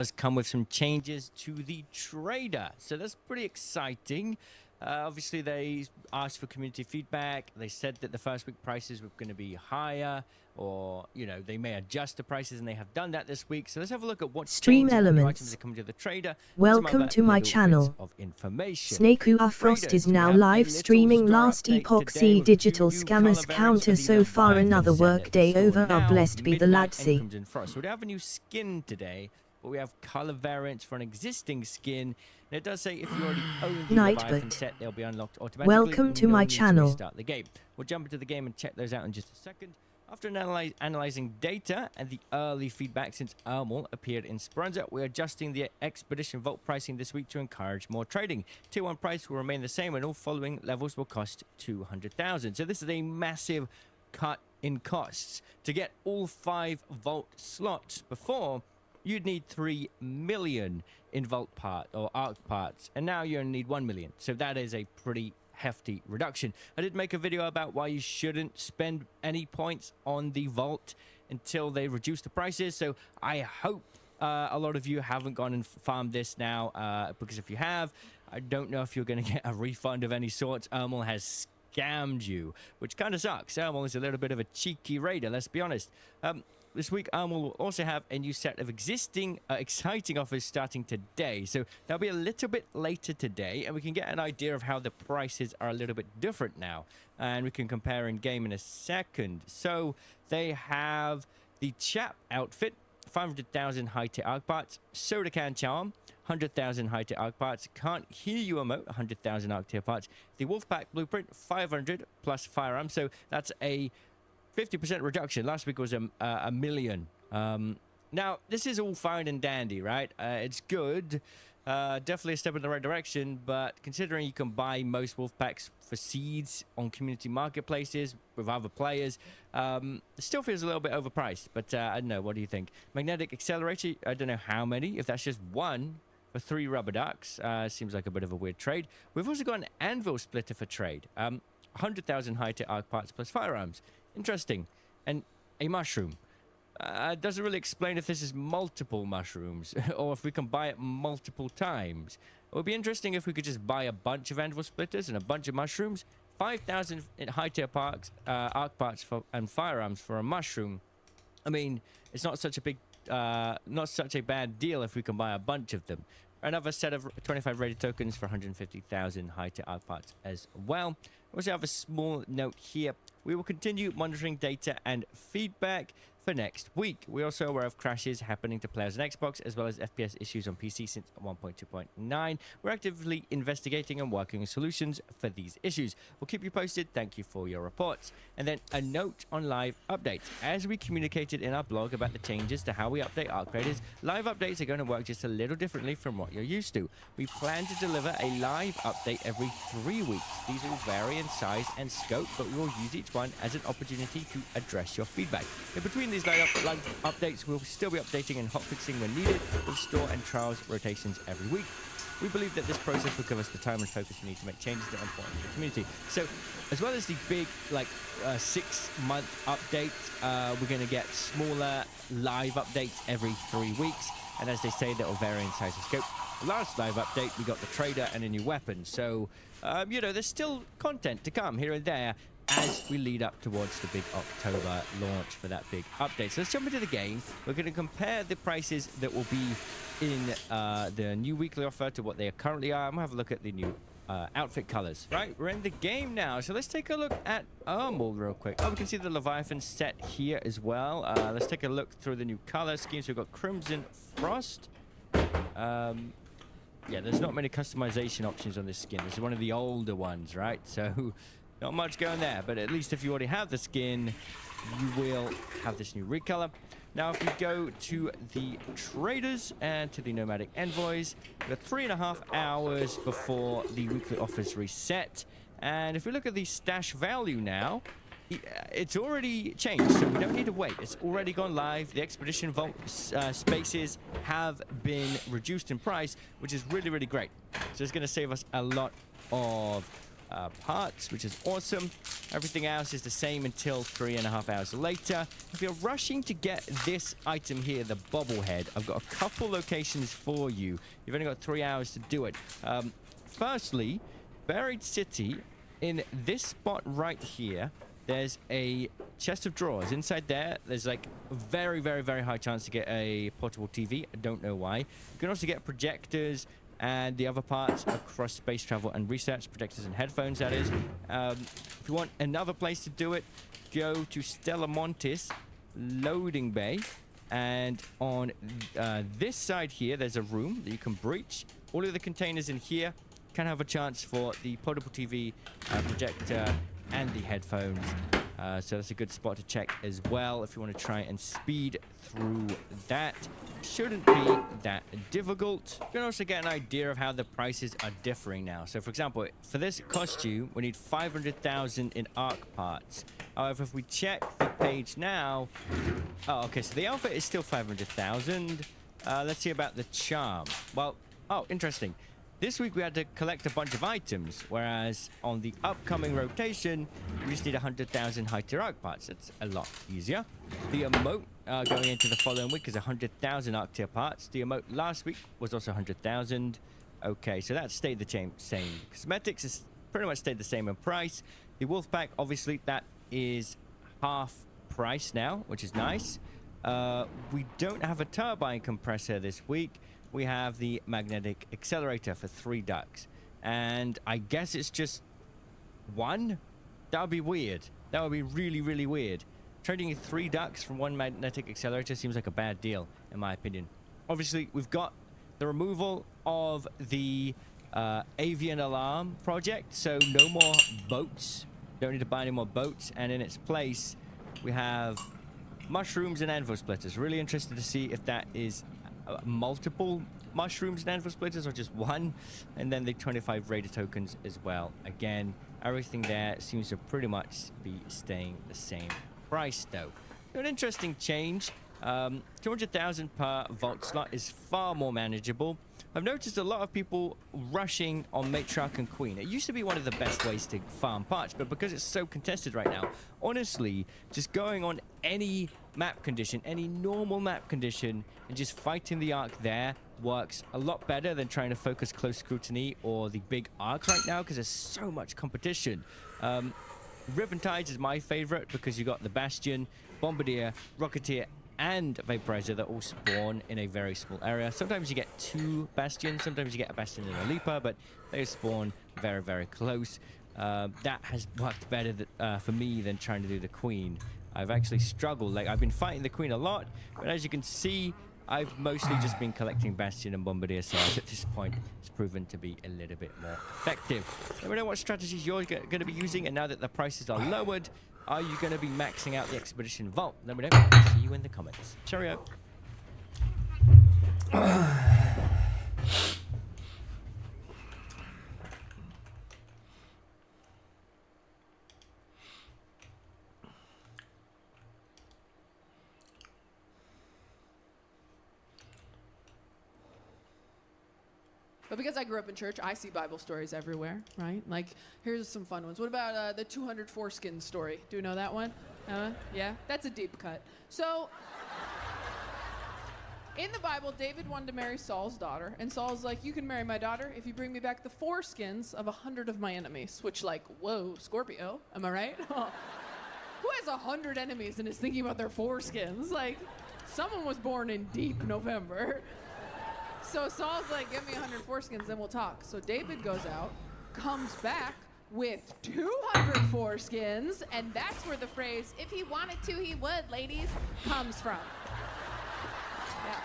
has come with some changes to the trader, so that's pretty exciting. Obviously, they asked for community feedback. They said that the first week prices were going to be higher, or they may adjust the prices, and they have done that this week. So let's have a look at what Stream changes, elements. new items are coming to the trader. Welcome to my channel. Of information. S.W.Frost is now live streaming last epoxy digital scammers counter so far another workday over. Are blessed be the lazzy. So we have a new skin today, but we have color variants for an existing skin. And it does say if you already own the Leviathan set, they'll be unlocked automatically. Welcome to my channel. Start the game. We'll jump into the game and check those out in just a second. After analyzing data and the early feedback since Ermal appeared in Speranza, we're adjusting the Expedition Vault pricing this week to encourage more trading. Tier 1 price will remain the same, and all following levels will cost 200,000. So this is a massive cut in costs. To get all 5 Vault slots before, you'd need 3 million in Vault part or Arc parts, and now you only need 1 million. So that is a pretty hefty reduction. I did make a video about why you shouldn't spend any points on the Vault until they reduce the prices. So I hope a lot of you haven't gone and farmed this now, because if you have, I don't know if you're going to get a refund of any sorts. Ermal has scammed you, which kind of sucks. Ermal is a little bit of a cheeky raider, let's be honest. This week, Ermal will also have a new set of existing exciting offers starting today. So that'll be a little bit later today, and we can get an idea of how the prices are a little bit different now. And we can compare in game in a second. So they have the Chap outfit, 500,000 high-tier arc parts, soda can charm, 100,000 high-tier arc parts, can't hear you emote, 100,000 arc tier parts, the Wolfpack blueprint, 500 plus firearms. So that's a 50% reduction. Last week was a million. Now, this is all fine and dandy, right? It's good. Definitely a step in the right direction, but considering you can buy most wolf packs for seeds on community marketplaces with other players, it still feels a little bit overpriced. But I don't know. What do you think? Magnetic accelerator, I don't know how many. If that's just 1 for 3 rubber ducks, seems like a bit of a weird trade. We've also got an anvil splitter for trade. 100,000 high-tier arc parts plus firearms. Interesting. And a mushroom. Doesn't really explain if this is multiple mushrooms or if we can buy it multiple times. It would be interesting if we could just buy a bunch of anvil splitters and a bunch of mushrooms. 5,000 high-tier arc parts and firearms for a mushroom. I mean, it's not such a bad deal if we can buy a bunch of them. Another set of 25 rated tokens for 150,000 high-tier arc parts as well. We also have a small note here. We will continue monitoring data and feedback for next week. We're also aware of crashes happening to players on Xbox, as well as FPS issues on PC since 1.2.9. We're actively investigating and working on solutions for these issues. We'll keep you posted. Thank you for your reports. And then a note on live updates. As we communicated in our blog about the changes to how we update Arc Raiders, live updates are going to work just a little differently from what you're used to. We plan to deliver a live update every 3 weeks. These will vary in size and scope, but we will use each one as an opportunity to address your feedback. In between these live updates, we'll still be updating and hotfixing when needed with store and trials rotations every week. We believe that this process will give us the time and focus we need to make changes that are important to the community. So, as well as the big, 6-month update, we're going to get smaller live updates every 3 weeks. And as they say, that will vary in size and scope. The last live update, we got the trader and a new weapon. So, there's still content to come here and there as we lead up towards the big October launch for that big update. So let's jump into the game. We're going to compare the prices that will be in the new weekly offer to what they currently are. I'm going to have a look at the new outfit colors. Right, we're in the game now. So let's take a look at Ermal real quick. Oh, we can see the Leviathan set here as well. Let's take a look through the new color schemes. We've got Crimson Frost. Yeah, there's not many customization options on this skin. This is one of the older ones, right? So not much going there, but at least if you already have the skin, you will have this new recolor. Now, if we go to the traders and to the nomadic envoys, we've got 3.5 hours before the weekly offers reset. And if we look at the stash value now, it's already changed, so we don't need to wait. It's already gone live. The Expedition Vault spaces have been reduced in price, which is really, really great. So it's going to save us a lot of parts, which is awesome. Everything else is the same until 3.5 hours later. If you're rushing to get this item here, the bobblehead, I've got a couple locations for you. You've only got 3 hours to do it. Firstly, Buried City, in this spot right here, there's a chest of drawers. Inside there's like a very, very, very high chance to get a portable TV. I don't know why. You can also get projectors and the other parts across space travel and research, projectors and headphones, that is. If you want another place to do it, go to Stella Montis loading bay, and on this side here, there's a room that you can breach. All of the containers in here can have a chance for the portable TV, projector, and the headphones. So that's a good spot to check as well if you want to try and speed through that. Shouldn't be that difficult. You can also get an idea of how the prices are differing now. So for example, for this costume, we need 500,000 in arc parts. However, if we check the page now, oh, okay, so the outfit is still 500,000. Let's see about the charm. Well, oh, interesting. This week we had to collect a bunch of items, whereas on the upcoming rotation, we just need 100,000 high tier arc parts. That's a lot easier. The emote going into the following week is 100,000 arc tier parts. The emote last week was also 100,000. Okay, so that stayed the same. Cosmetics is pretty much stayed the same in price. The wolf pack, obviously, that is half price now, which is nice. We don't have a turbine compressor this week. We have the magnetic accelerator for 3 ducks. And I guess it's just 1? That would be weird. That would be really, really weird. Trading 3 ducks from 1 magnetic accelerator seems like a bad deal, in my opinion. Obviously, we've got the removal of the avian alarm project, so no more boats. Don't need to buy any more boats. And in its place, we have mushrooms and anvil splitters. Really interested to see if that is multiple mushrooms and anvil splitters or just 1, and then the 25 raider tokens as well. Again, everything there seems to pretty much be staying the same price though. An interesting change. 200,000 per vault slot is far more manageable. I've noticed a lot of people rushing on Matriarch and Queen. It used to be one of the best ways to farm parts, but because it's so contested right now, honestly, just going on any map condition, any normal map condition, and just fighting the arc there works a lot better than trying to focus close scrutiny or the big arc right now, because there's so much competition. Ribbon Tides is my favorite because you got the Bastion, Bombardier, Rocketeer, and Vaporizer that all spawn in a very small area. Sometimes you get 2 Bastions, sometimes you get a Bastion and a Leaper, but they spawn very, very close. That has worked better for me than trying to do the Queen. I've actually struggled. Like, I've been fighting the Queen a lot, but as you can see, I've mostly just been collecting Bastion and Bombardier, so at this point, it's proven to be a little bit more effective. Let me know what strategies you're going to be using, and now that the prices are lowered, are you going to be maxing out the Expedition Vault? Let me know. See you in the comments. Cheerio. But because I grew up in church, I see Bible stories everywhere, right? Like, here's some fun ones. What about the 200 foreskins story? Do you know that one? Yeah? That's a deep cut. So, in the Bible, David wanted to marry Saul's daughter, and Saul's like, you can marry my daughter if you bring me back the foreskins of 100 of my enemies. Which, like, whoa, Scorpio, am I right? Who has 100 enemies and is thinking about their foreskins? Like, someone was born in deep November. So Saul's like, give me 100 foreskins, then we'll talk. So David goes out, comes back with 200 foreskins, and that's where the phrase, if he wanted to, he would, ladies, comes from. Yeah.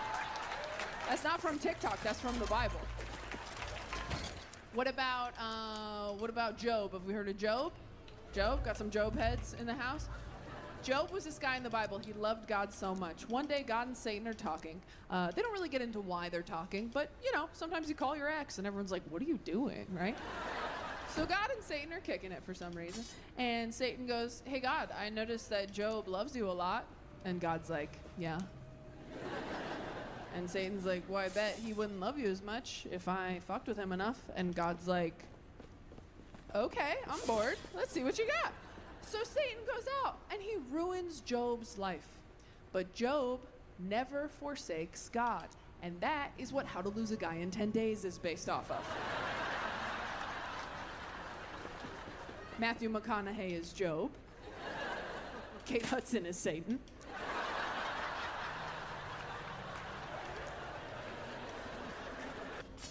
That's not from TikTok, that's from the Bible. What about Job? Have we heard of Job? Job? Got some Job heads in the house? Job was this guy in the Bible. He loved God so much. One day, God and Satan are talking. They don't really get into why they're talking, but, you know, sometimes you call your ex, and everyone's like, what are you doing, right? So God and Satan are kicking it for some reason. And Satan goes, hey, God, I noticed that Job loves you a lot. And God's like, yeah. And Satan's like, well, I bet he wouldn't love you as much if I fucked with him enough. And God's like, okay, I'm bored. Let's see what you got. So Satan goes out and he ruins Job's life. But Job never forsakes God. And that is what How to Lose a Guy in 10 Days is based off of. Matthew McConaughey is Job. Kate Hudson is Satan.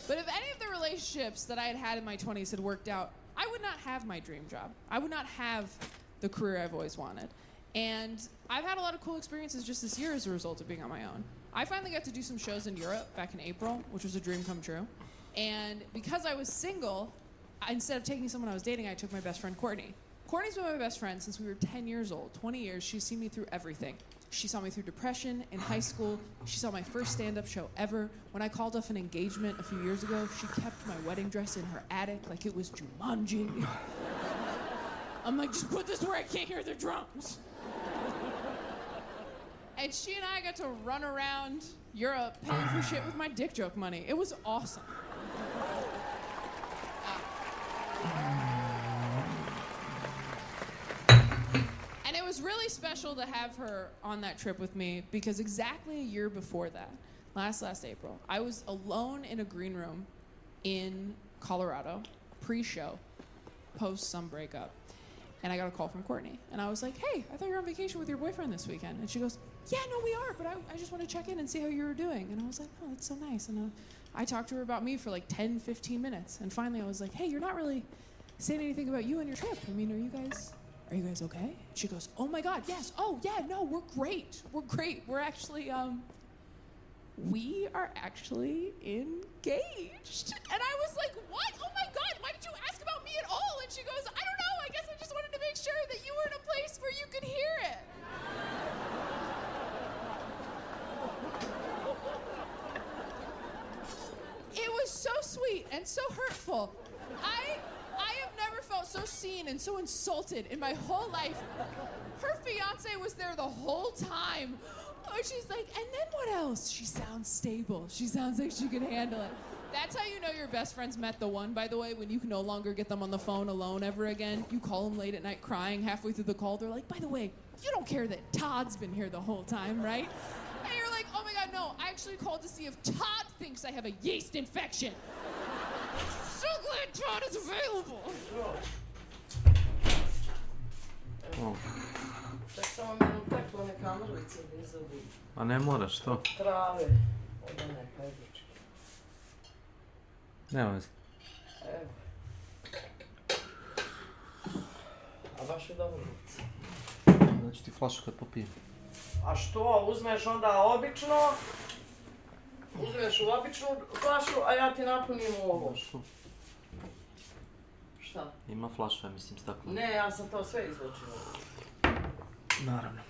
But if any of the relationships that I had in my 20s had worked out, I would not have my dream job. I would not have the career I've always wanted. And I've had a lot of cool experiences just this year as a result of being on my own. I finally got to do some shows in Europe back in April, which was a dream come true. And because I was single, instead of taking someone I was dating, I took my best friend, Courtney. Courtney's been my best friend since we were 10 years old. 20 years, she's seen me through everything. She saw me through depression in high school. She saw my first stand-up show ever. When I called off an engagement a few years ago, she kept my wedding dress in her attic like it was Jumanji. I'm like, just put this where I can't hear the drums. And she and I got to run around Europe paying for shit with my dick joke money. It was awesome. And it was really special to have her on that trip with me because exactly a year before that, last April, I was alone in a green room in Colorado, pre-show, post some breakup. And I got a call from Courtney. And I was like, hey, I thought you were on vacation with your boyfriend this weekend. And she goes, yeah, no, we are, but I just want to check in and see how you were doing. And I was like, oh, that's so nice. And I talked to her about me for like 10, 15 minutes. And finally I was like, hey, you're not really saying anything about you and your trip. I mean, are you guys okay? She goes, oh my God, yes. Oh yeah, no, we're great. We're great. We're actually, we are actually engaged. And I was like, what? Oh my God, why did you ask about me at all? And she goes, I don't know, I guess I just wanted to make sure that you were in a place where you could hear it. It was so sweet and so hurtful. I have never felt so seen and so insulted in my whole life. Her fiance was there the whole time. Oh, she's like, and then what else? She sounds stable. She sounds like she can handle it. That's how you know your best friends met the one, by the way, when you can no longer get them on the phone alone ever again. You call them late at night crying halfway through the call. They're like, by the way, you don't care that Todd's been here the whole time, right? And you're like, oh my God, no, I actually called to see if Todd thinks I have a yeast infection. So glad Todd is available. O, Tak samo mi uteklo neka mrvica da izabudi. a ne moraš to. Trave. Oda neka izvučke. Nema veze. Evo. A baš je dobro mrvica. Znači ti flašu kad popijem. A što, uzmeš onda obično, uzmeš u običnu flašu, a ja ti napunim u ovo. Što? Šta? Ima flaša, mislim, stakla. Ne, ja sam to sve izvučila. Naravno.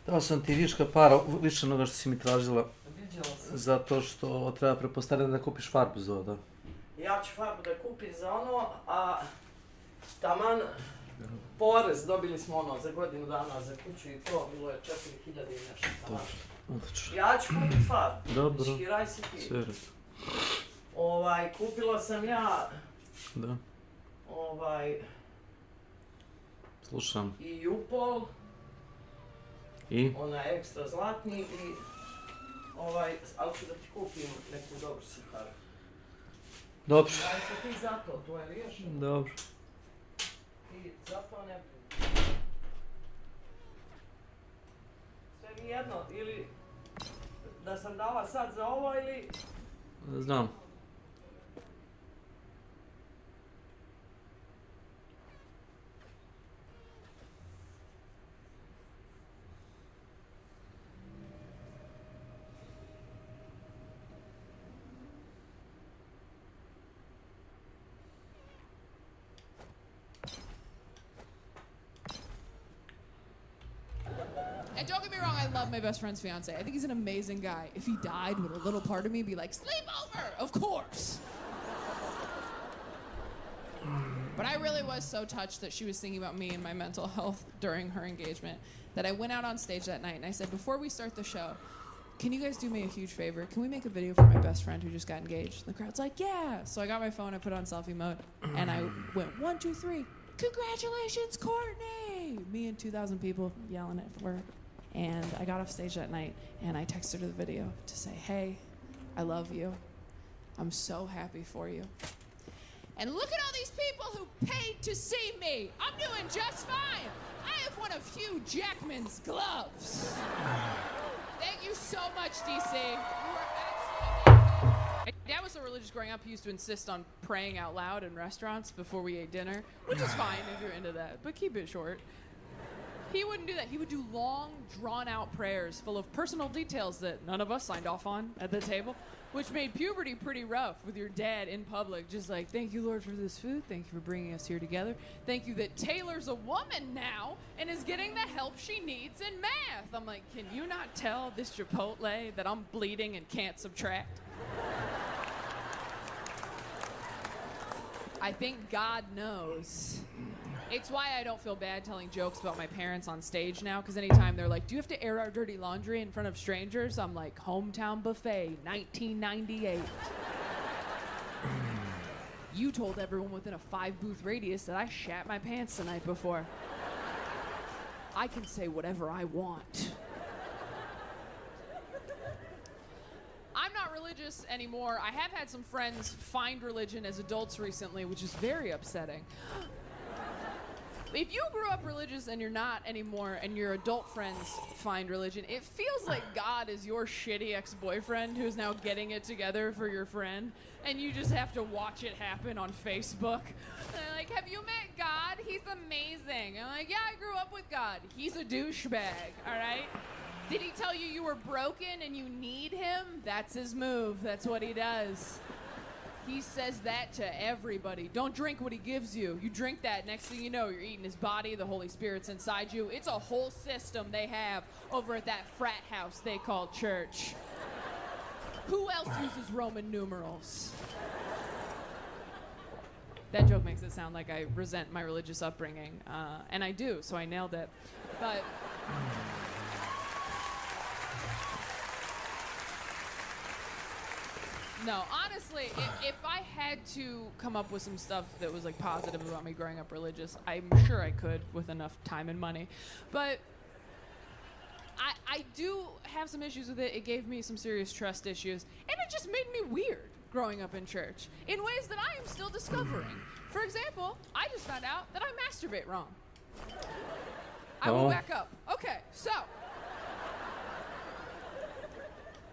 Dao sam ti viška para, više onoga što si mi tražila, Vidjela sam. zato što treba prepostavljati da kupiš farbu za ovo, da. Ja ću farbu da kupim za ono, a taman porez dobili smo ono za godinu dana za kuću i to, bilo je 4.000 i nešto. Dobro, odlično. Ja ću kupit farbu. Dobro, Škiraj si ti. sve red. Kupila sam ja, Da, slušam. i Jupol, I? onaj ekstra zlatni i ali ću da ti kupim neku dobru siharu. Dobro. Daj se ti za to je riješeno. Dobro. Ti za to ne brini. Sve mi jedno, ili da sam dala sad za ovo ili... Znam. And don't get me wrong, I love my best friend's fiance. I think he's an amazing guy. If he died, would a little part of me be like, sleep over? Of course. But I really was so touched that she was thinking about me and my mental health during her engagement that I went out on stage that night and I said, before we start the show, can you guys do me a huge favor? Can we make a video for my best friend who just got engaged? And the crowd's like, yeah. So I got my phone, I put it on selfie mode, and I went 1, 2, 3. Congratulations, Courtney! Me and 2,000 people yelling at her. And I got off stage that night, and I texted her the video to say, hey, I love you. I'm so happy for you. And look at all these people who paid to see me. I'm doing just fine. I have one of Hugh Jackman's gloves. Thank you so much, DC. You are absolutely. My dad was so religious growing up, he used to insist on praying out loud in restaurants before we ate dinner, which is fine if you're into that, but keep it short. He wouldn't do that. He would do long, drawn-out prayers full of personal details that none of us signed off on at the table, which made puberty pretty rough with your dad in public, just like, thank you, Lord, for this food. Thank you for bringing us here together. Thank you that Taylor's a woman now and is getting the help she needs in math. I'm like, can you not tell this Chipotle that I'm bleeding and can't subtract? I think God knows. It's why I don't feel bad telling jokes about my parents on stage now, because anytime they're like, do you have to air our dirty laundry in front of strangers? I'm like, hometown buffet, 1998. You told everyone within a 5-booth radius that I shat my pants the night before. I can say whatever I want. I'm not religious anymore. I have had some friends find religion as adults recently, which is very upsetting. If you grew up religious and you're not anymore, and your adult friends find religion, it feels like God is your shitty ex-boyfriend who's now getting it together for your friend, and you just have to watch it happen on Facebook. And they're like, have you met God? He's amazing. And I'm like, yeah, I grew up with God. He's a douchebag, all right? Did he tell you you were broken and you need him? That's his move. That's what he does. He says that to everybody. Don't drink what he gives you. You drink that, next thing you know, you're eating his body, the Holy Spirit's inside you. It's a whole system they have over at that frat house they call church. Who else uses Roman numerals? That joke makes it sound like I resent my religious upbringing, and I do, so I nailed it. But no, honestly, if I had to come up with some stuff that was like positive about me growing up religious, I'm sure I could with enough time and money. But I do have some issues with it. It gave me some serious trust issues, and it just made me weird growing up in church in ways that I am still discovering. For example, I just found out that I masturbate wrong. I will back up. Okay, so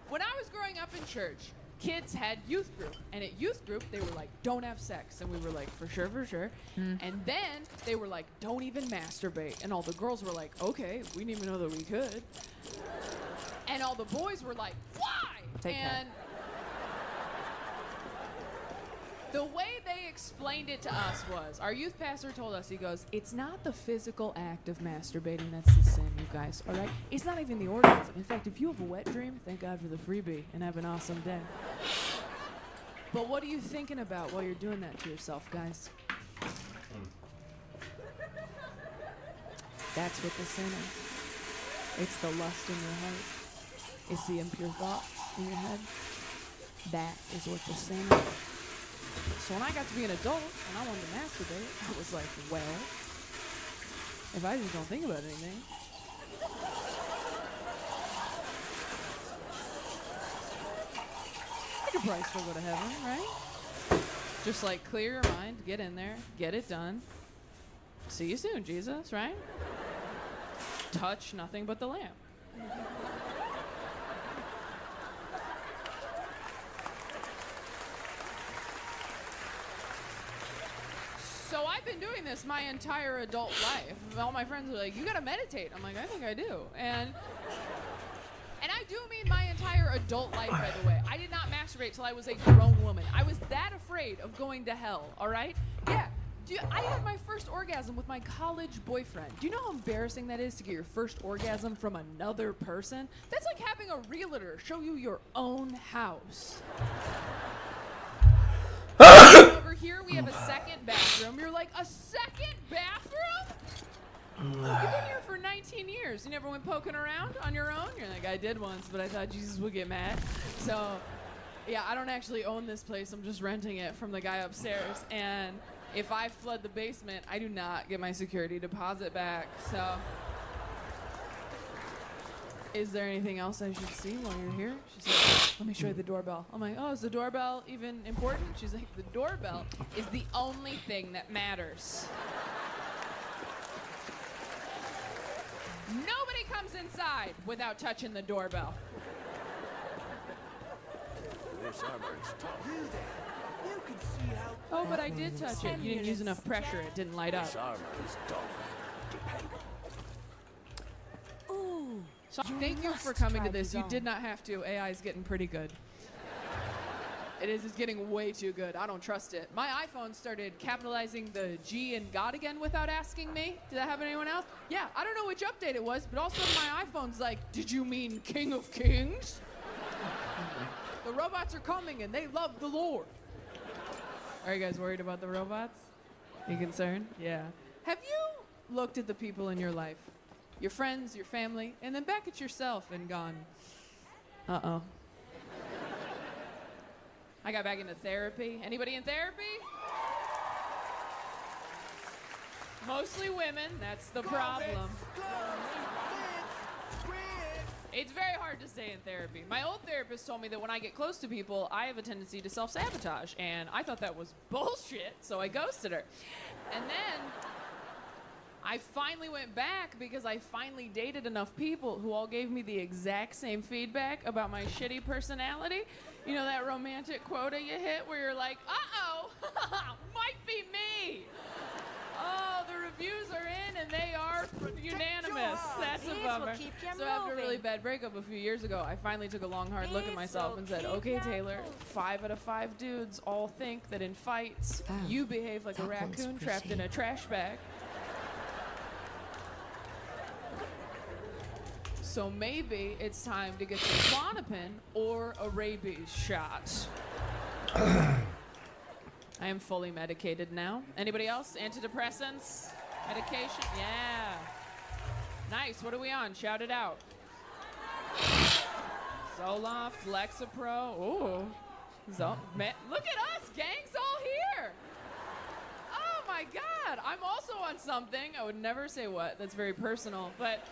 when I was growing up in church, kids had youth group, and at youth group they were like, don't have sex, and we were like, for sure. And then they were like, don't even masturbate, and all the girls were like, okay, we didn't even know that we could, and all the boys were like, why? And the way they explained it to us was, our youth pastor told us, he goes, it's not the physical act of masturbating that's the sin, you guys, all right? It's not even the orgasm. In fact, if you have a wet dream, thank God for the freebie and have an awesome day. But what are you thinking about while you're doing that to yourself, guys? That's what the sin is. It's the lust in your heart. It's the impure thought in your head. That is what the sin is. So when I got to be an adult and I wanted to masturbate, I was like, well, if I just don't think about anything, I could probably still go to heaven, right? Just like clear your mind, get in there, get it done. See you soon, Jesus, right? Touch nothing but the lamp. So I've been doing this my entire adult life. All my friends are like, you gotta meditate. I'm like, I think I do. And I do mean my entire adult life, by the way. I did not masturbate till I was a grown woman. I was that afraid of going to hell, all right? Yeah. I had my first orgasm with my college boyfriend. Do you know how embarrassing that is to get your first orgasm from another person? That's like having a realtor show you your own house. Over here, we have a second bathroom. You're like, a second bathroom? You've been here for 19 years. You never went poking around on your own? You're like, I did once, but I thought Jesus would get mad. So, yeah, I don't actually own this place. I'm just renting it from the guy upstairs. And if I flood the basement, I do not get my security deposit back. So, is there anything else I should see while you're here? She's like, let me show you the doorbell. I'm like, oh, is the doorbell even important? She's like, the doorbell is the only thing that matters. Nobody comes inside without touching the doorbell. This armor is tough. You can see how. Oh, but I did touch it. You didn't use enough pressure. It didn't light up. This armor is tough. Dependable. Ooh. So thank you for coming to this. You did not have to. AI is getting pretty good. It is. It's getting way too good. I don't trust it. My iPhone started capitalizing the G in God again without asking me. Did that happen to anyone else? Yeah, I don't know which update it was, but all of a sudden my iPhone's like, did you mean King of Kings? The robots are coming and they love the Lord. Are you guys worried about the robots? You concerned? Yeah. Have you looked at the people in your life, your friends, your family, and then back at yourself and gone, uh-oh. I got back into therapy. Anybody in therapy? Mostly women. That's the problem. It's very hard to stay in therapy. My old therapist told me that when I get close to people, I have a tendency to self-sabotage, and I thought that was bullshit, so I ghosted her. And then I finally went back because I finally dated enough people who all gave me the exact same feedback about my shitty personality. You know that romantic quota you hit where you're like, uh-oh, might be me. Oh, the reviews are in and they are unanimous. That's a bummer. So after a really bad breakup a few years ago, I finally took a long, hard look at myself and said, okay, Taylor, 5 out of 5 dudes all think that in fights, you behave like a raccoon trapped in a trash bag. So maybe it's time to get some Klonopin or a rabies shot. I am fully medicated now. Anybody else? Antidepressants? Medication? Yeah. Nice. What are we on? Shout it out. Zoloft, Lexapro. Ooh. Man, look at us. Gang's all here. Oh my God. I'm also on something. I would never say what. That's very personal. But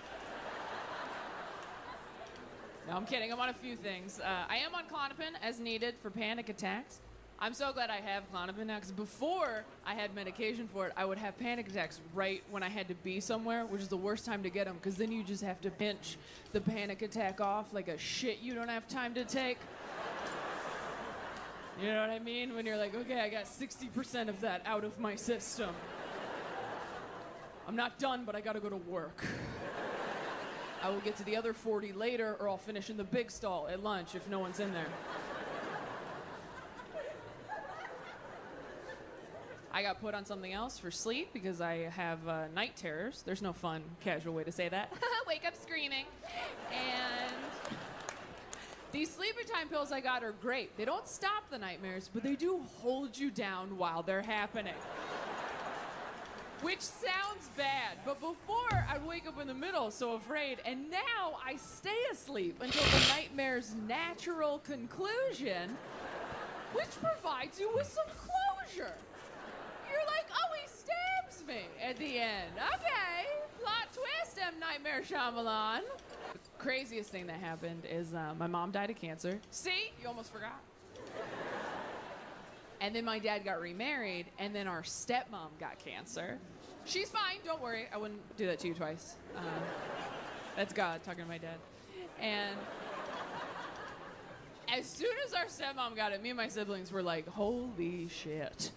no, I'm kidding. I'm on a few things. I am on Klonopin as needed for panic attacks. I'm so glad I have Klonopin now, because before I had medication for it, I would have panic attacks right when I had to be somewhere, which is the worst time to get them, because then you just have to pinch the panic attack off like a shit you don't have time to take. You know what I mean? When you're like, okay, I got 60% of that out of my system. I'm not done, but I gotta go to work. I will get to the other 40 later, or I'll finish in the big stall at lunch if no one's in there. I got put on something else for sleep because I have night terrors. There's no fun, casual way to say that. Wake up screaming. And these sleepy time pills I got are great. They don't stop the nightmares, but they do hold you down while they're happening. Which sounds bad, but before I'd wake up in the middle, so afraid, and now I stay asleep until the nightmare's natural conclusion, which provides you with some closure. You're like, oh, he stabs me at the end. Okay, plot twist, M. Nightmare Shyamalan. The craziest thing that happened is my mom died of cancer. See, you almost forgot. And then my dad got remarried, and then our stepmom got cancer. She's fine, don't worry. I wouldn't do that to you twice. That's God talking to my dad. And as soon as our stepmom got it, me and my siblings were like, holy shit.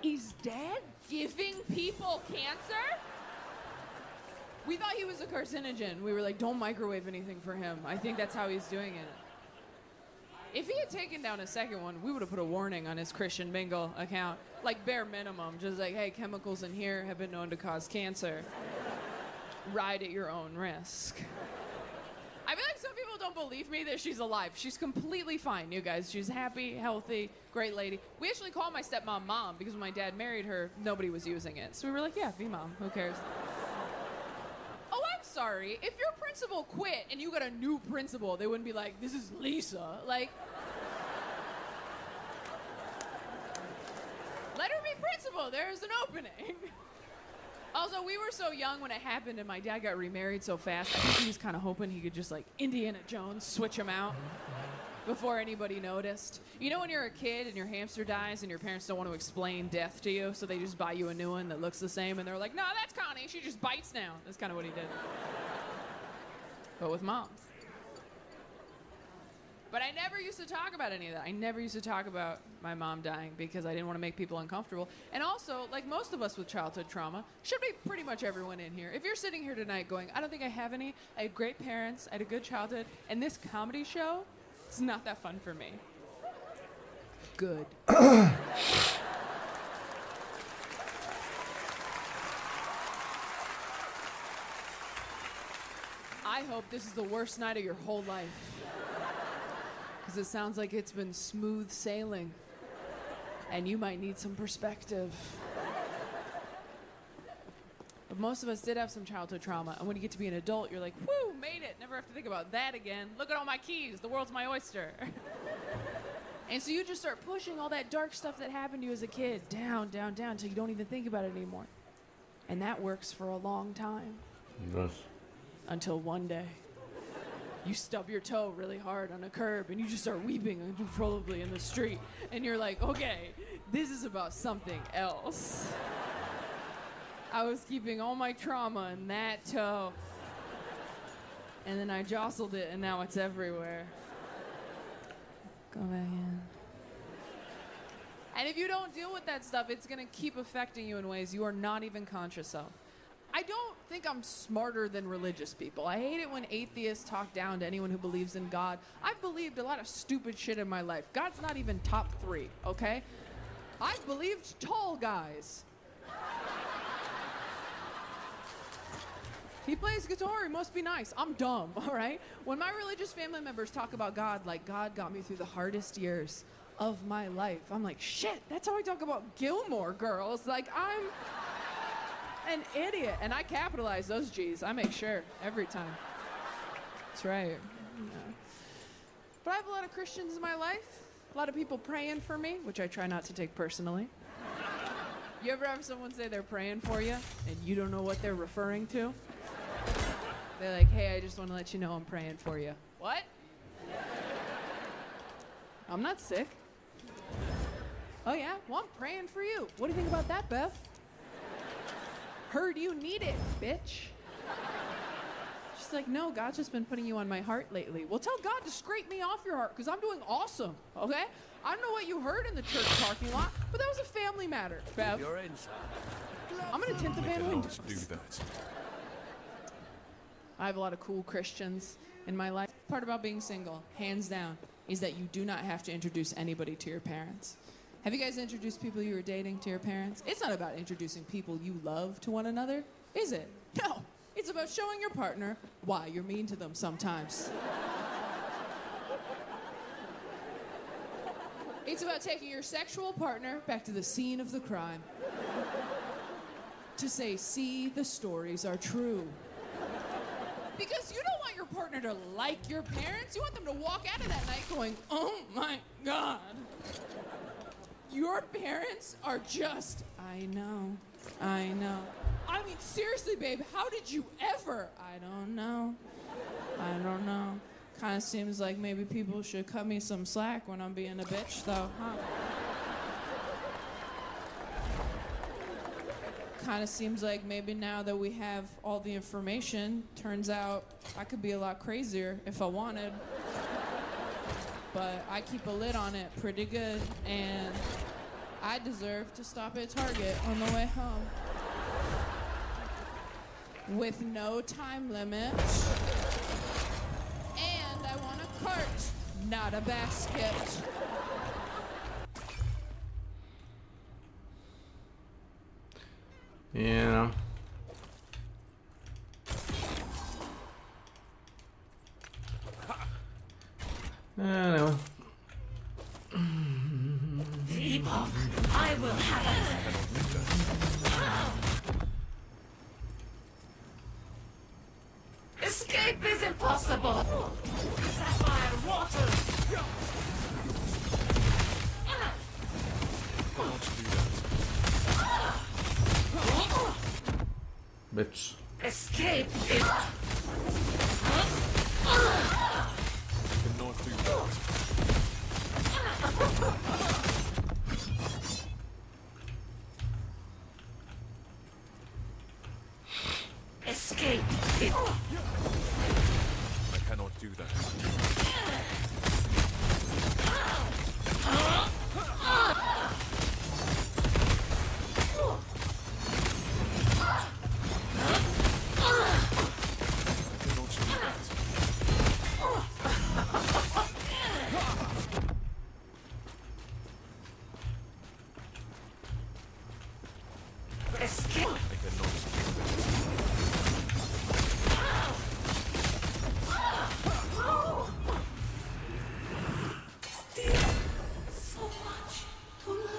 Is Dad giving people cancer? We thought he was a carcinogen. We were like, don't microwave anything for him. I think that's how he's doing it. If he had taken down a second one, we would have put a warning on his Christian Mingle account. Like bare minimum, just like, hey, chemicals in here have been known to cause cancer. Ride at your own risk. I feel like some people don't believe me that she's alive. She's completely fine, you guys. She's happy, healthy, great lady. We actually call my stepmom Mom because when my dad married her, nobody was using it. So we were like, yeah, be Mom, who cares? Oh, I'm sorry. If your principal quit and you got a new principal, they wouldn't be like, this is Lisa. Like, let her be principal. There's an opening. Also, we were so young when it happened, and my dad got remarried so fast. I think he was kind of hoping he could just, like, Indiana Jones, switch him out before anybody noticed. You know when you're a kid and your hamster dies and your parents don't want to explain death to you, so they just buy you a new one that looks the same, and they're like, no, that's Connie. She just bites now. That's kind of what he did. But with moms. But I never used to talk about any of that. I never used to talk about my mom dying because I didn't want to make people uncomfortable. And also, like most of us with childhood trauma, should be pretty much everyone in here. If you're sitting here tonight going, I don't think I have any, I had great parents, I had a good childhood, and this comedy show, it's not that fun for me. Good. I hope this is the worst night of your whole life. Because it sounds like it's been smooth sailing. And you might need some perspective. But most of us did have some childhood trauma. And when you get to be an adult, you're like, whoo, made it. Never have to think about that again. Look at all my keys. The world's my oyster. And so you just start pushing all that dark stuff that happened to you as a kid down, down, down, until you don't even think about it anymore. And that works for a long time. Yes. Until one day, you stub your toe really hard on a curb and you just start weeping uncontrollably in the street. And you're like, okay, this is about something else. I was keeping all my trauma in that toe. And then I jostled it and now it's everywhere. Go back in. And if you don't deal with that stuff, it's gonna keep affecting you in ways you are not even conscious of. I don't think I'm smarter than religious people. I hate it when atheists talk down to anyone who believes in God. I've believed a lot of stupid shit in my life. God's not even top 3, okay? I've believed tall guys. He plays guitar, he must be nice. I'm dumb, all right? When my religious family members talk about God, like God got me through the hardest years of my life, I'm like, shit, that's how I talk about Gilmore Girls. Like, I'm an idiot. And I capitalize those G's. I make sure every time. That's right. Yeah. But I have a lot of Christians in my life. A lot of people praying for me, which I try not to take personally. You ever have someone say they're praying for you and you don't know what they're referring to? They're like, hey, I just want to let you know I'm praying for you. What? I'm not sick. Oh yeah? Well, I'm praying for you. What do you think about that, Beth? Heard you need it, bitch. She's like, no, God's just been putting you on my heart lately. Well, tell God to scrape me off your heart, because I'm doing awesome, okay? I don't know what you heard in the church parking lot, but that was a family matter, Bev. You're inside. I'm gonna tint the van windows. Do that. I have a lot of cool Christians in my life. Part about being single, hands down, is that you do not have to introduce anybody to your parents. Have you guys introduced people you were dating to your parents? It's not about introducing people you love to one another, is it? No, it's about showing your partner why you're mean to them sometimes. It's about taking your sexual partner back to the scene of the crime. To say, see, the stories are true. Because you don't want your partner to like your parents. You want them to walk out of that night going, oh my God. Your parents are just, I know. I mean, seriously, babe, how did you ever? I don't know. Kind of seems like maybe people should cut me some slack when I'm being a bitch, though, huh? Kind of seems like maybe now that we have all the information, turns out I could be a lot crazier if I wanted. But I keep a lid on it pretty good, and I deserve to stop at Target on the way home. With no time limit. And I want a cart, not a basket. Yeah. Anyway. Epoch, I will have it. Unstoppable! Sapphire waters! Cannot do that. Bitch. Escape it! Cannot do that. Escape it! I cannot do that. I cannot do that. Escape! I cannot do that. So much to learn.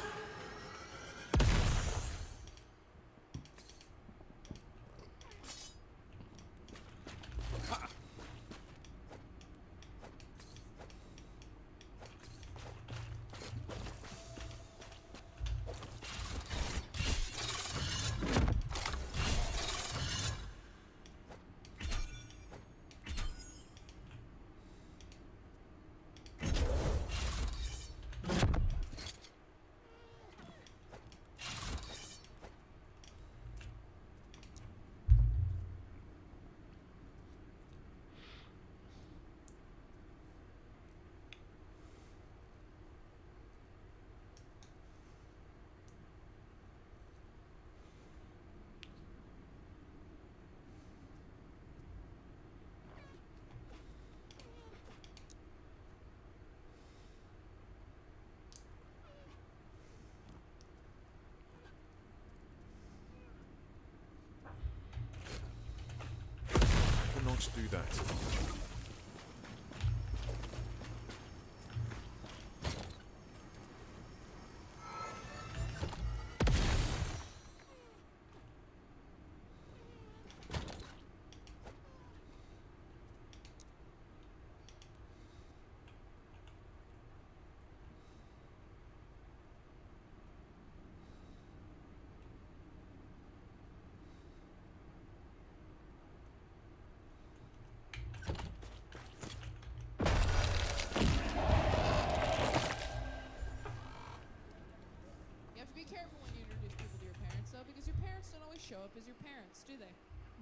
I cannot do that. You have to be careful when you introduce people to your parents, though, because your parents don't always show up as your parents, do they?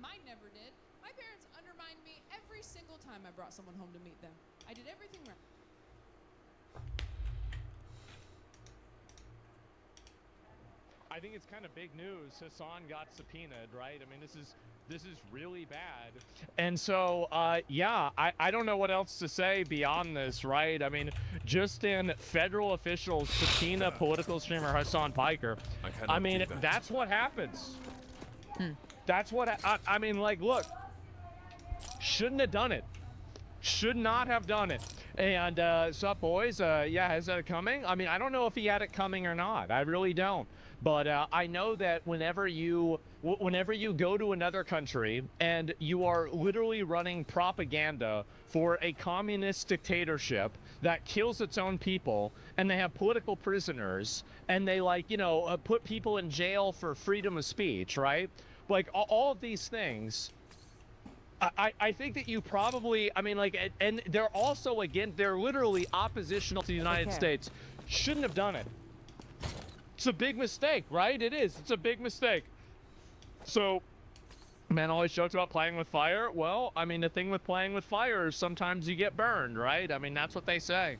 Mine never did. My parents undermined me every single time I brought someone home to meet them. I did everything right. I think it's kind of big news. Hassan got subpoenaed, right? I mean, this is really bad. And so, yeah, I don't know what else to say beyond this, right? I mean, just in federal officials subpoena political streamer Hassan Piker. I mean, that's what happens. That's what I mean. Like, look, shouldn't have done it. Should not have done it. And sup, boys? Yeah, has that coming? I mean, I don't know if he had it coming or not. I really don't. But I know that whenever you go to another country and you are literally running propaganda for a communist dictatorship that kills its own people, and they have political prisoners, and they, like, you know, put people in jail for freedom of speech, right? Like, all of these things, I think that you probably, I mean, like, and they're also, again, they're literally oppositional to the United States. Shouldn't have done it. It's a big mistake, right? It is. It's a big mistake. So, man always jokes about playing with fire. Well, I mean, the thing with playing with fire is sometimes you get burned, right? I mean, that's what they say.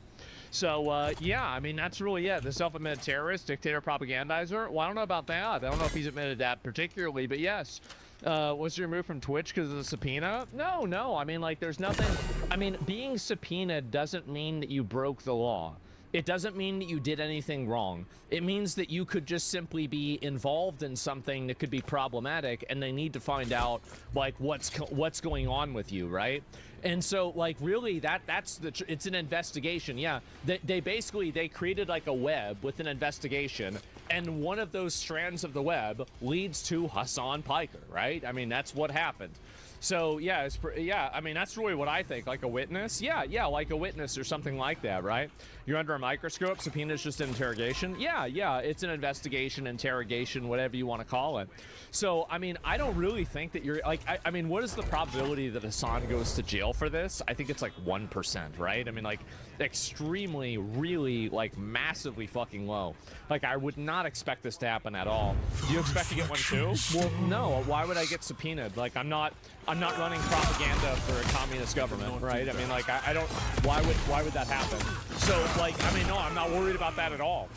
So, yeah, I mean, that's really it. The self-admitted terrorist, dictator, propagandizer. Well, I don't know about that. I don't know if he's admitted that particularly, but yes. Was you removed from Twitch because of the subpoena? No. I mean, like, there's nothing. I mean, being subpoenaed doesn't mean that you broke the law. It doesn't mean that you did anything wrong. It means that you could just simply be involved in something that could be problematic, and they need to find out, like, what's going on with you, right? And so, like, really, it's an investigation. Yeah, they basically created like a web with an investigation, and one of those strands of the web leads to Hassan Piker, right? I mean, that's what happened. So yeah, yeah. I mean, that's really what I think. Like a witness. Yeah, like a witness or something like that, right? You're under a microscope. Subpoena's just an interrogation. Yeah. It's an investigation, interrogation, whatever you want to call it. So I mean, I don't really think that you're like. I mean, what is the probability that Hassan goes to jail for this? I think it's like 1%, right? I mean, like extremely, really, like massively fucking low. Like I would not expect this to happen at all. Do you expect to get one too? Well, no. Why would I get subpoenaed? Like I'm not running propaganda for a communist government, right? I mean, like I don't. Why would that happen? So like, I mean, no, I'm not worried about that at all.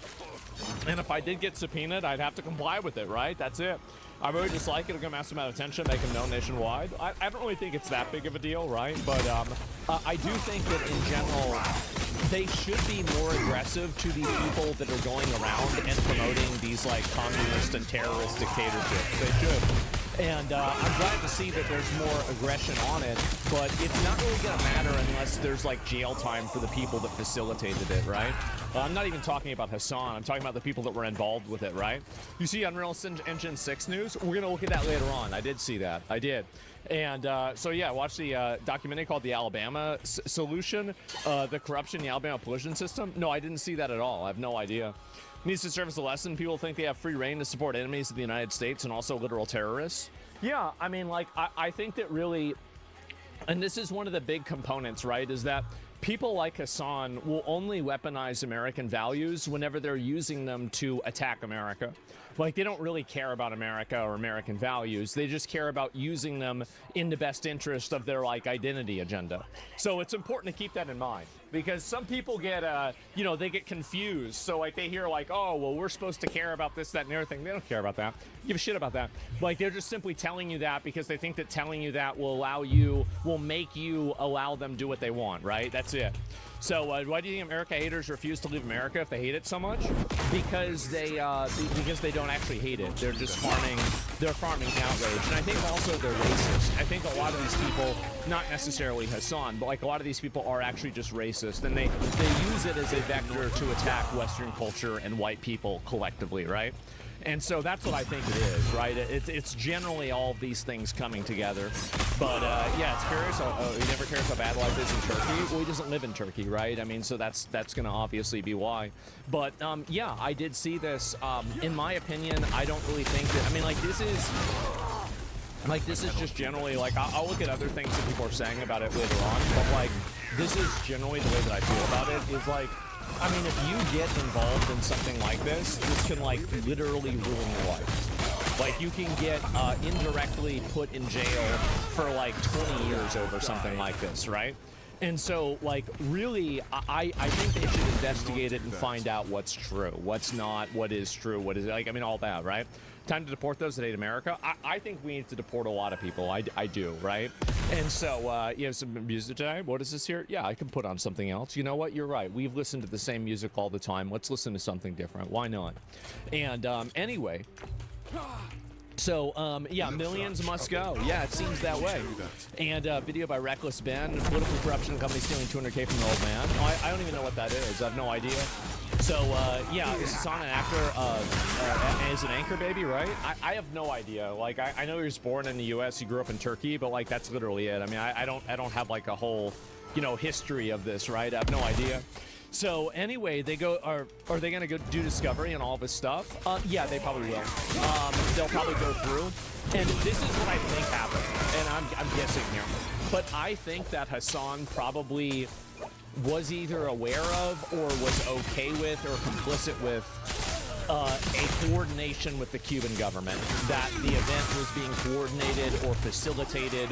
And if I did get subpoenaed, I'd have to comply with it, right? That's it. I really just like it. It'll get a massive amount of attention, make them known nationwide. I don't really think it's that big of a deal, right? But I do think that in general, they should be more aggressive to the people that are going around and promoting these like communist and terrorist dictatorships. They should. And I'm glad to see that there's more aggression on it, but it's not really going to matter unless there's like jail time for the people that facilitated it, right? I'm not even talking about Hassan. I'm talking about the people that were involved with it, right? You see Unreal Engine 6 news? We're going to look at that later on. I did see that. I did. And so, yeah, watch the documentary called The Alabama Solution, the corruption in the Alabama pollution system. No, I didn't see that at all. I have no idea. Needs to serve as a lesson. People think they have free reign to support enemies of the United States and also literal terrorists. Yeah, I mean, like, I think that really, and this is one of the big components, right, is that people like Hassan will only weaponize American values whenever they're using them to attack America. Like, they don't really care about America or American values. They just care about using them in the best interest of their, like, identity agenda. So it's important to keep that in mind. Because some people get, you know, they get confused. So, like, they hear, like, oh, well, we're supposed to care about this, that, and the other thing. They don't care about that. Give a shit about that. Like, they're just simply telling you that because they think that telling you that will make you allow them do what they want, right? That's it. So, why do you think America haters refuse to leave America if they hate it so much? Because they don't actually hate it. They're just farming outrage. And I think also they're racist. I think a lot of these people, not necessarily Hassan, but like a lot of these people are actually just racist. And they use it as a vector to attack Western culture and white people collectively, right? And so that's what I think it is, right? It's generally all of these things coming together. But yeah, it's curious. He never cares how bad life is in Turkey. Well, he doesn't live in Turkey, right? I mean, so that's going to obviously be why. But yeah, I did see this. In my opinion, I don't really think that. I mean, this is just generally like I'll look at other things that people are saying about it later on. But like, this is generally the way that I feel about it. Is like, I mean, if you get involved in something like this can like literally ruin your life. Like you can get indirectly put in jail for like 20 years over something like this, right? And so, like, really, I think they should investigate it and find out what's true, what's not, what is true, what is, like, I mean, all that, right? Time to deport those that hate America? I think we need to deport a lot of people. I do, right? And so, you have some music today? What is this here? Yeah, I can put on something else. You know what? You're right. We've listened to the same music all the time. Let's listen to something different. Why not? And anyway... So, yeah, millions must go. Yeah, it seems that way. And video by Reckless Ben, political corruption company stealing $200K from an old man. Oh, I don't even know what that is. I have no idea. So, yeah, is Hassan an actor? Is an anchor baby, right? I have no idea. Like, I know he was born in the U.S. He grew up in Turkey, but, like, that's literally it. I mean, I don't have, like, a whole, you know, history of this, right? I have no idea. So anyway, they go. Are they gonna go do discovery and all this stuff? Yeah, they probably will. They'll probably go through. And this is what I think happened. And I'm guessing here, but I think that Hassan probably was either aware of or was okay with or complicit with a coordination with the Cuban government, that the event was being coordinated or facilitated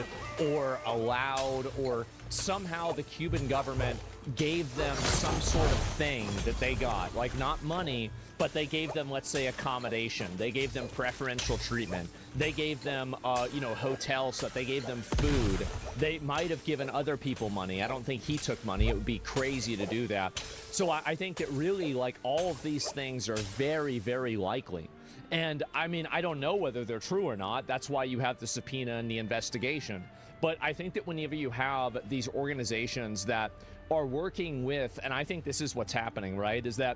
or allowed, or somehow the Cuban government gave them some sort of thing that they got, like not money, but they gave them, let's say, accommodation. They gave them preferential treatment. They gave them, you know, hotel stuff. They gave them food. They might have given other people money. I don't think he took money. It would be crazy to do that. So I think that really, like, all of these things are very, very likely. And I mean, I don't know whether they're true or not. That's why you have the subpoena and the investigation. But I think that whenever you have these organizations that are working with, and I think this is what's happening, right, is that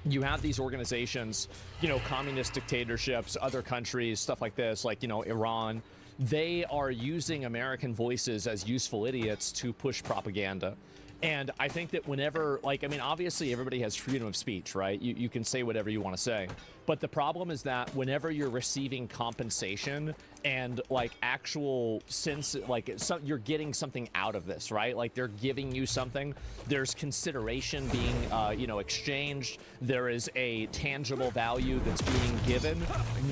you have these organizations, you know, communist dictatorships, other countries, stuff like this, like, you know, Iran, they are using American voices as useful idiots to push propaganda. And I think that whenever, like, I mean, obviously everybody has freedom of speech, right? You can say whatever you want to say. But the problem is that whenever you're receiving compensation and, like, actual sense, like, you're getting something out of this, right? Like, they're giving you something. There's consideration being, you know, exchanged. There is a tangible value that's being given.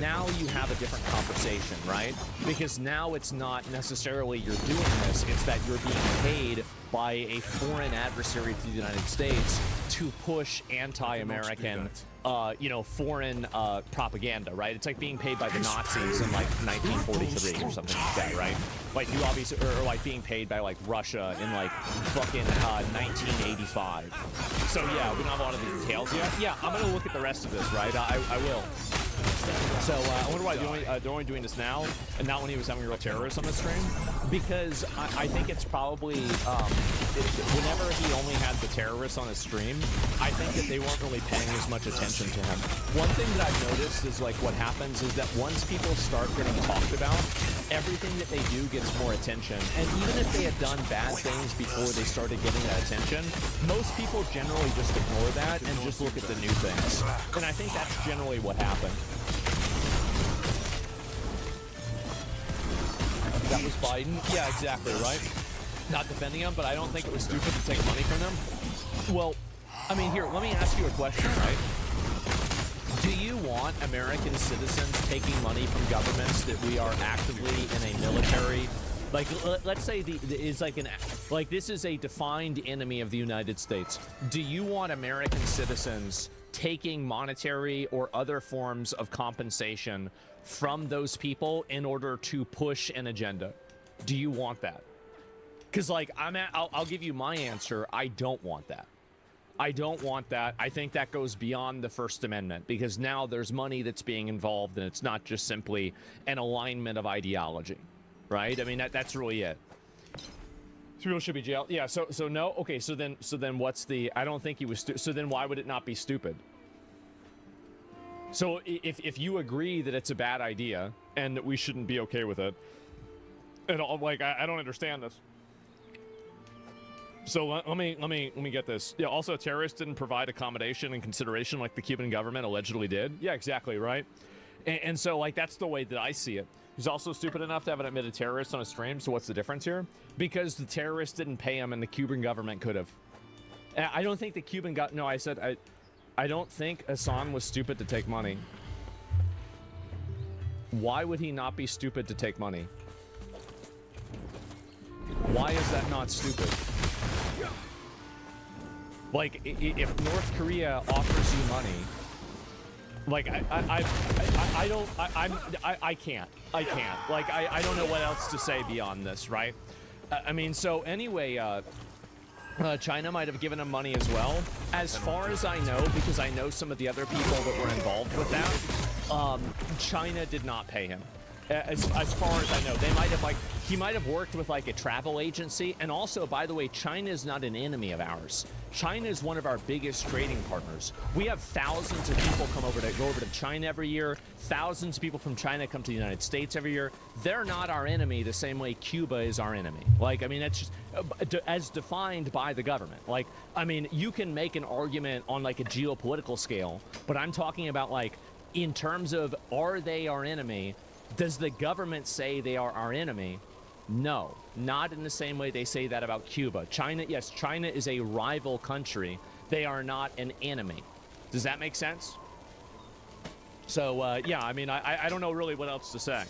Now you have a different conversation, right? Because now it's not necessarily you're doing this. It's that you're being paid by a foreign adversary to the United States to push anti-American, you know, foreign propaganda, right? It's like being paid by the Nazis in like 1943 or something like that, right? Like you obviously, or like being paid by like Russia in like fucking 1985. So yeah, we don't have a lot of the details yet. Yeah, I'm gonna look at the rest of this, right? I will. So I wonder why they're only doing this now and not when he was having real terrorists on the stream, because I think it's probably whenever he only had the terrorists on his stream, I think that they weren't really paying as much attention to him. One thing that I've noticed is like what happens is that once people start getting talked about, everything that they do gets more attention. And even if they had done bad things before they started getting that attention, most people generally just ignore that and just look at the new things. And I think that's generally what happened. That was Biden? Yeah, exactly, right? Not defending him, but I don't think it was stupid to take money from them. Well, I mean, here, let me ask you a question, right? Do you want American citizens taking money from governments that we are actively in a military, like, let's say it's like like this is a defined enemy of the United States. Do you want American citizens taking monetary or other forms of compensation from those people in order to push an agenda? Do you want that? Because like I'll give you my answer. I don't want that. I don't want that. I think that goes beyond the First Amendment, because now there's money that's being involved and it's not just simply an alignment of ideology, right? I mean, that's really it. So people should be jailed. Yeah, so no. Okay, so then what's the, I don't think he was, so then why would it not be stupid? So if you agree that it's a bad idea and that we shouldn't be okay with it, and like I don't understand this. So let me get this. Yeah. Also, terrorists didn't provide accommodation and consideration like the Cuban government allegedly did. Yeah, exactly right. And so like that's the way that I see it. He's also stupid enough to have an admitted terrorist on his stream. So what's the difference here? Because the terrorists didn't pay him, and the Cuban government could have. I don't think the Cuban got. No, I said I don't think Hassan was stupid to take money. Why would he not be stupid to take money? Why is that not stupid? Like, if North Korea offers you money, like, I can't. Like, I don't know what else to say beyond this, right? I mean, so anyway, China might have given him money as well. As far as I know, because I know some of the other people that were involved with that, China did not pay him. As far as I know, they might have, like, he might have worked with like a travel agency. And also, by the way, China is not an enemy of ours. China is one of our biggest trading partners. We have thousands of people go over to China every year. Thousands of people from China come to the United States every year. They're not our enemy the same way Cuba is our enemy. Like, I mean, that's just as defined by the government. Like, I mean, you can make an argument on like a geopolitical scale, but I'm talking about like in terms of, are they our enemy? Does the government say they are our enemy? No, not in the same way they say that about Cuba. China, yes, China is a rival country. They are not an enemy. Does that make sense? So, yeah, I mean, I don't know really what else to say.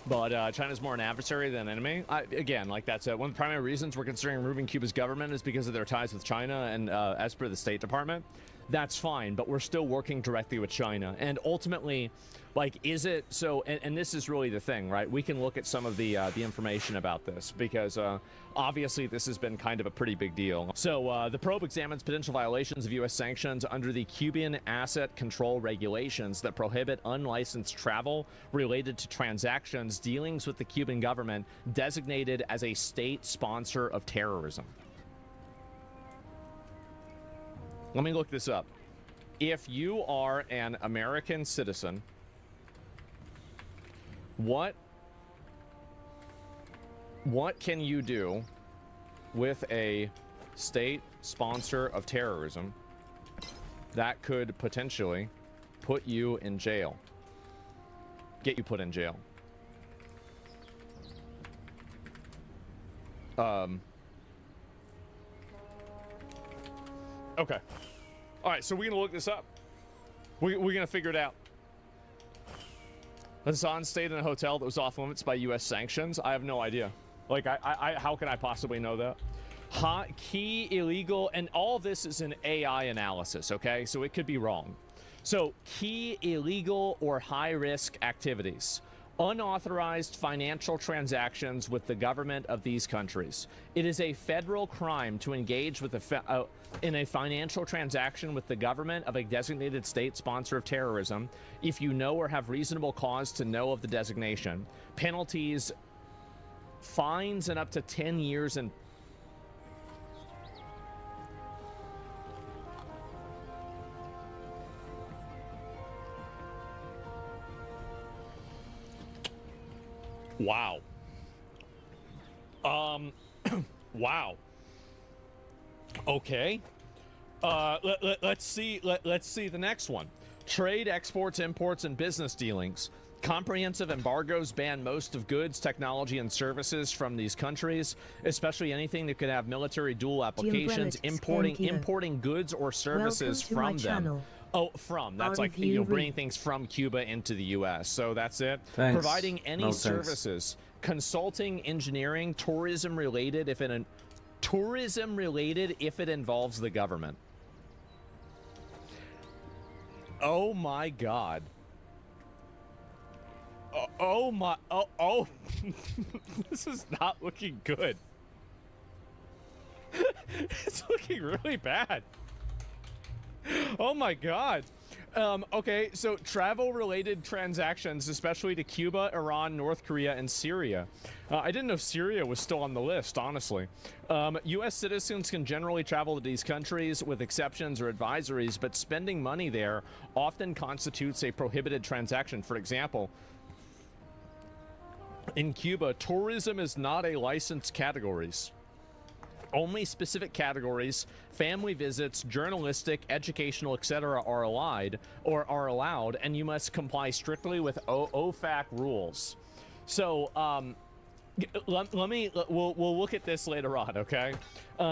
But China's more an adversary than an enemy. Again, like that's one of the primary reasons we're considering removing Cuba's government is because of their ties with China. And as per the State Department, that's fine. But we're still working directly with China. And ultimately, like, is it so? And this is really the thing, right? We can look at some of the information about this because obviously this has been kind of a pretty big deal. So the probe examines potential violations of U.S. sanctions under the Cuban asset control regulations that prohibit unlicensed travel related to transactions, dealings with the Cuban government designated as a state sponsor of terrorism. Let me look this up. If you are an American citizen, what What can you do with a state sponsor of terrorism that could potentially put you in jail? Get you put in jail. Okay. All right, so we're going to look this up. We're going to figure it out. Hassan stayed in a hotel that was off limits by U.S. sanctions. I have no idea. Like, how can I possibly know that? Key illegal, and all this is an AI analysis, okay? So it could be wrong. So, key illegal or high-risk activities. Unauthorized financial transactions with the government of these countries. It is a federal crime to engage with in a financial transaction with the government of a designated state sponsor of terrorism if you know or have reasonable cause to know of the designation. Penalties, fines, and up to 10 years in. Wow. Wow. Okay. Let's see the next one. Trade, exports, imports, and business dealings. Comprehensive embargoes ban most of goods, technology, and services from these countries, especially anything that could have military dual applications. Importing goods or services from them. Channel. Oh, from. That's like, you know, bringing things from Cuba into the U.S. So that's it. Thanks. Providing any No, services, consulting, engineering, tourism related if it involves the government. Oh my God. Oh. This is not looking good. It's looking really bad. Oh my God. Okay, so travel-related transactions, especially to Cuba, Iran, North Korea, and Syria. I didn't know Syria was still on the list, honestly. U.S. citizens can generally travel to these countries with exceptions or advisories, but spending money there often constitutes a prohibited transaction. For example, in Cuba, tourism is not a licensed categories. Only specific categories, family visits, journalistic, educational, etc. are allowed, and you must comply strictly with OFAC rules. So, we'll look at this later on, okay?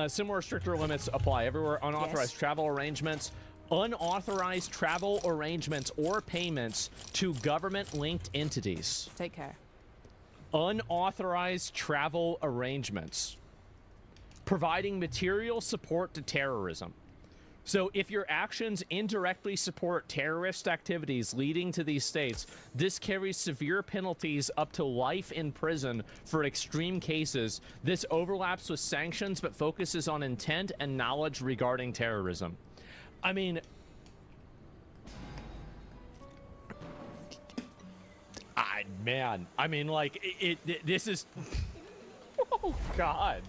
Similar stricter limits apply everywhere. Unauthorized travel arrangements. Unauthorized travel arrangements or payments to government-linked entities. Take care. Unauthorized travel arrangements. Providing material support to terrorism. So if your actions indirectly support terrorist activities leading to these states, this carries severe penalties up to life in prison for extreme cases. This overlaps with sanctions but focuses on intent and knowledge regarding terrorism. I mean, man, I mean, like, this is, oh God.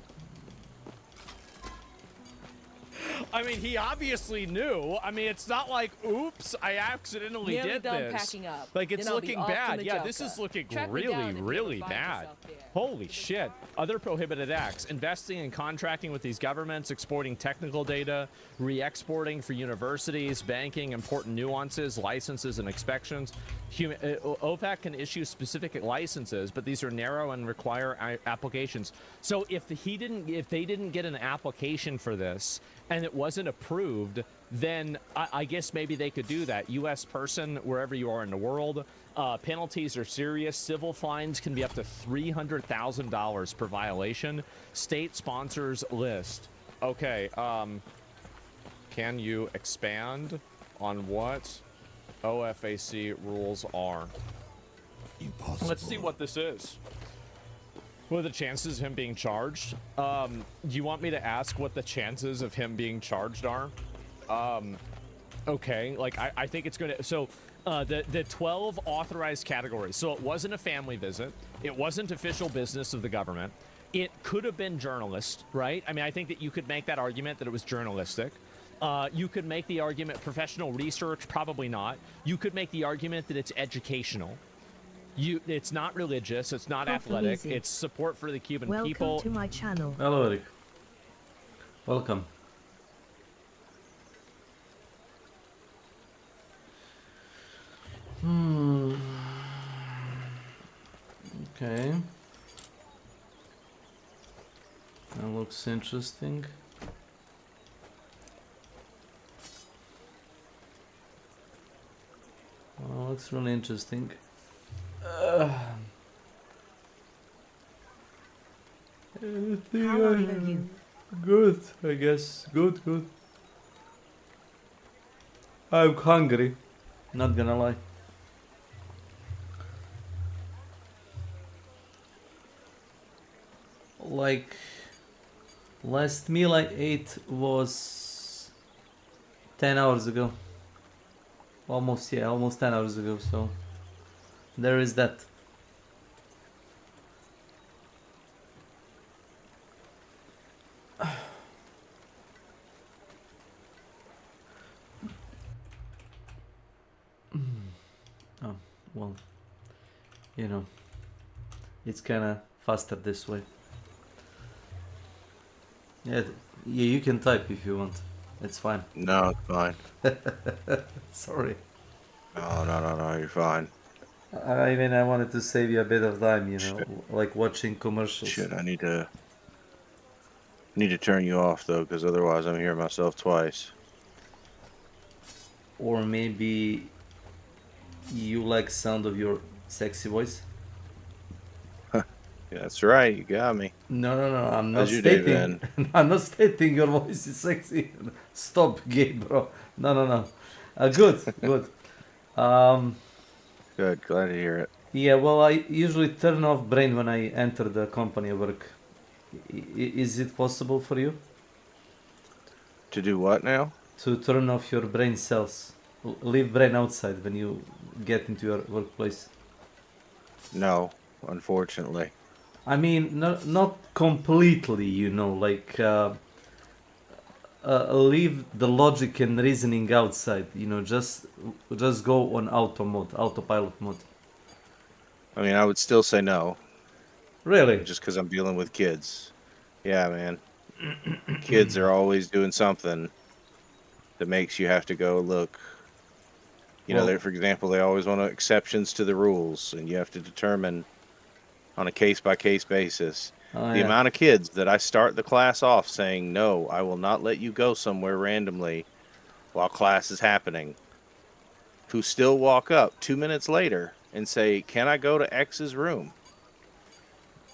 I mean, he obviously knew. I mean, it's not like, oops, I accidentally did this. Packing up. Like, it's Then I'll be looking off bad. to Yeah, Majorca. this is looking Track me down really, if you really ever find bad. yourself there. Holy shit. Other prohibited acts. Investing and contracting with these governments, exporting technical data, re-exporting for universities, banking, important nuances, licenses, and inspections. OFAC can issue specific licenses, but these are narrow and require applications. So if they didn't get an application for this and it wasn't approved, then I guess maybe they could do that. U.S. person, wherever you are in the world. Penalties are serious. Civil fines can be up to $300,000 per violation. State sponsors list. Okay, can you expand on what OFAC rules are? Impossible. Let's see what this is. What are the chances of him being charged? Do you want me to ask what the chances of him being charged are? Okay, like I think it's gonna, so the 12 authorized categories. So it wasn't a family visit. It wasn't official business of the government. It could have been journalist, right? I mean, I think that you could make that argument that it was journalistic. You could make the argument professional research, probably not. You could make the argument that it's educational. It's not religious. It's not Coffee athletic. music. It's support for the Cuban Welcome people. to my channel. Hello, Eric. Welcome. Okay. That looks interesting. Oh, looks really interesting. How are you? Good, I guess. Good, good. I'm hungry. Not gonna lie. Like, last meal I ate was 10 hours ago. Almost, yeah, almost 10 hours ago, so there is that. Oh, well, you know, it's kinda faster this way. Yeah, yeah, you can type if you want. It's fine. No, it's fine. Sorry. No, you're fine. I mean, I wanted to save you a bit of time, you know, Shit. like watching commercials. Shit, I need to turn you off though, because otherwise I'm hearing myself twice. Or maybe you like sound of your sexy voice? Yeah, that's right. You got me. No, I'm not How's your day stating. been? I'm not stating your voice is sexy. Stop, gay bro. No. Good, good. Good. Glad to hear it. Yeah, well, I usually turn off brain when I enter the company I work. Is it possible for you To do what now? to turn off your brain cells? Leave brain outside when you get into your workplace. No, unfortunately. I mean, not completely, you know, like leave the logic and reasoning outside, you know, just go on autopilot mode. I mean, I would still say no, Really? just because I'm dealing with kids. Yeah, man. Kids are always doing something that makes you have to go look. You know, Well- for example, they always want exceptions to the rules, and you have to determine on a case-by-case basis. Oh, The yeah. amount of kids that I start the class off saying, no, I will not let you go somewhere randomly while class is happening, who still walk up 2 minutes later and say, can I go to X's room?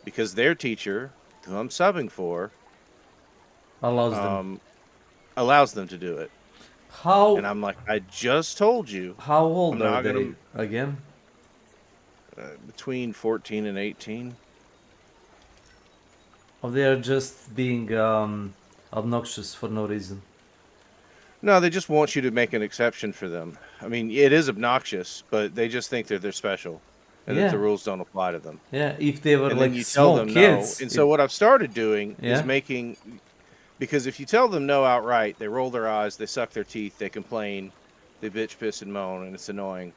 Because their teacher, who I'm subbing for, allows them. to do it. How And I'm like, I just told you. how old I'm are not they gonna- again? Between 14 and 18. Or they are just being obnoxious for no reason? No, they just want you to make an exception for them. I mean, it is obnoxious, but they just think that they're special and Yeah. that the rules don't apply to them. Yeah, if they were And like then you tell small them kids. no. And so what I've started doing Yeah. is making, because if you tell them no outright, they roll their eyes, they suck their teeth, they complain, they bitch, piss, and moan, and it's annoying.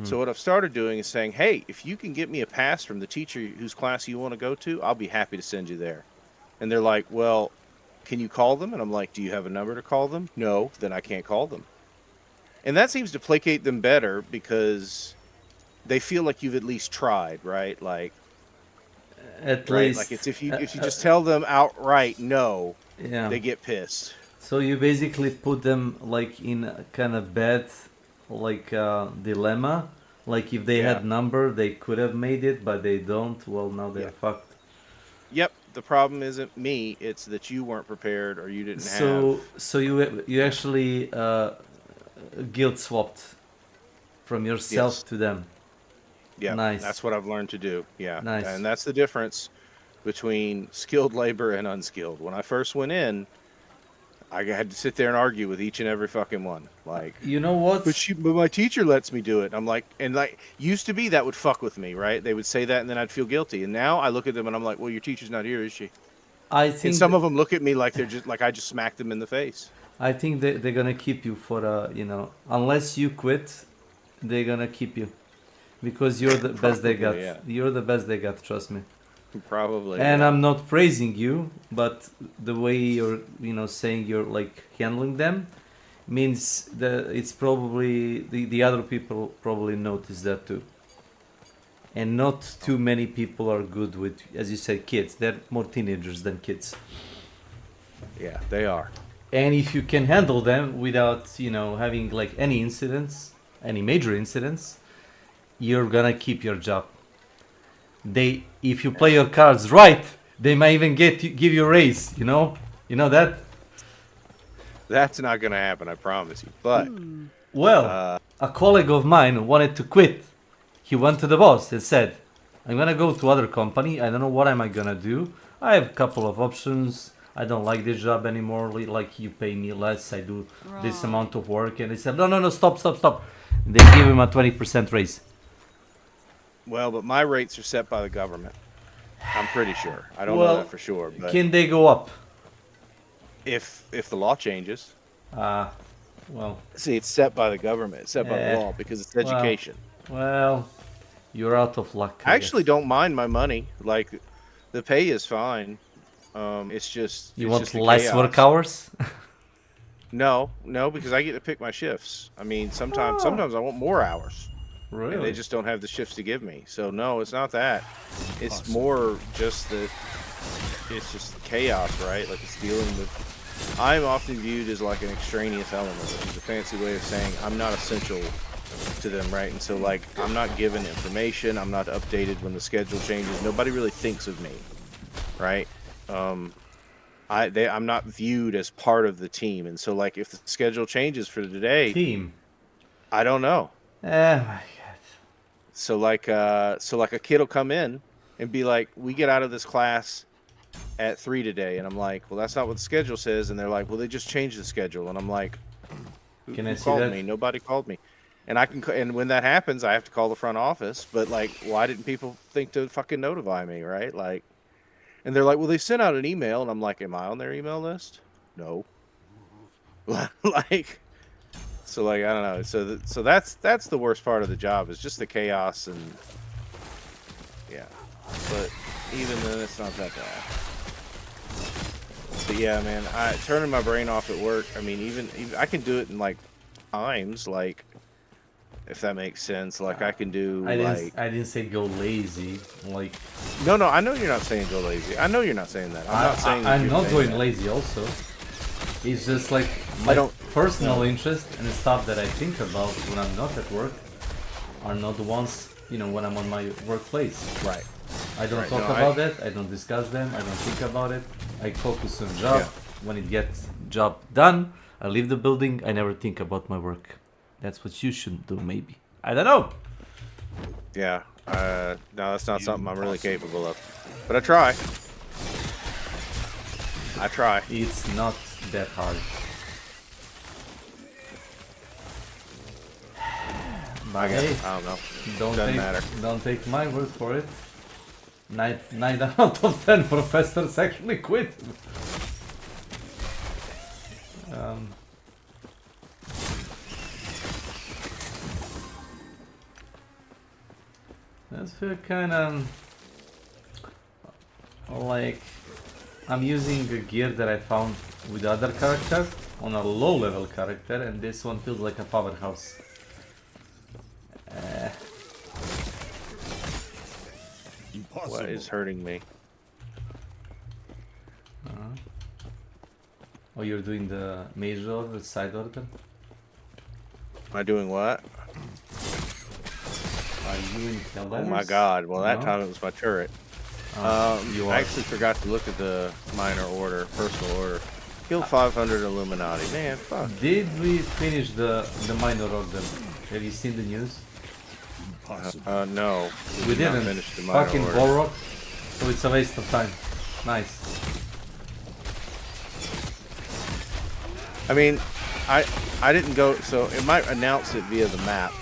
So what I've started doing is saying, hey, if you can get me a pass from the teacher whose class you want to go to, I'll be happy to send you there. And they're like, well, can you call them? And I'm like, do you have a number to call them? No, then I can't call them. And that seems to placate them better because they feel like you've at least tried, right? Like, at right? least Like it's if you just tell them outright no, yeah. they get pissed. So you basically put them like in a kind of bad like dilemma. Like if they Yeah. had number, they could have made it, but they don't. Well, now they're Yeah. fucked. Yep, the problem isn't me; it's that you weren't prepared or you didn't So you actually guilt swapped from yourself Yes. to them. Yeah, Nice. that's what I've learned to do. Yeah, Nice. and that's the difference between skilled labor and unskilled. When I first went in, I had to sit there and argue with each and every fucking one. Like, You know what? but my teacher lets me do it. I'm like, and like, used to be that would fuck with me, right? They would say that, and then I'd feel guilty. And now I look at them and I'm like, well, your teacher's not here, is she? I think And some of them look at me like they're just like I just smacked them in the face. I think they're gonna keep you for you know, unless you quit, they're gonna keep you. Because you're the best they got. Probably, yeah. You're the best they got, trust me. Probably. And yeah. I'm not praising you, but the way you're, saying you're like handling them means that it's probably the other people probably notice that too. And not too many people are good with, as you said, kids. They're more teenagers than kids. Yeah, they are. And if you can handle them without, having like any incidents, any major incidents, you're gonna keep your job. If you play your cards right, they might even give you a raise. You know that. That's not gonna happen, I promise you. But Well, a colleague of mine wanted to quit. He went to the boss and said, "I'm gonna go to other company. I don't know what am I gonna do. I have a couple of options. I don't like this job anymore. Like you pay me less. I do this amount of work." And they said, "No, stop. They give him a 20% raise." well, but my rates are set by the government. I'm pretty sure. I don't know that for sure. But Can they go up? if the law changes, Well, see, it's set by the government. It's set by the law because it's education. well, you're out of luck. I actually don't mind my money. Like, the pay is fine. It's just You it's want just the less chaos. work hours? No, because I get to pick my shifts. I mean, sometimes I want more hours. Really? And they just don't have the shifts to give me. So no, it's not that. It's more just that it's just chaos, right? Like, it's dealing with. I'm often viewed as like an extraneous element, which is a fancy way of saying I'm not essential to them, right? And so, like, I'm not given information. I'm not updated when the schedule changes. Nobody really thinks of me, right? I'm not viewed as part of the team, and so, like, if the schedule changes for today, Team. I don't know. Oh my god. So like a kid will come in and be like, "We get out of this class at 3 today," and I'm like, "Well, that's not what the schedule says." And they're like, "Well, they just changed the schedule," and I'm like, Can I "Who see called that? me? Nobody called me." And and when that happens, I have to call the front office. But, like, why didn't people think to fucking notify me, right? Like, and they're like, "Well, they sent out an email," and I'm like, "Am I on their email list?" No. Like. So, like, I don't know. So that's the worst part of the job, is just the chaos. And yeah, but even then, it's not that bad. But yeah, man, turning my brain off at work. I mean, even I can do it in like times, like, if that makes sense. Like, I can do I didn't say go lazy. Like, no, I know you're not saying go lazy. I know you're not saying that. I'm not saying that I'm you're not saying going that. lazy. Also, it's just like my personal interest and the stuff that I think about when I'm not at work are not the ones, when I'm on my workplace. Right. I don't Right, talk no, about that. I don't discuss them. I don't think about it. I focus on job. Yeah. When it gets job done, I leave the building. I never think about my work. That's what you should do, maybe. I don't know. Yeah. No, that's not something I'm really capable of. But I try. It's not that hard. I guess. I don't know. Doesn't matter. Don't take my word for it. 9 out of 10 professors actually quit. That's feel kind of like I'm using a gear that I found with other character on a low level character, and this one feels like a powerhouse. What is hurting me? Oh, you're doing the major order, side order? Am I doing what? Are you in Oh Helldivers? my god. Well, that No? time it was my turret. You I are. actually forgot to look at the minor order, personal order. Killed 500 Illuminati. Man, fuck. Did we finish the minor order? Have you seen the news? No. We did not didn't. finish the minor Fucking order. Balrog. So it's a waste of time. Nice. I mean, I didn't go, so it might announce it via the map.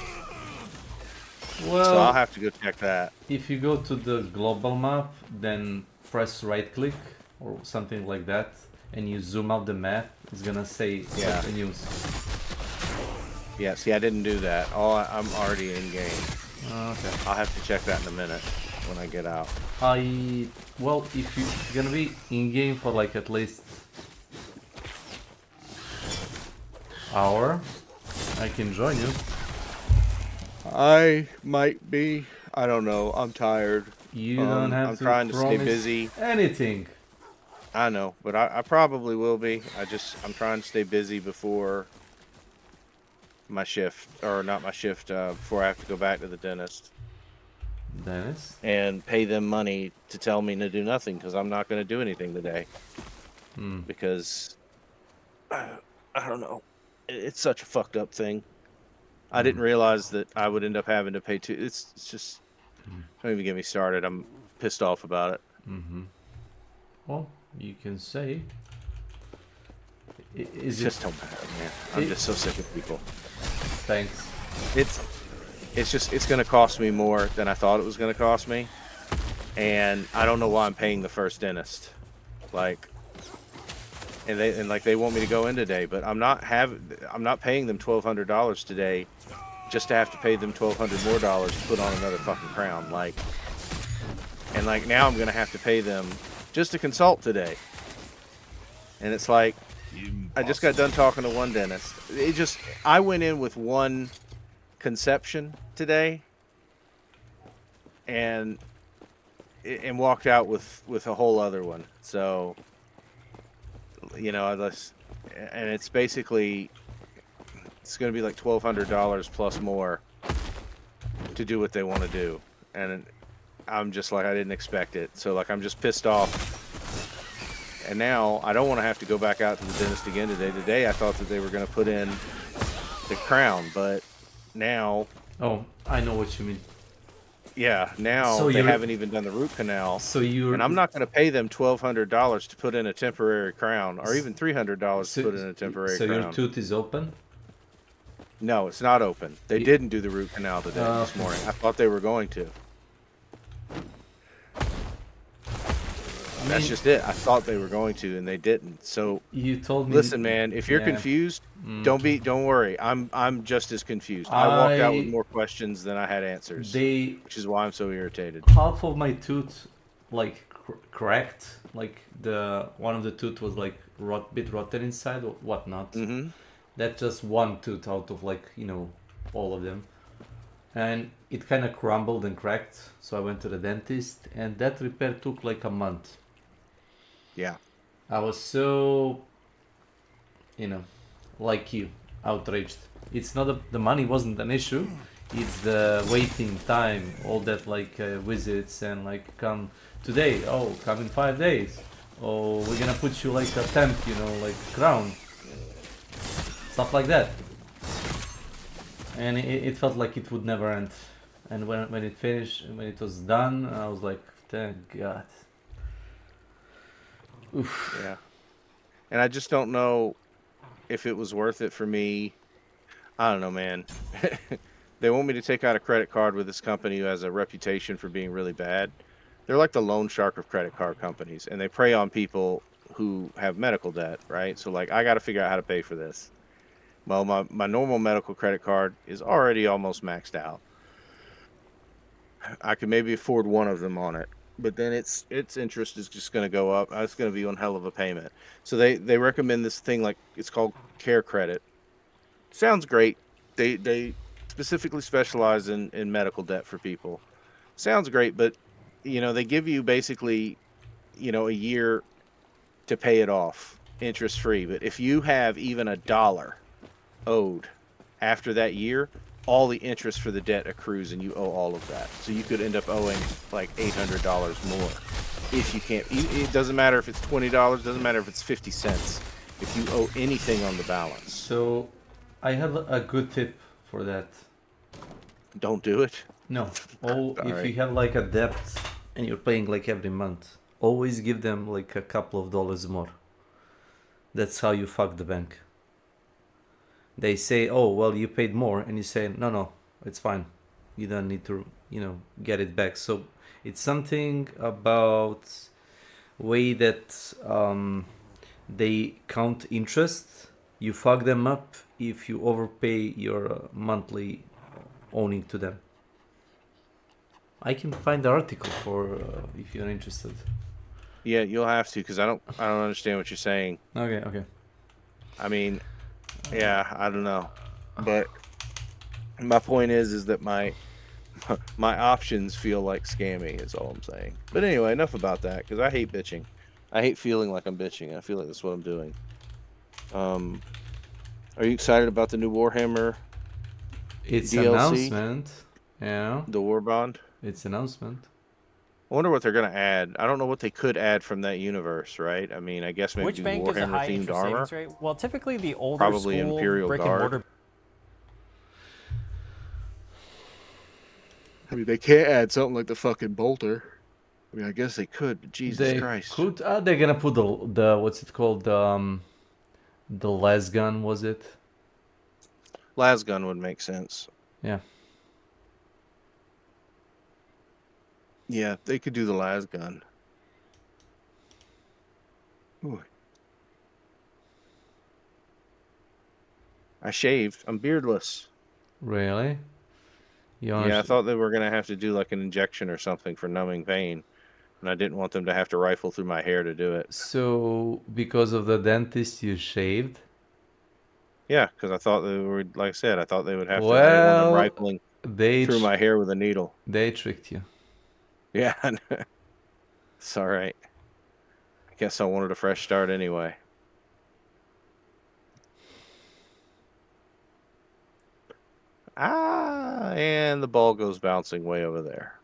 Well, So I'll have to go check that. if you go to the global map, then press right click or something like that, and you zoom out the map, it's gonna say Yeah. the news. Yeah, see, I didn't do that. I'm already in game. Okay. I'll have to check that in a minute when I get out. Well, if you're gonna be in game for like at least hour, I can join you. I might be. I don't know. I'm tired. You don't have I'm to trying to stay promise busy. anything. I know, but I probably will be. I'm trying to stay busy before my shift, or not my shift, before I have to go back to the dentist Dennis? and pay them money to tell me to do nothing, because I'm not going to do anything today. Because I don't know. It's such a fucked up thing. I didn't realize that I would end up having to pay two. It's just, don't even get me started. I'm pissed off about it. Well, you can say. It Is just it? don't matter, man. I'm just so sick of people. Thanks. It's going to cost me more than I thought it was going to cost me, and I don't know why I'm paying the first dentist. Like, and they want me to go in today, but I'm not paying them $1,200 today, just to have to pay them $1,200 more to put on another fucking crown. Like, and like now I'm going to have to pay them just to consult today, and it's like, I just got done talking to one dentist. I went in with one conception today, and walked out with a whole other one. So, you know, and it's basically, it's going to be like $1,200 plus more to do what they want to do, and I'm just like, I didn't expect it. So like, I'm just pissed off. And now I don't want to have to go back out to the dentist again today. Today I thought that they were going to put in the crown, but now... Oh, I know what you mean. Yeah, now So they haven't even done the root canal. So you're... And I'm not going to pay them $1,200 to put in a temporary crown, or even $300 to put in a temporary crown. So your tooth is open? No, it's not open. They didn't do the root canal today, this morning. I thought they were going to. That's just it. I thought they were going to, and they didn't. So you told me. Listen, man, if you're confused, don't worry. I'm just as confused. I walked out with more questions than I had answers. Which is why I'm so irritated. Half of my tooth, like cracked. Like one of the tooth was like bit rotten inside or whatnot. That's just one tooth out of like, you know, all of them. And it kind of crumbled and cracked. So I went to the dentist, and that repair took like a month. Yeah. I was so, you know, like you, outraged. It's not the money wasn't an issue. It's the waiting time, all that like visits and like come today. Oh, come in 5 days. Oh, we're gonna put you like a temp, you know, like crown. Stuff like that. And it felt like it would never end. And when it finished, when it was done, I was like, thank God. Oof. Yeah. And I just don't know if it was worth it for me. I don't know, man. They want me to take out a credit card with this company who has a reputation for being really bad. They're like the loan shark of credit card companies, and they prey on people who have medical debt, right? So like, I got to figure out how to pay for this. Well, my normal medical credit card is already almost maxed out. I could maybe afford one of them on it, but then its interest is just going to go up. It's going to be one hell of a payment. So they recommend this thing, like, it's called Care Credit. Sounds great. They specifically specialize in medical debt for people. Sounds great, but you know, they give you basically, you know, a year to pay it off interest free. But if you have even $1 owed after that year, all the interest for the debt accrues and you owe all of that. So you could end up owing like $800 more if you can't. It doesn't matter if it's $20, doesn't matter if it's 50 cents. If you owe anything on the balance. So I have a good tip for that. Don't do it. No. If you have like a debt and you're paying like every month, always give them like a couple of dollars more. That's how you fuck the bank. They say, oh, well, you paid more. And you say, no, it's fine. You don't need to, you know, get it back. So it's something about way that they count interest. You fuck them up if you overpay your monthly owing to them. I can find the article for if you're interested. Yeah, you'll have to because I don't understand what you're saying. Okay. I mean, yeah, I don't know, but my point is that my options feel like scammy. Is all I'm saying. But anyway, enough about that because I hate bitching. I hate feeling like I'm bitching. I feel like that's what I'm doing. Are you excited about the new Warhammer? It's DLC? announcement. Yeah. The War Bond? It's announcement. I wonder what they're going to add. I don't know what they could add from that universe, right? I mean, I guess maybe Which bank is a high Warhammer-themed interest armor. savings rate? Well, typically the older Probably school Imperial brick Guard. and mortar. I mean, they can't add something like the fucking bolter. I mean, I guess they could, but Jesus They Christ. could. They're gonna put the what's it called? The las gun, was it? Lasgun would make sense. Yeah. Yeah, they could do the lasgun. Ooh. I shaved. I'm beardless. Really? Yeah, I thought they were going to have to do like an injection or something for numbing pain. And I didn't want them to have to rifle through my hair to do it. So, because of the dentist, you shaved? Yeah, because I thought they were, like I said, I thought they would have to. I didn't want Well, them rifling through my hair with a needle. They tricked you. Yeah, it's all right. I guess I wanted a fresh start anyway. And the ball goes bouncing way over there.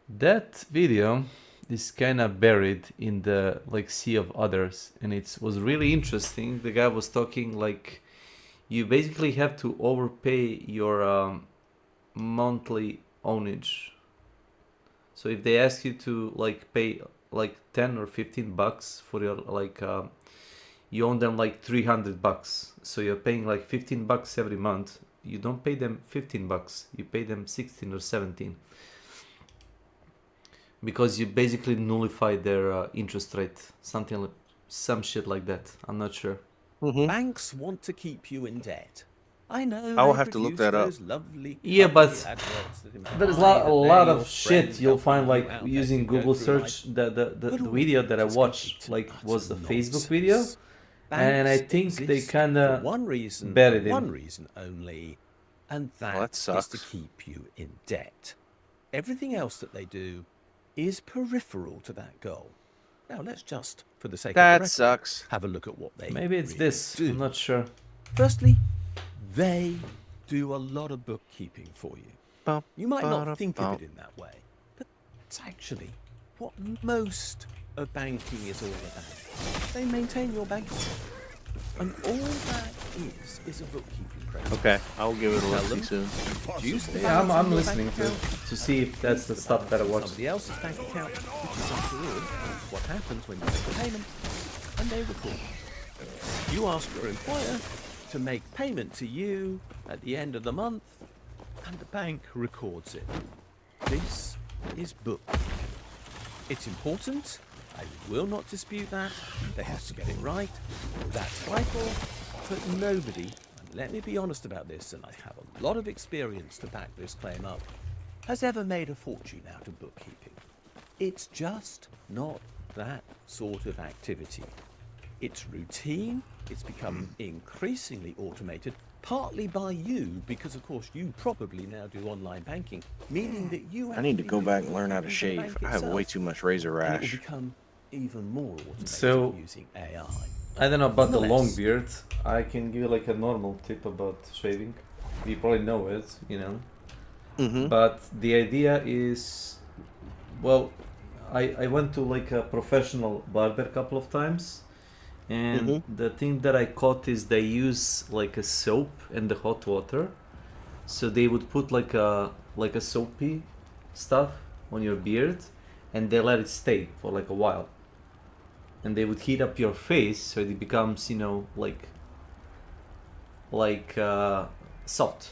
That video is kind of buried in the like sea of others, and it was really interesting. The guy was talking like you basically have to overpay your monthly ownage. So if they ask you to like pay like 10 or 15 bucks for your like you own them like 300 bucks, so you're paying like 15 bucks every month. You don't pay them 15 bucks, you pay them 16 or 17, because you basically nullify their interest rate, some shit like that. I'm not sure. Banks want to keep you in debt. I know. I will have to look that up. Yeah, but there's a lot of shit you'll find like using Google search. The video that I watched like was a Facebook video, and I think they kind of buried it. One reason only, and that is to keep you in debt. Everything else that they do is peripheral to that goal. Now let's just, for the sake of the record, have a look at what they Maybe it's this. I'm not sure. Firstly, they do a lot of bookkeeping for you. You might not think of it in that way, but it's actually what most of banking is all about. They maintain your bank account, and all that is a bookkeeping process. Okay, I'll give it a look soon. Yeah, I'm listening to see if that's the stuff that I watched. Somebody else's bank account, which is after all what happens when you make a payment, and they record. You ask your employer to make payment to you at the end of the month, and the bank records it. This is bookkeeping. It's important. I will not dispute that. They have to get it right. That's vital. But nobody, and let me be honest about this, and I have a lot of experience to back this claim up, has ever made a fortune out of bookkeeping. It's just not that sort of activity. It's routine. It's become increasingly automated, partly by you, because of course you probably now do online banking, meaning that you I need to go back and learn how to shave. I have way too much razor and it will rash. become even more automated So, using AI. I don't know about the long Nonetheless, beard. I can give you like a normal tip about shaving. You probably know it, you know. But the idea is, well, I went to like a professional barber a couple of times, and the thing that I caught is they use like a soap and the hot water. So they would put like a soapy stuff on your beard, and they let it stay for like a while. And they would heat up your face so it becomes, you know, like soft.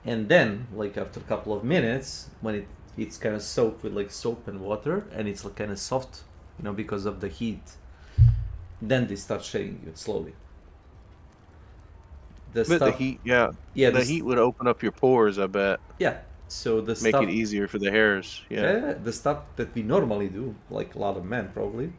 And then, like after a couple of minutes, when it's kind of soaked with like soap and water, and it's like kind of soft, you know, because of the heat, then they start shaving you slowly. But stuff. the heat, yeah, Yeah, the heat would open up your pores. I bet. Yeah, so the Make stuff. it easier for the hairs. Yeah. The stuff that we normally do, like a lot of men probably,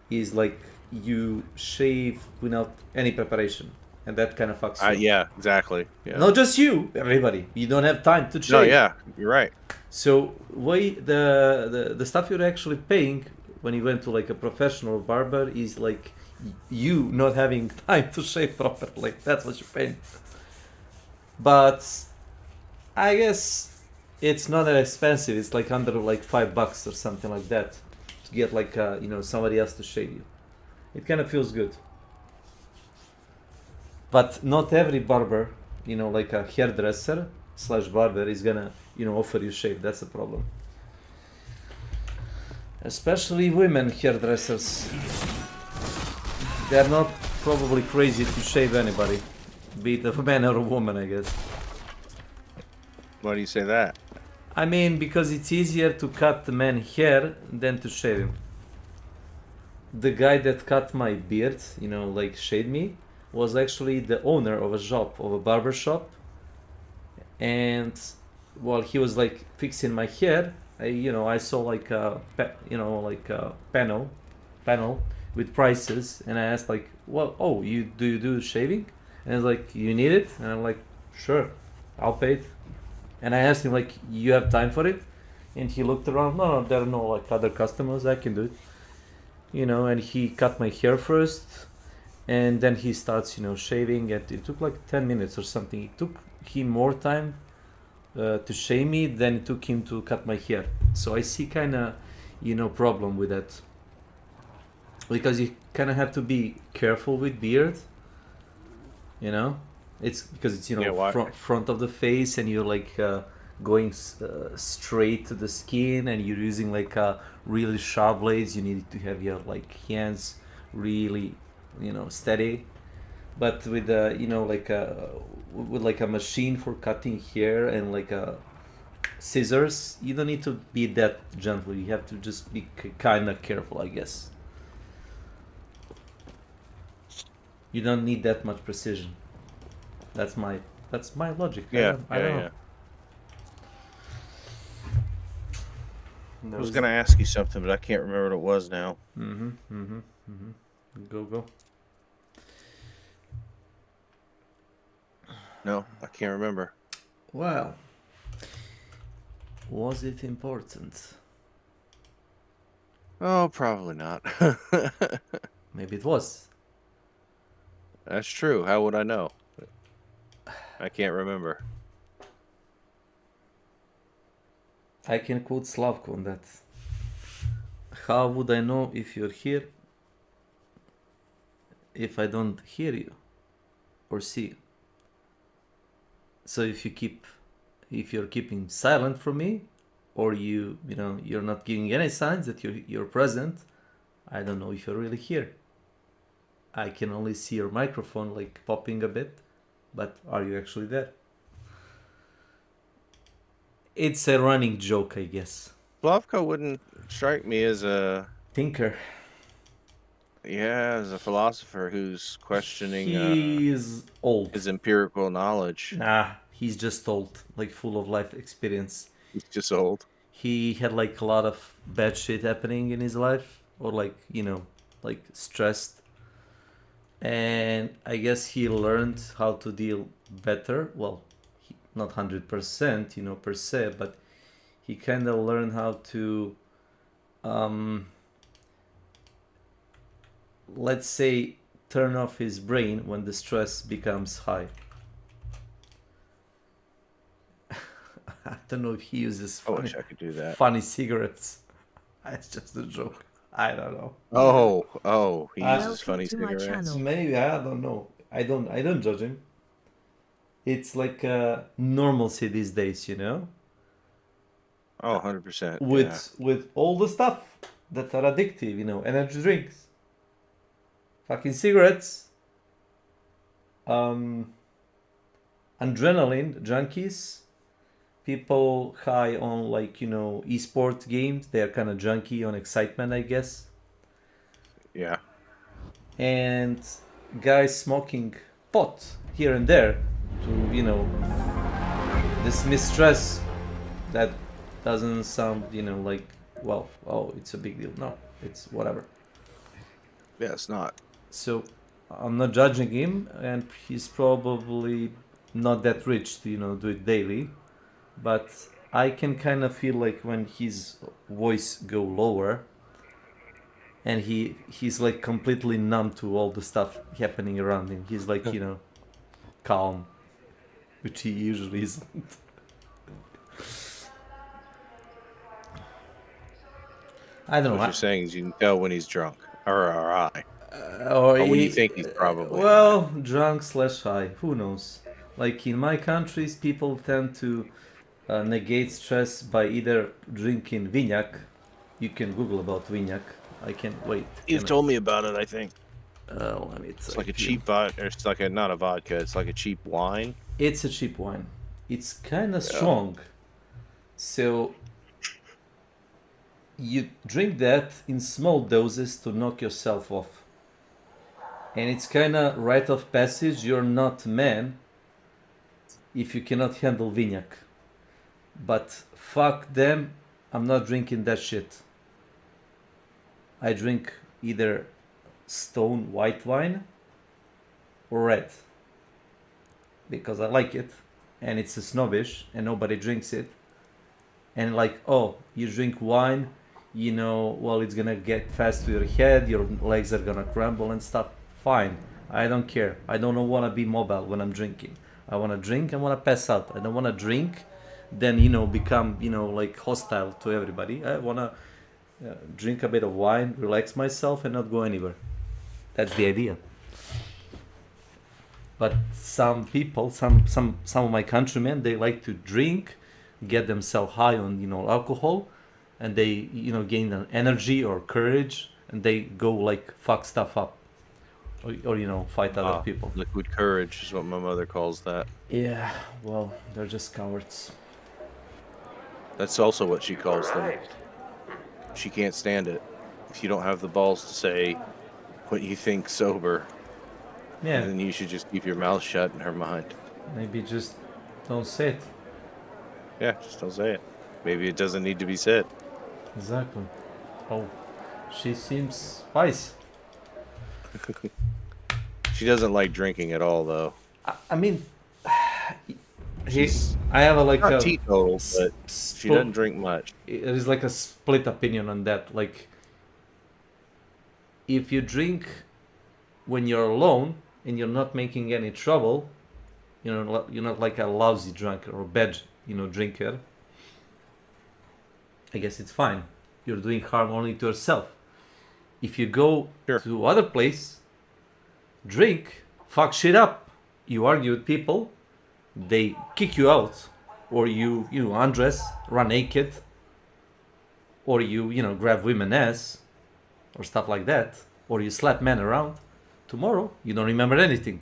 is like you shave without any preparation, and that kind of fucks you up. Yeah, exactly. Yeah. Not just you, everybody. You don't have time to shave. No, yeah, you're right. So the stuff you're actually paying when you went to like a professional barber is like you not having time to shave properly. That's what you're paying. But I guess it's not that expensive. It's like under like $5 or something like that to get like somebody else to shave you. It kind of feels good. But not every barber, like a hairdresser / barber is gonna offer you shave. That's the problem. Especially women hairdressers. They're not probably crazy to shave anybody, be it a man or a woman, I guess. Why do you say that? I mean, because it's easier to cut the man hair than to shave him. The guy that cut my beard, like shaved me, was actually the owner of a barber shop. And while he was like fixing my hair, I saw like a panel with prices, and I asked like, well, do you do shaving? And he's like, you need it? And I'm like, sure, I'll pay it. And I asked him like, you have time for it? And he looked around. No, there are no like other customers. I can do it. And he cut my hair first, and then he starts shaving. And it took like 10 minutes or something. It took him more time to shave me than it took him to cut my hair. So I see kind of problem with that, because you kind of have to be careful with beard. It's because it's front of the face, and you're like going straight to the skin, and you're using like really sharp blades. You need to have your like hands really steady. But with with a machine for cutting hair and like scissors, you don't need to be that gentle. You have to just be kind of careful, I guess. You don't need that much precision. That's my logic. Yeah, I don't know. yeah. I was gonna ask you something, but I can't remember what it was now. Go. No, I can't remember. Well, was it important? Oh, probably not. Maybe it was. That's true. How would I know? I can't remember. I can quote Slavko on that. How would I know if you're here if I don't hear you or see you? So if you're keeping silent from me, or you're not giving any signs that you're present, I don't know if you're really here. I can only see your microphone like popping a bit, but are you actually there? It's a running joke, I guess. Slavko wouldn't strike me as a thinker. Yeah, as a philosopher who's questioning He's old. His empirical knowledge. Nah, he's just old, like full of life experience. He's just old. He had like a lot of bad shit happening in his life, or like like stressed. And I guess he learned how to deal better. Well, not 100%, per se, but he kind of learned how to, let's say, turn off his brain when the stress becomes high. I don't know if he uses I wish I could do that. funny cigarettes. It's just a joke. I don't know. Oh, he uses funny cigarettes. Maybe, I don't know. I don't judge him. It's like normalcy these days, Oh, 100%. With all the stuff that are addictive, energy drinks, fucking cigarettes, adrenaline junkies, people high on like esport games. They're kind of junky on excitement, I guess. Yeah. And guys smoking pot here and there to, you know, dismiss stress. That doesn't sound, you know, like, well, oh, it's a big deal. No, it's whatever. Yeah, it's not. So I'm not judging him, and he's probably not that rich to, you know, do it daily. But I can kind of feel like when his voice go lower, and he's like completely numb to all the stuff happening around him. He's like, you know, calm, which he usually isn't. I don't know. What you're saying is you can tell when he's drunk or high. Or when you think he's probably well, drunk / high. Who knows? Like in my countries, people tend to negate stress by either drinking Vignac. You can Google about Vignac. I can't wait. You've told me about it, I think. Let me it's like a cheap vodka. It's like a not a vodka. It's like a cheap wine. It's a cheap wine. It's kind of strong. So you drink that in small doses to knock yourself off. And it's kind of rite of passage. You're not man if you cannot handle Vignac. But fuck them, I'm not drinking that shit. I drink either stone white wine or red. Because I like it. And it's a snobbish and nobody drinks it. And like, oh, you drink wine, you know, well, it's gonna get fast to your head, your legs are gonna crumble and stuff. Fine, I don't care. I don't want to be mobile when I'm drinking. I want to drink, I want to pass out. I don't want to drink, then, you know, become, you know, like hostile to everybody. I want to drink a bit of wine, relax myself and not go anywhere. That's the idea. But some people, some of my countrymen, they like to drink, get themselves high on, you know, alcohol, and they, you know, gain an energy or courage, and they go like fuck stuff up. Or you know, fight other people. Liquid courage is what my mother calls that. Yeah, well, they're just cowards. That's also what she calls them. She can't stand it. If you don't have the balls to say what you think sober, yeah, then you should just keep your mouth shut in her mind. Maybe just don't say it. Yeah, just don't say it. Maybe it doesn't need to be said. Exactly. Oh, she seems spicy. She doesn't like drinking at all, though. I mean, I have a teetotal, but she doesn't drink much. There is like a split opinion on that. Like, if you drink when you're alone and you're not making any trouble, you know, you're not like a lousy drunk or a bad, you know, drinker. I guess it's fine. You're doing harm only to yourself. If you go to other place, drink, fuck shit up, you argue with people, they kick you out, or you undress, run naked, or you know, grab women's ass, or stuff like that, or you slap men around. Tomorrow, you don't remember anything.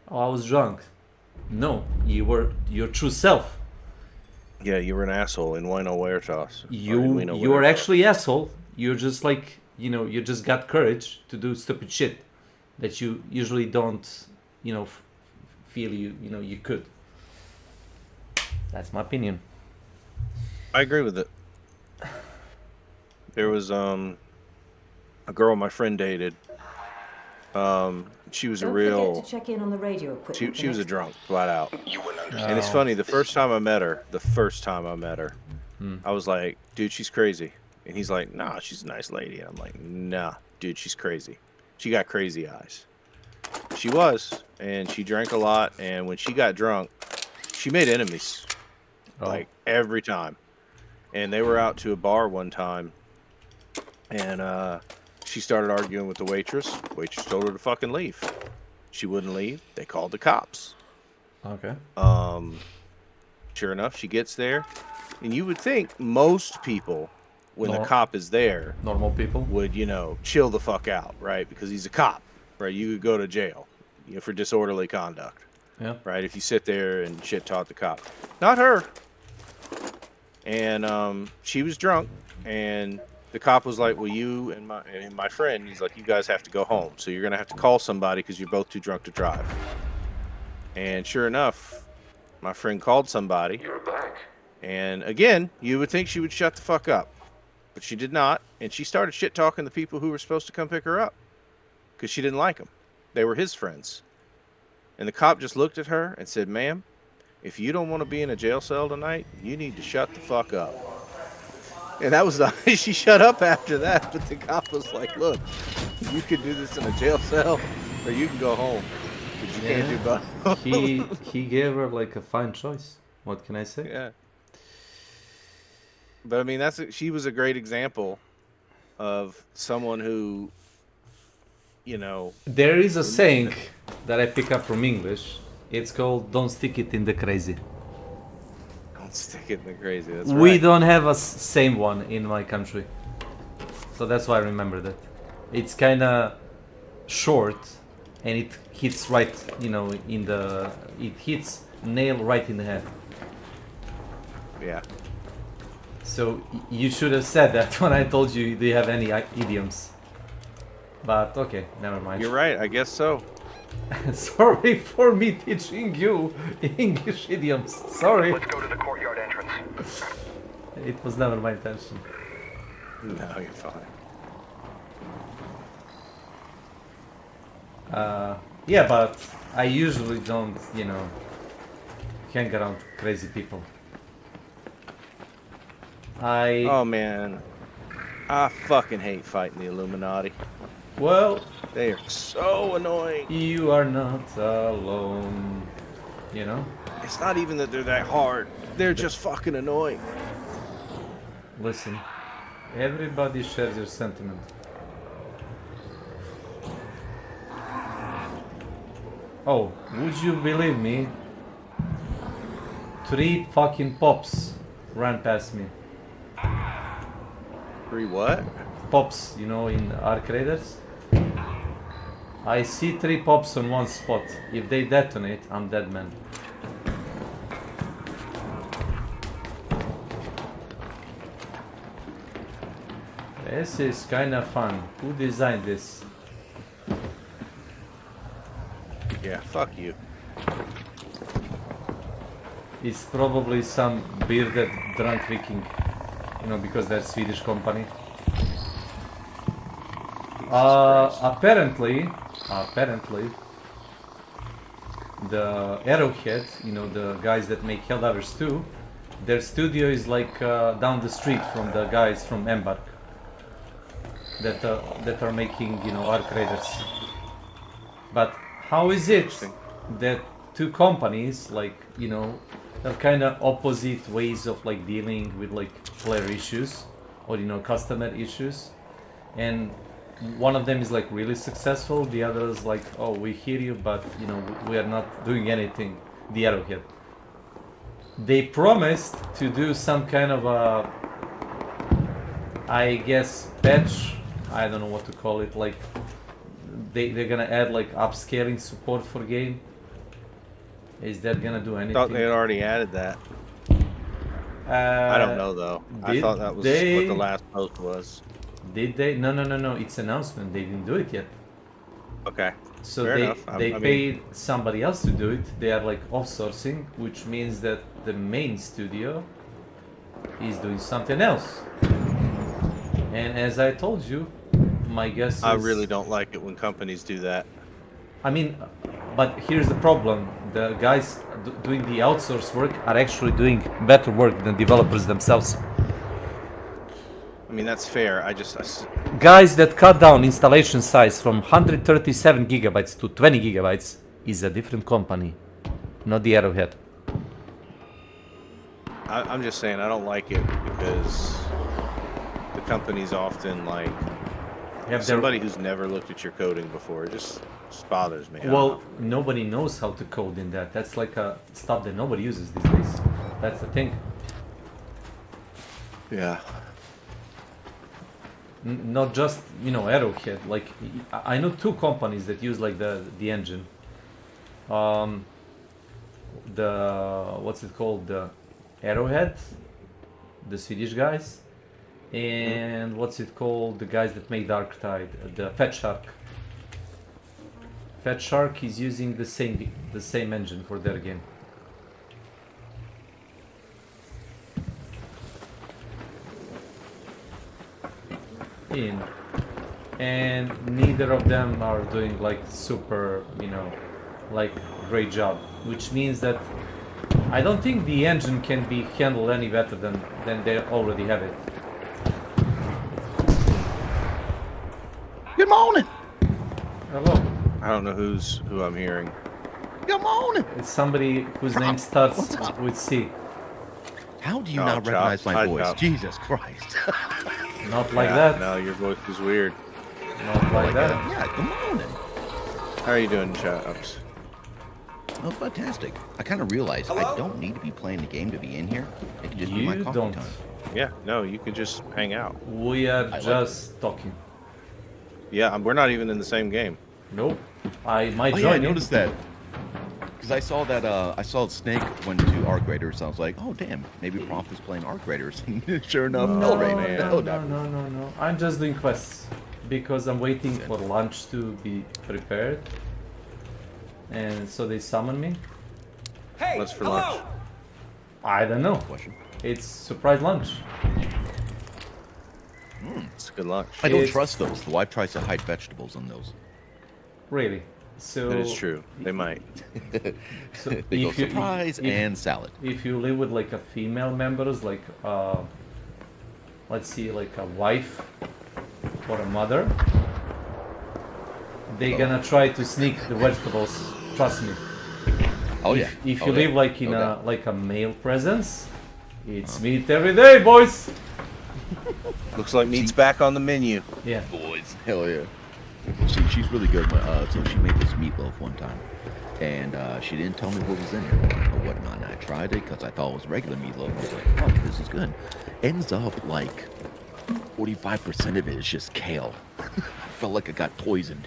Oh, I was drunk. No, you were your true self. Yeah, you were an asshole in Wino Huertas. You were actually asshole. You're just like, you know, you just got courage to do stupid shit that you usually don't, you know, feel you know you could. That's my opinion. I agree with it. There was a girl my friend dated. She was Don't a real. forget to check in on the radio equipment. She was a drunk, flat out. And it's funny. The first time I met her, I was like, "Dude, she's crazy." And he's like, "Nah, she's a nice lady." And I'm like, "Nah, dude, she's crazy. She got crazy eyes." She was, and she drank a lot. And when she got drunk, she made enemies, like every time. And they were out to a bar one time, and she started arguing with the waitress. Waitress told her to fucking leave. She wouldn't leave. They called the cops. Okay. Sure enough, she gets there, and you would think most people, when the cop is there, normal people would, you know, chill the fuck out, right? Because he's a cop, right? You could go to jail, you know, for disorderly conduct, right? If you sit there and shit talk the cop. Not her. And she was drunk, and the cop was like, well, you and my friend, he's like, you guys have to go home. So you're going to have to call somebody because you're both too drunk to drive. And sure enough, my friend called somebody. You're back. And again, you would think she would shut the fuck up. But she did not. And she started shit talking the people who were supposed to come pick her up. Because she didn't like them. They were his friends. And the cop just looked at her and said, ma'am, if you don't want to be in a jail cell tonight, you need to shut the fuck up. And that was she shut up after that. But the cop was like, look, you can do this in a jail cell or you can go home. But you can't do both. he gave her like a fine choice. What can I say? Yeah. But I mean, she was a great example of someone who, you know. There is a saying that I pick up from English. It's called "Don't stick it in the crazy." Don't stick it in the crazy. That's We right. don't have a same one in my country, so that's why I remember that. It's kind of short, and it hits right, you know, it hits nail right in the head. Yeah. So you should have said that when I told you, do you have any idioms? But okay, never mind. You're right. I guess so. Sorry for me teaching you English idioms. Sorry. Let's go to the courtyard entrance. It was never my intention. No, you're fine. Yeah, but I usually don't, you know, hang around crazy people. Oh man, I fucking hate fighting the Illuminati. Well, they are so annoying. You are not alone, you know? It's not even that they're that hard. They're just fucking annoying. Listen, everybody shares your sentiment. Oh, would you believe me? 3 fucking pops ran past me. 3 what? Pops, you know, in arc raiders. I see 3 pops on one spot. If they detonate, I'm dead man. This is kinda fun. Who designed this? Yeah, fuck you. It's probably some bearded drunk Viking. You know, because they're Swedish company. Apparently, the Arrowhead, you know, the guys that make Helldivers 2, their studio is like down the street from the guys from Embark that are making, you know, Arc Raiders. But how is it that 2 companies, like, you know, have kind of opposite ways of like dealing with like player issues or, you know, customer issues, and one of them is like really successful, the other is like, oh, we hear you, but you know, we are not doing anything. The Arrowhead, they promised to do some kind of a, I guess, patch, I don't know what to call it, like they're gonna add like upscaling support for game. Is that gonna do anything? I thought they had already added that. I don't know though. I thought that was what the last post was. Did they? No. It's announcement. They didn't do it yet. Okay. So fair they enough. I paid mean, somebody else to do it. They are like offsourcing, which means that the main studio is doing something else. And as I told you, my guess is... I really don't like it when companies do that. I mean, but here's the problem. The guys doing the outsource work are actually doing better work than developers themselves. I mean, that's fair. Guys that cut down installation size from 137 gigabytes to 20 gigabytes is a different company, not the Arrowhead. I'm just saying I don't like it because the companies often like somebody who's never looked at your coding before. It just bothers me. Well, nobody knows how to code in that. That's like a stuff that nobody uses these days. That's the thing. Yeah. Not just, you know, Arrowhead. Like, I know 2 companies that use like the engine. The what's it called? The Arrowhead, the Swedish guys, and what's it called? The guys that make Dark Tide, the Fat Shark. Fat Shark is using the same engine for their game. And neither of them are doing like super, like great job, which means that I don't think the engine can be handled any better than they already have it. Good morning. Hello. I don't know who I'm hearing. Good morning. It's somebody whose name starts with C. How do you not recognize my Hi, voice? Chops. Jesus Christ. Not like that. No, your voice is weird. Not like that. Yeah, good morning. How are you doing, Chops? Oh, fantastic. I kind of realized I don't need to be playing the game to be in here. It can just be my You coffee don't. time. Yeah, no, you can just hang out. We are like just talking. Yeah, we're not even in the same game. Nope. I might Oh, join yeah, I you. noticed that. Because I saw that, I saw Snake went to Arc Raiders, so I was like, oh, damn, maybe Prof is playing Arc Raiders. Sure enough, No, Raiders. no. I'm just doing quests because I'm waiting for lunch to be prepared. And so they summon me. Hey, what's for lunch? I don't know. Question. It's surprise lunch. It's good lunch. I don't It's- trust those. The wife tries to hide vegetables on those. Really? So That is true. They might. So They go if you- surprise if- and salad. If you live with like a female members, like let's see, like a wife or a mother, they're gonna try to sneak the vegetables. Trust me. Oh if, yeah. If Oh, you yeah. live like in No a doubt. like a male presence, it's meat every day, boys. Looks like meat's back on the menu. Yeah. Boys. Hell yeah. She's really good. So she made this meatloaf one time, and she didn't tell me what was in it or whatnot. And I tried it because I thought it was regular meatloaf. I was like, fuck, this is good. Ends up like 45% of it is just kale. I felt like I got poisoned.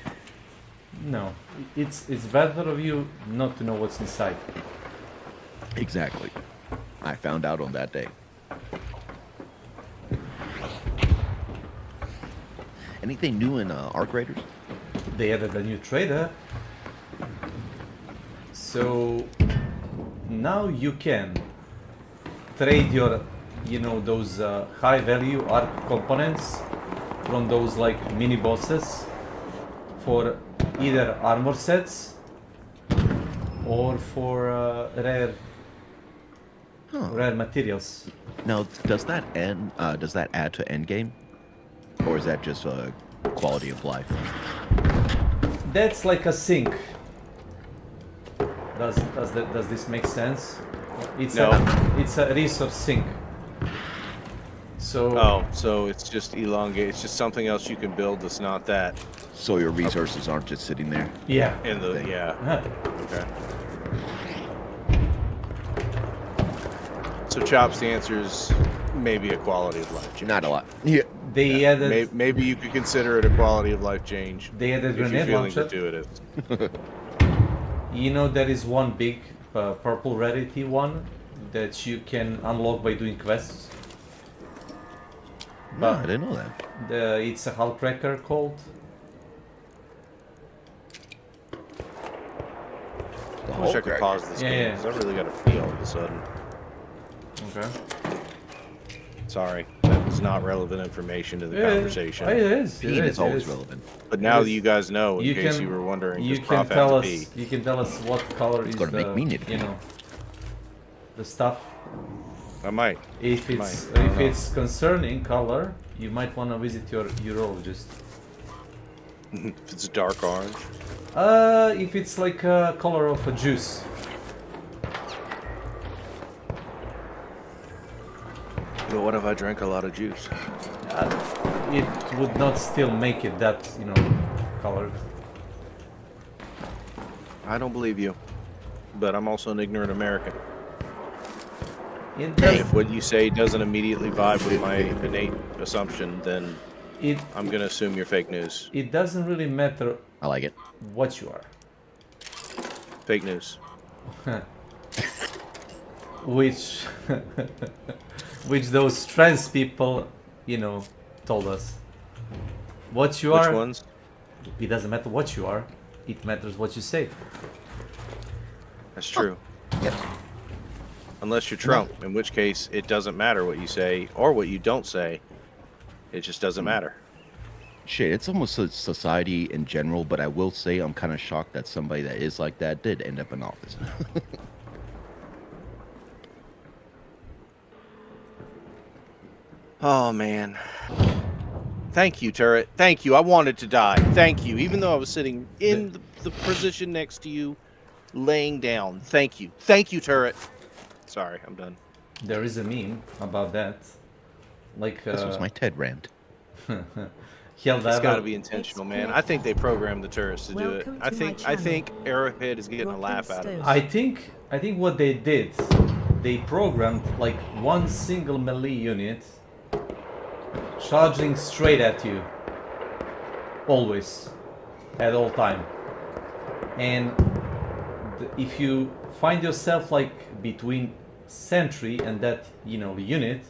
No, it's better of you not to know what's inside. Exactly. I found out on that day. Anything new in Arc Raiders? They added a new trader. So now you can trade your, those high value arc components from those like mini bosses for either armor sets or for rare materials. Now, does that add to endgame, or is that just quality of life? That's like a sink. Does this make sense? It's No. it's a resource sink. So So it's just elongate. It's just something else you can build that's not that. So your resources aren't just sitting there. yeah. In the yeah. Huh. Okay. So Chops, the answer is maybe a quality of life change. Not a lot. Yeah. They added Maybe you could consider it a quality of life change they added if you're grenade feeling launcher. gratuitous. There is one big purple rarity one that you can unlock by doing quests. No, I didn't know that. It's a hull cracker called. The I wish I whole could crack. pause this Yeah, game yeah. 'cause I really got a pee all of a sudden. Okay. Sorry, that was not relevant information to the conversation. It is. Peeing is always relevant. But now It that is. you guys know, in You case can- you were wondering, You does can Prof tell have us. to pee? You can tell us what color is gonna the. make me need to pee. The stuff. I might. If it's Might. I don't if know. it's concerning color, you might want to visit your urologist. If it's dark orange. If it's like a color of a juice. But what if I drank a lot of juice? It would not still make it that colored. I don't believe you. But I'm also an ignorant American. It does. If what you say doesn't immediately vibe with my innate assumption, then It I'm gonna assume you're fake news. it doesn't really matter I like it. what you are. Fake news. Which which those trans people told us. What you Which are. ones? It doesn't matter what you are. It matters what you say. That's true. Yes. Unless you're Trump, in which case it doesn't matter what you say or what you don't say. It just doesn't matter. Shit, it's almost a society in general, but I will say I'm kind of shocked that somebody that is like that did end up in office. Oh, man. Thank you, Turret. Thank you. I wanted to die. Thank you. Even though I was sitting in the position next to you, laying down. Thank you. Thank you, Turret. Sorry, I'm done. There is a meme about that. Like, This was my TED rant. It's got to be intentional, man. I think they programmed the turrets to do it. Welcome I to my think Arrowhead is getting a laugh out of it. I think what they did, they programmed like one single melee unit charging straight at you, always, at all time. And if you find yourself like between sentry and that unit,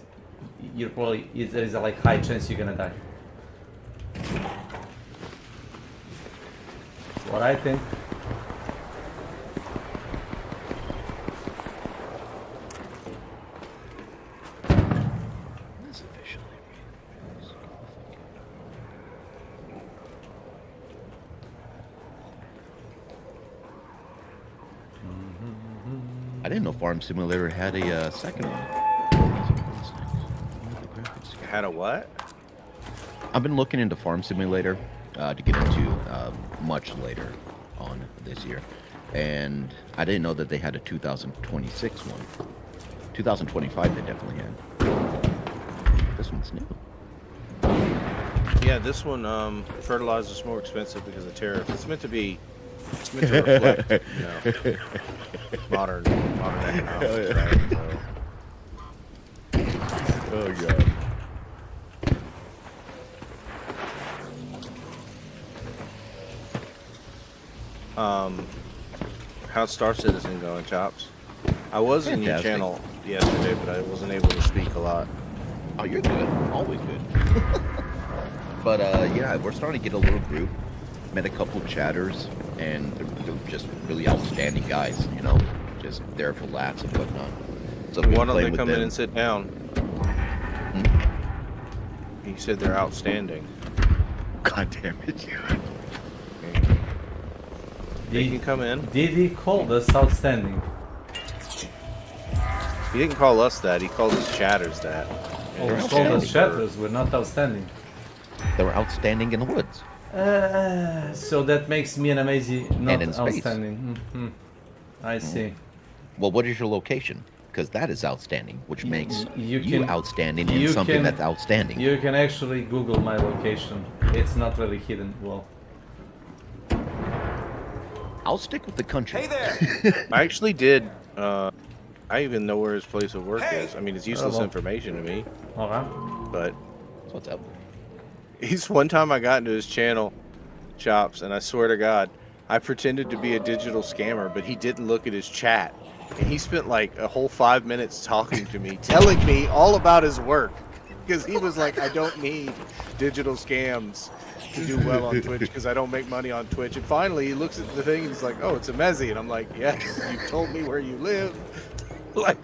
you're probably there is a like high chance you're gonna die. That's what I think. I didn't know Farm Simulator had a second one. Had a what? I've been looking into Farm Simulator to get into much later on this year, and I didn't know that they had a 2026 one. 2025 they definitely had. This one's new. Yeah, this one fertilizer's more expensive because of tariff. It's meant to reflect, modern economics, right? So. Oh god. How's Star Citizen going, Chops? I was in your channel yesterday, but I wasn't able to speak a lot. Oh, you're good. Always good. But yeah, we're starting to get a little group. Met a couple of chatters, and they're just really outstanding guys, just there for laughs and whatnot. So why don't they come in and sit down? He said they're outstanding. God damn it, you. They can come in. Did he call us outstanding? He didn't call us that. He called us chatters that. Oh, he called us chatters. We're not outstanding. They were outstanding in the woods. So that makes me and Amazy not and in space. outstanding. I see. Well, what is your location? Because that is outstanding, which makes you outstanding in you something that's outstanding. You can actually Google my location. It's not really hidden well. I'll stick with the country. Hey there! I actually did. I even know where his place of work is. I mean, it's useless information to me. But what's up? He's one time I got into his channel, Chops, and I swear to God, I pretended to be a digital scammer, but he didn't look at his chat. And he spent like a whole 5 minutes talking to me, telling me all about his work. Because he was like, I don't need digital scams to do well on Twitch because I don't make money on Twitch. And finally he looks at the thing and he's like, oh, it's a Mezzy. And I'm like, yes, you told me where you live. like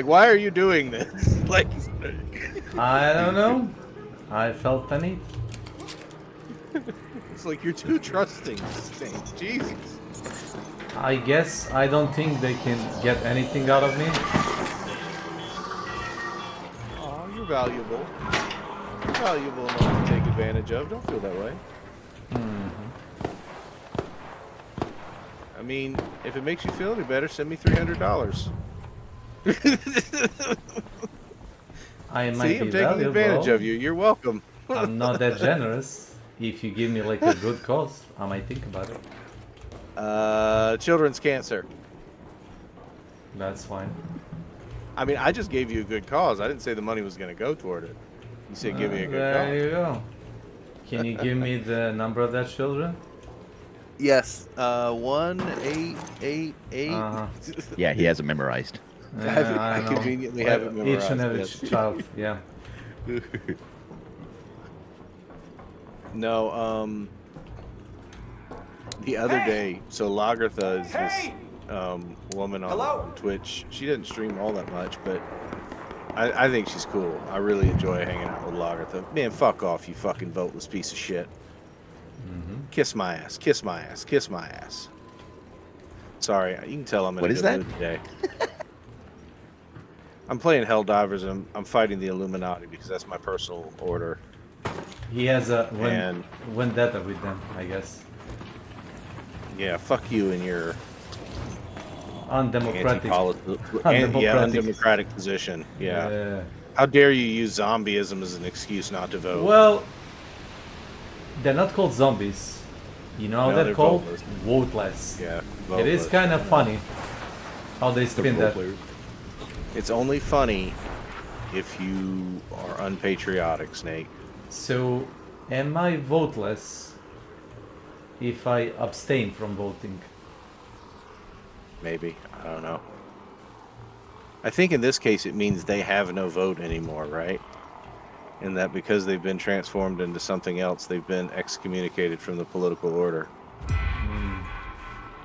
why are you doing this? Like, I don't know. I felt the need. It's like you're too trusting this thing. Jesus. I guess I don't think they can get anything out of me. Oh, you're valuable. You're valuable enough to take advantage of. Don't feel that way. I mean, if it makes you feel any better, send me $300. I might See, be I'm taking valuable. advantage of you. You're welcome. I'm not that generous. If you give me like a good cause, I might think about it. Children's cancer. That's fine. I mean, I just gave you a good cause. I didn't say the money was going to go toward it. You said give me a good cause. There you go. Can you give me the number of that children? Yes. 1888. Yeah, he has it memorized. I conveniently have it memorized. Each and every yes. child, yeah. No, the other day, so Lagartha is this woman on Twitch. She doesn't stream all that much, but I think she's cool. I really enjoy hanging out with Lagartha. Man, fuck off, you fucking voteless piece of shit. Kiss my ass, kiss my ass, kiss my ass. Sorry, you can tell I'm in a good mood today. I'm playing Helldivers and I'm fighting the Illuminati because that's my personal order. He has a vendetta with them, I guess. Yeah, fuck you and your undemocratic position. Yeah. How dare you use zombieism as an excuse not to vote? Well, they're not called zombies. You know how they're called? Voteless. Yeah. It is kind of funny how they spin that. It's only funny if you are unpatriotic, Snake. So, am I voteless if I abstain from voting? Maybe. I don't know. I think in this case it means they have no vote anymore, right? And that because they've been transformed into something else, they've been excommunicated from the political order.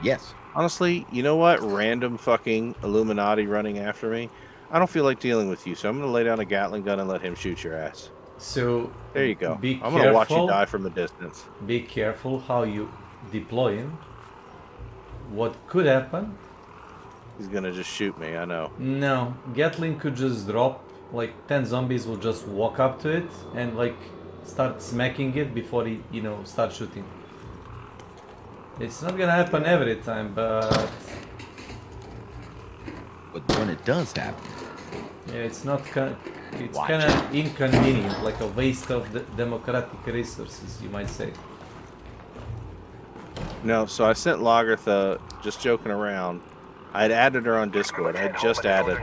Yes. Honestly, you know what? Random fucking Illuminati running after me. I don't feel like dealing with you, so I'm going to lay down a Gatling gun and let him shoot your ass. So there you go. I'm going to watch you die from a distance. Be careful how you deploy him. What could happen? He's going to just shoot me, I know. No, Gatling could just drop, like 10 zombies will just walk up to it and like start smacking it before he, you know, start shooting. It's not gonna happen every time, but when it does happen, yeah, it's not. It's kind of inconvenient, like a waste of the democratic resources, you might say. No, so I sent Lagartha, just joking around. I had added her on Discord. I had just added,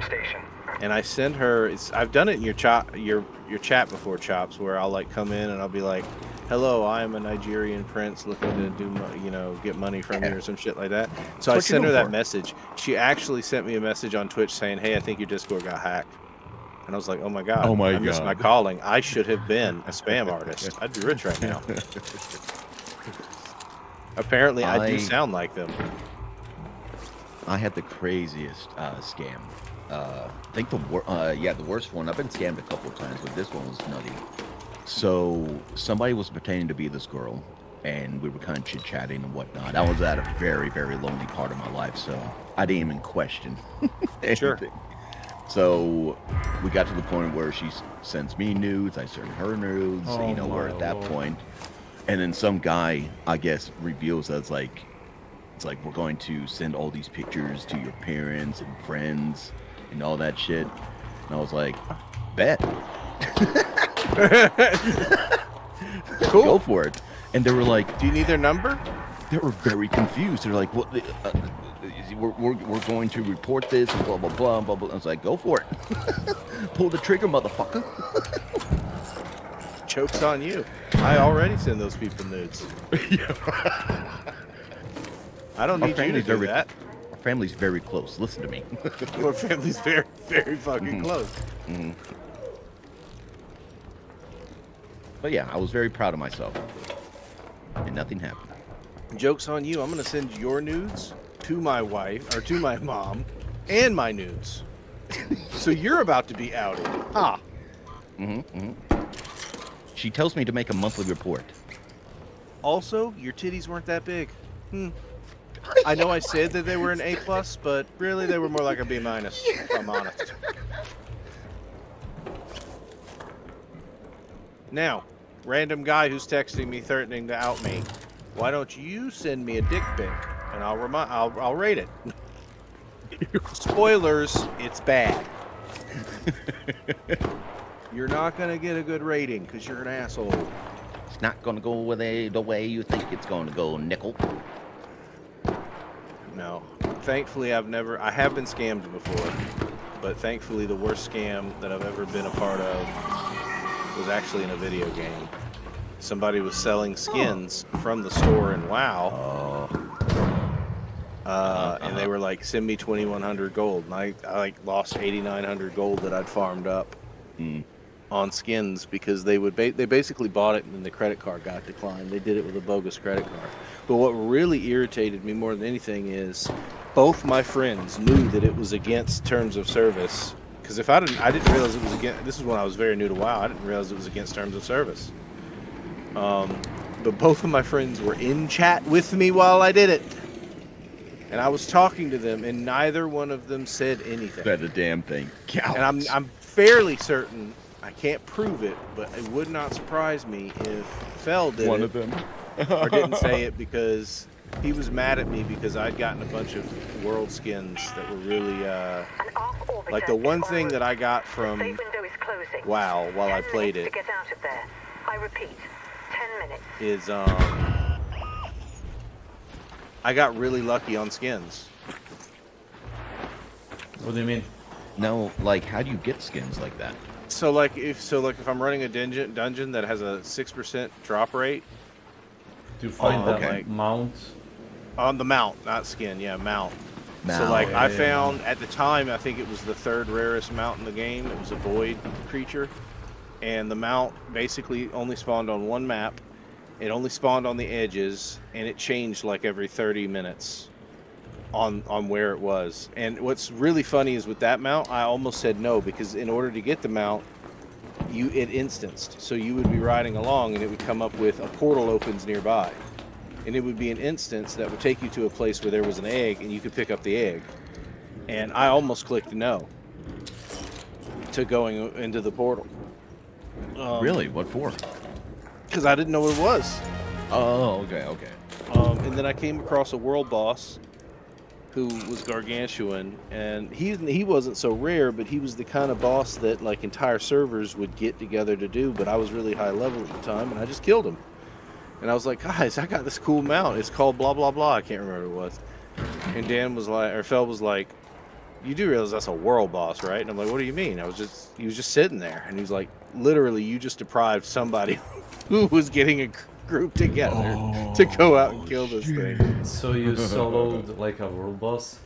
and I sent her. I've done it in your chat before, Chops, where I'll like come in and I'll be like, "Hello, I am a Nigerian prince looking to do, get money from you," or some shit like that. So I sent her that message. She actually sent me a message on Twitch saying, "Hey, I think your Discord got hacked." And I was like, "Oh my god! I missed my calling. I should have been a spam artist. I'd be rich right now." Apparently, I do sound like them. I had the craziest scam. I think the worst one. I've been scammed a couple of times, but this one was nutty. So somebody was pretending to be this girl, and we were kind of chit-chatting and whatnot. I was at a very, very lonely part of my life, so I didn't even question anything. Sure. So we got to the point where she sends me nudes, I send her nudes. We're at that point, and then some guy, I guess, reveals us like, it's like, we're going to send all these pictures to your parents and friends and all that shit. And I was like, bet. Cool. Go for it. And they were like, "Do you need their number?" They were very confused. They're like, "What? We're going to report this and blah blah blah blah blah." I was like, "Go for it. Pull the trigger, motherfucker." Joke's on you. I already send those people nudes. I don't need you to do that. Our family's very close. Listen to me. Our family's very, very fucking close. Mm-hmm. But yeah, I was very proud of myself. And nothing happened. Joke's on you. I'm going to send your nudes to my wife, or to my mom, and my nudes. So you're about to be outed. Ah. She tells me to make a monthly report. Also, your titties weren't that big. I know I said that they were an A+, but really they were more like a B-, if I'm honest. Now, random guy who's texting me threatening to out me, why don't you send me a dick pic and I'll rate it. Spoilers, it's bad. You're not gonna get a good rating because you're an asshole. It's not gonna go the way you think it's gonna go, nickel. No. Thankfully, I have been scammed before, but thankfully the worst scam that I've ever been a part of was actually in a video game. Somebody was selling skins from the store in WoW. And they were like, "Send me 2,100 gold." And I like lost 8,900 gold that I'd farmed up. on skins because they basically bought it and then the credit card got declined. They did it with a bogus credit card. But what really irritated me more than anything is both my friends knew that it was against terms of service. Because I didn't realize it was against. This is when I was very new to WoW. I didn't realize it was against terms of service. But both of my friends were in chat with me while I did it. And I was talking to them, and neither one of them said anything. Said a damn thing. Cowards. And I'm fairly certain, I can't prove it, but it would not surprise me if Fell did one it, of them. or didn't say it because he was mad at me because I'd gotten a bunch of world skins that were really, like the one thing that I got from WoW while I played it I repeat, 10 minutes. is, I got really lucky on skins. What do you mean? No, like, how do you get skins like that? So like if I'm running a dungeon that has a 6% drop rate, Do you find that okay. mount? On the mount, not skin, yeah, mount. So Mount, like I yeah. found at the time, I think it was the 3rd rarest mount in the game. It was a void creature, and the mount basically only spawned on one map. It only spawned on the edges, and it changed like every 30 minutes on where it was. And what's really funny is with that mount, I almost said no, because in order to get the mount, it instanced. So you would be riding along, and it would come up with a portal opens nearby. And it would be an instance that would take you to a place where there was an egg, and you could pick up the egg. And I almost clicked no to going into the portal. Really? What for? Because I didn't know what it was. Oh, okay. And then I came across a world boss who was gargantuan, and he wasn't so rare, but he was the kind of boss that like entire servers would get together to do. But I was really high level at the time, and I just killed him. And I was like, guys, I got this cool mount. It's called blah blah blah. I can't remember what it was. And Dan was like, or Fel was like, you do realize that's a world boss, right? And I'm like, what do you mean? He was just sitting there, and he was like, literally, you just deprived somebody who was getting a group together to go out and kill this thing. So you soloed like a world boss?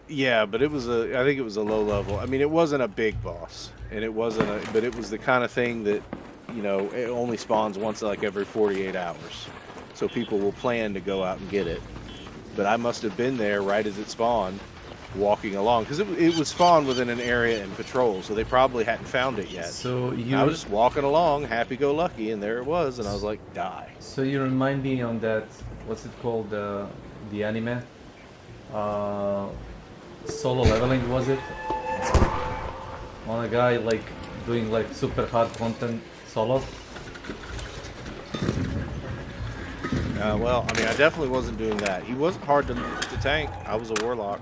Yeah, but I think it was a low level. I mean, it wasn't a big boss, and but it was the kind of thing that, you know, it only spawns once like every 48 hours. So people will plan to go out and get it. But I must have been there right as it spawned, walking along, because it was spawned within an area in patrol, so they probably hadn't found it yet. So I was just walking along, happy-go-lucky, and there it was, and I was like, die. So you remind me on that, what's it called, the anime? Solo Leveling, was it? On a guy like doing like super hard content solo? Well, I mean, I definitely wasn't doing that. He wasn't hard to tank. I was a warlock.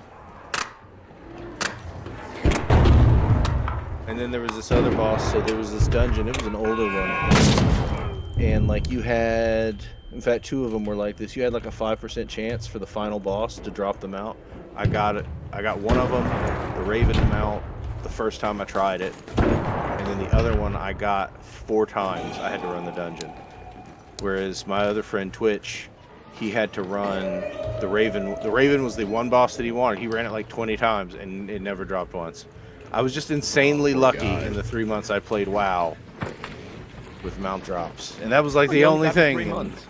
And then there was this other boss, so there was this dungeon. It was an older one. And like you had, in fact, 2 of them were like this. You had like a 5% chance for the final boss to drop them out. I got it. I got one of them, the Raven mount, the first time I tried it. And then the other one I got 4 times I had to run the dungeon. Whereas my other friend Twitch, he had to run the Raven. The Raven was the one boss that he wanted. He ran it like 20 times and it never dropped once. I was just insanely lucky in the 3 months I played WoW with mount drops. And that was like the only thing. 3 months.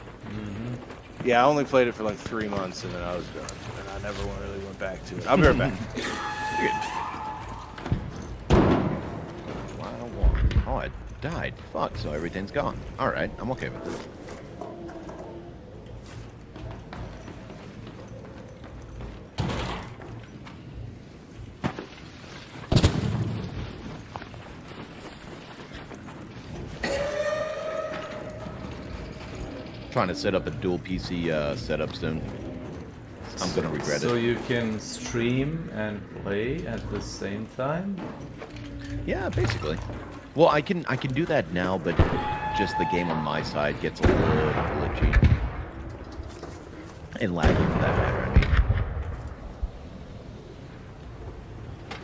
Yeah, I only played it for like 3 months and then I was done. And I never really went back to it. I'll be right back. Oh, I died. Fuck, so everything's gone. Alright, I'm okay with this. Trying to set up a dual PC setup soon. I'm gonna regret it. So you can stream and play at the same time? Yeah, basically. Well, I can do that now, but just the game on my side gets a little glitchy. And laggy for that matter, I mean.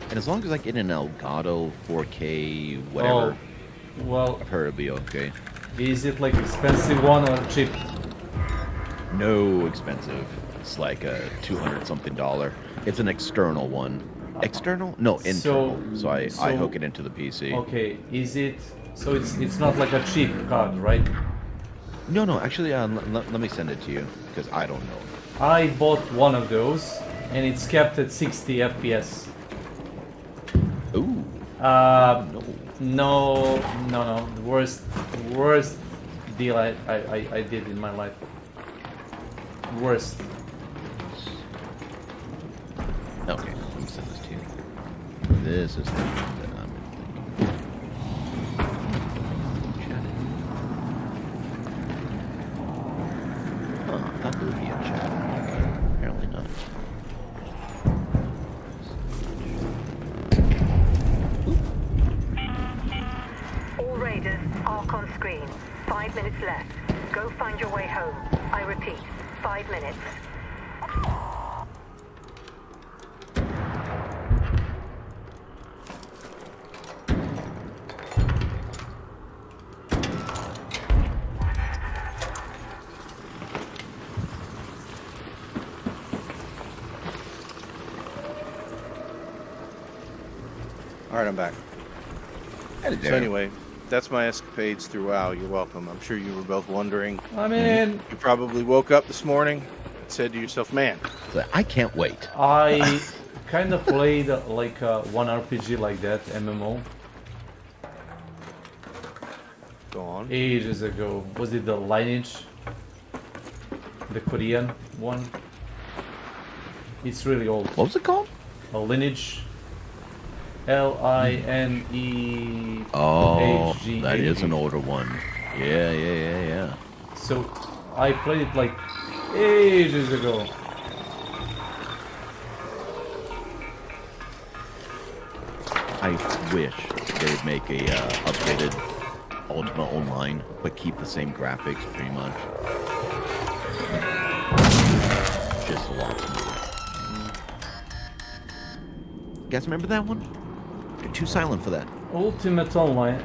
And as long as I get an Elgato 4K, whatever, well, I've heard it'll be okay. Is it like expensive one or cheap? No, expensive. It's like a $200-something. It's an external one. External? No, internal. So I hook it into the PC. Okay, is it So it's not like a cheap card, right? No, actually, let me send it to you because I don't know. I bought one of those, and it's kept at 60 FPS. Ooh. No. The worst deal I did in my life. Worst. Okay, let me send this to you. This is the one that I'm I thought there would be a chat. Apparently not. All raiders, arc on screen. 5 minutes left. Go find your way home. I repeat, 5 minutes. All right, I'm back. Hey, So anyway, that's my escapades through WoW. You're welcome. I'm sure you were both wondering. I mean, You probably woke up this morning and said to yourself, man, I can't wait. I kind of played like one RPG like that, MMO, go on. ages ago. Was it the Lineage? The Korean one? It's really old. What was it called? A Lineage. Lineage. Oh, that is an older one. Yeah. So I played it like ages ago. I wish they would make a updated Ultima Online, but keep the same graphics pretty much. Just a lot smoother. You guys remember that one? You're too silent for that. Ultima Online.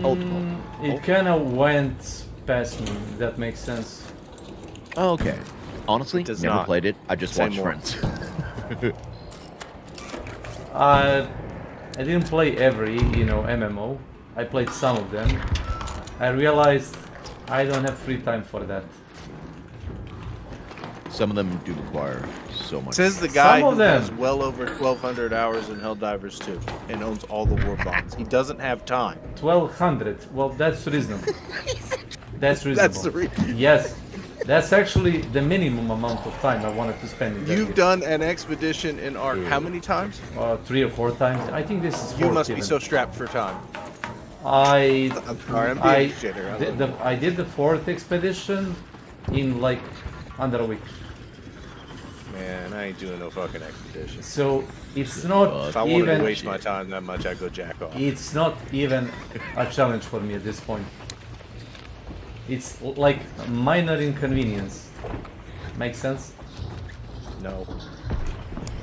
Ultima. It kind of went past me. If that makes sense. Oh, okay. Honestly, does never not. played it. I just Say watched more. Friends. I didn't play every, MMO. I played some of them. I realized I don't have free time for that. Some of them do require so much. Says the guy Some of who them. has well over 1,200 hours in Helldivers 2 and owns all the war bonds. He doesn't have time. 1,200. Well, that's reasonable. That's reasonable. That's the reason. Yes. That's actually the minimum amount of time I wanted to spend in that You've game. done an expedition in Ark how many times? 3 or 4 times. I think this is 4th You must be even. so strapped for time. I I'm sorry, I'm being I a shitter. I love I did the 4th expedition in like under a week. Man, I ain't doing no fucking expedition. So it's not If I wanted even to waste my time that much, I'd go jack off. it's not even a challenge for me at this point. It's like minor inconvenience. Makes sense? No.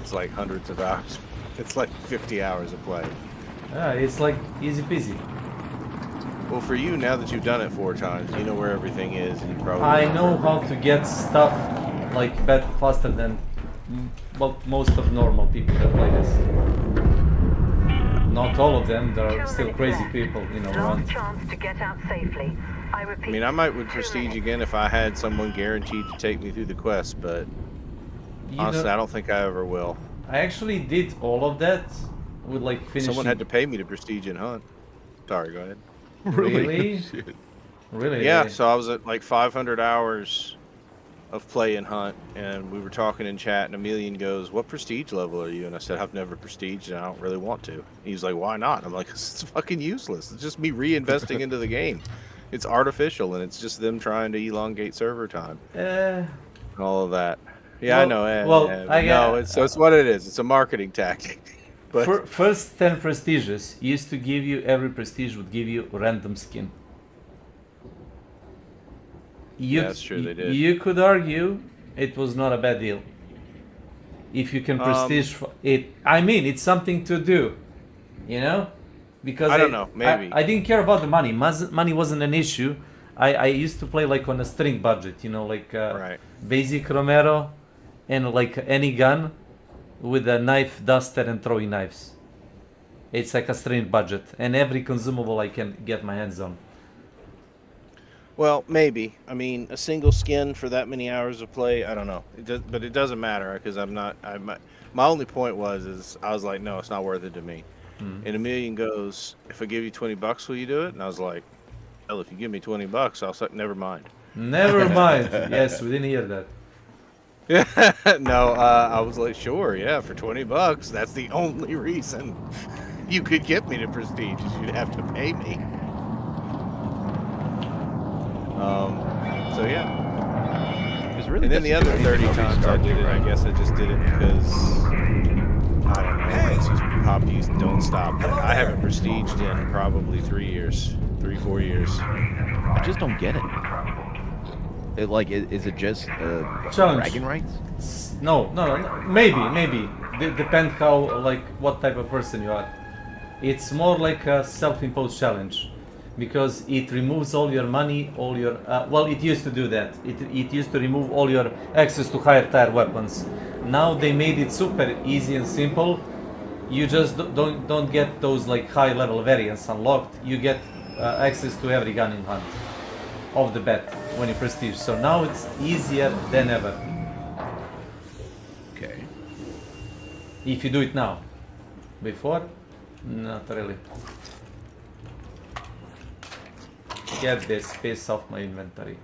It's like hundreds of hours. It's like 50 hours of play. Yeah, it's like easy peasy. Well, for you, now that you've done it 4 times, you know where everything is, and you probably... I know how to get stuff like faster than most of normal people that play this. Not all of them. There are still crazy people, around. Last chance to get out safely. I repeat. I mean, I might would Prestige again if I had someone guaranteed to take me through the quest, but honestly, I don't think I ever will. I actually did all of that with like finishing. Someone had to pay me to Prestige and Hunt. Sorry, go ahead. Really? Really? Yeah, so I was at like 500 hours of play in Hunt, and we were talking in chat, and Emilian goes, "What Prestige level are you?" And I said, "I've never Prestiged, and I don't really want to." He's like, "Why not?" I'm like, "It's fucking useless. It's just me reinvesting into the game. It's artificial, and it's just them trying to elongate server time." And all of that. Yeah, I know. It's what it is. It's a marketing tactic. But first 10 prestiges used to give you, every prestige would give you a random skin. That's true, they did. You could argue it was not a bad deal. If you can prestige it. I mean, it's something to do, because I don't know, maybe. I didn't care about the money. Money wasn't an issue. I used to play like on a string budget, like right. basic Romero and like any gun with a knife duster and throwing knives. it's like a strained budget, and every consumable I can get my hands on. Well, maybe. I mean, a single skin for that many hours of play, I don't know. But it doesn't matter because my only point is I was like, no, it's not worth it to me. And Emilian goes, if I give you $20, will you do it? And I was like, hell, if you give me $20, I'll say, never mind. Never mind. Yes, we didn't hear that. No, I was like, sure, yeah, for $20. That's the only reason you could get me to Prestige is you'd have to pay me. So yeah. Really, and then the other 30 times I did it, I guess I just did it because I don't know. It's just hobbies don't stop. I haven't prestiged in probably 4 years. I just don't get it. Is it just bragging rights? No. Maybe. Depends how, what type of person you are. It's more like a self-imposed challenge. Because it removes all your money, all your well, it used to do that. It used to remove all your access to higher tier weapons. Now they made it super easy and simple. You just don't get those high level variants unlocked. You get access to every gun in hand off the bat when you prestige. So now it's easier than ever. Okay. If you do it now. Before, not really. Get the space off my inventory.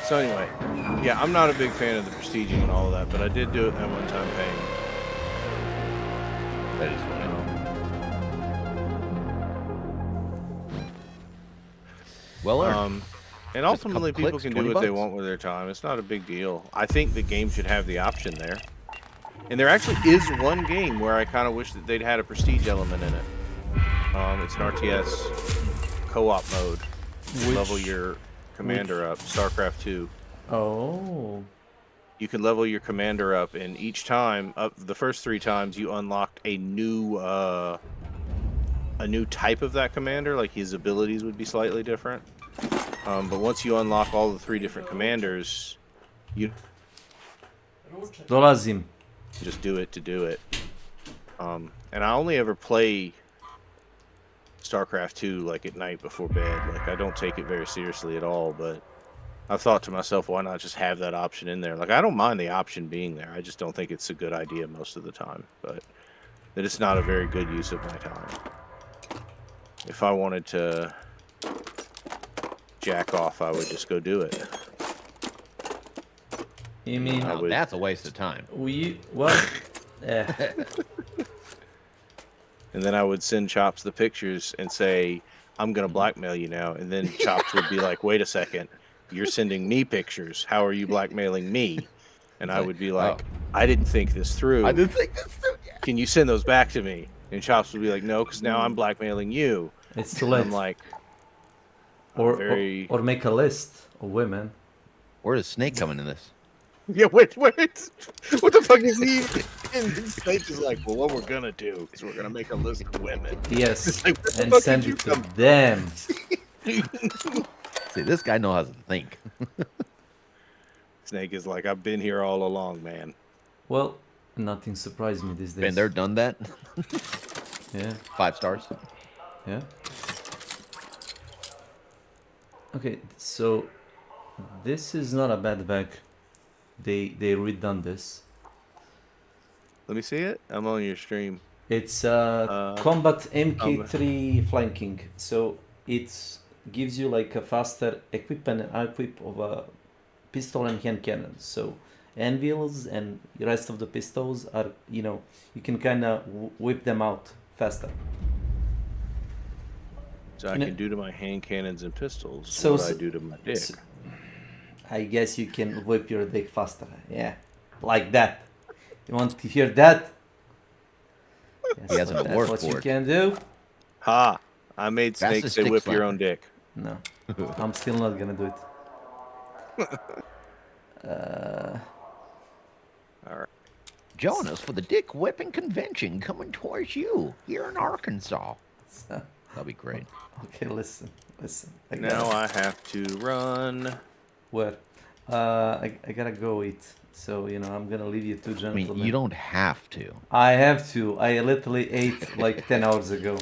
So anyway, yeah, I'm not a big fan of the prestiging and all of that, but I did do it that one time paying. That is funny. Well, and ultimately, people can do what they want with their time. It's not a big deal. I think the game should have the option there. And there actually is one game where I kind of wish that they'd had a prestige element in it. It's an RTS co-op mode. Level your commander up. StarCraft 2. Oh. You can level your commander up, and each time, the first 3 times, you unlocked a new type of that commander. Like his abilities would be slightly different. But once you unlock all the 3 different commanders, you lazzy. Just do it to do it. And I only ever play StarCraft 2 at night before bed. I don't take it very seriously at all, but I've thought to myself, why not just have that option in there? I don't mind the option being there. I just don't think it's a good idea most of the time. But that it's not a very good use of my time. If I wanted to jack off, I would just go do it. You mean that's a waste of time. And then I would send Chops the pictures and say, I'm gonna blackmail you now. And then Chops would be like, wait a second, you're sending me pictures. How are you blackmailing me? And I would be like, I didn't think this through. I didn't think this through. Yeah. Can you send those back to me? And Chops would be like, no, because now I'm blackmailing you. It's too late. I'm like, or make a list of women. Where does Snake come into this? Yeah, wait. What the fuck is he? And Snake is like, well, what we're gonna do is we're gonna make a list of women. Yes, and send it to them. See, this guy knows how to think. Snake is like, I've been here all along, man. Well, nothing surprised me these days. Been there, done that. Yeah. 5 stars. Yeah. Okay, so this is not a bad bag. They redone this. Let me see it. I'm on your stream. It's combat MK3 flanking. So it gives you a faster equip and equip of a pistol and hand cannon. So anvils and the rest of the pistols are, you can kind of whip them out faster. So I can do to my hand cannons and pistols so, what I do to my dick. So, I guess you can whip your dick faster. Yeah, like that. You want to hear that? Yes, he hasn't that's worked what for you it. can do. Ha! I made Snake say whip your own dick. No, I'm still not gonna do it. All right. Join us for the Dick Whipping Convention coming towards you here in Arkansas. That'll be great. Okay, listen. Now I have to run. What? I gotta go eat. So, I'm gonna leave you two I gentlemen. mean, you don't have to. I have to. I literally ate like 10 hours ago.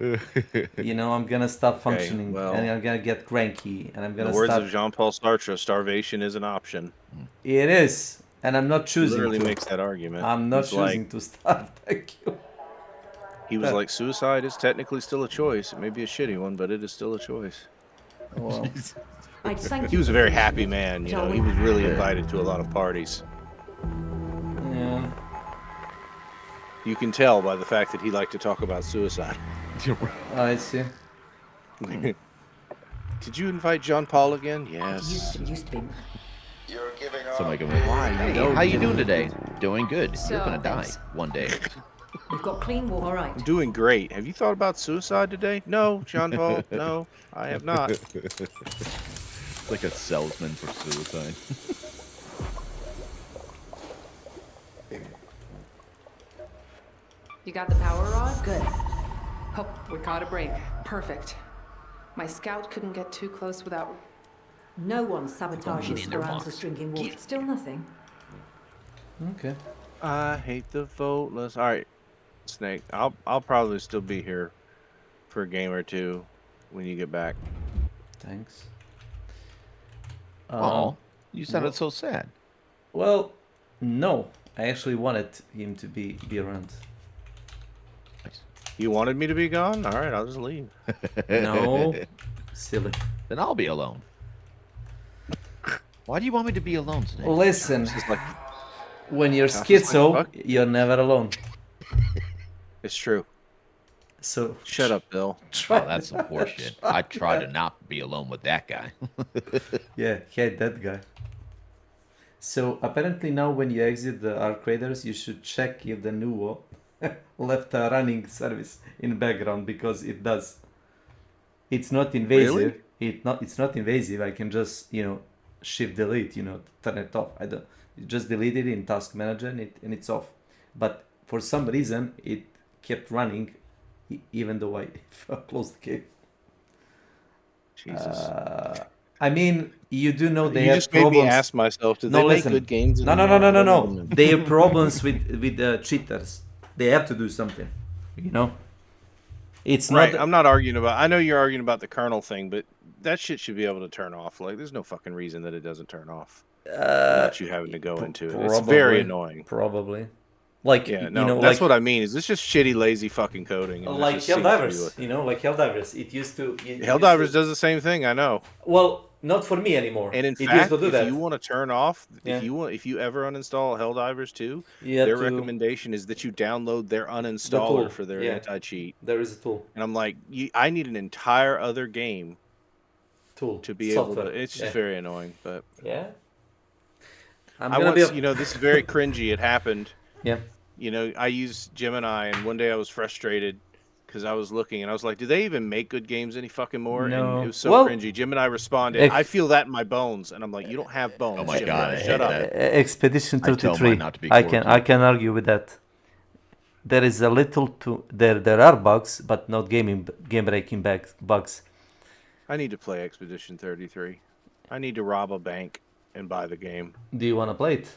I'm gonna stop functioning, well, and I'm gonna get cranky, and I'm In gonna the words start. of Jean-Paul Sartre, starvation is an option. It is, and I'm not He choosing literally to. makes that argument. I'm not He's choosing like, to starve. Thank you. he was like, suicide is technically still a choice. It may be a shitty one, but it is still a choice. Well, he was a very happy man, He was really invited to a lot of parties. Yeah. You can tell by the fact that he liked to talk about suicide. I see. Did you invite John Paul again? Yes. Used to be. Somebody go, hey, how you doing today? Doing good. You're gonna die one day. We've got clean water. All right. I'm doing great. Have you thought about suicide today? No, John Paul. No, I have not. It's like a salesman for suicide. You got the power rod? Good. Oh, we caught a break. Perfect. My scout couldn't get too close without... No one sabotages in their Speranza's box. drinking water. Still nothing. Okay. I hate the voteless. All right, Snake. I'll probably still be here for a game or two when you get back. Thanks. Oh, you sounded so sad. Well, no. I actually wanted him to be around. You wanted me to be gone? All right, I'll just leave. No. Silly. Then I'll be alone. Why do you want me to be alone today? Listen, It's like, when you're Josh is schizo, like, you're never alone. it's true. So Shut up, Bill. Oh, that's some horseshit. I try to not be alone with that guy. Yeah, hate that guy. So apparently now when you exit the Arc Raiders, you should check if the Nuvo left a running service in background, because it does. It's not invasive. Really? It's not invasive. I can just shift delete, turn it off. I don't. You just delete it in Task Manager and it's off. But for some reason it kept running, even though I closed the game. Jesus. I mean, you do know they you have just made problems. me ask myself, do No, they listen. make good games No. anymore? They have problems with cheaters. They have to do something. It's Right, not. I'm not arguing about. I know you're arguing about the kernel thing, but that shit should be able to turn off. Like, there's no fucking reason that it doesn't turn off. Without you having to go into it. It's very annoying. Probably. Like, Yeah, no, that's what I mean. Is this just shitty, lazy fucking coding? and like this just seems to be Helldivers, like Helldivers. It used to. Helldivers does the same thing. I know. Well, not for me anymore. And in it fact, used to do if that. you want to turn off, Yeah. if you ever uninstall Helldivers 2, Yeah, their to- recommendation is that you download their uninstaller tool, for their yeah. anti-cheat. There is a tool. And I'm like, I need an entire other game Tool to be able software. to. It's just Yeah. very annoying, but Yeah. I once, this is very cringy. It happened. Yeah. I used Gemini, and one day I was frustrated because I was looking, and I was like, do they even make good games any fucking more? No. And it was so Well, cringy. Gemini responded, I feel that in my bones. And I'm like, you don't have bones. Oh my Gemini. God, I hate Shut up. that. Expedition I tell 33. mine not to be I quirky. can argue with that. There is a little to there are bugs, but not game breaking bugs. I need to play Expedition 33. I need to rob a bank and buy the game. Do you want to play it?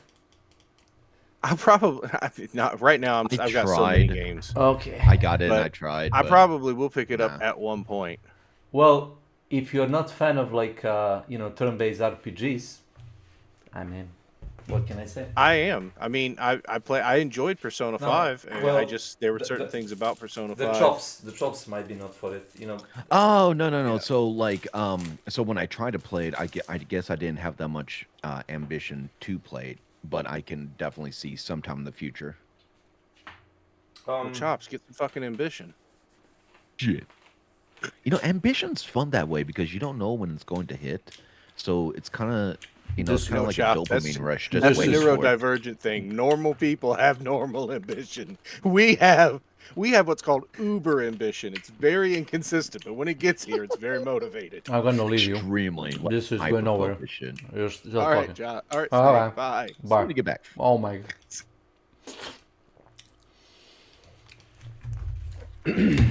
I'll probably not right now. I've got so many tried. games. Okay. I got it and But I tried. I but probably will pick it up nah. at one point. Well, if you're not fan of turn-based RPGs, I mean, what can I say? I am. I mean, I enjoyed Persona 5, and well, there were certain things about Persona 5. The chops might be not for it. Oh no. So so when I tried to play it, I guess I didn't have that much ambition to play it, but I can definitely see sometime in the future. Well, Chops, get some fucking ambition. Shit. Ambition's fun that way because you don't know when it's going to hit, so it's kind of it's kind of like a dopamine rush. Just That's a waiting for it. neurodivergent thing. Normal people have normal ambition. We have what's called uber ambition. It's very inconsistent, but when it gets here, it's very motivated. I'm gonna leave you. Extremely. This is going nowhere. hyper-focused. You're still All talking. right, John. All right, All Snake, right. bye. Bye. When you get back. Oh my god.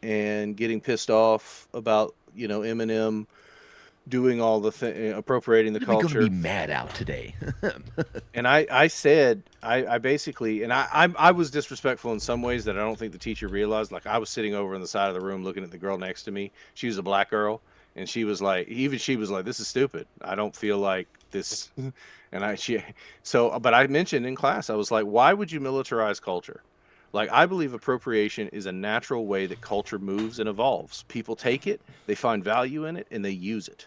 and getting pissed off about, you know, Eminem doing all the appropriating the culture. You're gonna be mad out today. And I said, I basically, and I was disrespectful in some ways that I don't think the teacher realized. Like, I was sitting over on the side of the room looking at the girl next to me. She was a black girl, and she was like, this is stupid. I don't feel like this. But I mentioned in class, I was like, why would you militarize culture? Like, I believe appropriation is a natural way that culture moves and evolves. People take it, they find value in it, and they use it.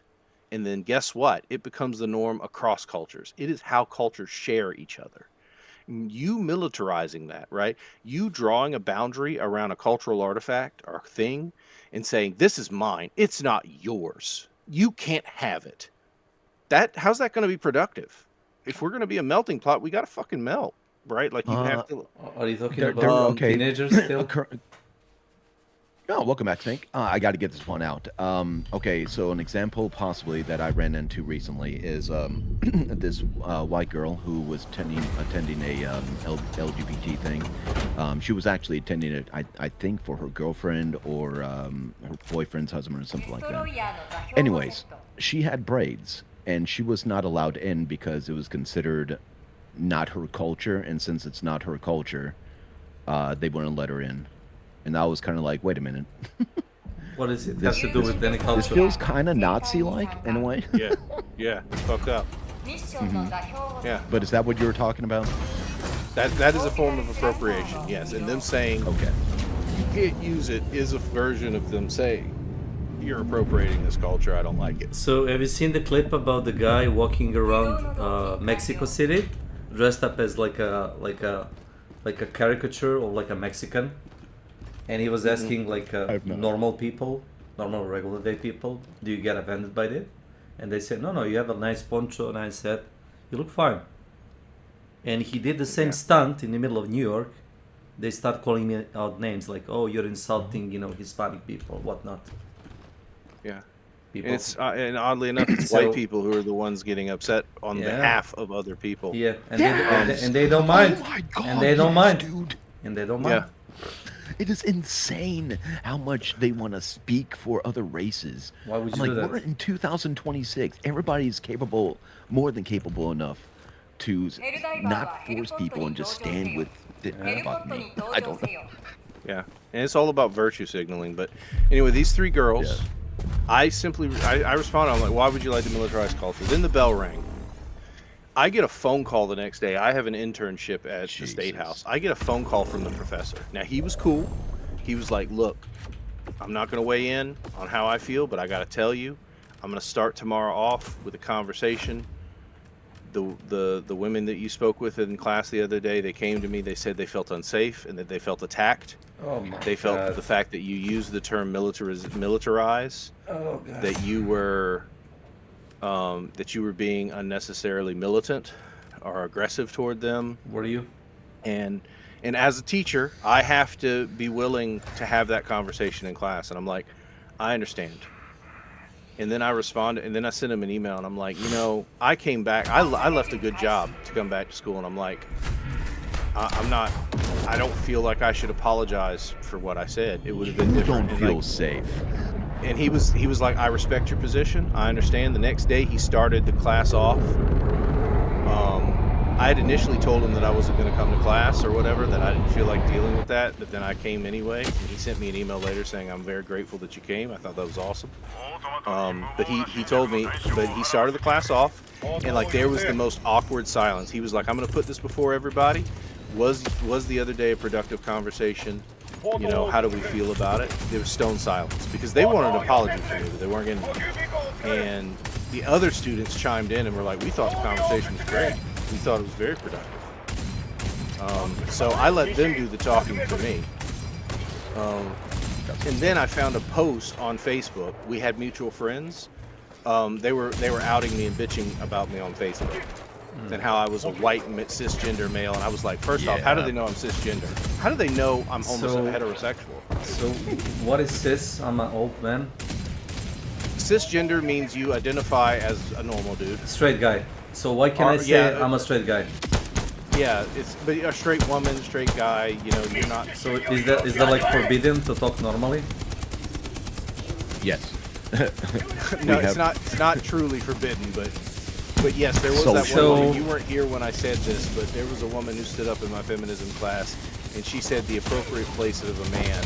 And then guess what? It becomes the norm across cultures. It is how cultures share each other. You militarizing that, right? You drawing a boundary around a cultural artifact or thing and saying, this is mine. It's not yours. You can't have it. How's that going to be productive? If we're going to be a melting pot, we got to fucking melt, right? Like, you have to. Are you talking about teenagers still? Oh, welcome back, Snake. I got to get this one out. Okay, so an example possibly that I ran into recently is this white girl who was attending a LGBT thing. She was actually attending it, I think, for her girlfriend or her boyfriend's husband or something like that. Anyways, she had braids, and she was not allowed in because it was considered not her culture, and since it's not her culture, they wouldn't let her in. And I was kind of like, wait a minute. What is it? Has to do with any culture? This feels kind of Nazi-like in a way. Yeah, it's fucked up. Yeah. But is that what you were talking about? That is a form of appropriation, yes. And them saying, okay, you can't use it is a version of them saying, you're appropriating this culture, I don't like it. So have you seen the clip about the guy walking around Mexico City dressed up as like a caricature or like a Mexican? And he was asking normal people, normal regular day people, do you get offended by that? And they said, no, you have a nice poncho. And I said, you look fine. And he did the same stunt in the middle of New York. They start calling me out names like, oh, you're insulting, Hispanic people, whatnot. Yeah. People. And it's and oddly enough, it's white people who are the ones getting upset on behalf of other people. Yeah, and they don't mind. Oh my God, and they don't mind, dude. And they don't mind. Yeah. It is insane how much they want to speak for other races. Why would you do that? We're in 2026. Everybody's capable, more than capable enough to not force people and just stand with fuck me. I don't know. Yeah, and it's all about virtue signaling. But anyway, these three girls, I responded, I'm like, why would you like to militarize culture? Then the bell rang. I get a phone call the next day. I have an internship at the State House. I get a phone call from the professor. Now, he was cool. He was like, look, I'm not going to weigh in on how I feel, but I got to tell you, I'm going to start tomorrow off with a conversation. The women that you spoke with in class the other day, they came to me. They said they felt unsafe and that they felt attacked. Oh my They felt God. the fact that you used the term militarize, Oh, God. that you were being unnecessarily militant or aggressive toward them. Were you? And as a teacher, I have to be willing to have that conversation in class. And I'm like, I understand. And then I responded, and then I sent him an email, and I'm like, I came back. I left a good job to come back to school, and I'm like, I don't feel like I should apologize for what I said. It would have been different. Don't feel safe. And he was like, I respect your position. I understand. The next day he started the class off. I had initially told him that I wasn't going to come to class or whatever, that I didn't feel like dealing with that, but then I came anyway. And he sent me an email later saying, I'm very grateful that you came. I thought that was awesome. But he told me, but he started the class off, and there was the most awkward silence. He was like, I'm going to put this before everybody. Was the other day a productive conversation? How do we feel about it? There was stone silence because they wanted an apology from me, but they weren't getting one. And the other students chimed in and were like, we thought the conversation was great. We thought it was very productive. So I let them do the talking for me. And then I found a post on Facebook. We had mutual friends. They were outing me and bitching about me on Facebook. And how I was a white cisgender male, and I was like, first off, how do they know I'm cisgender? How do they know I'm heterosexual? So what is cis? I'm an old man. Cisgender means you identify as a normal dude. Straight guy. So why can I say I'm a straight guy? Yeah, but a straight woman, straight guy, you're not. So is that like forbidden to talk normally? Yes. No, it's not. It's not truly forbidden, but yes, there was that one woman. You weren't here when I said this, but there was a woman who stood up in my feminism class, and she said the appropriate place of a man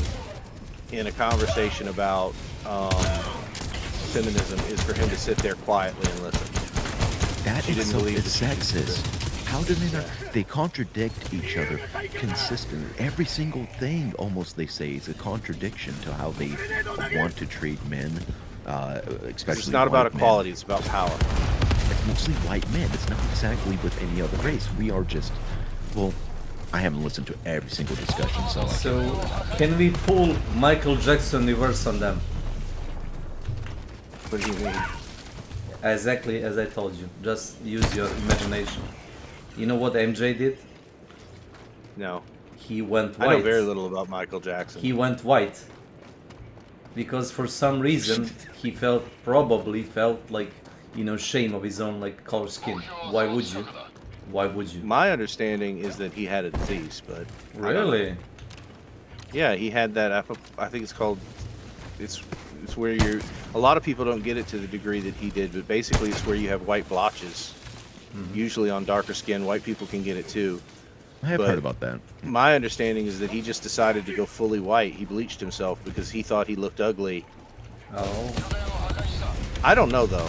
in a conversation about feminism is for him to sit there quietly and listen. That she is didn't believe it's sexist. How do they not? They contradict each other consistently. Every single thing, almost, they say, is a contradiction to how they want to treat men, especially. It's not about white men. equality; it's about power. It's mostly white men. It's not exactly with any other race. We are just, well, I haven't listened to every single discussion, so. Can we pull Michael Jackson reverse on them? What do you mean? Exactly as I told you. Just use your imagination. You know what MJ did? No. He went white. I know very little about Michael Jackson. He went white because for some reason he probably felt like, you know, shame of his own like color skin. Why would you? Why would you? My understanding is that he had a disease, but really, yeah, he had that. I think it's called. It's where you're. A lot of people don't get it to the degree that he did, but basically it's where you have white blotches. Usually on darker skin, white people can get it too. I have heard about that. My understanding is that he just decided to go fully white. He bleached himself because he thought he looked ugly. Oh. I don't know though.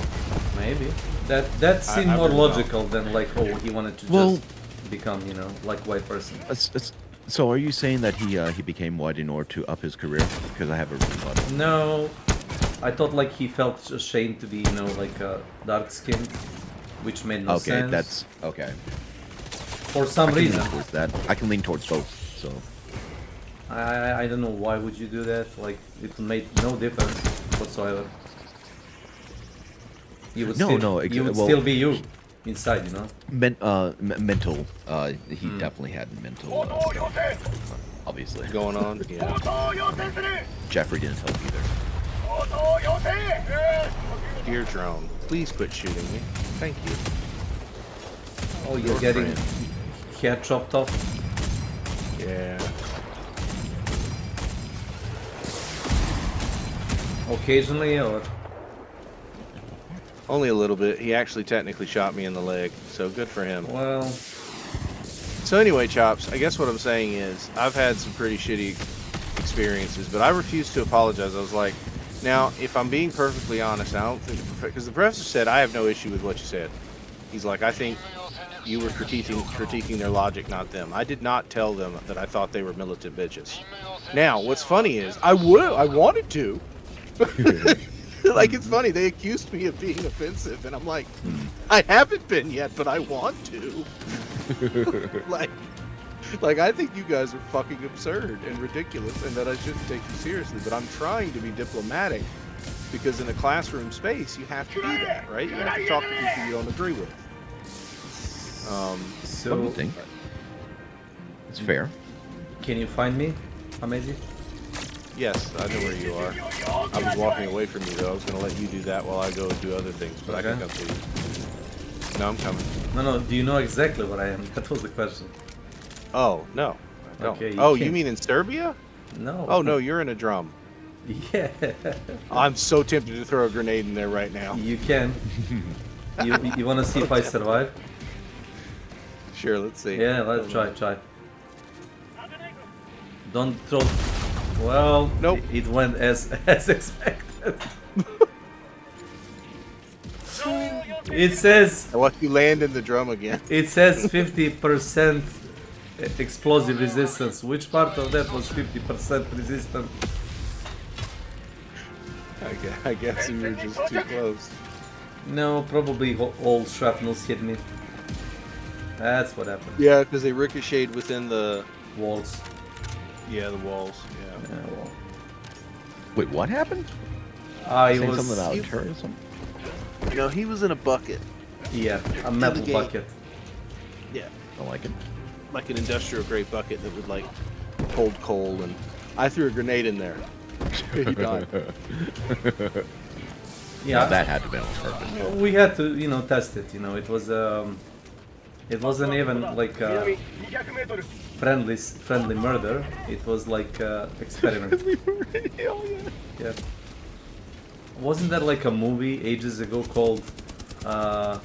Maybe. That seemed more logical than like, oh, he wanted to just become, you know, like white person. So are you saying that he became white in order to up his career? Because I have a rebuttal. No, I thought like he felt ashamed to be, you know, like dark skinned, which made no sense. Okay, that's okay. For some reason. I can lean towards both. So. I don't know why would you do that. Like it made no difference whatsoever. You would you would still be you inside, you know. Mental. He definitely had mental. Obviously. Going on. Yeah. Jeffrey didn't help either. Dear drone, please quit shooting me. Thank you. Oh, you're getting head chopped off. Yeah. Occasionally, or only a little bit. He actually technically shot me in the leg, so good for him. Well. So anyway, Chops, I guess what I'm saying is I've had some pretty shitty experiences, but I refuse to apologize. I was like, now, if I'm being perfectly honest, I don't think, because the professor said, I have no issue with what you said. He's like, I think you were critiquing their logic, not them. I did not tell them that I thought they were militant bitches. Now, what's funny is, I wanted to. Like, it's funny, they accused me of being offensive, and I'm like, I haven't been yet, but I want to. Like, I think you guys are fucking absurd and ridiculous, and that I shouldn't take you seriously, but I'm trying to be diplomatic, because in a classroom space, you have to do that, right? You have to talk to people you don't agree with. So, what do you think? It's fair. Can you find me, Amazing? Yes, I know where you are. I was walking away from you, though. I was going to let you do that while I go and do other things, but I can come to you. No, I'm coming. No, do you know exactly where I am? That was the question. Oh, no. I don't. Okay, you mean in Serbia? No. Oh, no, you're in a drum. Yeah. I'm so tempted to throw a grenade in there right now. You can. You want to see if I survive? Sure, let's see. Yeah, let's try. Don't throw. Well, nope. It went as expected. It says. I want you land in the drum again. It says 50% explosive resistance. Which part of that was 50% resistant? I guess you were just too close. No, probably all shrapnels hit me. That's what happened. Yeah, because they ricocheted within the walls. Yeah, the walls. Yeah. Well. Wait, what happened? He was something about he, turret or something? No, he was in a bucket. Yeah, a metal bucket. Yeah. I like it. Like an industrial grade bucket that would like hold coal, and I threw a grenade in there. He died. Yeah, that had to be on purpose. We had to, test it. It was it wasn't even like friendly murder. It was like experiment. Yeah. wasn't there like a movie ages ago called a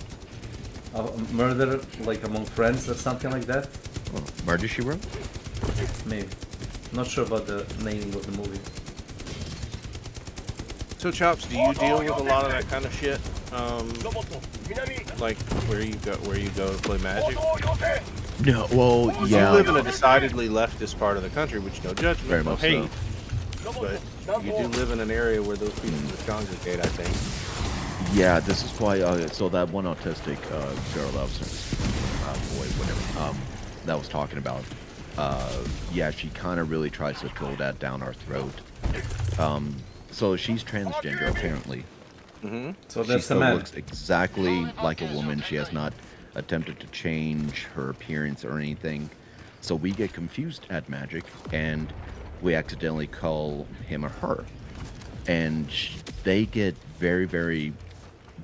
Murder like Among Friends or something like that? Murder, She Wrote? Maybe. Not sure about the name of the movie. So Chops, do you deal with a lot of that kind of shit? Like where you go to play Magic? No, well, yeah. You live in a decidedly leftist part of the country, which no judgment, Very no much hate. so. But you do live in an area where those people would congregate, I think. Yeah, this is why. So that one autistic girl that was, boy, whatever, that was talking about. Yeah, she kind of really tries to throw that down our throat. So she's transgender apparently. Mm-hmm. So She that's still a man. looks exactly like a woman. She has not attempted to change her appearance or anything. So we get confused at Magic, and we accidentally call him or her, and they get very, very,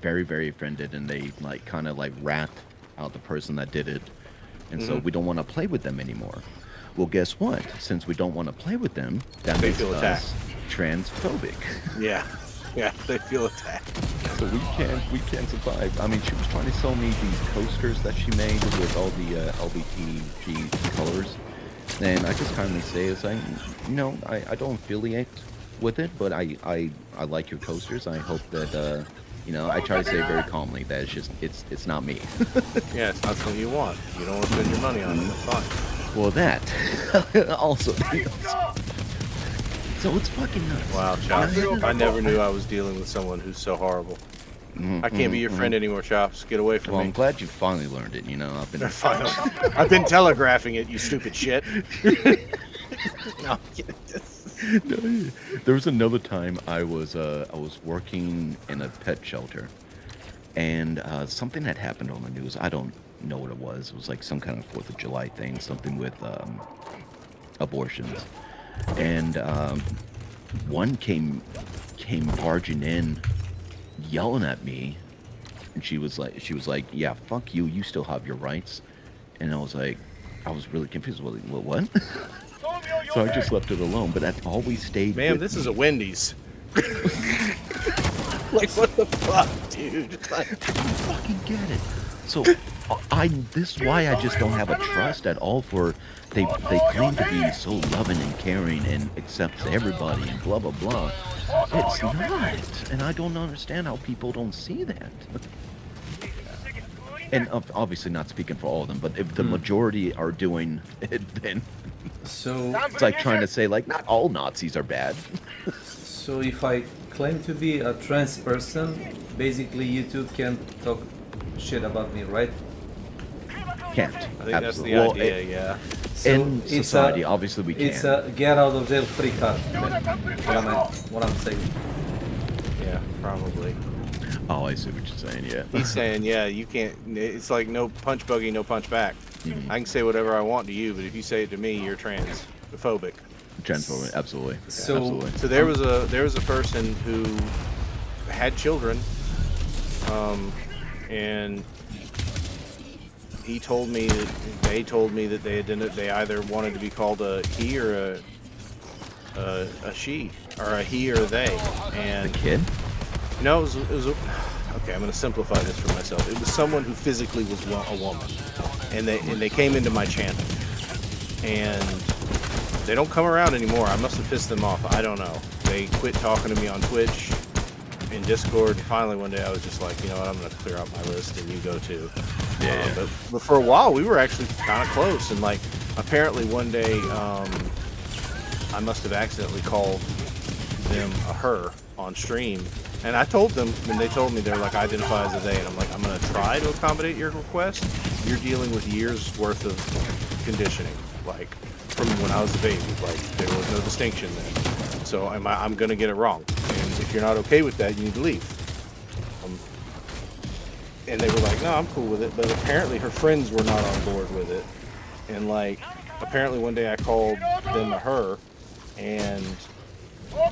very, very offended, and they like kind of like rat out the person that did it, and so we don't want to play with them anymore. Well, guess what? Since we don't want to play with them, that They makes feel us attacked. transphobic. Yeah, yeah, they feel attacked. So we can't survive. I mean, she was trying to sell me these coasters that she made with all the LBTG colors, and I just kindly say, it's like, no, I don't affiliate with it, but I like your coasters. I hope that you know, I try to say very calmly that it's just it's not me. Yeah, it's not something you want. You don't want to spend your money on it. That's fine. Well, that also. So it's fucking nuts. Wow, Chops. I never knew I was dealing with someone who's so horrible. I can't be your friend anime Chops. Get away from Well, me. I'm glad you finally learned it. You know, I've been telegraphing it, you stupid shit. No, there was another time I was working in a pet shelter, and something had happened on the news. I don't know what it was. It was like some kind of 4th of July thing, something with abortions, and one came barging in, yelling at me, and she was like, yeah, fuck you, you still have your rights. And I was really confused. What? So I just left it alone, but that always stayed. Man, with this me. is a Wendy's. Like, what the fuck, dude? I don't fucking get it. So this is why I just don't have a trust at all for, they claim to be so loving and caring and accepts everybody and blah blah blah. It's not, and I don't understand how people don't see that. And obviously not speaking for all of them, but if the majority are doing it, then so it's like trying to say like not all Nazis are bad. So if I claim to be a trans person, basically you two can't talk shit about me, right? Can't. I think that's the Well, idea, yeah. So in it's society, obviously we It's can. a get out of jail free card. What I'm saying. Yeah, probably. Oh, I see what you're saying. Yeah. He's saying, yeah, you can't. It's like no punch buggy, no punch back. I can say whatever I want to you, but if you say it to me, you're transphobic. Transphobic, absolutely. So- Absolutely. So there was a person who had children, and they told me that they either wanted to be called a he or a she, or a he or a they. And The kid? no, it was okay. I'm going to simplify this for myself. It was someone who physically was a woman, and they came into my channel, and they don't come around anymore. I must have pissed them off. I don't know. They quit talking to me on Twitch, in Discord, and finally one day I was just like, you know what, I'm going to clear out my list, and you go too. Yeah. But for a while, we were actually kind of close, and like apparently one day, I must have accidentally called them a her on stream. And I told them, when they told me, they're like, identify as a they, and I'm like, I'm going to try to accommodate your request. You're dealing with years worth of conditioning, like from when I was a baby, like there was no distinction then. So I'm going to get it wrong. And if you're not okay with that, you need to leave. And they were like, no, I'm cool with it. But apparently her friends were not on board with it. And like, apparently one day I called them a her, and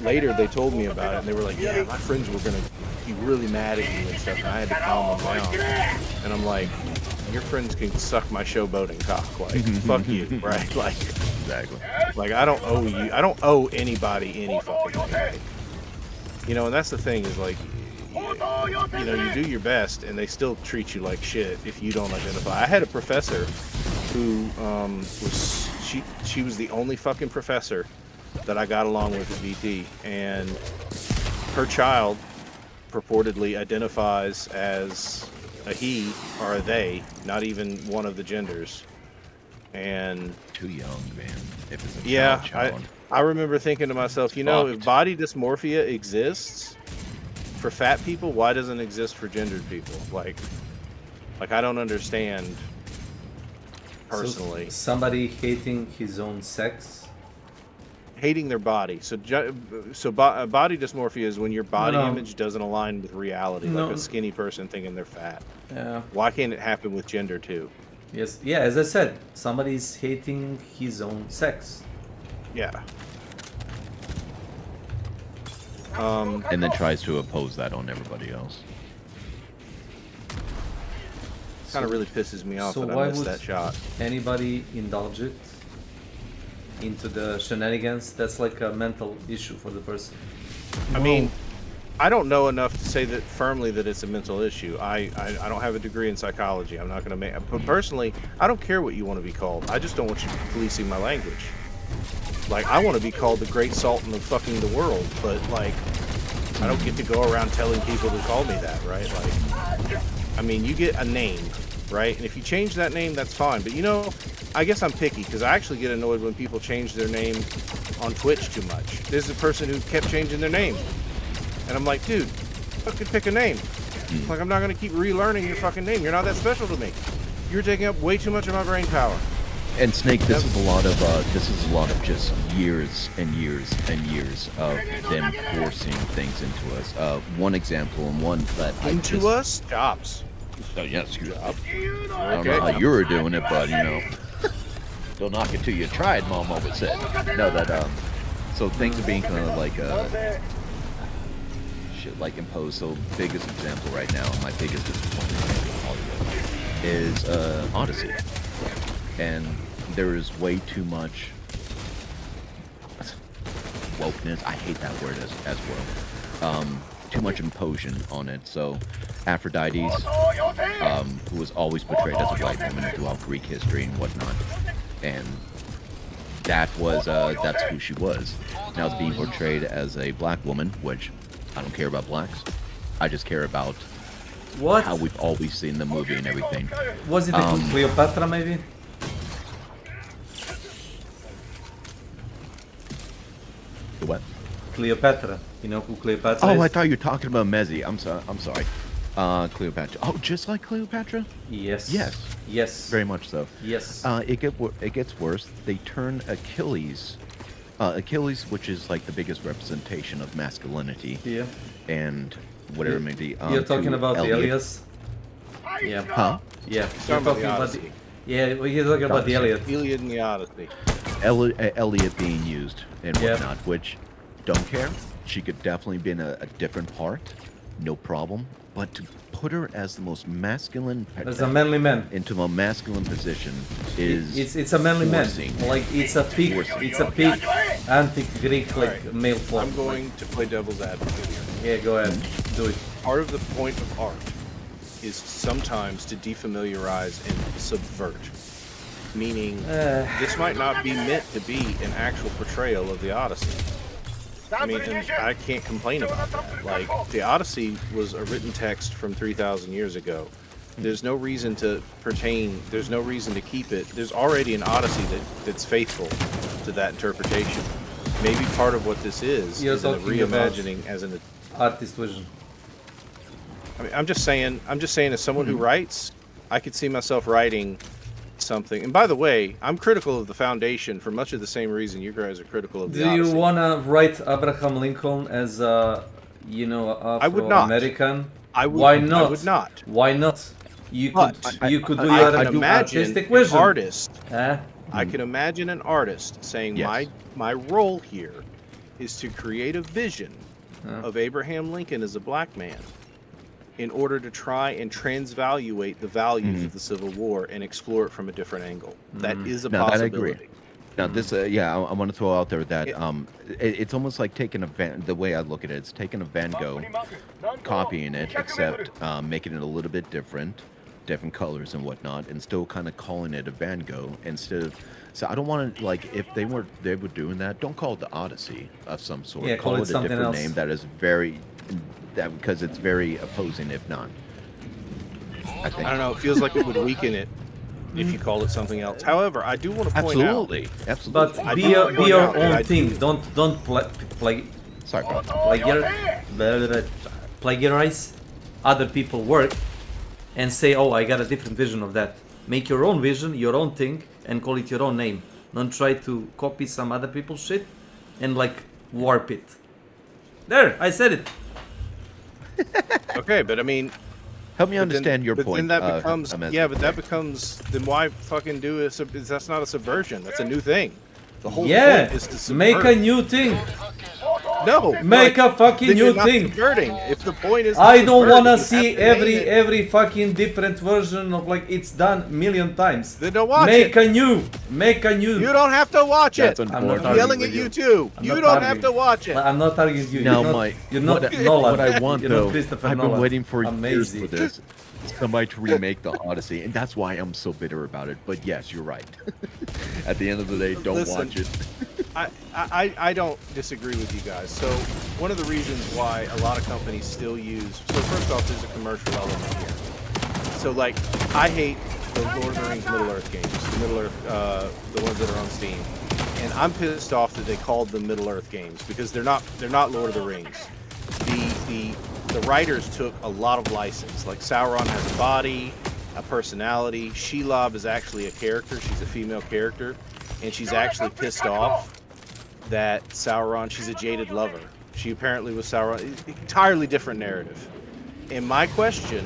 later they told me about it, and they were like, yeah, my friends were gonna be really mad at you and stuff, and I had to calm them down. And I'm like, your friends can suck my showboating cock, like, fuck you, right? Like, Exactly. like I don't owe anybody any fucking thing. You know, and that's the thing is like, you know, you do your best, and they still treat you like shit if you don't identify. I had a professor who she was the only fucking professor that I got along with at VT, and her child purportedly identifies as a he or a they, not even one of the genders. And too young, man. If it's a yeah, child. I remember thinking to myself, you know, if body dysmorphia exists for fat people, why doesn't it exist for gendered people? Like I don't understand personally. So somebody hating his own sex, hating their body. So body dysmorphia is when your body image doesn't align with reality, like a skinny person thinking they're fat. Yeah. Why can't it happen with gender too? Yes. Yeah. As I said, somebody's hating his own sex. Yeah. And then tries to oppose that on everybody else. Kind of really pisses me off So that why I missed would that shot. Anybody indulge it into the shenanigans? That's like a mental issue for the person. I mean, I don't know enough to say that firmly that it's a mental issue. I don't have a degree in psychology. I'm not going to make. But personally, I don't care what you want to be called. I just don't want you policing my language. Like, I want to be called the great sultan of fucking the world, but like, I don't get to go around telling people to call me that, right? Like, I mean, you get a name, right? And if you change that name, that's fine. But you know, I guess I'm picky because I actually get annoyed when people change their name on Twitch too much. There's a person who kept changing their name, and I'm like, dude, fucking pick a name. Like, I'm not gonna keep relearning your fucking name. You're not that special to me. You're taking up way too much of my brain power. And Snake, this is a lot of just years and years and years of them forcing things into us. One example and one that into us jobs. Oh yes, job. I don't know how you were doing it, but you know, don't knock it till you tried. Mom always said. No, that so things are being kind of like shit, like imposed. So biggest example right now, my biggest disappointment in Hollywood is Odyssey, and there is way too much wokeness. I hate that word as well. Too much imposition on it. So Aphrodite, who was always portrayed as a white woman throughout Greek history and whatnot, and that was that's who she was. Now it's being portrayed as a black woman, which I don't care about blacks. I just care about how we've always seen the movie and everything. Was it Cleopatra maybe? The what? Cleopatra. You know who Cleopatra is? Oh, I thought you were talking about Mezzi. I'm sorry. Cleopatra. Oh, just like Cleopatra? Yes. Yes. Yes. Very much so. Yes. It gets worse. They turn Achilles, which is like the biggest representation of masculinity. Yeah. And whatever it may be. You're talking about the Elias? Yeah. Huh? Yeah. You're talking about the... Yeah, you're talking about the Iliad. Iliad and the Odyssey. Elliot being used and whatnot, which don't care. She could definitely be in a different part, no problem. But to put her as the most masculine, as a manly man, into a masculine position is it's a manly man. Like it's a peak anti-Greek like male form. I'm going to play devil's advocate here. Yeah, go ahead, do it. Part of the point of art is sometimes to defamiliarize and subvert. Meaning, this might not be meant to be an actual portrayal of the Odyssey. I mean, and I can't complain about that. Like, the Odyssey was a written text from 3,000 years ago. There's no reason to there's no reason to keep it. There's already an Odyssey that's faithful to that interpretation. Maybe part of what this is a reimagining as an artist vision. I mean, I'm just saying, as someone who writes, I could see myself writing something. And by the way, I'm critical of the Foundation for much of the same reason you guys are critical of the Odyssey. Do you wanna write Abraham Lincoln as a, Afro-American? Why not? I would not. Why not? You could do your artistic vision. I can imagine an artist saying, my role here is to create a vision of Abraham Lincoln as a black man, in order to try and transvaluate the values of the Civil War and explore it from a different angle. That is a possibility. Now this, I want to throw out there that it's almost like taking the way I look at it, it's taking a Van Gogh, copying it, except making it a little bit different colors and whatnot, and still kind of calling it a Van Gogh instead of. So I don't want to, like, if they were doing that, don't call it the Odyssey of some sort. Yeah, call it a different else. name that is because it's very opposing, if not. I think. I don't know. It feels like it would weaken it if you called it something else. However, I do want to point out. Absolutely. But be your own thing. Don't play. Sorry, bro. Plagiarize other people's work and say, "Oh, I got a different vision of that." Make your own vision, your own thing, and call it your own name. Don't try to copy some other people's shit and like warp it. There, I said it. Okay, but I mean. Help me understand your point. But then that becomes, that becomes, then why fucking do it? That's not a subversion. That's a new thing. The whole point is to subvert. Make a new thing. No, make a fucking new thing. Subverting. If the point is, I don't wanna see every fucking different version of like it's done a million times. Then don't watch it. Make a new. You don't have to watch it. I'm not yelling at you too. You don't have to watch it. I'm not arguing with you. Now, you're not Nolan. What I want though, I've been waiting for years for this. Somebody to remake the Odyssey, and that's why I'm so bitter about it. But yes, you're right. At the end of the day, don't watch it. I don't disagree with you guys. So one of the reasons why a lot of companies still use. So first off, there's a commercial element here. So like, I hate the Lord of the Rings Middle Earth games, the ones that are on Steam, and I'm pissed off that they called them Middle Earth games because they're not Lord of the Rings. The writers took a lot of license. Like Sauron has a body, a personality. Shelob is actually a character. She's a female character, and she's actually pissed off that Sauron. She's a jaded lover. She apparently was Sauron. Entirely different narrative. And my question,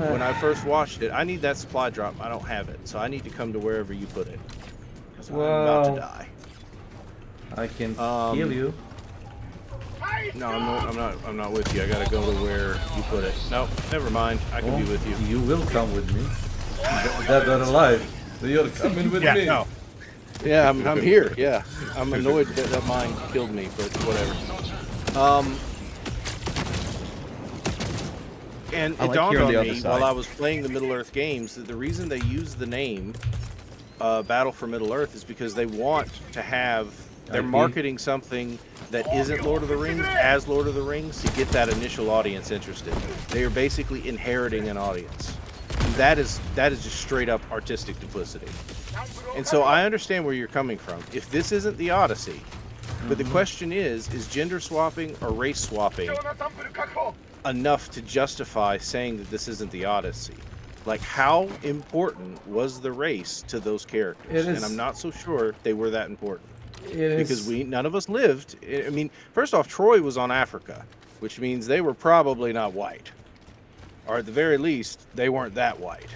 when I first watched it, I need that supply drop. I don't have it, so I need to come to wherever you put it. Because I'm about to die. I can heal you. No, I'm not with you. I gotta go to where you put it. No, never mind. I can be with you. You will come with me. Dead or alive. You're coming with me. No. Yeah, I'm here. Yeah, I'm annoyed that mine killed me, but whatever. And it dawned on me while I was playing the Middle Earth games that the reason they use the name Battle for Middle Earth is because they want to have. They're marketing something that isn't Lord of the Rings as Lord of the Rings to get that initial audience interested. They are basically inheriting an audience. And that is just straight up artistic duplicity. And so I understand where you're coming from. If this isn't the Odyssey, but the question is gender swapping or race swapping enough to justify saying that this isn't the Odyssey? Like, how important was the race to those characters? And I'm not so sure they were that important. Because none of us lived. I mean, first off, Troy was on Africa, which means they were probably not white, or at the very least, they weren't that white.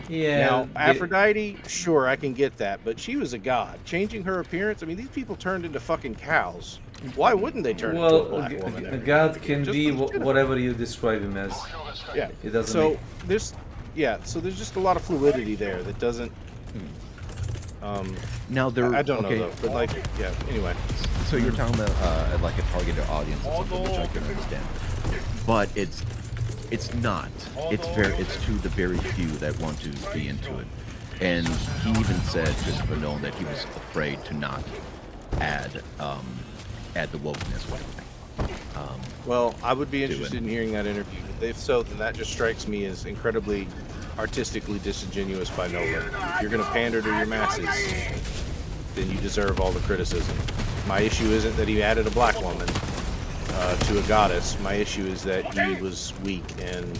Yeah. Now, Aphrodite, sure, I can get that, but she was a god. Changing her appearance, I mean, these people turned into fucking cows. Why wouldn't they turn into a black woman? A god can be whatever you describe him as. Yeah. It doesn't. So there's just a lot of fluidity there that doesn't. Now there. I don't know though, but like, yeah. Anyway. So you're talking about like a targeted audience or something, which I can understand, but it's not. It's to the very few that want to be into it, and he even said, Christopher Nolan, that he was afraid to not add the wokeness or anything. Well, I would be interested in hearing that interview. If so, then that just strikes me as incredibly artistically disingenuous by Nolan. If you're going to pander to your masses, then you deserve all the criticism. My issue isn't that he added a black woman to a goddess. My issue is that he was weak, and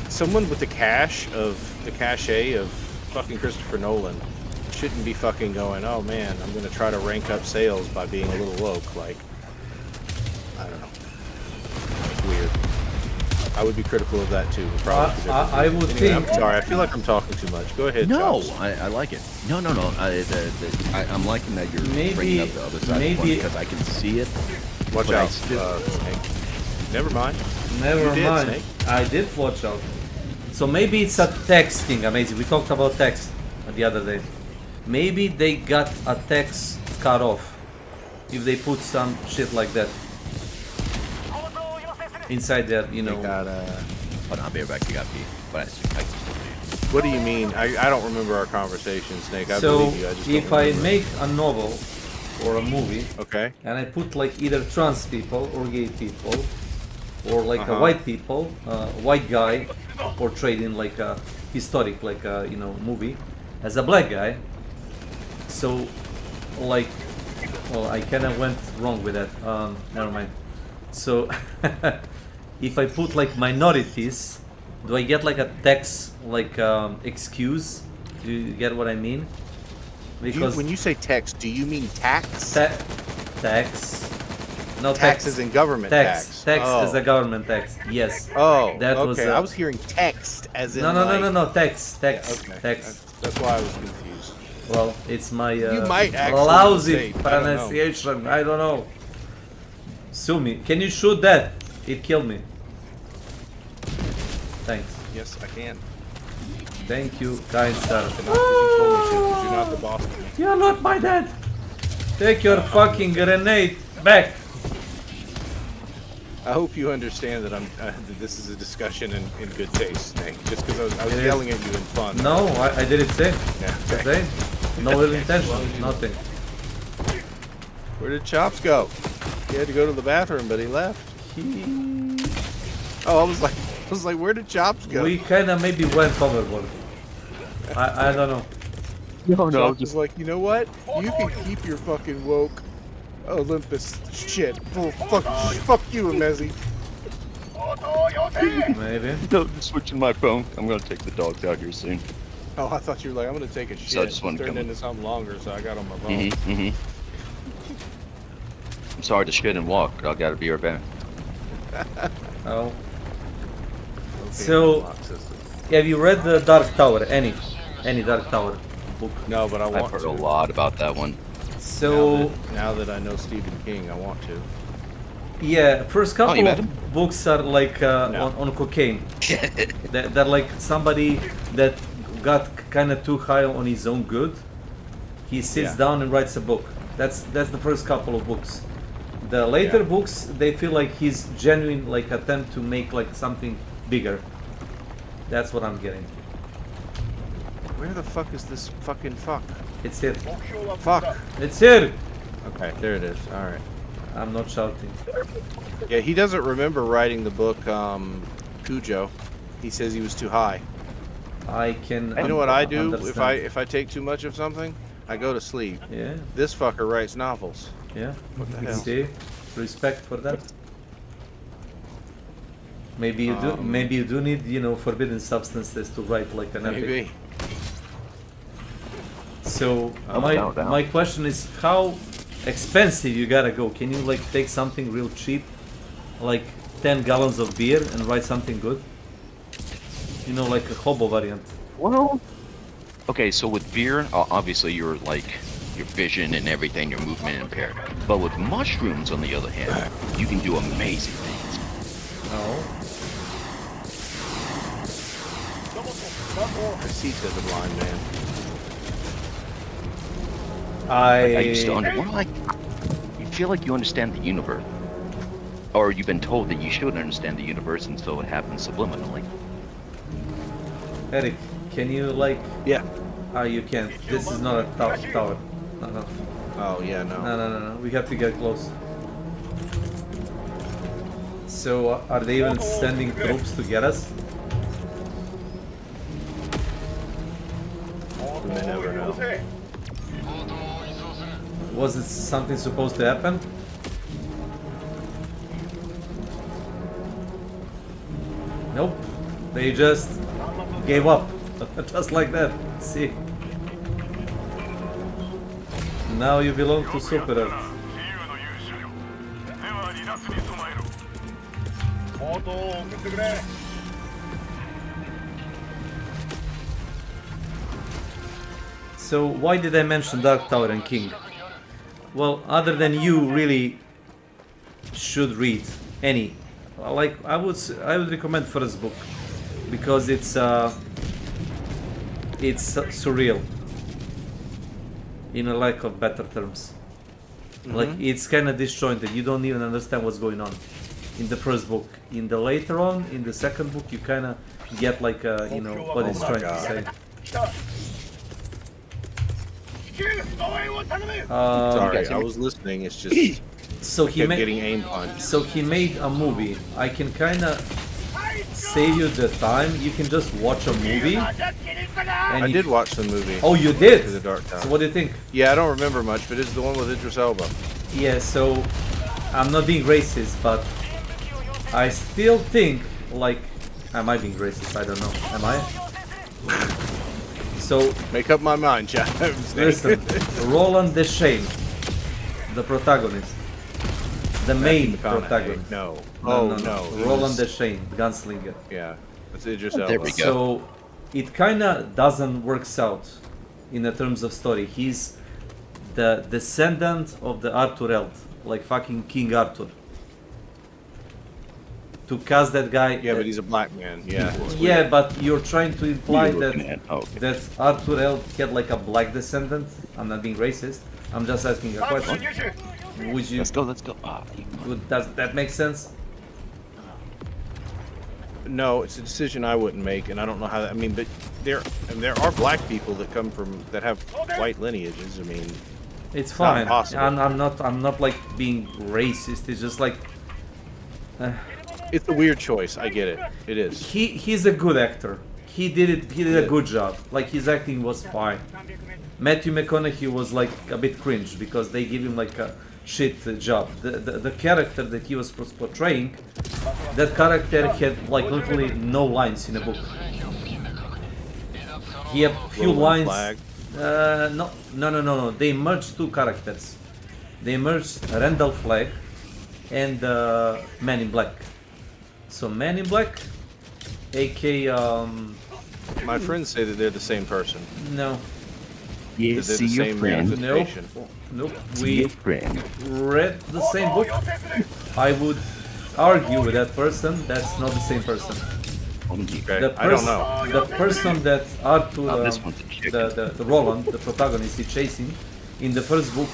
someone with the cachet of fucking Christopher Nolan shouldn't be fucking going, oh man, I'm going to try to rank up sales by being a little woke. Like, I don't know. It's weird. I would be critical of that too. I would think. I'm sorry. I feel like I'm talking too much. Go ahead. No, Charles. I like it. No. I'm liking that you're bringing up the other side because I can see it. Watch out, Snake. Never mind. Never mind. Snake. I did watch out. So maybe it's a text thing, Amazing. We talked about text the other day. maybe they got a text cut off if they put some shit like that inside there, you know. Hold on, I'll be right back. You got me. But What do you mean? I don't remember our conversation, Snake. I So believe you. I just don't if I remember. make a novel or a movie, okay, and I put like either trans people or gay people or like a Uh-huh. white people, white guy portrayed in like a historic, like a, you know, movie as a black guy. So like, well, I kind of went wrong with that. Never mind. So if I put like minorities, do I get like a tax like excuse? Do you get what I mean? Because when you say text, do you mean tax? Tax. No, taxes in government tax. Tax Oh. is the government tax. Yes. Oh, that okay. was. I was hearing text as in. No. Tax. Yeah, okay. Tax. That's why I was confused. Well, it's my You might actually lousy say, pronunciation. I don't know. Sue me. Can you shoot that? It killed me. Thanks. Yes, I can. Thank you, kind sir. You're not the boss. You're not my dad. Take your fucking grenade back. I hope you understand that that this is a discussion in good taste, Snake. Just because I was It is. yelling at you in fun. No, I did it say. Yeah. Say. No ill intention. Nothing. Where did Chops go? He had to go to the bathroom, but he left. Oh, I was like, where did Chops go? We kind of maybe went overboard. I don't know. Chops was like, you know what? You can keep your fucking woke Olympus shit. Oh, fuck you, Mezzy. Maybe. No, switching my phone. I'm gonna take the dogs out here soon. Oh, I thought you were like, I'm gonna take a shit. So I just wanted to turned come- into something longer, so I got on my phone. I'm sorry to shit and walk, but I gotta be right back. Oh. So, have you read the Dark Tower? Any Dark Tower book? No, but I want I've heard to. a lot about that one. So now that I know Stephen King, I want to. yeah, first couple you met of him? books are like on cocaine. They're like somebody that got kind of too high on his own good. He sits down and writes a book. That's the first couple of books. The later books, they feel like his genuine like attempt to make like something bigger. That's what I'm getting. Where the fuck is this fucking fuck? It's here. Fuck. It's here. Okay, there it is. All right. I'm not shouting. Yeah, he doesn't remember writing the book Cujo. He says he was too high. I can. You know what I do understand. if I take too much of something? I go to sleep. Yeah. This fucker writes novels. Yeah. What the You hell? see, respect for that. Maybe you do. Maybe you do need, you know, forbidden substances to write like an epic. Maybe. So Oh, no doubt. my question is, how expensive you gotta go? Can you like take something real cheap, like 10 gallons of beer, and write something good? You know, like a hobo variant. Well, okay, so with beer, obviously you're like your vision and everything, your movement impaired. But with mushrooms, on the other hand, you can do amazing things. Oh. I see to the blind man. I used to you feel like you understand the universe, or you've been told that you should understand the universe, and so it happens subliminally. Eric, can you like? Yeah. You can't. This is not a tower. No. Oh yeah, no. No. We have to get close. So are they even sending troops to get us? We may never know. Was it something supposed to happen? Nope. They just gave up. Just like that. See? Now you belong to Super Earth. So why did I mention Dark Tower and King? Well, other than you really should read any. Like I would recommend first book because it's surreal. in a lack of better terms. Like it's kind of disjointed. You don't even understand what's going on in the first book. In the later on, in the second book, you kind of get like you know what it's trying to say. Sorry, I was listening. It's just so he made getting aim punched. So he made a movie. I can kind of save you the time. You can just watch a movie. I did watch the movie. Oh, you did? The Dark Tower. So what do you think? Yeah, I don't remember much, but it's the one with Idris Elba. Yeah, so I'm not being racist, but I still think, like, am I being racist? I don't know. Am I? So make up my mind, James. Listen, Roland Deschain, the protagonist, the main protagonist. No. No. No. Roland Deschain, the gunslinger. Yeah, that's Idris Elba. There we go. So it kind of doesn't work out in the terms of story. He's the descendant of the Arthur Eld, like fucking King Arthur. To cast that guy. Yeah, but he's a black man. Yeah. Yeah, but you're trying to imply You're that okay. that Arthur Eld had like a black descendant. I'm not being racist. I'm just asking a question. Would you? Let's go. Does that make sense? No, it's a decision I wouldn't make, and I don't know how. I mean, but there are black people that come from that have white lineages. I mean, it's fine. I'm not like being racist. It's just like. It's a weird choice. I get it. It is. He's a good actor. He did it. He did a good job. Like his acting was fine. Matthew McConaughey was like a bit cringe because they give him like a shit job. The character that he was portraying, that character had like literally no lines in a book. He had few lines. No. They merged two characters. They merged Randall Flagg and Man in Black. So Man in Black, AK. My friends say that they're the same person. No. Yeah, see your friend. Nope. We read the same book. I would argue with that person. That's not the same person. Okay. I don't know. The person that Arthur, the Roland, the protagonist, is chasing in the first book,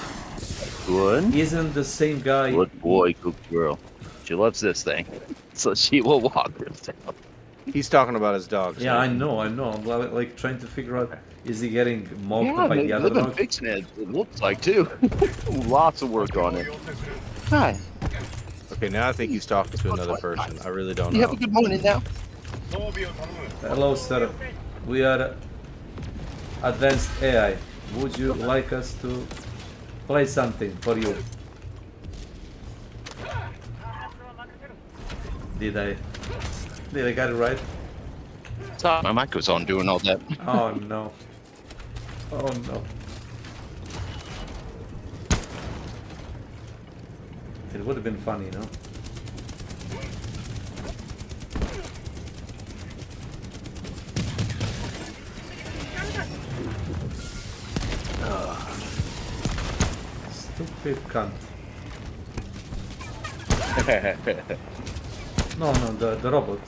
isn't the same guy. Good boy, good girl. She loves this thing, so she will walk herself. He's talking about his dogs. Yeah, I know. I'm like trying to figure out, is he getting mocked by the other been dog? fixing it. It looks like too. Lots of work on it. Hi. Okay, now I think he's talking to another person. I really don't know. You have a good morning now. Hello, sir. We are advanced AI. Would you like us to play something for you? Did I get it right? Sorry, my mic was on doing all that. Oh no. Oh no. It would have been funny, you know? Stupid cunt. No, the robot.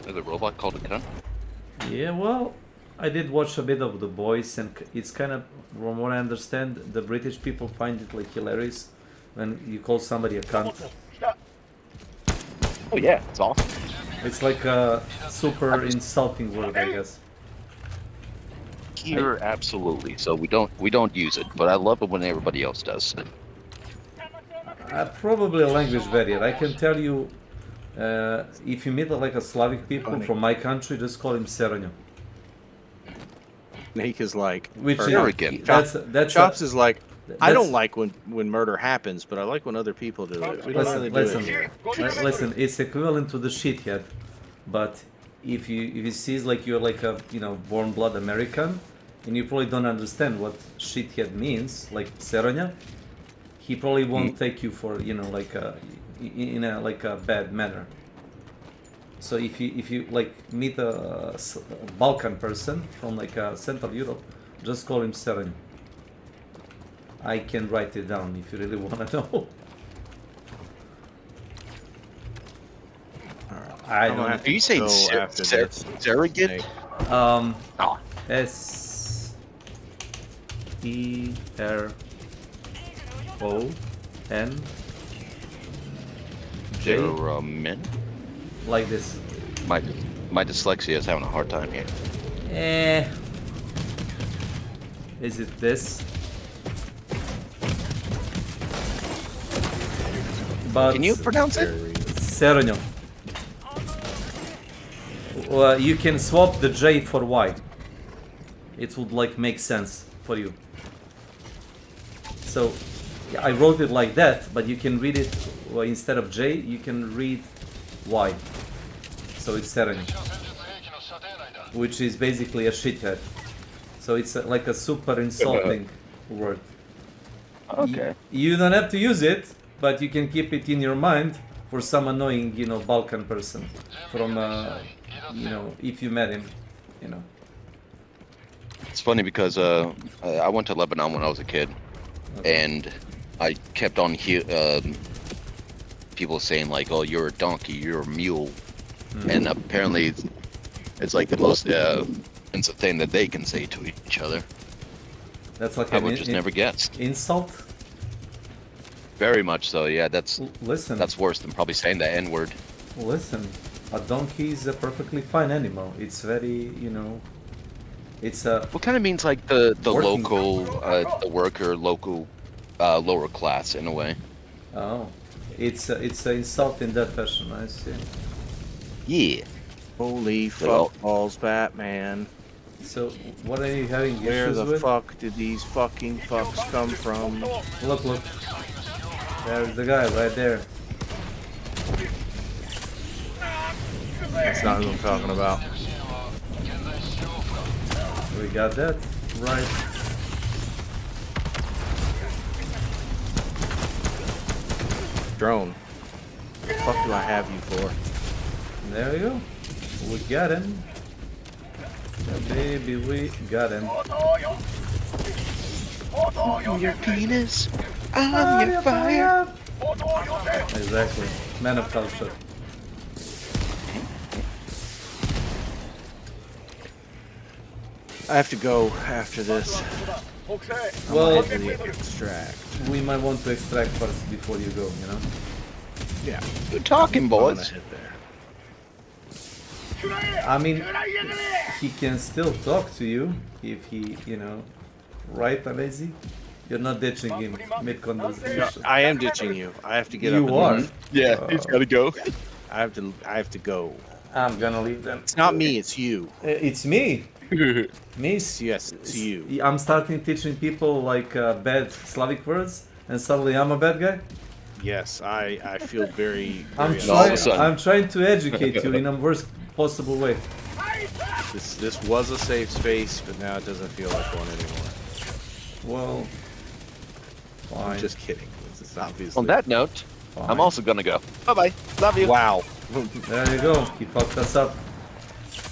Is the robot called a cunt? Yeah, well, I did watch a bit of The Boys, and it's kind of, from what I understand, the British people find it like hilarious when you call somebody a cunt. Oh yeah, it's awesome. It's like a super insulting word, I guess. Here, absolutely. So we don't use it, but I love it when everybody else does. Probably a language barrier. I can tell you, if you meet like a Slavic people from my country, just call him Seronja. Snake is like, which is arrogant. That's Chops is like, I don't like when murder happens, but I like when other people do it. We don't really do it. Listen, it's equivalent to the shithead, but if you see like you're like a born blood American, and you probably don't understand what shithead means, like Seronja, he probably won't take you for like in a bad manner. So if you like meet a Balkan person from like Central Europe, just call him Seronja. I can write it down if you really want to know. I don't know. Are you saying surrogate? S-E-R-O-N J. Jeromin? Like this. My dyslexia is having a hard time here. Is it this? But can you pronounce it? Seronyo. Well, you can swap the J for Y. It would like make sense for you. So yeah, I wrote it like that, but you can read it instead of J. You can read Y. So it's Seronyo, which is basically a shithead. So it's like a super insulting word. Okay. You don't have to use it, but you can keep it in your mind for some annoying, you know, Balkan person from, you know, if you met him, you know. It's funny because I went to Lebanon when I was a kid, and I kept on people saying like, "Oh, you're a donkey, you're a mule," and apparently it's like the most offensive thing that they can say to each other. That's like I would just never guessed. Insult. Very much so, yeah. That's worse than probably saying the N-word. Listen, a donkey is a perfectly fine animal. It's very, you know, it's a. What kind of means like the local, the worker, local, lower class in a way. Oh, it's an insult in that fashion. I see. Yeah. Holy fuck balls, Batman. So, what are you having Where issues the with? fuck did these fucking fucks come from? Look. There's the guy right there. That's not who I'm talking about. We got that right. Drone. What the fuck do I have you for? There we go. We got him. Yeah, baby, we got him. I'm your penis. I'm your fire. Exactly. Man of culture. I have to go after this. Well, extract. We might want to extract first before you go, you know? Yeah. Good talking, boys. I mean, he can still talk to you if he, you know, right, Lazzy? You're not ditching him mid-conversation. No, I am ditching you. I have to get you up. You are? Yeah, he's gotta go. I have to go. I'm gonna leave them. It's not me, it's you. It's me. Me? Yes, it's you. I'm starting teaching people like bad Slavic words, and suddenly I'm a bad guy? Yes, I feel very I'm trying to educate you in a worst possible way. This was a safe space, but now it doesn't feel like one anymore. Well, fine. I'm just kidding. This is obviously. On that note, fine. I'm also gonna go. Bye-bye. Love you. Wow. There you go. He fucked us up.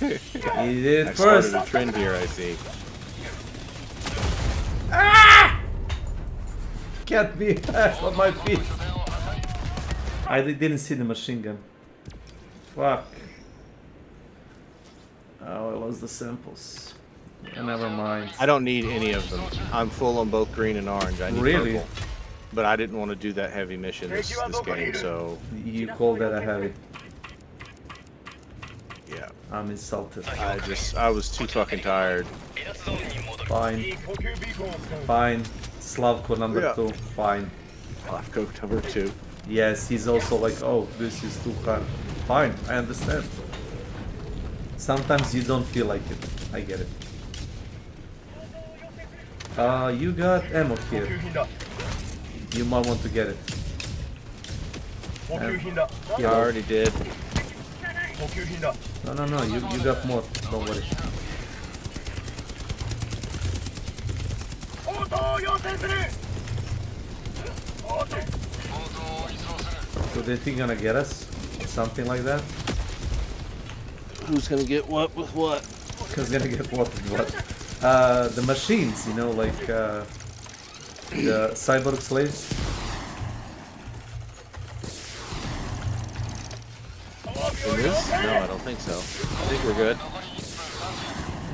He did I first. started a trend here, I see. Ah! Can't be half on my feet. I didn't see the machine gun. Fuck. Oh, I lost the samples. Yeah, never mind. I don't need any of them. I'm full on both green and orange. I need Really? purple. But I didn't want to do that heavy mission this game, so... You call that a heavy? Yeah. I'm insulted. I was too fucking tired. Fine. Fine. Slavko number 2. Fine. Slavko number 2. Yes, he's also like, oh, this is too hard. Fine, I understand. Sometimes you don't feel like it. I get it. You got ammo here. You might want to get it. I already did. No, you got more. Don't worry. So they think gonna get us? Something like that? Who's gonna get what with what? Who's gonna get what with what? The machines, you know, like the cyborg slaves. In this? No, I don't think so. I think we're good.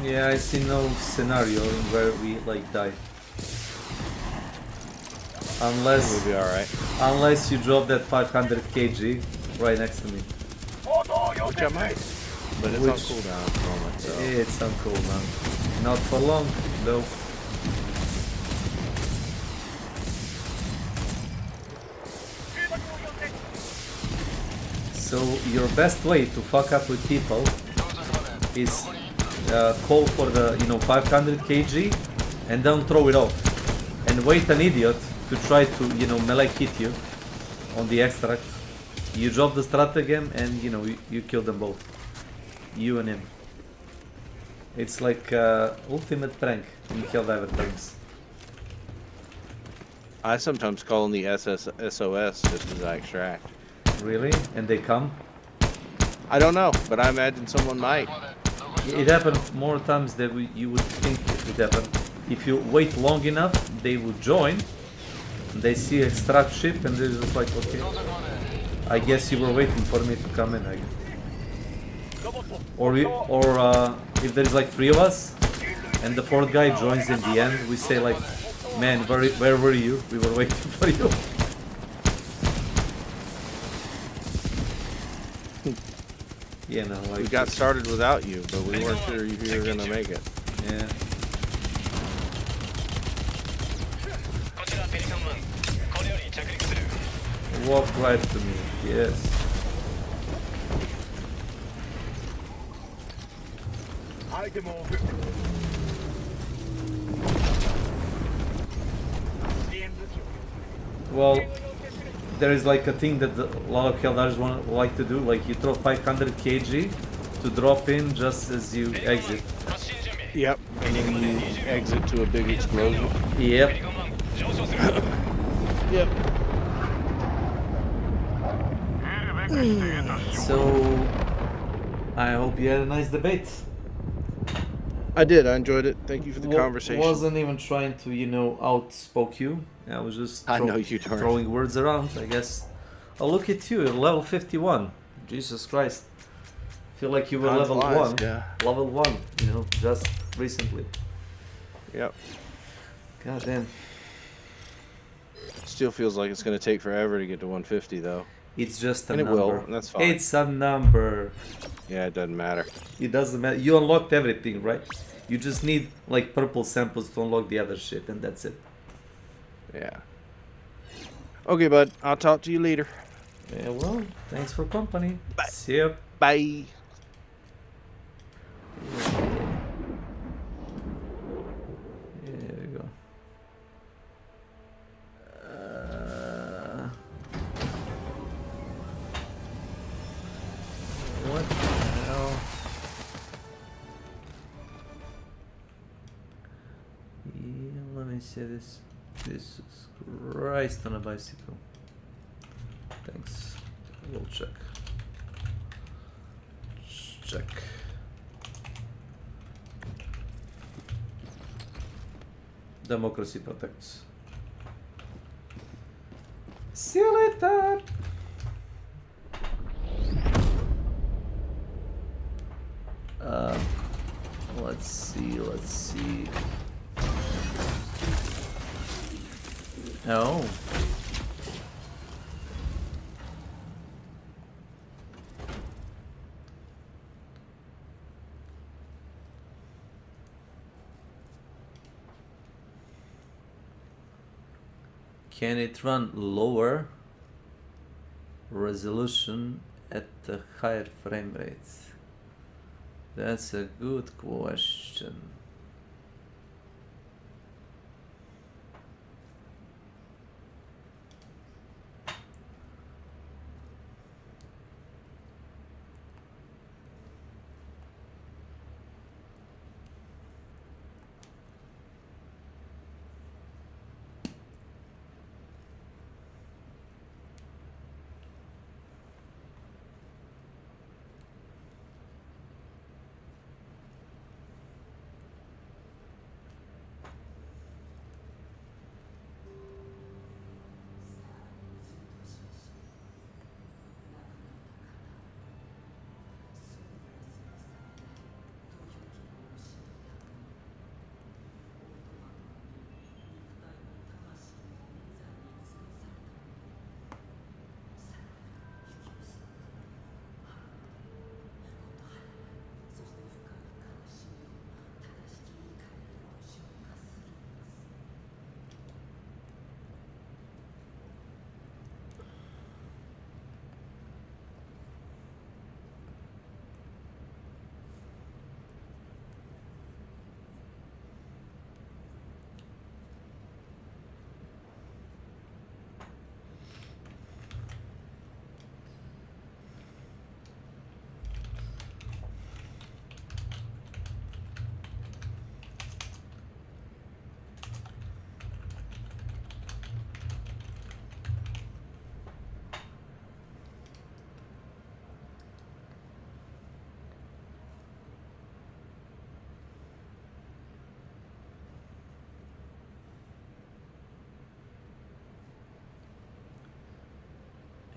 Yeah, I see no scenario in where we like die. Unless we'll be alright. Unless you drop that 500 kg right next to me. Which I might. But it's on cooldown at the moment, so. It's on cooldown. Not for long, though. So your best way to fuck up with people is call for the 500 kg and don't throw it off, and wait an idiot to try to melee hit you on the extract. You drop the stratagem and you kill them both, you and him. It's like ultimate prank in Helldiver terms. I sometimes call them the SOS just as I extract. Really? And they come? I don't know, but I imagine someone might. It happened more times than you would think it would happen. If you wait long enough, they would join. They see a strat ship and they're just like, okay, I guess you were waiting for me to come in, I guess. Or if there's like 3 of us and the 4th guy joins in the end, we say like, man, where were you? We were waiting for you. Yeah, no, like we got started without you, but we weren't sure if you were gonna make it. Yeah. Walk right to me, yes. Well, there is like a thing that a lot of Helldivers like to do, like you throw 500 kg to drop in just as you exit. Yep, and then you exit to a big explosion. Yep. Yep. So, I hope you had a nice debate. I did, I enjoyed it. Thank you for the conversation. Wasn't even trying to, outspoke you. I was just throwing words around, I guess. Oh, look at you, you're level 51. Jesus Christ. Feel like you were level 1. Yeah. Level 1, just recently. Yep. God damn. Still feels like it's going to take forever to get to 150, though. It's just a number. number. It will, and that's fine. It's a number. Yeah, it doesn't matter. It doesn't matter. You unlocked everything, right? You just need, like, purple samples to unlock the other shit, and that's it. Yeah. Okay, bud. I'll talk to you later. Yeah, well, thanks for company. Bye. See ya. Bye. There we go. What the hell? Yeah, let me see this. Jesus Christ on a bicycle. Thanks. We'll check. Check. Democracy protects. See you later. Let's see. Oh. Can it run lower resolution at the higher frame rate? That's a good question.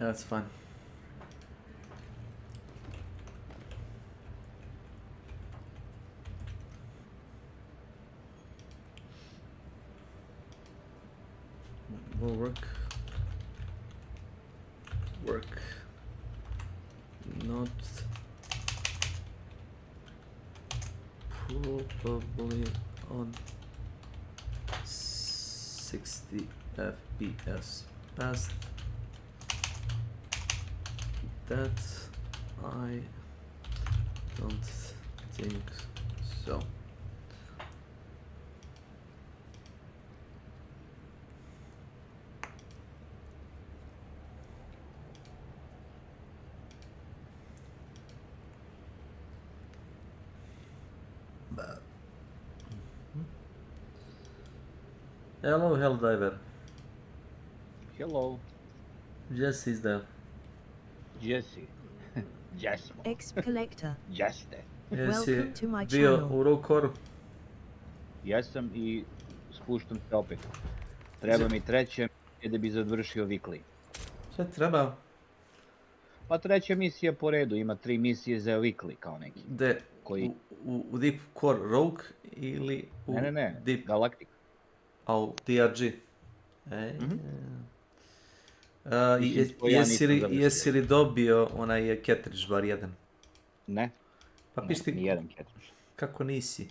That's fine. Will work. Not probably on 60 FPS past that. I don't think so. Hello, Helldiver. Hello. Jesse is there. Jesse. Jesse. Exp Collector. Jeste. Welcome to my bio channel. u Rokoru? Jesam i spuštam se opet. Treba mi treća da bi završio weekly. Šta ti treba? Pa treća misija po redu, ima 3 misije za weekly kao neki. Gde? Koji... U Deep Core Rogue ili u Ne, Deep... Galactic. A u DRG? Jesi li dobio onaj cartridge bar 1? Ne. Pa piš ti... Nijedan cartridge. Kako nisi?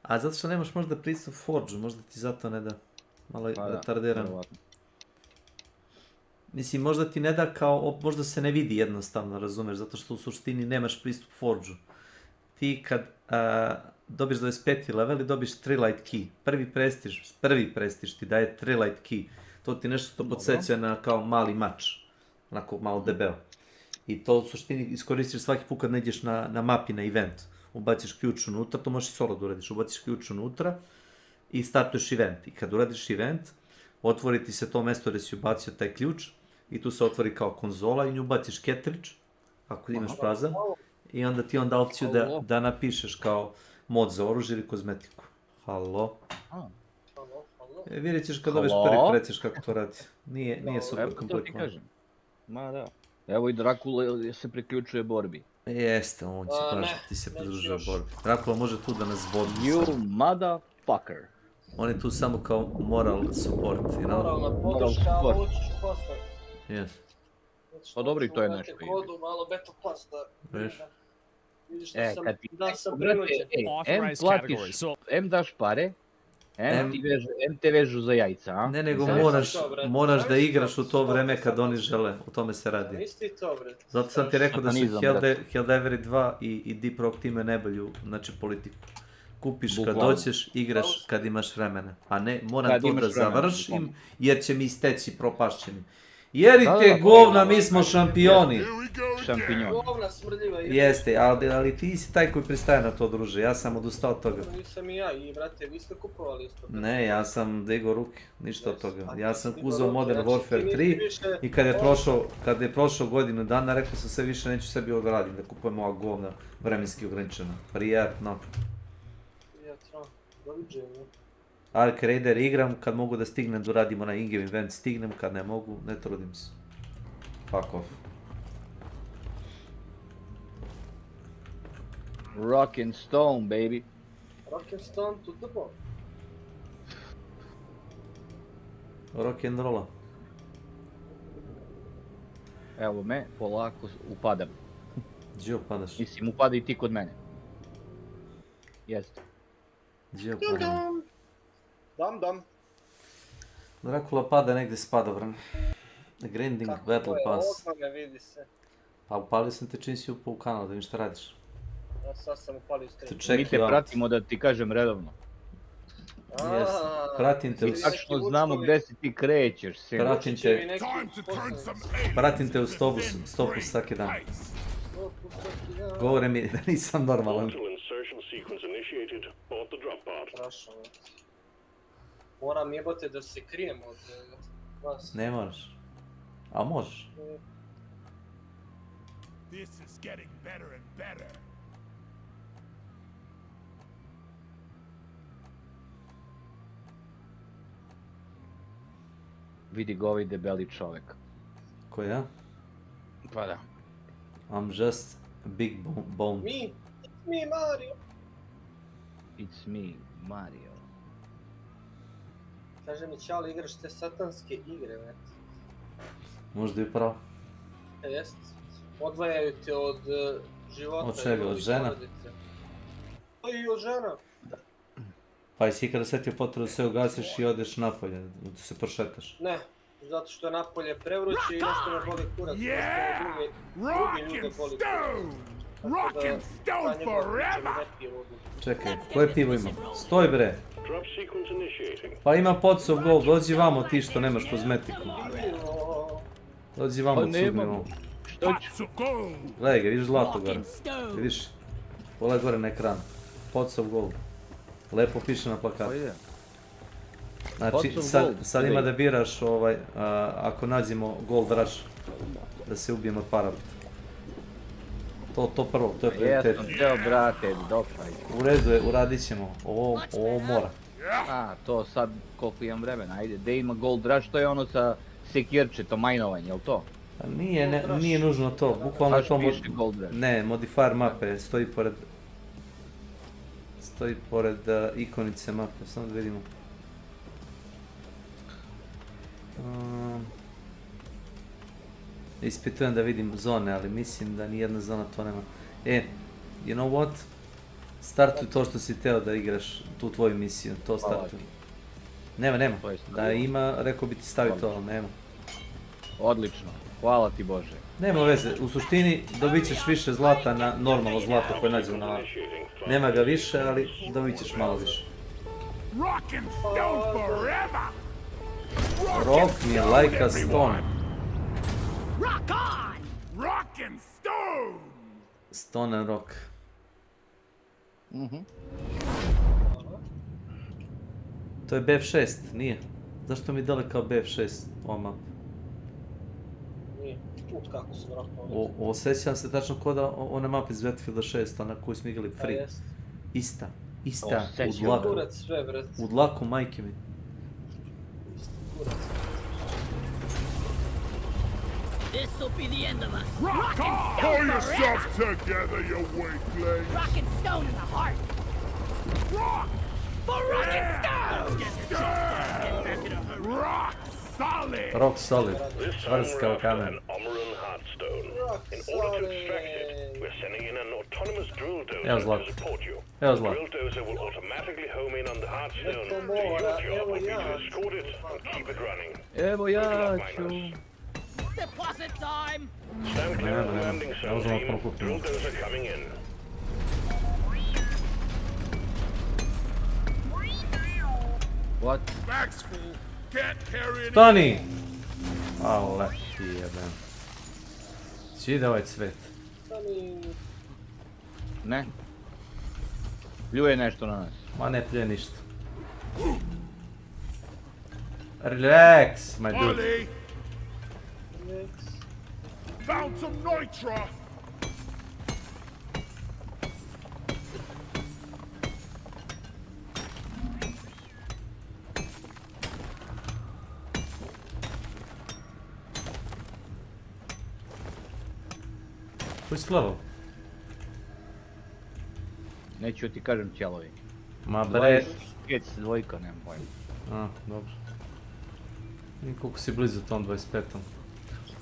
A zato što nemaš možda pristup Forge-u, možda ti zato ne da. Malo je retardiran. Mislim, možda ti ne da kao, možda se ne vidi jednostavno, razumeš, zato što u suštini nemaš pristup Forge-u. Ti kad dobiš 25. level i dobiš 3 light key, prvi prestiž ti daje 3 light key. To ti nešto to podsjeća na kao mali mač, onako malo debeo. I to u suštini iskoristiš svaki put kad ne ideš na mapi, na event. Ubaciš ključ unutra, to možeš i solo da uradiš, ubaciš ključ unutra i startuješ event. I kad uradiš event, otvori ti se to mesto gdje si ubacio taj ključ i tu se otvori kao konzola i nju ubaciš cartridge, ako imaš prazan, i onda ti onda opciju da napišeš kao mod za oružje ili kozmetiku. Halo? Vidjet ćeš kad dobiješ prvi prećeš kako to radi. Nije super komplikovano. Ma da. Evo i Drakula se priključuje borbi. Jeste, on će kažem ti se pridružuje borbi. Drakula može tu da nas vodi. You motherfucker. On je tu samo kao moral support, you know? Moralna podrška, ali ući ću posle. Yes. Pa dobro i to je nešto. Kodu, malo Battle Pass da vidiš da sam prinuđen. M daš pare, M te vežu za jajca, a? Ne, nego moraš da igraš u to vreme kad oni žele, o tome se radi. Isti to, bre. Zato sam ti rekao da su Helldiveri 2 i Deep Rock time najbolju, znači, politiku. Kupiš kad doćeš, igraš kad imaš vremena. A ne, moram to da završim, jer će mi isteći propašćeni. Jerite govna, mi smo šampioni. Govna smrdljiva. Jeste, ali ti si taj koji pristaje na to, druže. Ja sam odustao od toga. Nisam i ja, i brate, vi ste kupovali isto. Ne, ja sam digao ruke, ništa od toga. Ja sam uzeo Modern Warfare 3 i kad je prošlo godinu dana, rekao sam sve više neću sebi odradim, da kupujem ova govna vremenski ograničena. Prijatno. Prijatno, doviđenje. Ark Raider igram, kad mogu da stignem, doradim onaj in-game event, stignem, kad ne mogu, ne trudim se. Fuck off. Rock and Stone, baby. Rock and Stone to the ball. Rock and rolla. Evo me, polako upadam. Gdje upadaš? Mislim, upada i ti kod mene. Jeste. Gdje upadam? Dam. Drakula pada negdje s padobran. Grinding Battle Pass. Kako je, vidi se. Pa upalio sam te čim si upao u kanal, da vidim šta radiš. Ja sad sam upalio stream. Mi te pratimo, da ti kažem, redovno. Pratim te. Mi tačno znamo gdje se ti krećeš. Pratim te u stopu svaki dan. Govore mi da nisam normalan. Moram jebote da se krijem od vas. Ne moraš. A možeš. Vidi ga ovaj debeli čovjek. Ko ja? Pa da. I'm just a big bone. Me? It's me, Mario. It's me, Mario. Kaže mi Ćale, igraš te satanske igre, već. Možda je pravo. Jest. Odvajaju te od života. Od čega? Od žena? Pa i od žena. Pa jesi ikada setio potrebu da sve ugasiš i odeš napolje, da se prošetaš? Ne, zato što je napolje prevruće i nešto me boli kurac. Drugi ljude boli kurac. Rock and stone forever! Čekaj, koje pivo ima? Stoj bre! Pa ima Potsov Gold, dođi vamo ti što nemaš kozmetiku. Dođi vamo, cudni ovo. Što ću? Gledaj ga, vidiš zlato gore. Vidiš? Pogledaj gore na ekran. Potsov Gold. Lepo piše na plakatu. Znači, sad ima da biraš ako nađemo Gold Rush, da se ubijemo od parabita. To prvo, to je prioritet. Jesam teo, brate, dopaj. U redu je, uradit ćemo. Ovo mora. A, to sad koliko imam vremena, ajde. Gdje ima Gold Rush, to je ono sa sekirče, to majnovanje, jel to? Nije nužno to, bukvalno je to... piše Gold Rush? Ne, modifier mape, stoji pored ikonice mape, samo da vidimo. Ispitujem da vidim zone, ali mislim da nijedna zona to nema. You know what? Startuj to što si teo da igraš tu tvoju misiju, to startuj. Nema. Da ima, rekao bi ti stavi to, ali nema. Odlično, hvala ti Bože. Nema veze, u suštini dobit ćeš više zlata na normalno zlato koje nađemo na lavu. Nema ga više, ali dobit ćeš malo više. Rock me like a stone. Rock on! Rock and stone! Stone and rock. To je BF6, nije? Zašto mi je dale kao BF6 ova mapa? Nije, put kako su vratno. Osjećam se tačno kao da one mape iz Battlefielda 6, ona koju smo igrali free. Ista, u dlaku. U dlaku majke mi. This'll be the end of us. Rock on! Pull yourself together, you weaklings! Rock and stone in the heart. Rock! For rock and stone! Rock solid! Rock solid. Čvrska kamen. Evo zlato. Evo zlato. Evo ja ću. Deposit time! Ne možemo prokupiti. What? Stani! Ale ti jebem. Či ide ovaj cvet? Ne. Pljuje nešto na nas. Ma ne pljuje ništa. Relax, my dude. Found some nitra! Koji si level? Neću ti kažem ćelovi. Ma bre. Dvojka, nemam pojma. A, dobro. I koliko si blizu tom 25-om.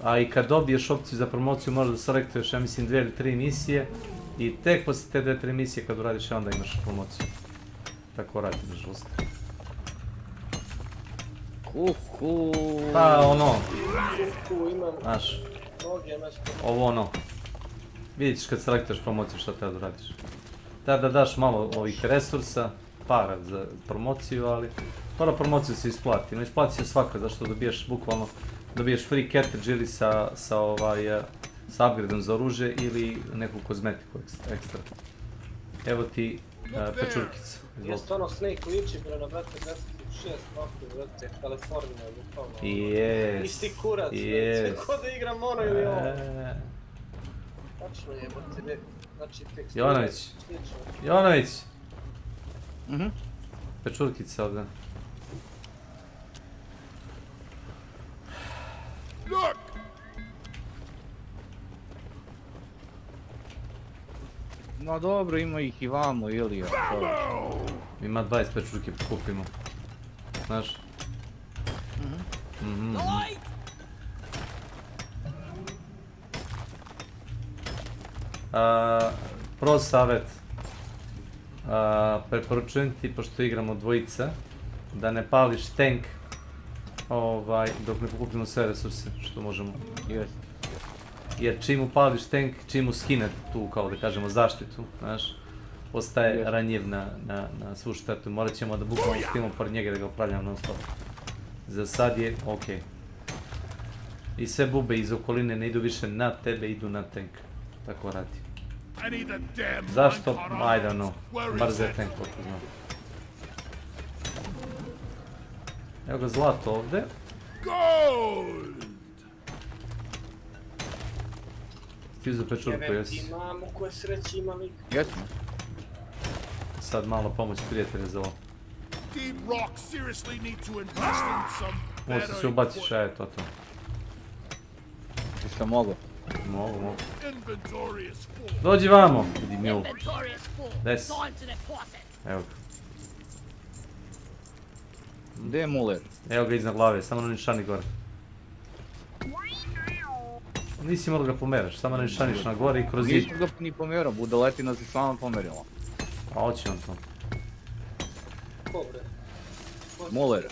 A i kad dobiješ opciju za promociju možeš da selektuješ, ja mislim, 2 ili 3 misije i tek poslije te 2-3 misije kad uradiš onda imaš promociju. Tako radi, nažalost. Pa ono, znaš, ovo ono, vidjet ćeš kad selektuješ promociju šta treba da uradiš. Da daš malo ovih resursa, para za promociju, ali para promociju se isplati, no isplati se svaka, zašto dobijaš bukvalno, dobiješ free cartridge ili sa upgradeom za oružje ili neku kozmetiku ekstra. Evo ti pečurkica. Jeste ono Snake liči bre na brate 26 ovako brate, Kalifornija bukvalno. Yes. Isti kurac, sve ko da igram ono ili ovo. Tačno jebote, ne, znači tekstura. Jovanović! Pečurkica ovdje. Look! No dobro, ima ih i vamo, Ilija. Ima 25 čurke, kupimo. Znaš? Prost savjet. Preporučujem ti, pošto igramo dvojica, da ne pališ tank dok ne pokupimo sve resurse što možemo. Jer čim upališ tank, čim mu skine tu, kao da kažemo, zaštitu, znaš, postaje ranjiv na svu štetu. Morat ćemo da bukvalno stojimo pored njega da ga upravljamo non stop. Za sad je okej. I sve bube iz okoline ne idu više na tebe, idu na tank. Tako radi. Zašto? I don't know. Brze tank, koliko znam. Evo ga zlato ovdje. Ti za pečurku, jesi? Imamo koje sreće ima lik. Jesmo. Sad malo pomoć prijatelja za ovo. Ovo se ubaciš, a je to. Nisam mogo. Mogu. Dođi vamo, vidi mjul. Des. Evo ga. Gdje je Muller? Evo ga iznad glave, samo na nišani gore. Nisi morao ga pomeraš, samo na nišaniš na gore i kroz zid. Nisam ga ni pomerao, budaletina se sama pomerila. A hoće on to. Muller.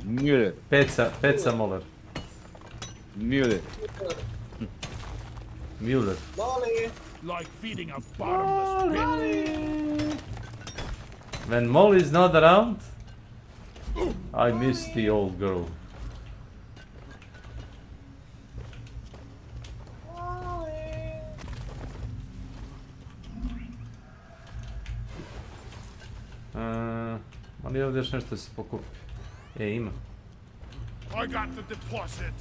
Müller. Peca Muller. Müller. Like feeding a bottomless pit. When Molly's not around, I miss the old girl. Ali ovdje još nešto se pokupi. Ima. I got the deposit.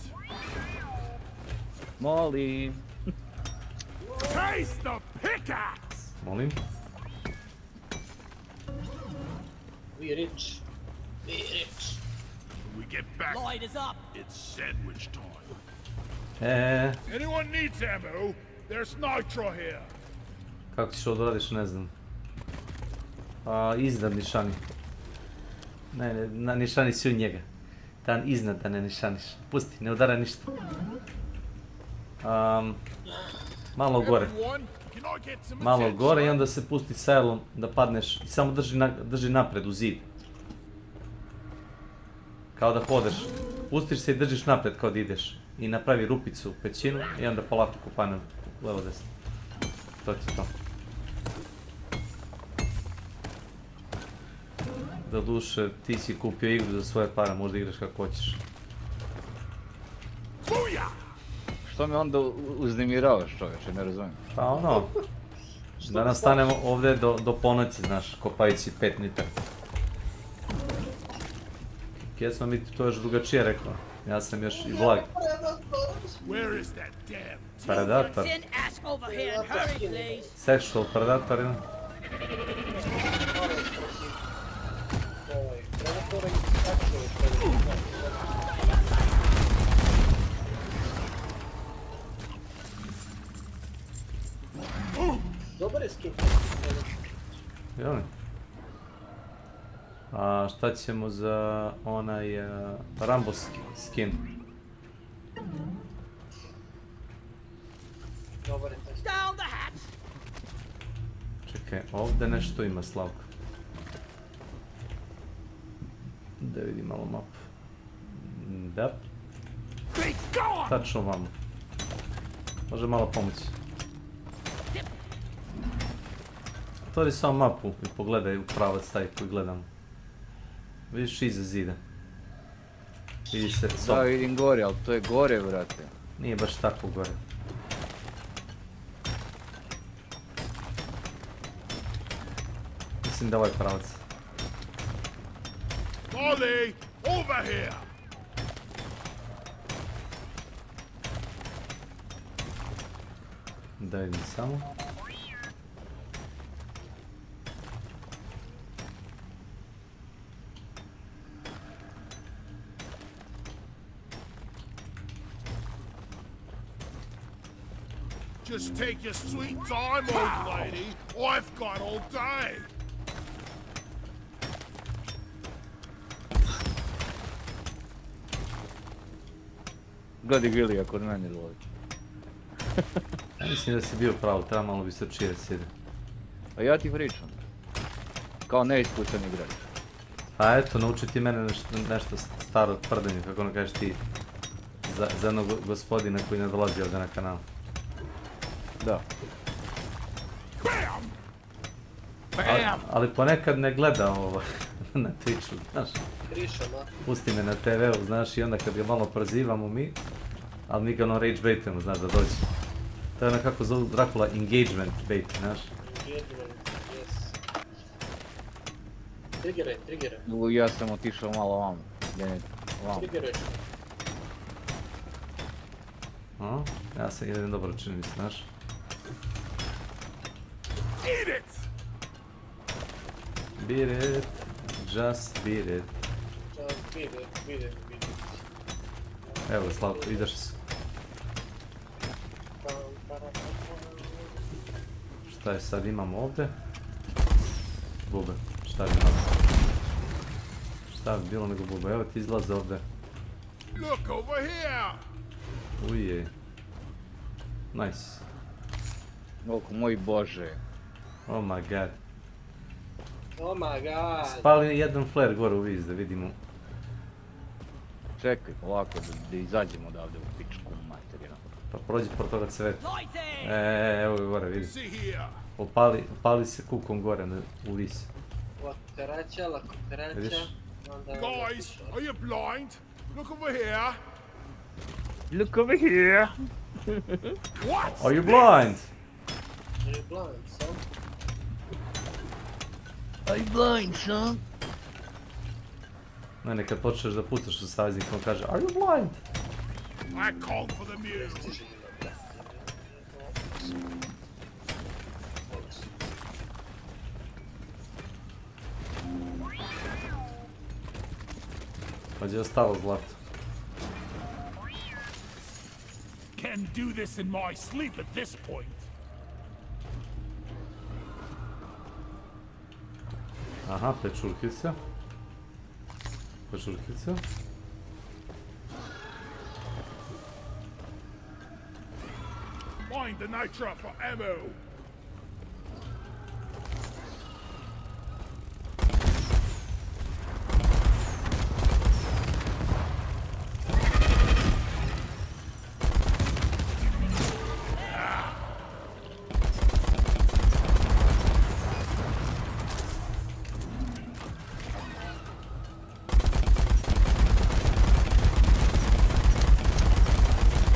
Molly. Taste the pickaxe. Molim. We rich. When we get back, light is up. It's sandwich time. Anyone needs ammo? There's nitro here. Kako ćeš ovo radiš, ne znam. Iznad nišani. Ne, na nišani si u njega. Tam iznad da ne nišaniš. Pusti, ne udara ništa. Malo gore. Malo gore i onda se pusti sailom da padneš. I samo drži napred u zid. Kao da hodeš. Pustiš se i držiš napred kao da ideš. I napravi rupicu u pećinu i onda polako kopane levo desno. To ti to. Da duše, ti si kupio igru za svoje pare, možda igraš kako hoćeš. Što me onda uznemiravaš, čovječe, ne razumijem. Pa ono, da nastanemo ovdje do ponoći, znaš, kopajući 5 minuta. Kje smo mi to još drugačije rekao, ja sam još i vlag. Predator. Sexual predator, ili? Dobar je skin. Jel' ne? A šta ćemo za onaj Rambo skin? Dobar je taj. Čekaj, ovdje nešto ima, Slavko. Da vidim malo mapu. Da. Tačno vamo. Može malo pomoći. Otvori samo mapu i pogledaj u pravac taj koji gledamo. Vidiš iza zida. Vidi se sob. Da, vidim gore, ali to je gore, vrate. Nije baš tako gore. Mislim da ovaj pravac. Molly, over here! Da vidim samo. Just take your sweet time, old lady. I've got all day. Gledaj Gilija kod mene lovi. Ja mislim da si bio pravo, treba malo bi se čije sjede. A ja ti pričam. Kao neiskusan igrač. A eto, nauči ti mene nešto staro tvrdenje, kako ono kažeš ti, za jednog gospodina koji ne dolazi ovdje na kanal. Da. Ali ponekad ne gleda ovo na Twitchu, znaš. Pusti me na TV-u, znaš, i onda kad ga malo prozivamo mi, ali mi ga ono rage baitujemo, znaš, da dođe. To je ono kako zovu Dracula engagement bait, znaš. Engagement, yes. Triggeraj. Ja sam otišao malo vamo. Triggeraj. Ja sam idem dobro čini mi se, znaš. Eat it! Beat it, just beat it. Beat it. Evo Slavko, ideš se. Šta je sad imamo ovdje? Bube, šta bi imamo? Šta bi bilo nego bube, evo ti izlaze ovdje. Look over here! Uje. Nice. Oh moj bože. Oh my god. Oh my god. Spali jedan flare gore u viz da vidimo. Čekaj, polako da izađemo odavde u pičku materinu. Pa prođi por toga cveta. Evo ga gore, vidi. See here. Opali se kukom gore u vis. Lakoterača. Vidiš? Guys, are you blind? Look over here. Look over here. What? Are you blind? Are you blind, son? Are you blind, son? Ne, kad počneš da pucaš sa saveznikom, on kaže, are you blind? I called for the mule. Pa gdje je ostalo zlato? Can do this in my sleep at this point. Aha, pečurkica. Find the nitra for ammo.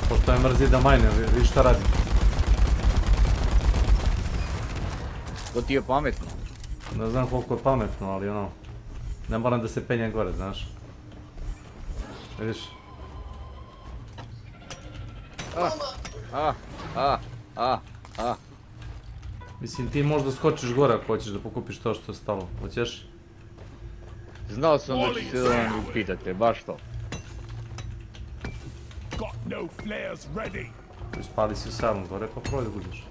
Pošto je mrzi da majne, vidi šta radi. To ti je pametno. Ne znam koliko je pametno, ali ono, ne moram da se penjem gore, znaš. Vidiš? Mislim, ti možda skočiš gore ako hoćeš da pokupiš to što je stalo. Hoćeš? Znao sam da ću se da vam upitate, baš to. Got no flares ready. Spali si sam gore, pa proj da budiš.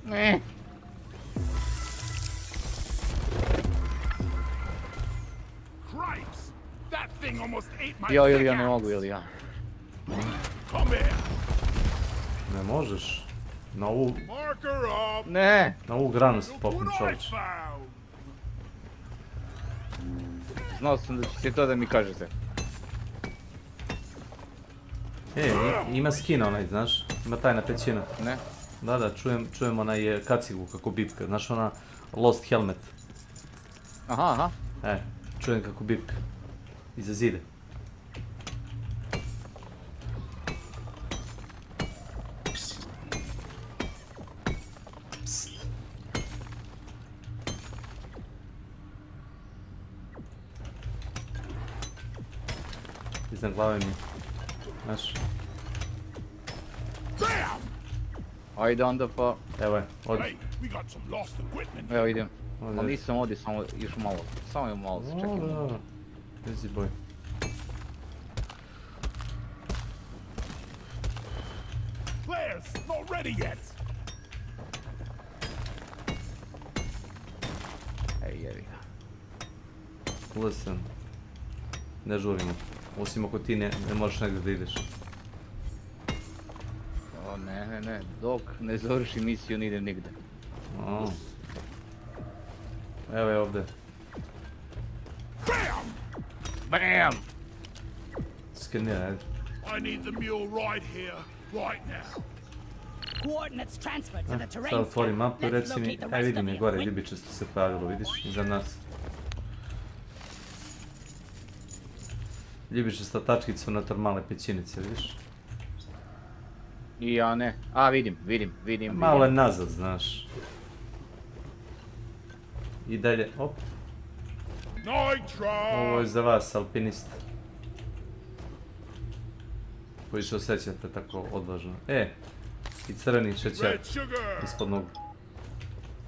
Ne. Cripes! That thing almost ate my Ja, Ilija, ne mogu, Ilija. Come here. Ne možeš. Na ovu... Marker up. Ne. Na ovu granu si popni čovječ. Znao sam da ćete to da mi kažete. Ima skin onaj, znaš? Ima tajna pećina. Ne. Da, čujem onaj kacigu kako bipka. Znaš ona Lost Helmet. Aha. Čujem kako bipka. Iza zide. Iznad glave mi. Znaš? Ajde onda pa... Evo je, odi. Evo idem. Ali nisam ovdje, samo još malo. Samo malo se čekam. Da. Easy boy. flares! Not ready yet! Ej, jevi ga. Listen. Ne žurimo. Osim ako ti ne možeš negdje da ideš. O, ne. Dok ne završi misiju, ne idem nigde. O. Evo je ovdje. Bam! Skenira, ajde. I need the mule right here, right now. Coordinates transferred to the Sad terrain. otvorim mapu i Let's reci mi, locate the aj rest vidim of je the gore, equipment. ljubičasto se pojavilo, vidiš, iza nas. Ljubičasta tačkica unutar male pećinice, vidiš? I ja ne. A, vidim. Malo je nazad, znaš. I dalje, op. Nitro! Ovo je za vas, alpinista. Koji se osjećate tako odvažno. I crveni šećer ispod nogu.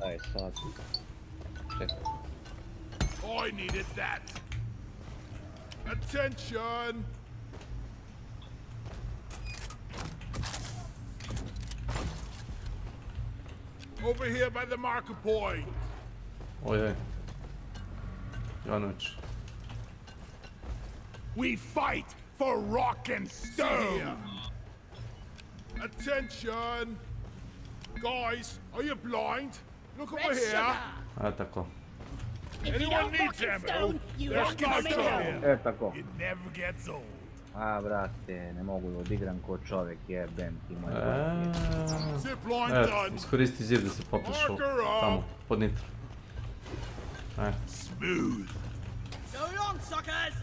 Aj, sad. Čekaj. I needed that. Attention! Over here by the marker point. Ojoj. Janović. We fight for rock and stone. Attention! Guys, are you blind? Look over here. A tako. Anyone needs ammo? There's nitro here. Tako. It never gets old. A, brate, ne mogu da odigram ko čovjek, jebem ti moj. Iskoristi zid da se popneš tamo, pod nitro. Smooth. So long, suckers!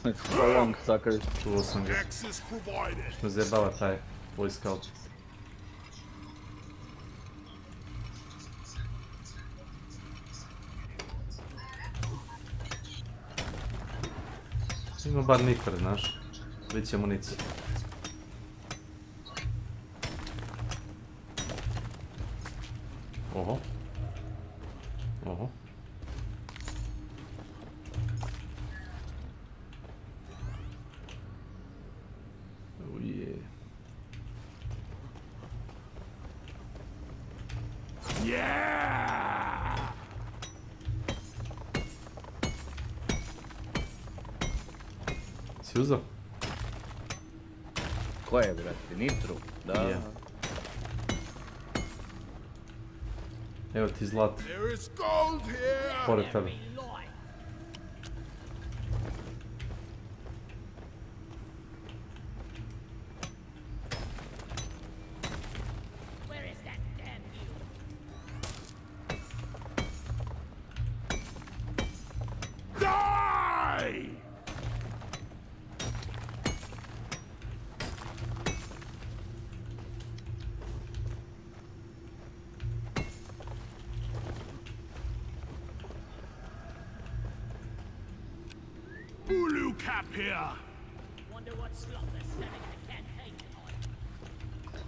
So long, suckers. Čuo sam ga. Access provided. Me zajebava taj Boy Scout. Ima bar nitro, znaš. Bit će municija. Oho. Oho. Uje. Yeah! Si uzao? Ko je, brate? Nitro? Da. Ja. Evo ti zlat. There is gold here. Pored tebe. Where is that damn mule? Die! Ulu cap here. Wonder what slot they're selling the campaign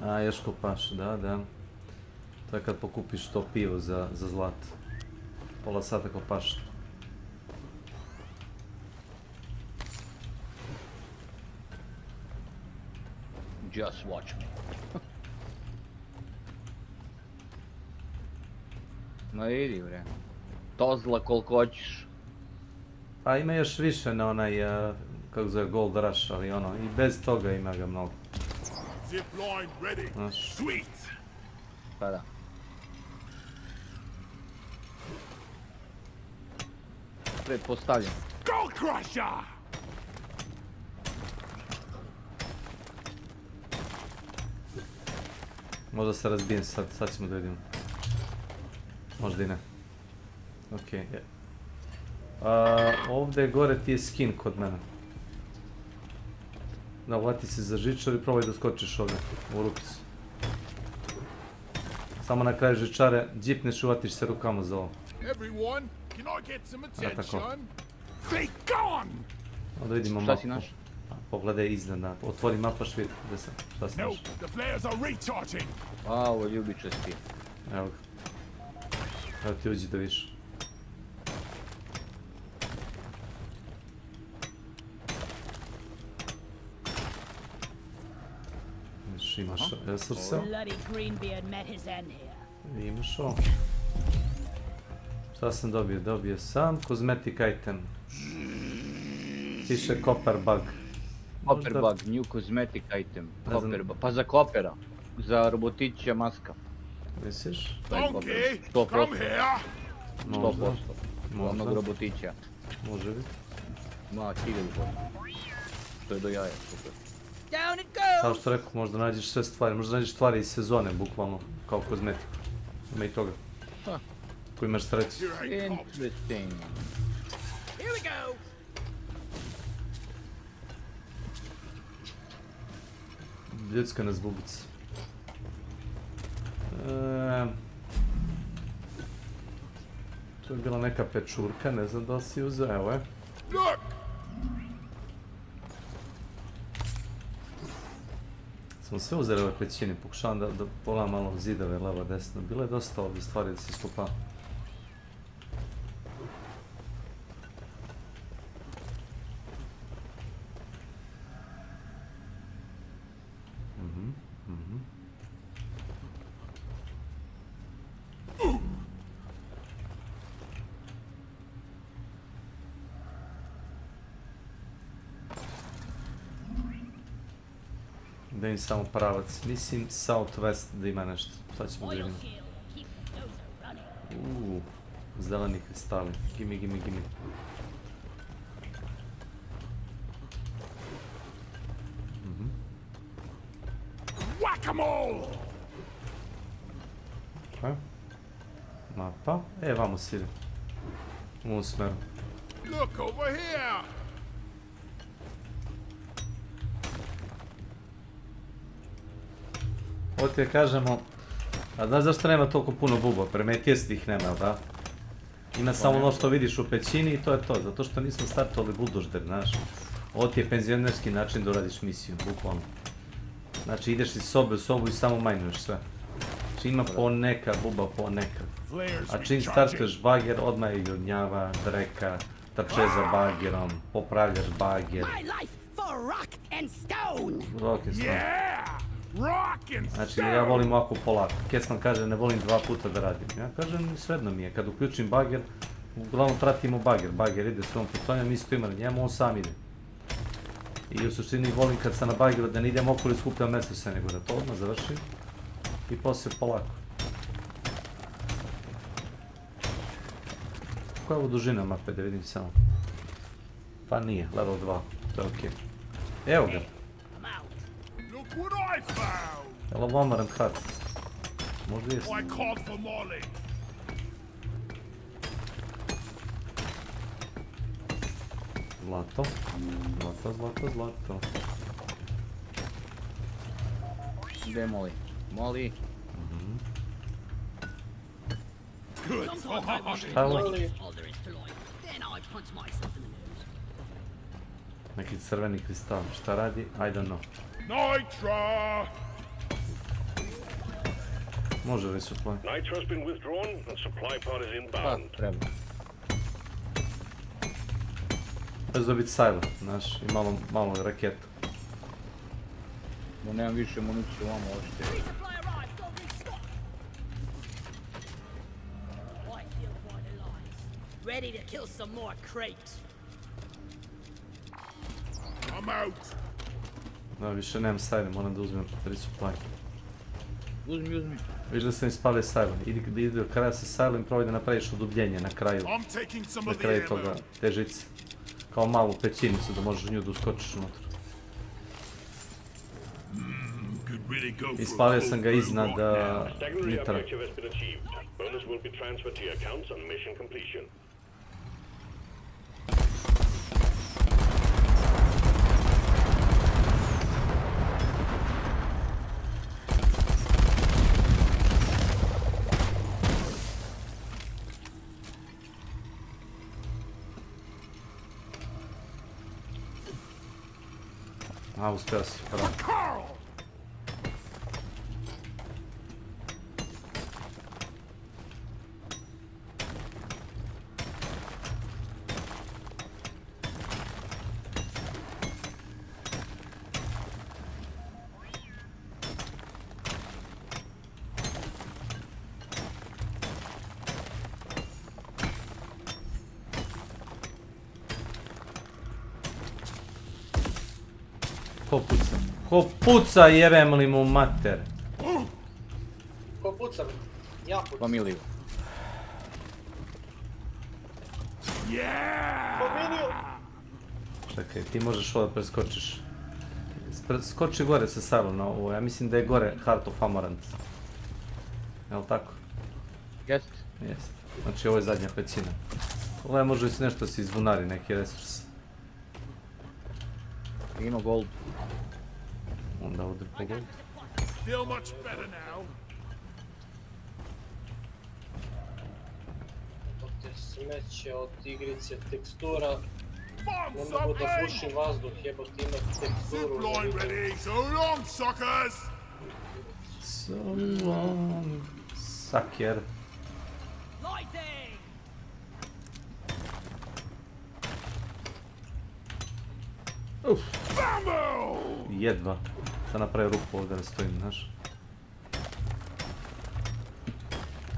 tonight. A, još kopaš, da. To je kad pokupiš to pivo za zlat. Pola sata kopaš. Just watch me. Ma vidi, bre. Tozla koliko hoćeš. A ima još više na onaj, kako zove, Gold Rush, ali ono, i bez toga ima ga mnogo. Zip line ready. Znaš. Sweet. Pa da. Pretpostavljam. Gold crusher. Možda se razbijem sad ćemo da vidimo. Možda i ne. Okej, ovdje gore ti je skin kod mene. Da, uvati se za žičar i probaj da skočiš ovdje, u rukicu. Samo na kraju žičare, džipneš i uvatiš se rukama za ovo. Everyone, can I get some tako. attention? Be gone! Onda vidimo Šta mapu. si naš? Pogledaj iznad, otvori mapa švid, gdje sam, šta si Nope, našao. the flares are recharging. A, ovo ljubičasti. Evo ga. Evo ti uđi da vidiš. Vidiš. Vidiš, imaš resurse. Bloody Greenbeard met his end here. Imaš ovo. Šta sam dobio? Dobio sam cosmetic item. Piše copper bug. Copper bug, new cosmetic item. Copper bug. Pa za kopera. Za robotića maska. Misliš? Donkey, 100%. come here. 100%. Onog robotića. Može biti. Ma, 1000 godina. To je do jaja, super. Down it goes! Kao što rekao, možda nađeš sve stvari. Možda nađeš stvari iz sezone, bukvalno. Kao kozmetiku. Ima i toga. Ko imaš sreći. Interesting. Here we go! Ljudska nas bubica. Tu je bila neka pečurka, ne znam da li si uzeo, evo je. Smo sve uzeli ove pećine, pokušavam da pogledam malo zidove, levo, desno. Bilo je dosta ovdje stvari da se iskopa. Da im samo pravac. Mislim Southwest da ima nešto. Sad ćemo da vidimo. Zeleni kristali. Gimme, gimme, gimme. Whack-a-mole! Okay. Mapa. Vamo si ide. U ovom smeru. Look over here! Ovo ti je kažemo, a znaš zašto nema toliko puno buba? Primetio si ih nema, da? Ima samo ono što vidiš u pećini i to je to, zato što nismo startovali buldožder, znaš. Ovo ti je penzionerski način da uradiš misiju, bukvalno. Znači ideš iz sobe u sobu i samo majnuješ sve. Znači ima poneka buba, poneka. A čim startuješ bager, odmah je jodnjava, dreka, trče za bagerom, popravljaš bager. Rock and stone! Znači ja volim ovako polako. Kecman kaže ne volim 2 puta da radim. Ja kažem sredno mi je, kad uključim bager, uglavnom pratimo bager. Bager ide svom putonjem, mi stojimo na njemu, on sam ide. I u suštini volim kad sam na bageru da ne idem okolo i skupljam mesto sve, nego da to odmah završim i poslije polako. Koja je ovo dužina mape, da vidim samo? Pa nije, level 2, to je okej. Evo ga. Jel ovo Amarant Heart? Možda jest. Zlato. Zlato, zlato, zlato. Gdje je Molly? Molly? Šta je ovo? Neki crveni kristal. Šta radi? I don't know. Nitra! Može resupply. Nitra's been withdrawn and supply pod is inbound. Treba. Bez dobiti silo, znaš, i malo raketu. No nemam više municije ovamo ošte. Ready to kill some more crates. I'm out. Da, više nemam silo, moram da uzmem resupply. Uzmi. Viš da sam ispalio silo. Idi do kraja sa silom i probaj da napraviš odubljenje na kraju. Na kraju toga, te žice. Kao malu pećinicu da možeš u nju da uskočiš unutra. Ispalio sam ga iznad nitra. A, uspio si, bravo. Ko puca? Ko puca, jebem li mu mater? Ko pucam? Ja pucam. Familiju. Familiju! Čekaj, ti možeš ovo da preskočiš. Skoči gore sa salom na ovo, ja mislim da je gore Heart of Amaranth. Jel' tako? Jest. Jest. Znači ovo je zadnja pećina. Ovo je možda nešto si izvunari, neki resurs. Ima gold. Onda udri po gold. Feel much better now. Jebote, smeće od igrice, tekstura. Ne mogu da pušim vazduh, jebote, ima teksturu. Zipline ready. So long, suckers. So long, sucker. Uf. Jedva. Da napravi rupu ovdje da stojim, znaš.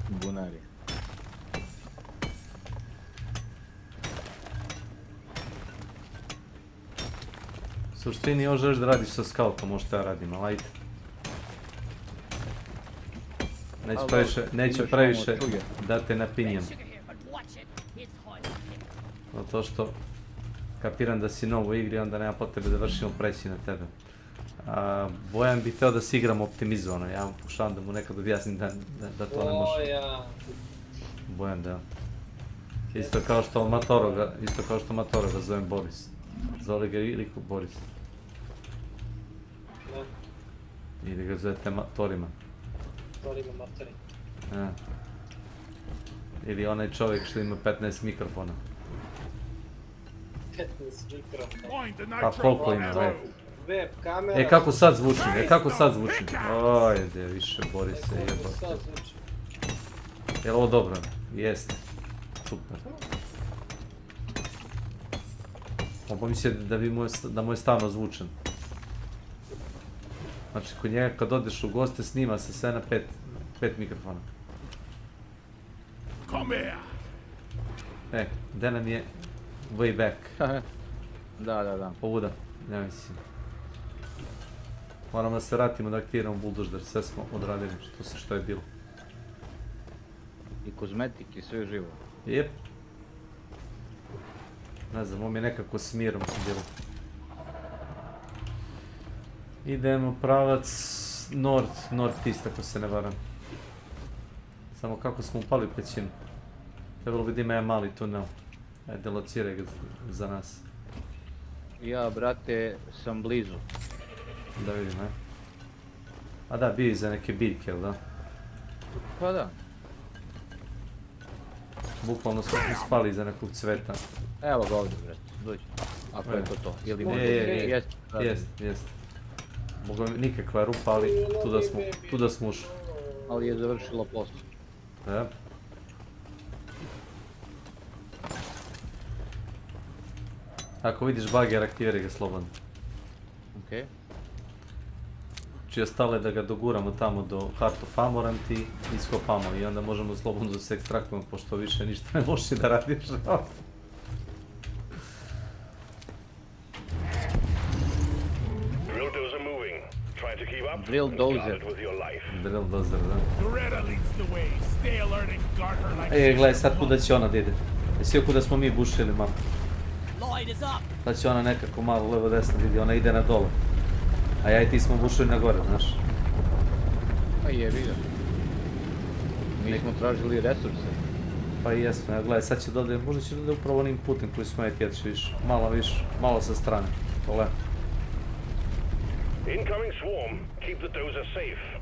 Bunari. U suštini još želiš da radiš sa scoutom, možda ja radim, ali ajde. Neće previše da te napinjem. Zato što kapiram da si nov u igri, onda nema potrebe da vršimo presiju na tebe. Bojan bi hteo da si igram optimizovano, ja pokušavam da mu nekad objasnim da to ne može. Bojan, da. Isto kao što Matoroga zovem Boris. Zove ga Iliku Boris. Ili ga zovete Torima. Torima materi. Ili onaj čovjek što ima 15 mikrofona. 15 mikrofona. Pa koliko ima, web kamera. Kako sad zvučim, Ojde, više Boris se jebate. Kako sad zvuči? Je li ovo dobro? Jeste. Super. Obo mi se da mu je stalno zvučan. Znači, kod njega kad odeš u goste snima se sve na 5 mikrofona. Gde nam je way back? Da. Povuda, ja mislim. Moramo da se vratimo da aktiviramo buldožder, sve smo odradili što je bilo. I kozmetik i sve živo. Jep. Ne znam, ovo mi je nekako smirom bilo. Idemo pravac north-east ako se ne varam. Samo kako smo upali pećinu. Trebalo bi da ima jedan mali tunel. Ajde, lociraj ga za nas. Ja, brate, sam blizu. Da vidim, A da, bio je za neke biljke, jel da? Pa da. Bukvalno smo spali iza nekog cveta. Evo ga ovdje, brate, dođi. Ako je to. Jest. Mogu nikakva rupa, ali tu da smo ušli. Ali je završilo posao. Da. Ako vidiš bager, aktiviraj ga slobodno. Okej. Znači ostalo je da ga doguramo tamo do Heart of Amaranth i iskopamo i onda možemo slobodno da se ekstraktujemo pošto više ništa ne možeš da radiš. Drill dozer. Da. Gledaj sad kuda će ona da ide. Jesi joj kuda smo mi bušili malo? Sad će ona nekako malo levo desno vidi, ona ide na dole. A ja i ti smo bušili na gore, znaš. Pa jebi ga. Mi smo tražili resurse. Pa i jesmo, ja gledaj, sad će da ode, možda će da ode upravo onim putem koji smo etjeći više. Malo sa strane. Tole. Incoming swarm. Keep the dozer safe.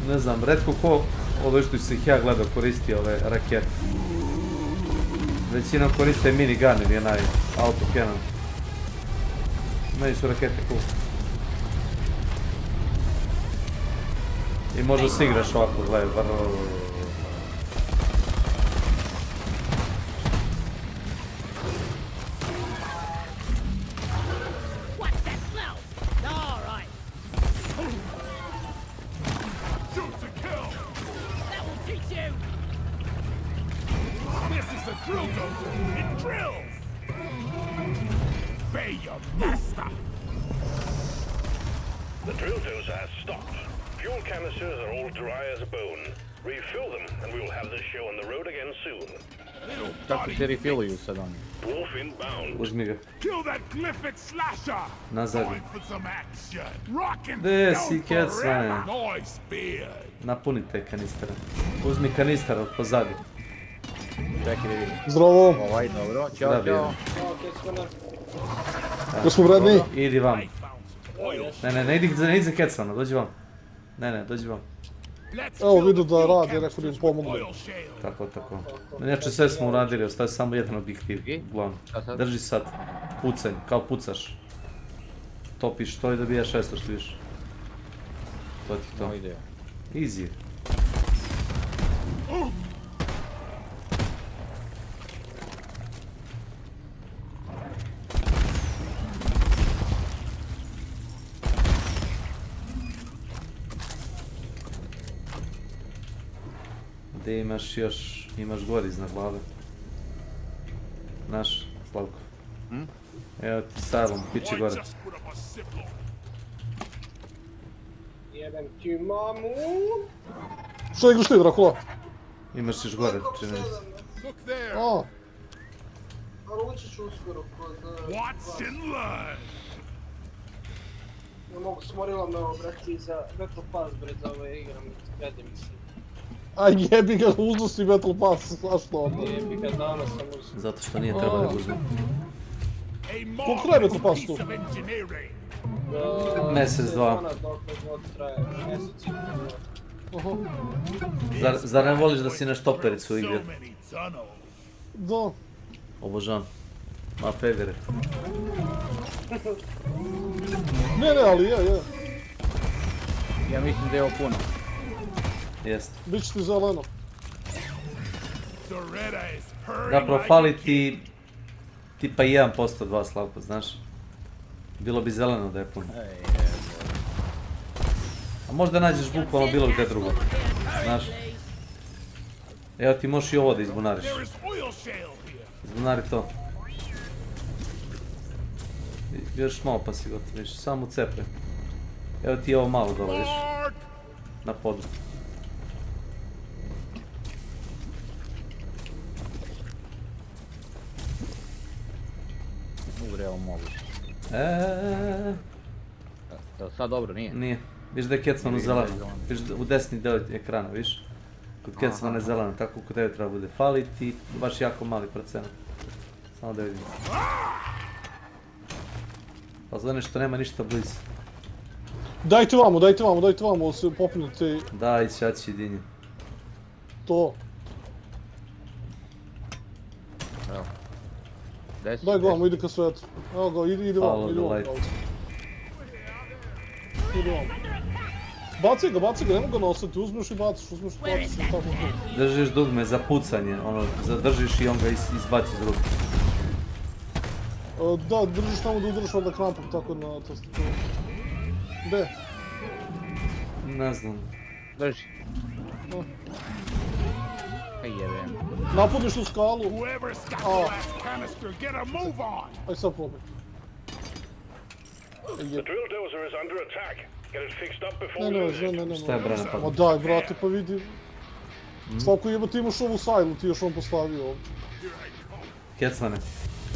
Ne znam, retko ko ove što se ja gledao koristi ove rakete. Većinom koriste minigun ili onaj autocannon. Meni su rakete cool. I možda se igraš ovako, gledaj, vrlo... is a drill dozer. It drills. Obey your master. The drill dozer has stopped. Fuel canisters are all dry as a bone. Refill them, and we will have this show on the road again soon. Kako se refiluju sad oni? Dwarf inbound. Uzmi ga. Kill that glyphic slasher. Nazad. Going for some action. Rock and Gde stone si, Kecmane? forever. Nice beard. Napunite kanistra. Uzmi kanistar od pozadi. Čekaj da vidim. Zdravo. Ovaj, dobro. Ćao, Zdravi, ćao. Gdje smo vredni? Idi vam. Ne idi za Kecmana, dođi vam. Ne, dođi vam. Evo vidu da radi, rekao da im pomogu. Tako. Inače sve smo uradili, ostaje samo jedan objektiv, uglavnom. Drži sad, pucanj, kao pucaš. Topiš to i dobijaš 600 što više. To ti to. Easy. Gdje imaš gor iznad glave. Naš, Slavko. Evo ti sajlom, piči gore. Jebem ti mamu. Što igraš ti, Drakula? Imaš još gore, čini mi se. A. Ali ući ću uskoro kod... Watch and learn. Ne mogu, smorila me ovo, brati, za Battle Pass, bre, za ove igram, gledaj mi se. A jebi ga, uzno si Battle Pass, zašto onda? Jebi ga, danas sam uzno. Zato što nije treba da ga uzme. Koliko traje Battle Pass tu? Mjesec, dva. Dokle god traje, mjesec i dva. Zar ne voliš da si na štopericu igre? Da. Obožavam. Ma favorite. Ne, ali je. Ja mislim da je ovo puno. Jest. Biće ti zeleno. Zapravo fali ti tipa 1% 2 Slavko, znaš? Bilo bi zeleno da je puno. A možda nađeš bukvalno bilo gdje drugo, znaš? Evo ti možeš i ovo da izbunariš. Izbunari to. Još malo pa si gotovo, viš, samo cepre. Evo ti ovo malo dole, viš? Na podu. Evo moguće. Sad dobro, nije? Nije. Viš da je Kecman u zelenu. Viš u desni deo ekrana, viš? Kod Kecmana je zeleno, tako kod tebe treba bude. Fali ti baš jako mali procenat. Samo da vidimo. Pa za nešto nema ništa blizu. Dajte vamo, se popnite. Daj, ćaći jedinje. To. Evo. Daj ga vamo, ide ka svetu. Evo ga, ide vamo. Ide vamo. Baci ga, ne mogu ga nositi, uzmeš i baciš, tako. Držiš dugme za pucanje, ono, zadržiš i on ga izbaci iz ruke. Da, držiš tamo da udržiš onda krampom tako na tastaturu. Gde? Ne znam. Drži. Aj jebem. Napuniš u skalu. Aj sad probaj. The drill dozer is under attack. Get it fixed up before we lose it. Ne. Šta je brane pa? Ma daj, brate, pa vidi. Slavko jeba, ti imaš ovu sajlu, ti još on postavio ovdje. Kecmane,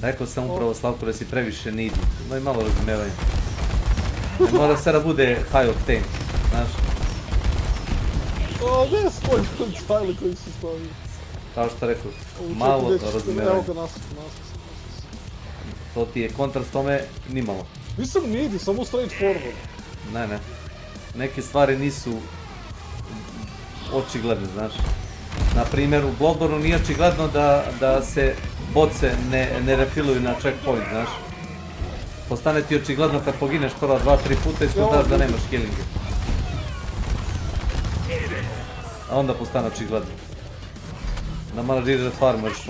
rekao sam upravo Slavko da si previše needy. Imaj malo razumijevanja. Ne mora sve da bude high octane, znaš? Ne stoji kod sajle koji si stavio. Kao što rekao, malo razumijevanja. Evo ga nas. To ti je kontrast tome nimalo. Nisam needy, samo straight forward. Ne. Neke stvari nisu očigledne, znaš. Naprimjer, u Bloodborne nije očigledno da se boce ne refiluju na checkpoint, znaš. Postane ti očigledno kad pogineš prva 2-3 puta i skontaš da nemaš killinge. A onda postane očigledno. Na malo Reader Farmers,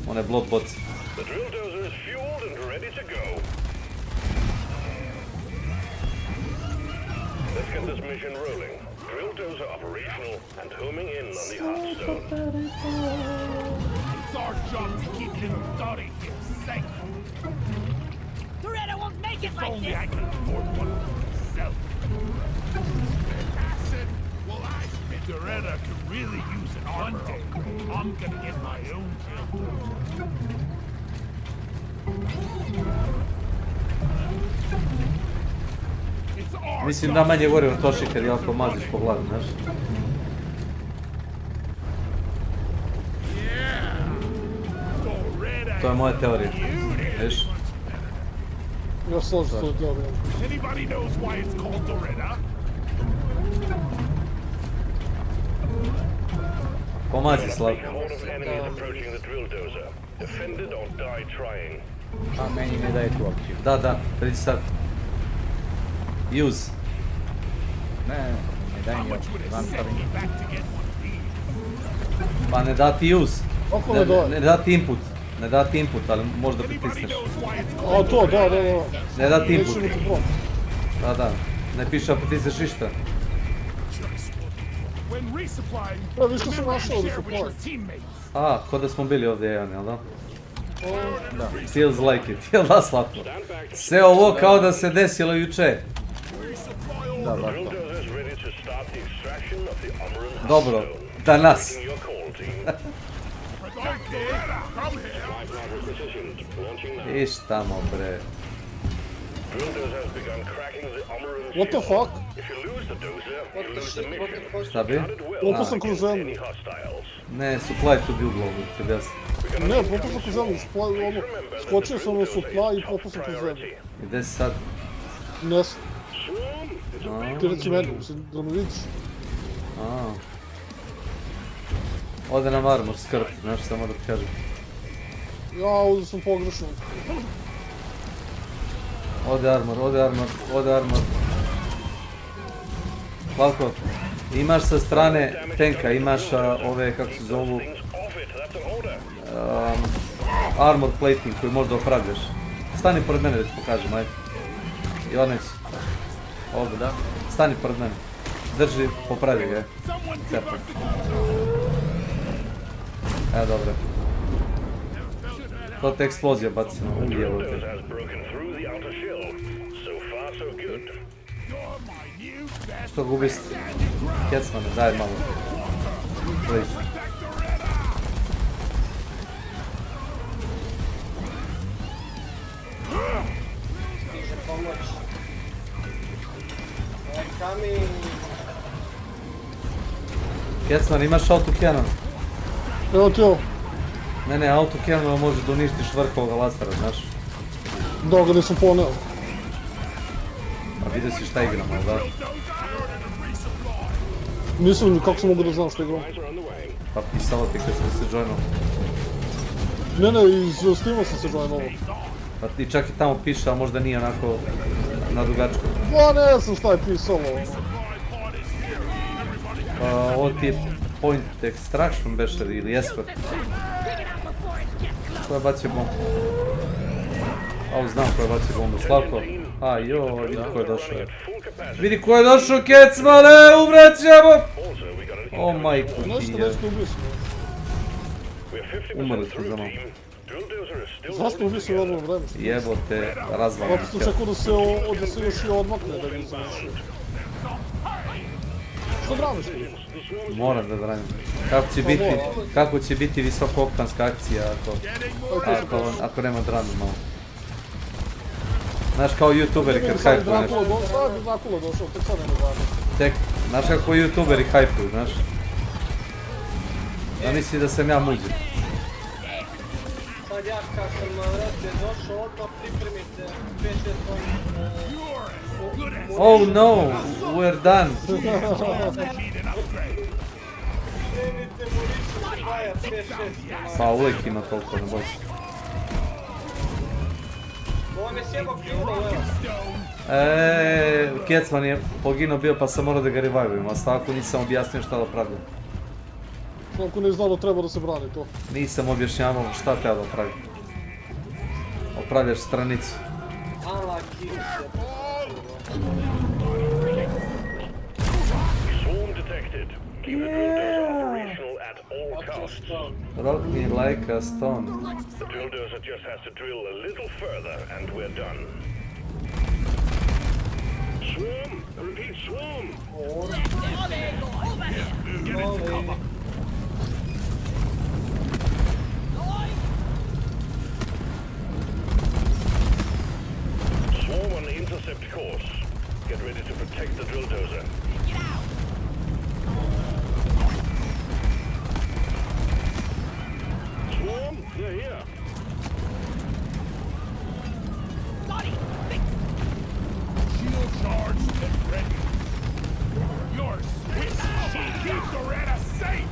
one blood boce. Let's get this mission rolling. drill dozer operational and homing in on the Hearthstone. It's our job to keep little Dottie here safe. Doretta won't make it If like only this! I could afford one for myself. Acid? Well, I spit. Doretta could really use an armor upgrade. I'm gonna get my own drill. Mislim da manje gorivo troši kad je ovako maziš po glavi, znaš. To je moja teorija. Viš? Ja složim s tvojom teorijom. Anybody knows why it's called Doretta? Pomazi slab. Horde of enemies approaching the drill dozer. Defend it or die trying. A meni ne daje tu opciju. Da, priđi sad. Use. Ne daj mi opciju. Pa ne da ti use. Kako ne daje? Ne da ti input. Ne da ti input, ali možda pritisneš. A to, da. Ne da ti input. Neću imati prompt. Da. Ne piše da pritisneš ništa. Ja, viš što sam našao resupply. A, ko da smo bili ovdje jedan, jel da? Da. Feels like it, jel da Slatko? Sve ovo kao da se desilo juče. Da, baš to. Dobro, danas. Iš tamo bre. What the fuck? Šta bi? Popao sam kroz zemlju. Ne, supply tu bi uglavnom, ti objasni. Ne, popao sam kroz zemlju, skočio sam na supply i popao sam kroz zemlju. I gdje si sad? Ne znam. Ti reci meni, da me vidiš. Ode nam armor skrb, znaš šta moram ti kažem. Ja, ovdje sam pogrešan. Ode armor. Slavko, imaš sa strane tenka, imaš ove, kako se zovu, armor plating koji možda opravljaš. Stani pored mene da ti pokažem, ajde. Jovanec, ovdje, da? Stani pored mene. Drži, popravi ga, Cepaj. Dobro. To te eksplozija baci na uvijevo te. Što gubiš? Kecmane, daj malo. Please. Stiže pomoć. Coming. Kecman, imaš autocannon? Evo ti ovo. Ne, autocannon može da uništiš vrh ovoga lastara, znaš. Da, ga nisam poneo. Pa vidio si šta igramo, da? Nisam, kako sam mogu da znam šta igram. Pa pisalo ti kad sam se joinao. Ne, iz Steama sam se joinao. Pa ti čak i tamo piše, a možda nije onako nadugačko. Pa ne znam šta je pisalo. Ovo ti je point extraction beše ili escort. Ko je bacio bombu? Znam ko je bacio bombu, Slavko. Vidi ko je došao. Vidi ko je došao, Kecmane, uvraćamo! O majku ti je. Umrli smo za malo. Zašto ubio se u jednom vremenu? Jebote, razvalim. Pa sam čekao da se još i odmakne da bi završio. Što braniš ti? Moram da branim. Kako će biti visokoktanska akcija ako nema dranu malo. Znaš kao youtuberi kad hajpuju nešto. Sad bi Dracula došao, tek sad ne branim. Znaš kako youtuberi hajpuju, znaš. Da misli da sam ja muđen. Sad ja kad sam vrate došao, odmah pripremite 5-6 Oh no, we're done. Krenite municu spaja 5-6. Pa uvijek ima toliko, ne boj se. Ovo me sjeba kljuno, evo. Kecman je poginuo bio pa sam morao da ga revivujemo, a Stavku nisam objasnio šta da opravljam. Ako ne znao da treba da se brani to. Nisam objašnjavao šta treba da opravim. Opravljaš stranicu. Swarm Keep the drill dozer operational at all costs. Rock me like a stone. The drill dozer just has to drill a little further and we're done. Swarm! Repeat, swarm! Get into cover. Swarm on the intercept course. Get ready to protect the drill dozer. Swarm, they're here. Shield charged and ready. Your Swiss will keep Loretta safe.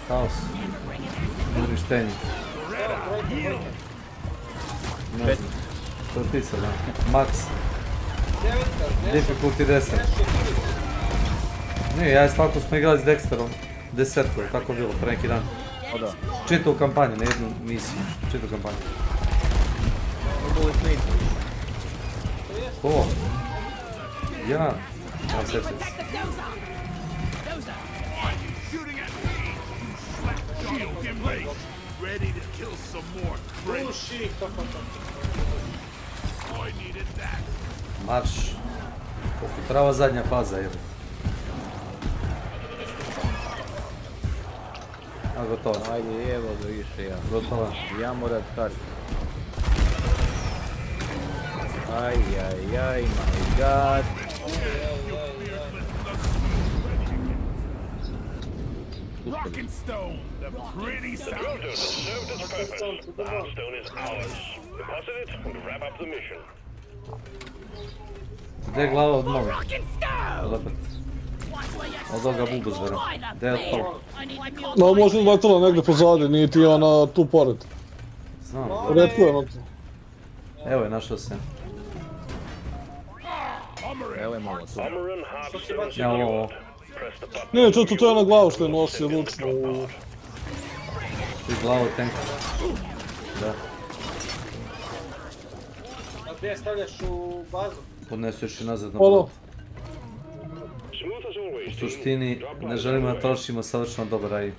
Chaos. Uništenje. Ne znam. To je pisao, da. Max. Difficulty 10. Ne, ja i svako smo igrali s Dexterom. Desetko, tako bilo, pre neki dan. Čitao kampanju, ne jednu misiju. Čitao kampanju. Ko? Ja. Ja, sjećam se. Shields in place. Ready to kill some more crates. I needed that. Marš. Koliko trava zadnja faza, evo. A gotovo. Ajde, evo ga više ja. Gotova. Ja moram start. Aj, my god. Rock and stone, the pretty The drill dozer served its purpose. The hard stone is ours. Deposit it and wrap up the mission. Gdje je glava od moga? Lepet. Od ovoga buldozera. Gdje je to? No, možda letela negdje pozadi, nije ti ona tu pored. Znam. Redko je na to. Evo je, našao se. Evo je malo tu. Ja ovo. Nije, to je ona glava što je nosi lučno u... Ti glavu tanka. Da. A gdje stavljaš u bazu? Podnesu još i nazad na brod. U suštini, ne želimo da trošimo savršeno dobar AI.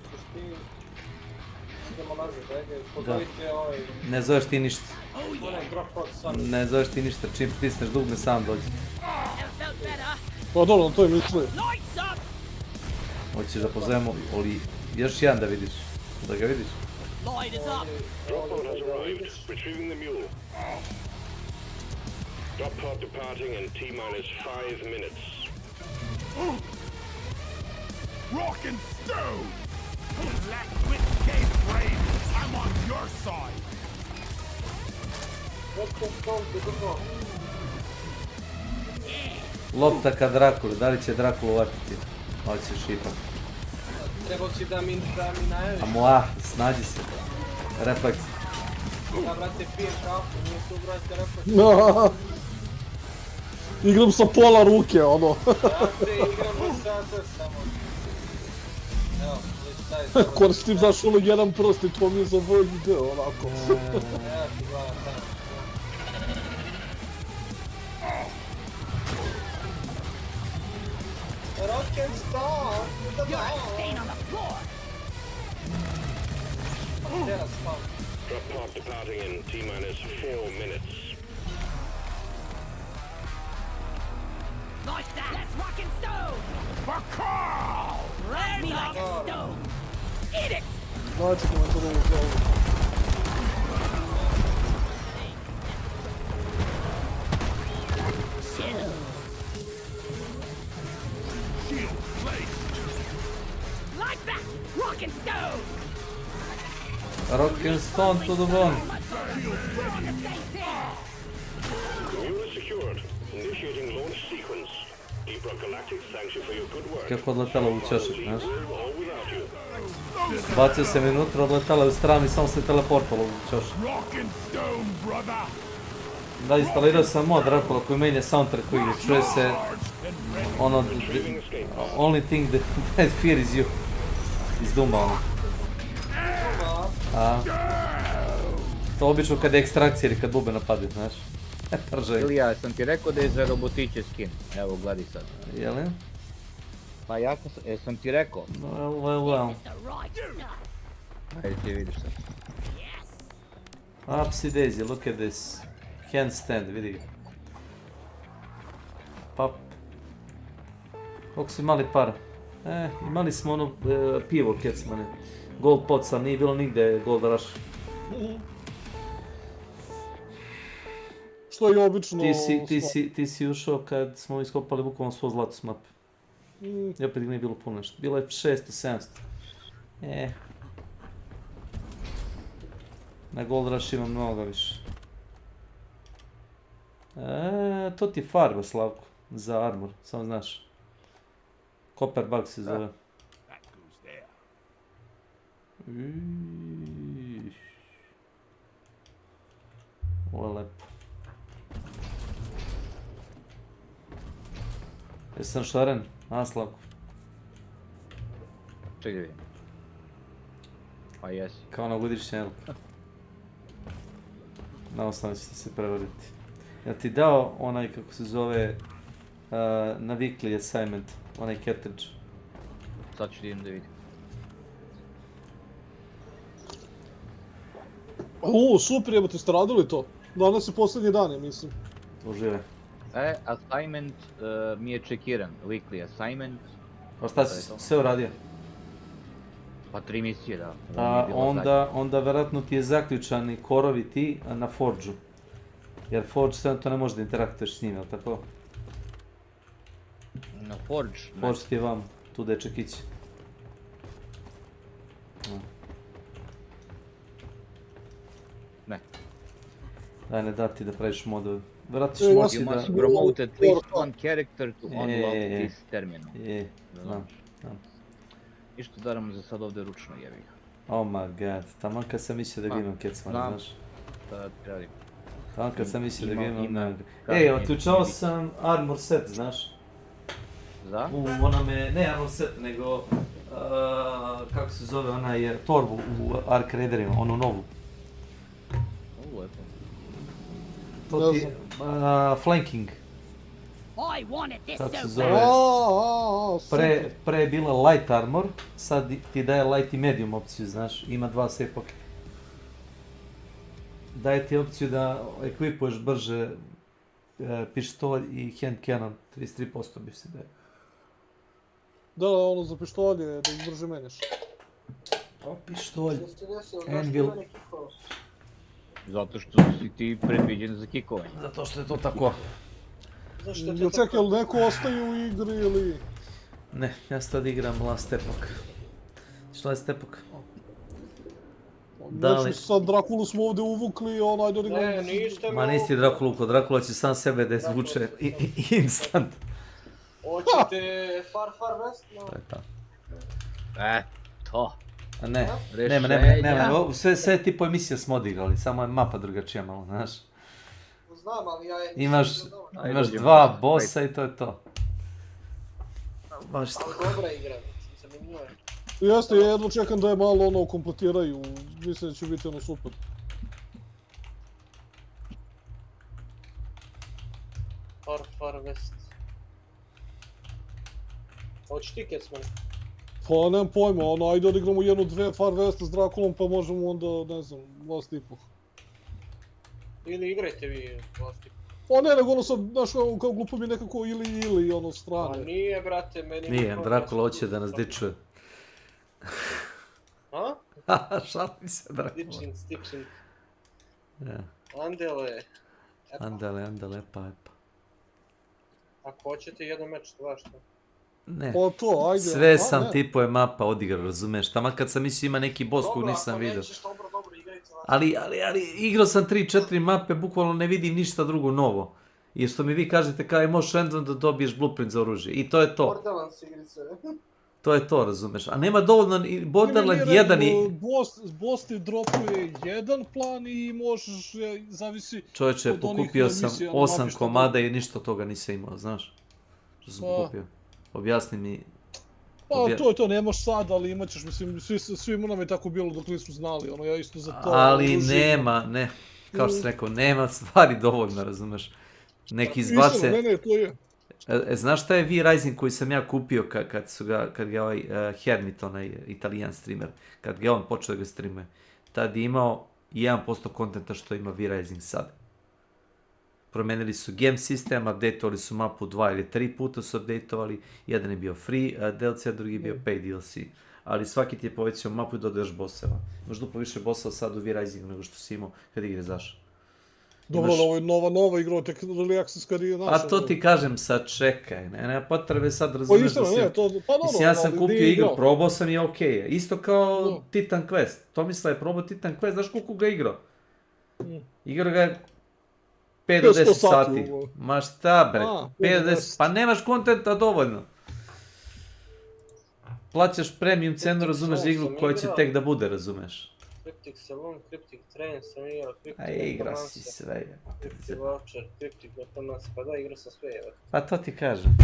Idemo nazad, ajde, Da. pozovite ovaj... Ne zoveš ti ništa. Onaj drop pod sam. Ne zoveš ti ništa, čim pritisneš dugme sam dođe. Pa dobro, to je misli. Hoćeš da pozovemo, ali još jedan da vidiš. Da ga vidiš. Drop pod has arrived. Retrieving the mule. Drop pod departing in T-minus 5 minutes. Rock and stone! Black with cave brain, I'm on your side! Rock and stone, dobro. Lopta ka Drakuli, da li će Drakulu vatiti? Ali će šipak. Trebao si da mi najaviš. A snađi se. Refleks. Ja, brate, pijem kafu, nije tu, brate, refleks. Igram sa pola ruke, ono. Brate, igramo sada samo. Evo, već taj. Koristim, znaš, ono jedan prst i to mi je za VD, onako. Evo ti glava tamo. Rock and stone, to the ball. Drop pod departing in T-minus 4 minutes. Like that. Let's rock and stone. For Carl. Rock me like a stone. Eat it. Znači, komentar ovo zove. Like that. Rock and stone. Rock and stone to the bone. Mule is secured. Initiating launch sequence. Deep Rock Galactic thanks you for your good work. Kako odletela u čašak, znaš? All without you. Bacio se mi unutra, odletela u stranu i samo se teleportala u čašak. Rock and stone, brother! Da, instalirao sam mod Dracula koji menja soundtrack koji igre. Čuje se ono... Only thing that fears you. Iz Duma, ono. A, to obično kad je ekstrakcija ili kad bube napadaju, znaš. Pržaj. Ilija, sam ti rekao da je za robotiće skin. Evo, gledaj sad. Jeli? Pa ja sam ti rekao. Well. Ajde ti vidiš sad. Upsy daisy, look at this. Handstand, vidi ga. Pap. Koliko su imali para? Imali smo ono pivo kecmane. Gold pots, ali nije bilo nigde Gold Rush. Što je obično... Ti si ušao kad smo iskopali bukvalno svo zlato s mape. I opet nije bilo puno nešto. Bilo je 600, 700. Na Gold Rush ima mnogo više. To ti je farba, Slavko, za armor, samo znaš. Copper bug se zove. Ovo je lepo. Jesi sam šaren? A, Slavko? Čekaj vidim. Pa jesi. Kao na godišnje jelka. Na osnovu ćete se prevoditi. Jel ti dao onaj, kako se zove, navikli assignment, onaj cartridge? Sad ću idem da vidim. Super, jebote, ste radili to? Danas je posljednji dan, ja mislim. Užive. Assignment mi je čekiran, weekly assignment. A šta si sve uradio? Pa 3 misije, da. Onda verovatno ti je zaključani korovi ti na Forge-u. Jer Forge to ne može da interaktuješ s njim, jel tako? Na Forge? Forge ti je vam, tu da je čekić. Ne. Daj ne dati da praviš modove. Vjerojatno ćeš moći da... You must promote at least one character to unlock this terminal. Znam. Išto daramo za sad ovdje ručno, jevi ga. Oh my god, taman kad sam mislio da ga imam kecman, znaš? Da, radim. Taman kad sam mislio da ga imam... Ej, otključao sam armor set, znaš? Za? Ne armor set, nego... Kako se zove, onaj torbu u Ark Raiderima, onu novu. Lepo. To ti je... flanking. Kako se zove? Pre je bila light armor, sad ti daje light i medium opciju, znaš, ima dva save pocket. Daje ti opciju da ekvipuješ brže pištolj i hand cannon, 33% bi se daje. Da, ono za pištolje, da ih brže menjaš. Pištolj, anvil. Zato što si ti predviđen za kikovanje. Zato što je to tako. Jel čekaj, jel neko ostaje u igri ili... Ne, ja sad igram Last Epoch. Što je Last Epoch? Znači sad Drakulu smo ovdje uvukli, onaj da igram... Ne, ništa me... Ma nisi Drakulu, kod Drakula će sam sebe da izvuče instant. Hoćete Far West? To je to. To. A ne, nema, sve tipo emisije smo odigrali, samo je mapa drugačija malo, znaš. Znam, ali ja je... Imaš dva bossa i to je to. Baš ali dobra igra, zanimljivo je. Jeste, ja jedno čekam da je malo ono kompletiraju, mislim da će biti ono super. Far West. Hoći ti Kecman? Pa nemam pojma, ono, ajde odigramo jednu, dve Far Westa s Drakulom pa možemo onda, ne znam, Last Epoch. Ili igrajte vi Last Epoch. Pa ne, nego ono sad, znaš, kao glupo mi nekako ili, ono, strane. Pa nije, brate, meni... Nije, Drakula hoće da nas dičuje. A? Šalim se, Drakula. Stičing. Andele, pa. Ako hoćete jedan meč, dva što? Ne, pa to, ajde. Sve sam tipove mapa odigrao, razumeš, tamo kad sam mislio ima neki boss kog nisam vidio. Dobro, ako nećeš dobro, igrajte vas. Ali igrao sam 3-4 mape, bukvalno ne vidim ništa drugo novo. Jer što mi vi kažete kao možeš random da dobiješ blueprint za oružje. I to je to. Borderlands igrice. To je to, razumeš. A nema dovoljno Borderland 1 i... Boss ti dropuje jedan plan i možeš, zavisi... Čovječe, pokupio sam 8 komada i ništa od toga nisam imao, znaš. Što sam pokupio. Objasni mi... Pa to je to, nemaš sad, ali imat ćeš, mislim, svima nam je tako bilo dok nismo znali, ono, ja isto za to... Ali nema, ne. kao što sam rekao, nema stvari dovoljno, razumeš. Neki izbace... Ne, to je. Znaš šta je V-Rising koji sam ja kupio kad ga ovaj Hermit, onaj italijan streamer, kad ga on počeo da ga streamuje, tad je imao 1% kontenta što ima V-Rising sad. Promenili su game sistem, updateovali su mapu 2 ili 3 puta su updateovali, jedan je bio free DLC, a drugi je bio paid DLC. Ali svaki ti je povećao mapu i dodaš bosseva. Imaš duplo više bosseva sad u V-Risingu nego što si imao kad igre zašao. Dobro, ovo je nova igra, tek early access kad je naša. A to ti kažem sad, čekaj, nema potrebe sad razumeš da si... Mislim, ja sam kupio igru, probao sam i okej. Isto kao Titan Quest. Tomislav je probao Titan Quest, znaš koliko ga igrao? Igrao ga je 5 do 10 sati. Ma šta bre, 5 do 10, pa nemaš kontenta dovoljno. Plaćaš premium cenu, razumeš, za igru koja će tek da bude, razumeš. Cryptic Saloon, Cryptic Train sam igrao, Cryptic A igra si sve. Cryptic Voucher, Cryptic Automancy, pa da, igrao sam sve. Pa to ti kažem.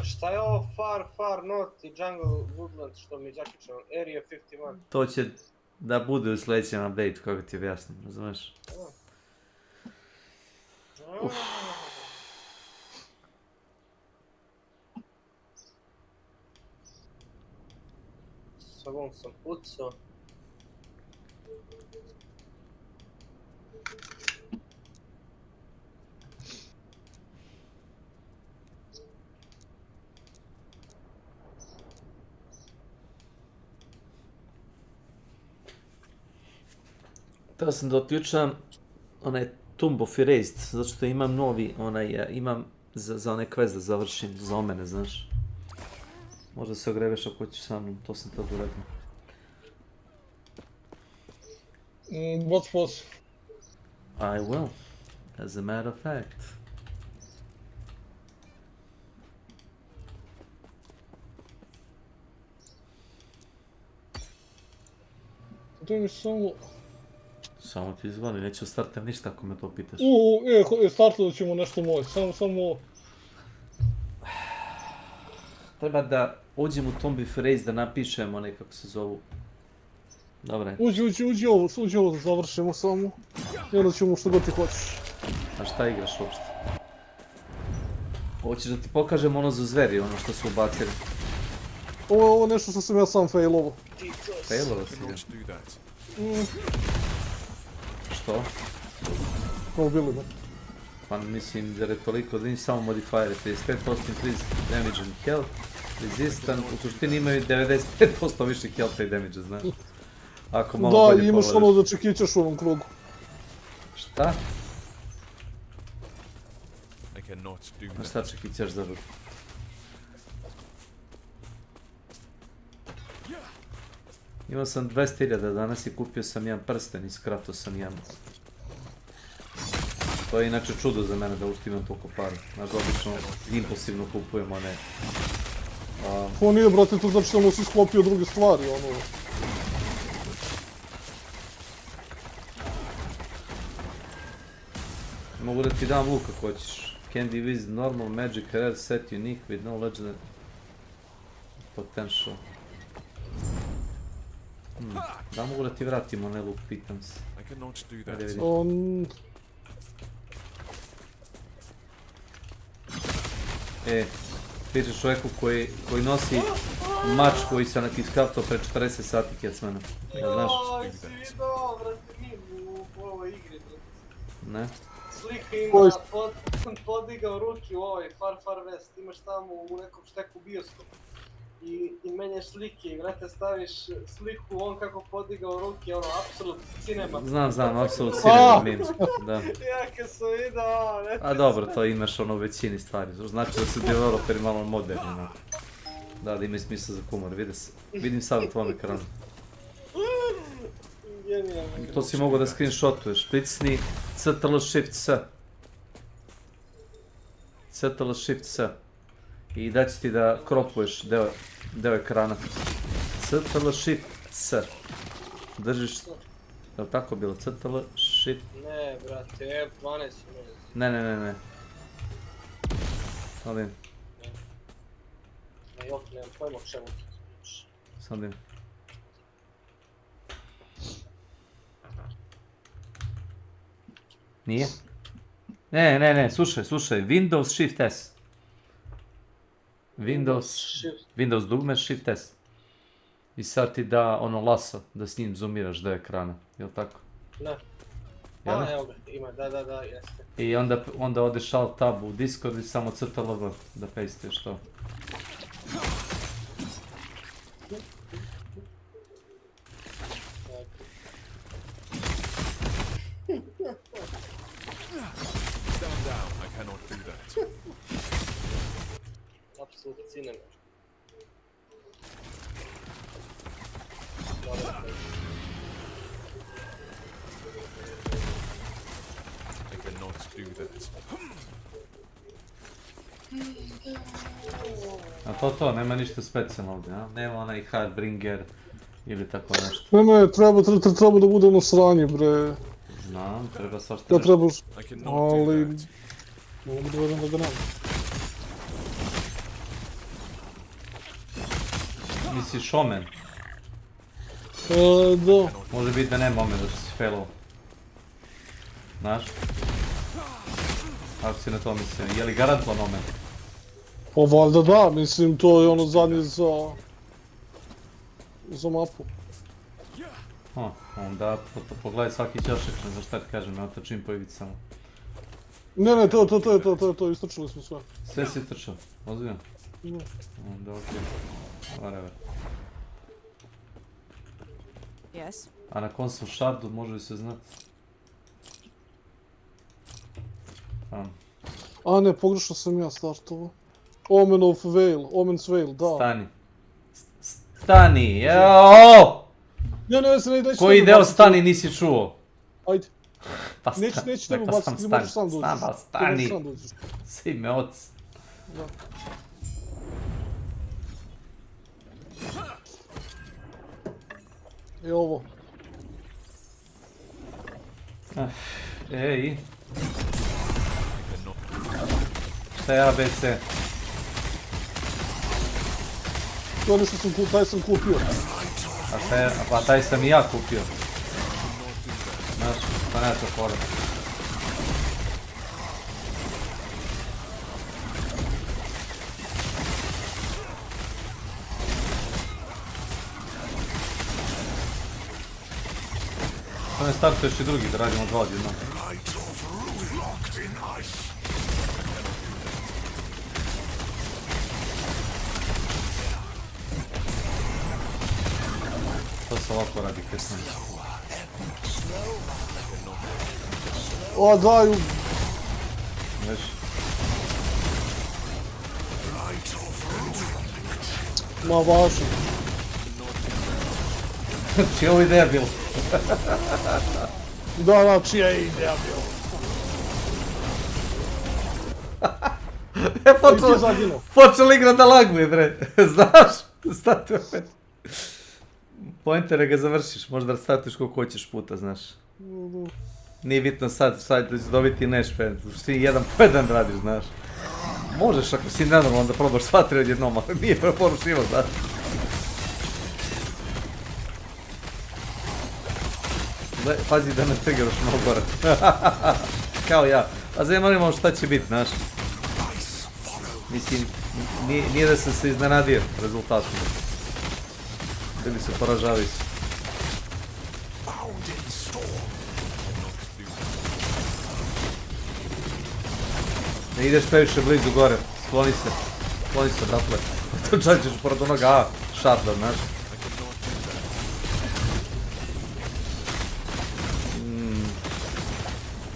A šta je ovo Far North i Jungle Woodland što mi zaključeno? Area 51. To će da bude u sljedećem update, kako ti objasnim, razumeš? Salon sam pucao. Teo sam da otključam onaj Tomb of Erased, zato što imam novi, imam za onaj quest da završim, za omene, znaš. Možda se ogrebeš ako ćeš sa mnom, to sam tad uradio. What's boss? I will, as a matter of fact. To mi samo... Samo ti izvali, neću startam ništa ako me to pitaš. Startovat ćemo nešto moje, samo... Treba da uđem u Tomb of Erased da napišem onaj kako se zovu. Dobre. Uđi ovo da završimo samo. I onda ćemo što god ti hoćeš. A šta igraš uopšte? Hoćeš da ti pokažem ono za zveri, ono što su ubacili? Ovo je nešto što sam ja sam failovo. Failovo si ga? Što? Kao bili me. Pa mislim da je toliko da nisu samo modifajere, 35% increase damage and health, resistant, u suštini imaju 95% više healtha i damage, znaš? Ako malo bolje Da, imaš ono da čekićaš u ovom krugu. Šta? A šta čekićaš za ruku? Imao sam 200.000 danas i kupio sam jedan prsten i skraftao sam jedan. To je inače čudo za mene da uopšte imam toliko para. Znaš da obično impulsivno kupujem one... To nije, brate, to znači da mu si sklopio druge stvari, ono... Mogu da ti dam luk ako hoćeš. Candy with normal magic rare set unique with no legendary potential. Da mogu da ti vratim onaj luk, pitam se. Pričaš čovjeku koji nosi mač koji se iskaptao pre 40 sati kjecmena. Ja znaš? Joj, si dobro, mi u ovoj igri. Ne? Slika ima podigao ruki u ovoj Far West, imaš tamo u nekom šteku bioskop. I menjaš slike i vrate staviš sliku on kako podigao ruke, ono, apsolut cinema. Znam, apsolut cinema meme, da. Ja kad sam vidio, A dobro, to imaš ono u većini stvari, znači da su developeri malo moderni, onako. Da imaju smisla za humor, vidim sad u tvom ekranu. To si mogu da screenshotuješ, pritisni Ctrl-Shift-S. Ctrl-Shift-S. I da će ti da kropuješ deo ekrana. Ctrl-Shift-S. Držiš... Je li tako bilo? Ctrl-Shift... Ne, brate, F12 Ne. Sadim. Ne, jok, nemam pojma o čemu ti pričaš. Sadim. Nije? Ne, slušaj, Windows Shift S. Windows dugme Shift S. I sad ti da ono laso, da s njim zoomiraš do ekrana, jel tako? Da. Jel? Evo ga, ima, da, jeste. I onda odeš Alt Tab u Discord i samo CTRL da pastuješ to. Stand down. I cannot do that. Apsolutno cine me. I cannot do that. A to, nema ništa specijalno ovdje, a? Nema onaj Hardbringer ili tako nešto. Ne, treba da bude ono sranje, bre. Znam, treba svašta Da nešto. trebaš, ali... Mogu da vedem da ga nema. Misliš omen? Da. Može biti da nema omen, da si failao. Znaš? Ako si na to mislim, je li garantovan omen? Pa valjda da, mislim to je ono zadnje za mapu. Onda pogledaj svaki ćošak, ne znam šta ti kažem, nema to čim pojaviti samo. Ne, to istrčali smo sve. Sve si istrčao, ozbiljno? Ne. Onda okej, whatever. Yes. A na console shardu može li se znati? A ne, pogrešno sam ja startovao. Omen's Veil, da. Stani, jao! Ne, Koji deo stani nisi čuo? Ajde. Pa Neću tebe baciti, ti možeš sam dođeš. Stani. Si me oc. Da. I ovo. Ej. Šta je ABC? To je nešto taj sam kupio. A taj sam i ja kupio. Znaš, pa nema to fora. To ne startuješ i drugi da radimo dva odjednom. To se ovako radi kesno. O, daju! Veš? Ma važno. Čija ovo ideja bila? Da, čija je ideja bila? Počeli igrat da laguje, bre. Znaš? Stati opet. Pointer je ga završiš, možda statiš koliko hoćeš puta, znaš. Nije bitno sad da ćeš dobiti nešpe, svi jedan po jedan radiš, znaš. Možeš ako si nenormalan da probaš sva tri odjednom, ali nije preporučivo, znaš. Pazi da ne trigeraš malo gore. Kao ja. A zanimamo šta će biti, znaš. Mislim, nije da sam se iznenadio rezultatom. Bili su poražavajući. Ne ideš previše blizu gore, skloni se, bratle. To čak ćeš pored onoga šarda, znaš.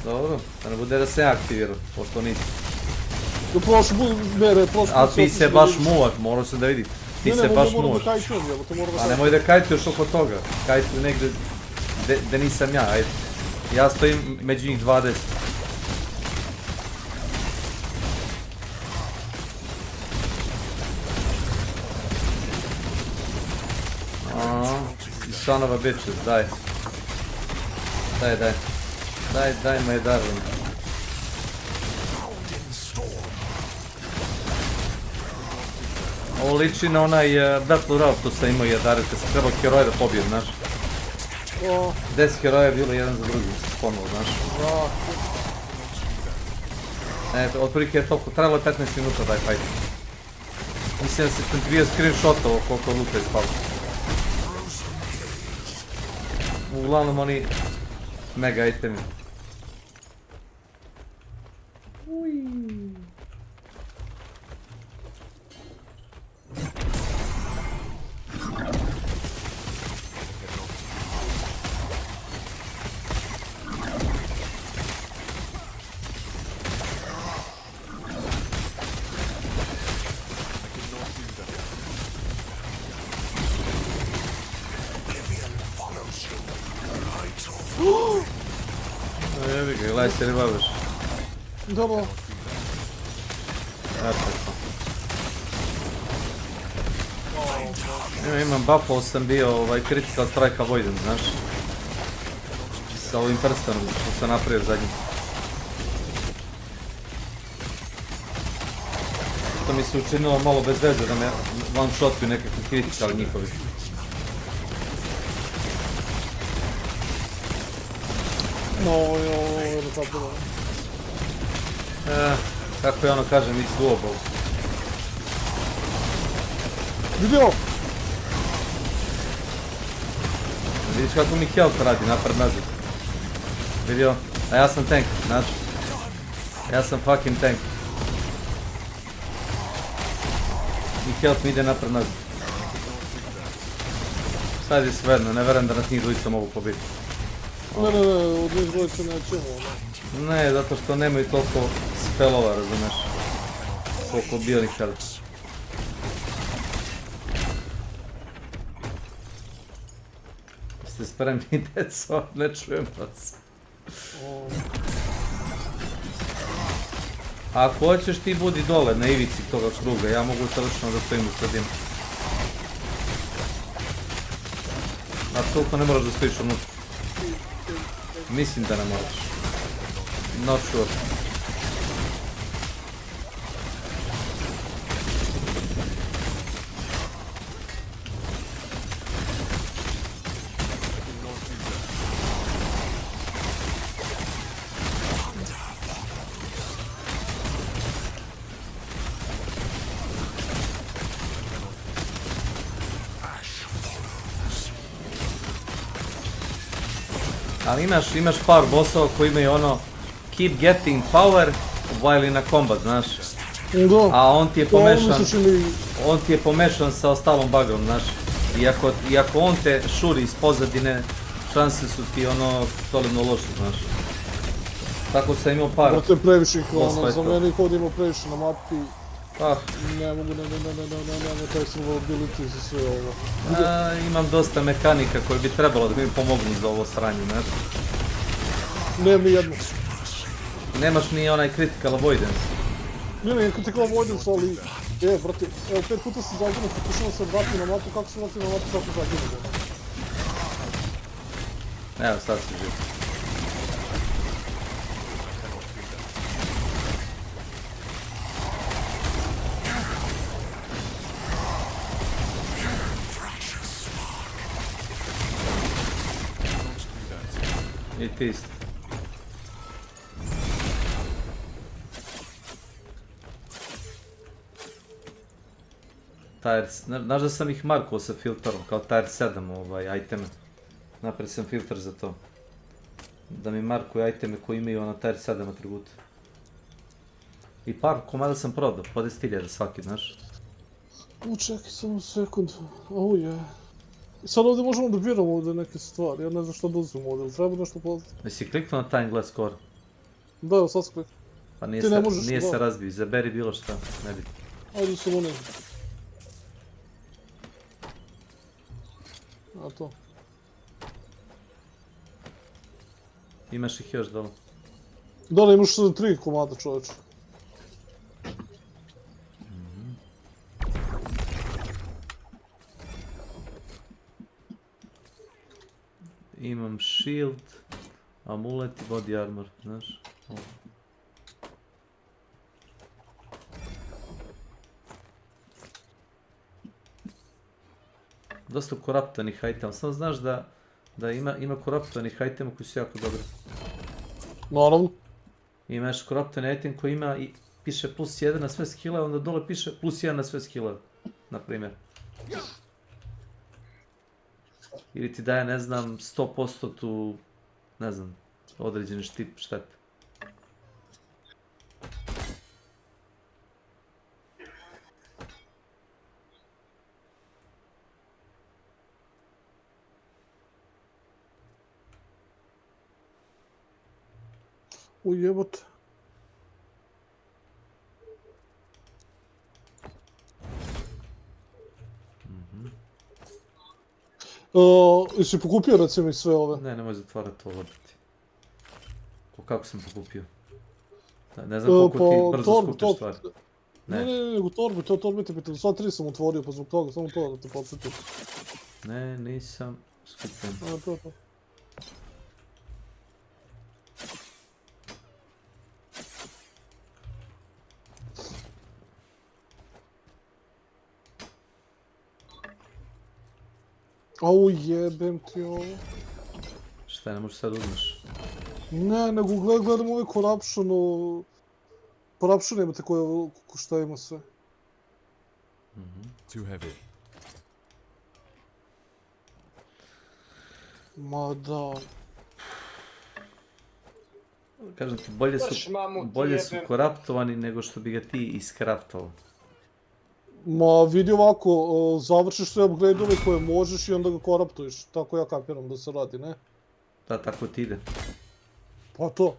Dobro, da ne bude da se aktivirao, pošto nisi. Ali ti se baš muvaš, morao se da vidi. Ti se baš muvaš. A nemoj da kajtuješ oko toga. Kajtuj negdje gdje nisam ja, ajde. Ja stojim među njih 20. Son of a bitches, daj. Daj my darling. Ovo liči na onaj Battle Royale što sam imao jadare, kad sam trebao heroje da pobijem, znaš. 10 heroja je bilo jedan za drugi, ponovo, znaš. Otprilike je toliko, trajalo je 15 minuta taj fight. Mislim da se bio screenshotovo koliko luta ispalo. Uglavnom oni mega itemi. Jebi ga, gledaj se ne baviš. Dobro. Imam buffao sam bio critical strike avoidance, znaš. Sa ovim prstenom što sam napravio zadnji. To mi se učinilo malo bez veze da me one shotuju nekakvi critical njihovi. No, tako da. Kako ja ono kažem, it's doable. Vidio! Vidiš kako mi health radi, napred nazad. Vidio? A ja sam tank, znaš? Ja sam fucking tank. I health mi ide napred nazad. Sad je svejedno, ne verujem da nas njih dvojica mogu pobiti. Ne, od njih dvojica nećemo. Ne, zato što nemaju toliko spelova, razumeš? Koliko bijelih health. Ste spremni, deco? Ne čujem vas. Ako hoćeš ti budi dole na ivici toga kruga, ja mogu savršeno da stojim u sredinu. Apsolutno ne moraš da stojiš unutra. Mislim da ne moraš. Not sure. Ali imaš par bossova koji imaju ono keep getting power while in a combat, znaš. A on ti je pomešan sa ostalom bagom, znaš. I ako on te šuri iz pozadine, šanse su ti ono toliko loše, znaš. Tako sam imao par. Brate, previše ih ono, za mene ih ovdje ima previše na mapi. Ne mogu, ne, taj survivability za sve ovo. Imam dosta mekanika koji bi trebalo da mi pomognu za ovo sranje, znaš. Nemam ni jednu. Nemaš ni onaj critical avoidance. Ne, critical avoidance, ali... brate, evo 5 puta sam zaginuo, pokušao se vratiti na mapu, kako se vratiti na mapu, kako zaginuo. Evo, sad si živ. I ti isto. Znaš da sam ih markao sa filterom, kao tier 7 iteme. Napravio sam filter za to. Da mi markuju iteme koji imaju ono tier 7 atribute. I par komada sam prodao, po 10.000 svaki, znaš. Čekaj samo sekund, sad ovdje možemo da biramo ovdje neke stvari, ja ne znam što da uzmem ovdje, treba nešto platiti. Jesi kliknuo na time glass score? Da, evo sad sam kliknuo. Pa nije se razbio, izaberi bilo šta, ne biti. Ajde samo ne. A to. Imaš ih još dole. Dole imaš 3 komada čovječe. Imam shield, amulet i body armor, znaš. Dosta koraptanih itema, samo znaš da ima koraptanih itema koji su jako dobri. Naravno. Imaš corrupted item koji ima i piše +1 na sve skille, onda dole piše +1 na sve skille, na primjer. Ili ti daje, ne znam, 100% tu, ne znam, određeni štip štete. Ujebote. Jesi pokupio recimo i sve ove? Ne, nemoj zatvarati ovo odbrati. Kako sam pokupio? Ne znam koliko ti brzo skupiš stvari. Ne, nego torbi ti pitali, sad 3 sam otvorio pa zbog toga, samo to da te podsjetim. Ne, nisam skupljen. To. Au jebem ti ovo. Šta, ne možeš sad uzmeš? Ne, nego gledam ovaj corruption imate koje, šta ima sve. Too heavy. Ma da. Kažem ti, bolje su koraptovani nego što bi ga ti iskraftovao. Ma vidi ovako, završiš sve upgrade-ove koje možeš i onda ga koraptuješ. Tako ja kapiram da se radi, ne? Da, tako ti ide. Pa to.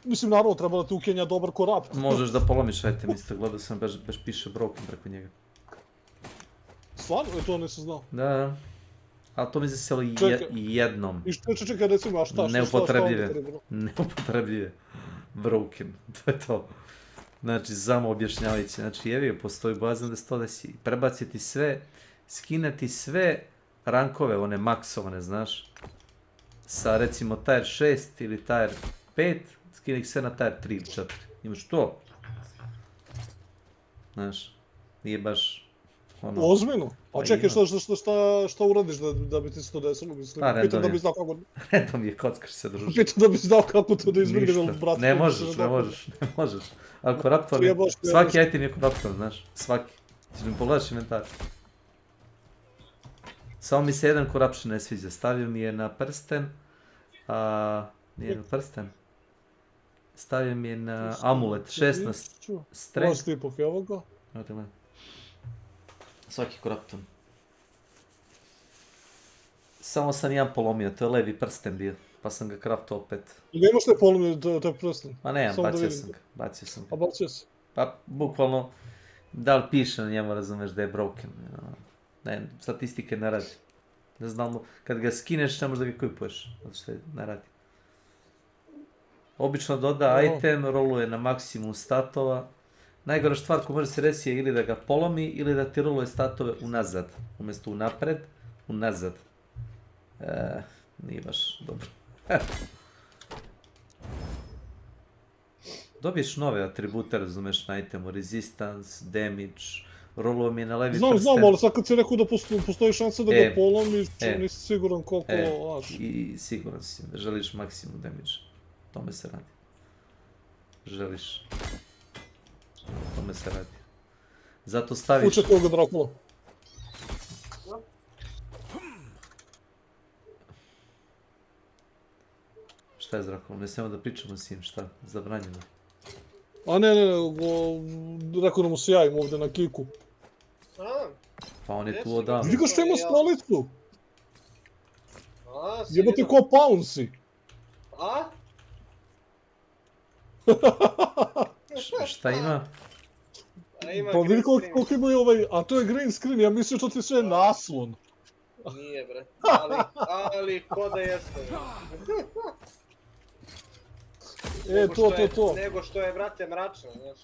Mislim, naravno, treba da ti ukenja dobar korapt. Možeš da polomiš item isto, gledao sam, baš piše broken preko njega. Stvarno? To nisam znao. Da. Ali to mi se selo jednom. Čekaj, recimo, a šta? Neupotrebljive. Broken, to je to. Znači, samo objašnjavajući. Znači, jevi, postoji bojazan da se to desi. Prebaciti sve, skinati sve rankove, one maksovane, znaš. Sa, recimo, tier 6 ili tier 5, skinati sve na tier 3 ili 4. Imaš to. Znaš, nije baš... Ozbiljno? A čekaj, šta uradiš da bi ti se to desilo, mislim? Pitam da bi znao kako... Redom je, kockaš se, druži. Pitam da bi znao kako to da izbjegne, brate. Ne možeš. Ali koraptor, svaki item je koraptor, znaš, svaki. Ti mi pogledaš inventar. Samo mi se jedan corruption ne sviđa, stavio mi je na prsten, nije na prsten. Stavio mi je na amulet, 16 strength. Vas tipov, evo ga. Svaki korapton. Samo sam jedan polomio, to je levi prsten bio, pa sam ga kraftao opet. Nemaš ne polomio, to je prsten? Ma ne, bacio sam ga. A bacio si? Pa, bukvalno, da li piše na njemu, razumeš, da je broken. Ne, statistike ne radi. Ne znam, kad ga skineš, ne možeš da ga kupuješ, zato što ne radi. Obično doda item, roluje na maksimum statova. Najgora stvar koja može se reći je ili da ga polomi ili da ti roluje statove unazad. Umjesto unapred, unazad. Nije baš dobro. Dobiješ nove atribute, razumeš, na itemu. Resistance, damage, roluje mi je na levi prsten. Znam, ali sad kad si rekao da postoji šansa da ga polomiš, nisi siguran koliko... I siguran si da želiš maksimum damage. Tome se radi. Želiš... O tome se radi. Zato staviš... Uče koga Drakula. Šta je s Drakulom? Ne smijemo da pričamo s njim, šta? Zabranjeno. A ne, rekao da mu se javim ovdje na kiku. Pa on je tu odavno. Vidi ga što ima stolicu! Jebate ko Pouncy! Šta ima? Pa vidi koliko ima ovaj, a to je green screen, ja mislim što ti sve naslon. Nije bre, ali ko da jeste. To. Nego što je, brate, mračno, znaš.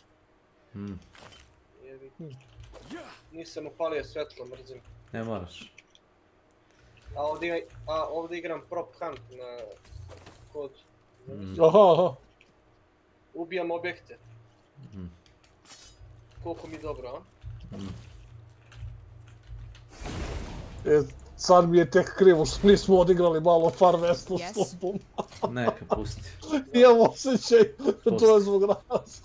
Nisam upalio svetlo, mrzim. Ne moraš. A ovdje igram prop hunt na kod. Aha. Ubijam objekte. Koliko mi dobro, a? Sad mi je tek krivo što nismo odigrali malo Far West s tobom. Neka pusti. Imam osjećaj da to je zbog nas.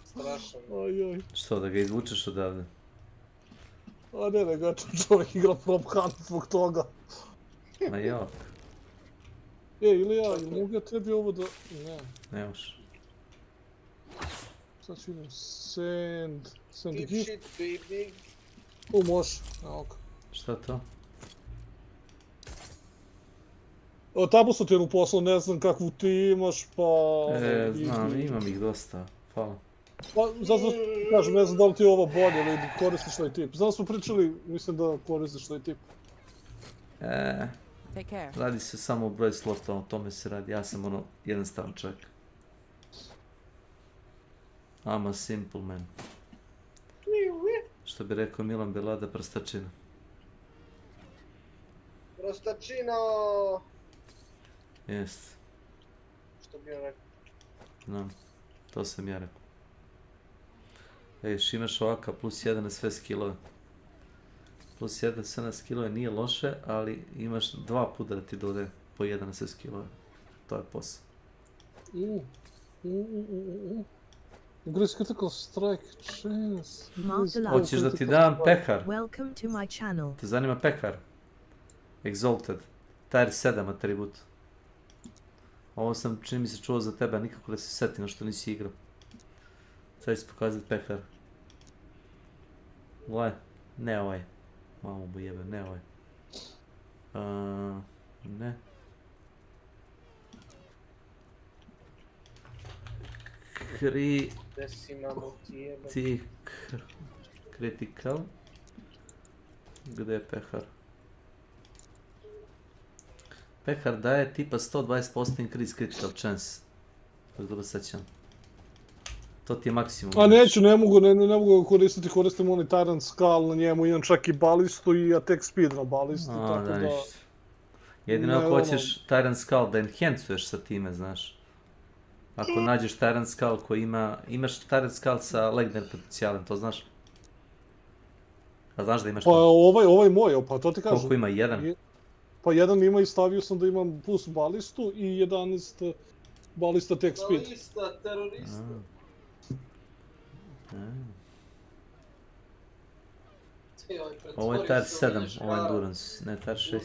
Strašan. Ojoj. Što, da ga izvučeš odavde? A ne, ga čovjek igra prop hunt zbog toga. Ma jok. Ili mogu ja tebi ovo da... Ne. Ne može. Sad ću idem send Deep gift. shit, baby. Može, evo ga. Šta to? Tabu sam ti jednu poslao, ne znam kakvu ti imaš, pa... Znam, imam ih dosta. Hvala. Pa, zato kažem, ne znam da li ti je ovo bolje ili koristiš taj tip. Znam smo pričali, mislim da koristiš taj tip. Radi se samo o broj slota, o tome se radi. Ja sam ono, jednostavan čovjek. I'm a simple man. Što bi rekao Milan Belada, prstačina. Prostačino! Jest. Što bi on rekao? Znam, to sam ja rekao. Imaš ovaka plus 1 na sve skillove. Plus 1 na sve skillove nije loše, ali imaš 2 puta da ti dode po 1 na sve skillove. To je posao. Aggressive critical strike chance. Hoćeš da ti dam pehar? Welcome to my channel. Te zanima pehar? Exalted. Tier 7 atribut. Ovo sam, čini mi se, čuo za tebe, nikako da se seti na što nisi igrao. Sad ću pokazati pehar. Ovaj? Ne ovaj. Malo mu jebe, ne ovaj. Ne. Critical. Gdje je pehar? Pehar daje tipa 120% increase critical chance. Tako dobro sećam. To ti je maksimum. A neću, ne mogu koristiti, koristim onaj Tyrant Skull na njemu, imam čak i balistu i attack speed na balisti, tako da... ništa. Jedino ako hoćeš Tyrant Skull da enhancuješ sa time, znaš. Ako nađeš Tyrant Skull koji imaš Tyrant Skull sa Legner potencijalem, to znaš? A znaš da imaš to? Pa ovaj moj, pa to ti kažem. Koliko ima? Jedan? Pa jedan ima i stavio sam da imam plus balistu i 11 balista attack speed. Balista, terorista. Ovo je Tier 7, ovo je Endurance, ne Tier 6.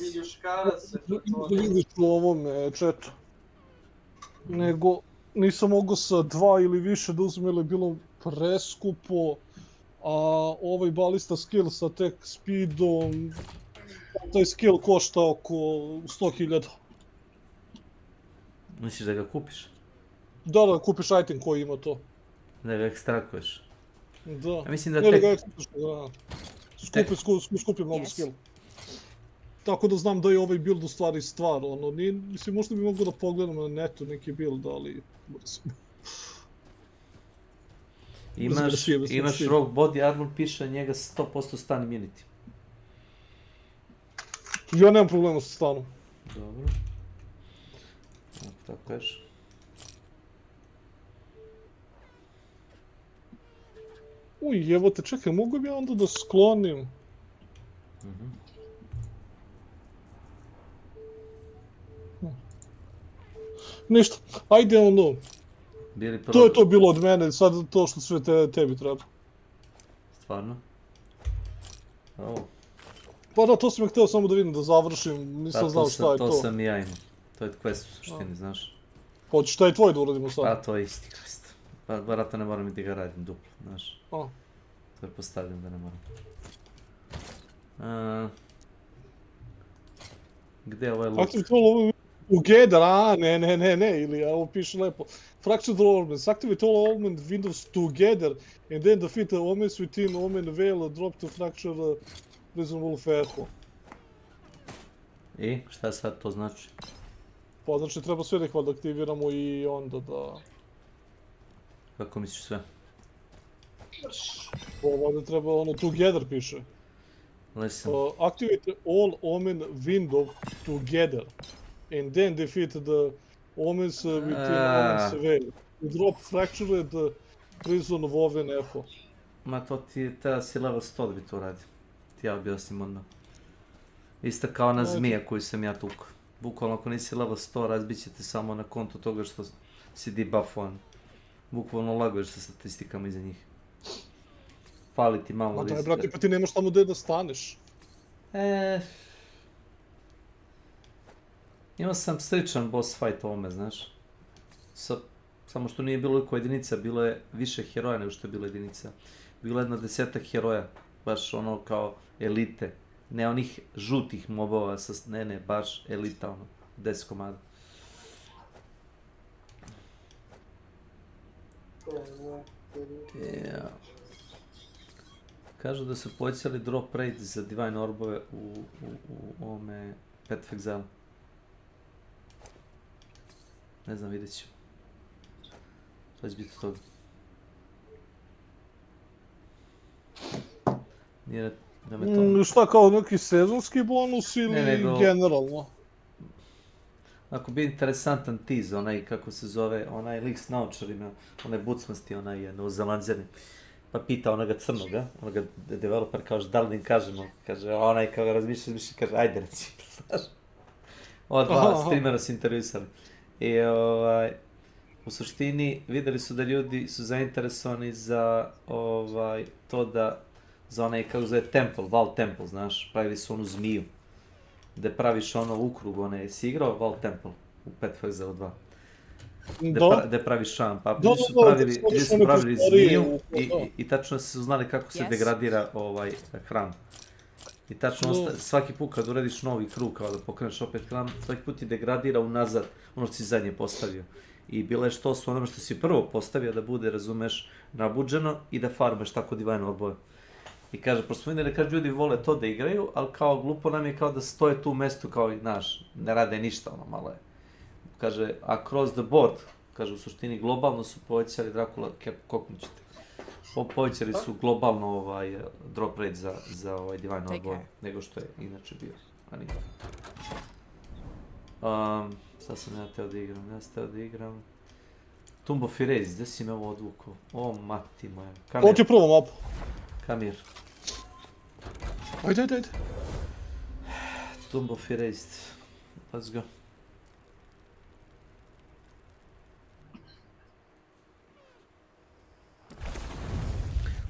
Vidiš u ovom chatu. Nego, nisam mogao sa 2 ili više da uzmem, ili je bilo preskupo. A ovaj balista skill sa attack speedom, taj skill košta oko 100.000. Misliš da ga kupiš? Da, kupiš item koji ima to. Da ga ekstrakuješ? Da. Ja mislim da ne, da ga ekstrakuješ, da. Skupi mnogo skill. Tako da znam da je ovaj build u stvari stvar, ono, mislim, možda bi mogo da pogledam na netu neki build, ali... Imaš rogue body armor, piše njega 100% stun immunity. Ja nemam problema sa stanom. Dobro. Tako kažeš. Uj, evo te, čekaj, mogu bi ja onda da sklonim? Ništa, ajde ono. To je to bilo od mene, sad to što sve tebi treba. Stvarno? Pa da, to sam htio samo da vidim, da završim, nisam znao šta je to. To sam i ja imao, to je quest u suštini, znaš. Hoćeš šta je tvoj da uradimo sad? Pa to je isti quest. Pa vjerojatno ne moram i da ga radim duplo, znaš. To je postavljam da ne moram. Gdje je ovaj look? Together, ne, ili ovo piše lepo. Fractured Ornaments, activate all ornament windows together and then defeat the omens within omen veil, drop to fracture reasonable echo. I šta sad to znači? Pa znači treba sve nekva da aktiviramo i onda da... Kako misliš sve? Ovdje treba ono together piše. Listen. Activate all omen window together and then defeat the omens within omen's veil. Drop fractured prison of oven echo. Ma to ti treba si level 100 da bi to radi. Ti ja objasnim onda. Isto kao na zmija koju sam ja tukao. Bukvalno ako nisi level 100, razbit će te samo na kontu toga što si debuffovan. Bukvalno laguješ sa statistikama iza njih. Fali ti malo rizika. Brate, pa ti nemaš tamo gdje da staneš. Imao sam sličan boss fight ovome, znaš. Samo što nije bilo liko jedinica, bilo je više heroja nego što je bila jedinica. Bilo je 10 heroja, baš ono kao elite. Ne onih žutih mobova, ne, baš elita, ono, 10 komada. Kažu da su povećali drop rate za Divine Orbove u ovome Path of Exile. Ne znam, vidjet ću. To će biti toga. Nije šta, kao neki sezonski bonus ili generalno? Ako bi interesantan tease, onaj, kako se zove, onaj lik s naočarima, onaj bucmasti, onaj novozelanđani. Pa pita onoga crnoga, onoga developer, kaže, da li im kažemo? Kaže, onaj kao ga razmišlja, kaže, ajde reci, znaš. Ova dva streamera su intervjuisali. I u suštini vidjeli su da ljudi su zainteresovani za to da, za onaj, kako zove, temple, Val Temple, znaš, pravili su onu zmiju. Gde praviš ono ukrug, onaj, si igrao Val Temple u Path of Exile 2? Gde praviš šam, pa ljudi su pravili zmiju i tačno su znali kako se degradira hram. I tačno svaki put kad uradiš novi krug, kao da pokreneš opet hram, svaki put ti degradira unazad ono što si zadnje postavio. I bilo je što su onome što si prvo postavio da bude, razumeš, nabuđeno i da farmaš tako Divine Orbove. I kaže, pošto smo vidjeli kad ljudi vole to da igraju, ali kao glupo nam je kao da stoje tu u mestu kao i naš, ne rade ništa, ono malo je. Kaže, across the board, kaže, u suštini globalno su povećali Dracula, koknut ćete. Povećali su globalno drop rate za Divine Orbove, nego što je inače bio. Sad sam ja teo da igram, Tomb of Erase, gdje si me ovo odvukao? O, mati moja. Ovo ti je prvo mapu. Kamir. Ajde. Tomb of Erased. Let's go.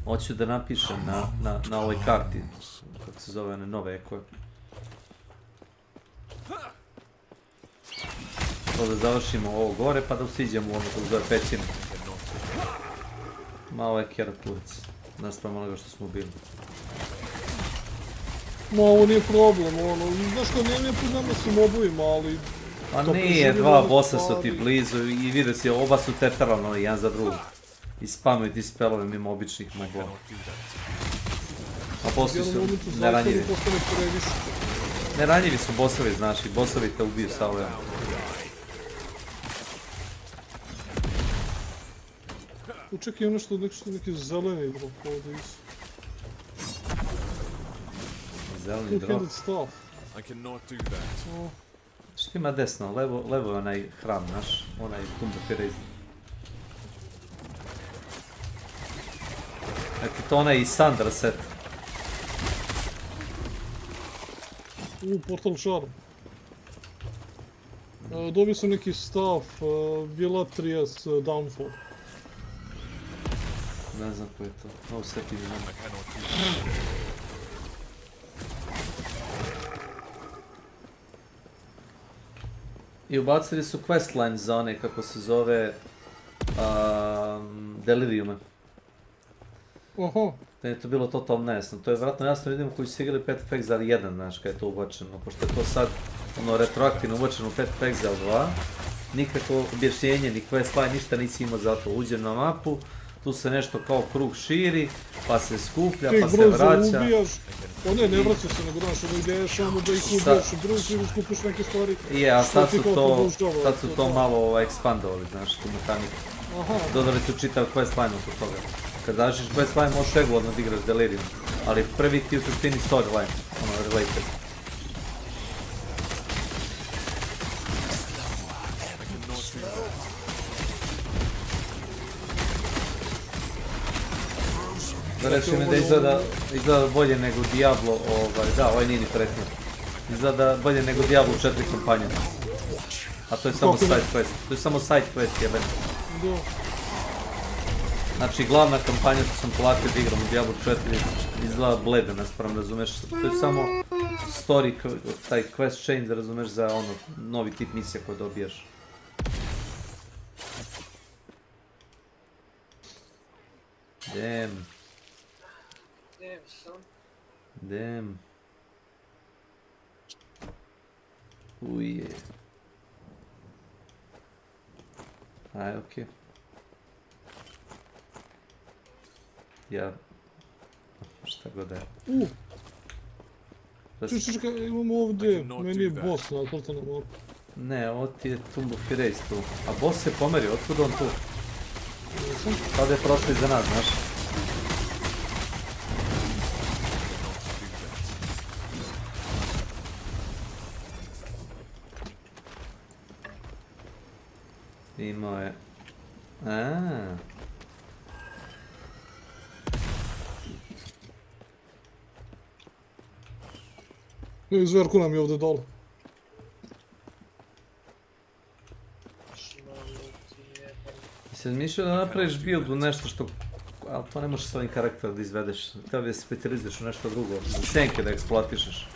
Hoću da napišem na ovoj karti, kako se zove, one nove ekoje. To da završimo ovo gore pa da usiđemo u ono kako zove pećinu. Malo je kjera kurac, naspram onoga što smo bili. Ma ovo nije problem, ono, znaš kao nije problema s mobovima, ali... Pa nije, dva bossa su ti blizu i vidio si, oba su tetaralno jedan za drugog. I spamuju ti spelove mimo običnih mobova. A bossovi su neranjivi. Neranjivi su bossovi, znaš, i bossovi te ubiju sa ovim. Čekaj, ono što neki zeleni drop ovdje isu. Zeleni drop? Što ima desno? Levo je onaj hram naš, onaj Tomb of Erased. Dakle, to onaj i Sandra set. Portal Charm. Dobio sam neki staff, Villatrias Downfall. Ne znam ko je to, ovo seti mi nema. I ubacili su questline za one, kako se zove, deliriume. Oho. Da je to bilo totalno nejasno. To je vjerojatno jasno ljudima koji su igrali Path of Exile 1, znaš, kad je to ubačeno. Pošto je to sad, ono, retroaktivno ubačeno u Path of Exile 2. Nikako objašnjenje, ni questline, ništa nisi imao za to. Uđem na mapu, tu se nešto kao krug širi, pa se skuplja, pa se vraća. Ne vraća se, nego daš, ono ideš samo da ih ubijaš u bruzu ili skupiš neke stvari. Je, a sad su to malo ekspandovali, znaš, tu mehaniku. Dodali su čitav questline oko toga. Kad dažiš questline možeš regularno da igraš Delirium, ali prvi ti u suštini storyline, ono, related. Da reći mi da izgleda bolje nego Diablo, da, ovaj nije ni pretnje. Izgleda bolje nego Diablo 4 kampanja. A to je samo side quest. To je samo side quest, jeben. Znači, glavna kampanja što sam polako da igram u Diablo 4 izgleda blede, naspram, razumeš? To je samo story, taj quest chain, da razumeš, za ono, novi tip misija koje dobijaš. Damn. Damn. Uje. Aj, okej. Ja... Šta god da je. Čekaj, imamo ovdje, meni je boss nacrtan na mapu. Ne, ovo ti je Tomb of Erase tu. A boss se pomerio, otkud on tu? Sada je prošlo iza nas, znaš. Imao je... Aaaa. Zverku nam je ovdje dole. Mislim, mišljio da napraviš build u nešto što... Ali to ne možeš s ovim karakterom da izvedeš. Treba da se specializuješ u nešto drugo. Za senke da eksploatišeš.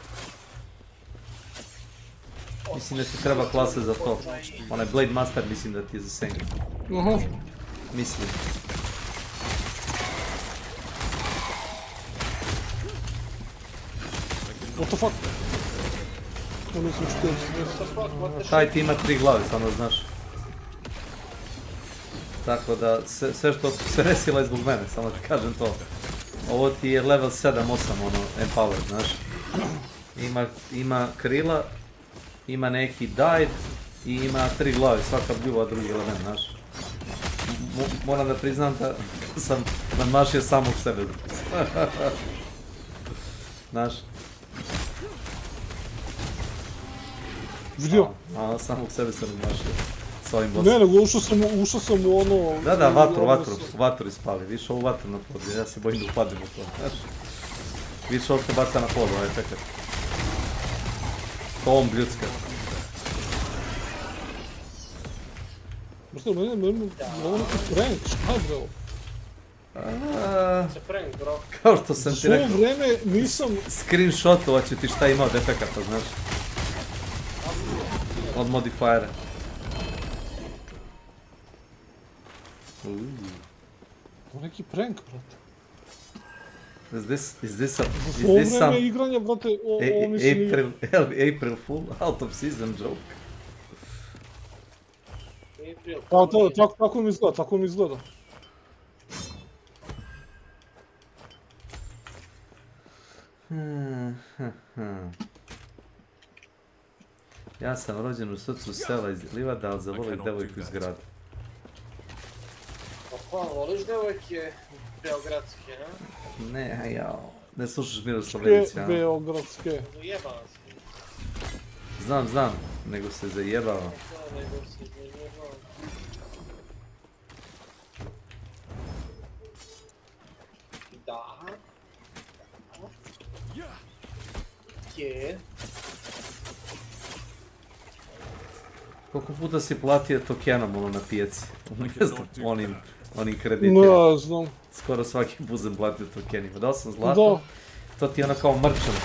Mislim da ti treba klasa za to. Onaj Blade Master mislim da ti je za senke. Aha. Mislim. What the fuck? Taj ti ima 3 glave, samo znaš. Tako da, sve što se desilo je zbog mene, samo da kažem to. Ovo ti je level 7-8, ono, empower, znaš. Ima krila, ima neki dive i ima 3 glave, svaka bljuva drugi element, znaš. Moram da priznam da sam nadmašio samog sebe. Znaš. Vidio? A, samog sebe sam nadmašio. S ovim bossom. Ne, nego ušao sam u ono... Da, vatru ispali, vidiš ovu vatru na podu, ja se bojim da upadim u to, znaš. Vidiš ovo te baca na podu, ovaj čekaj. To on bljudska. Možda meni ovo neki prank, šta bro? Se prank, bro. Kao što sam ti rekao. U svoje vreme nisam... Screenshotovat ću ti šta ima od efekata, znaš. Od modifiera. Ovo neki prank, brate. Is this vreme igranja, brate, ovo mislim... April Fool? Out of season joke? Tako mi izgleda, tako mi izgleda. Ja sam rođen u srcu sela iz Livada, ali zavolim devojku iz grada. Pa voliš devojke beogradske, ne? Ne, jao. Ne slušaš Miroslav Lević, ja? Beogradske. Ujebala se. Znam, nego se zajebava. Nego se zajebava. Da. Je. Koliko puta si platio tokenom ono na pijaci? Umjesto onim kreditima. Ne znam. Skoro svaki put sam platio tokenima. Dao sam zlato. To ti je ono kao merchant,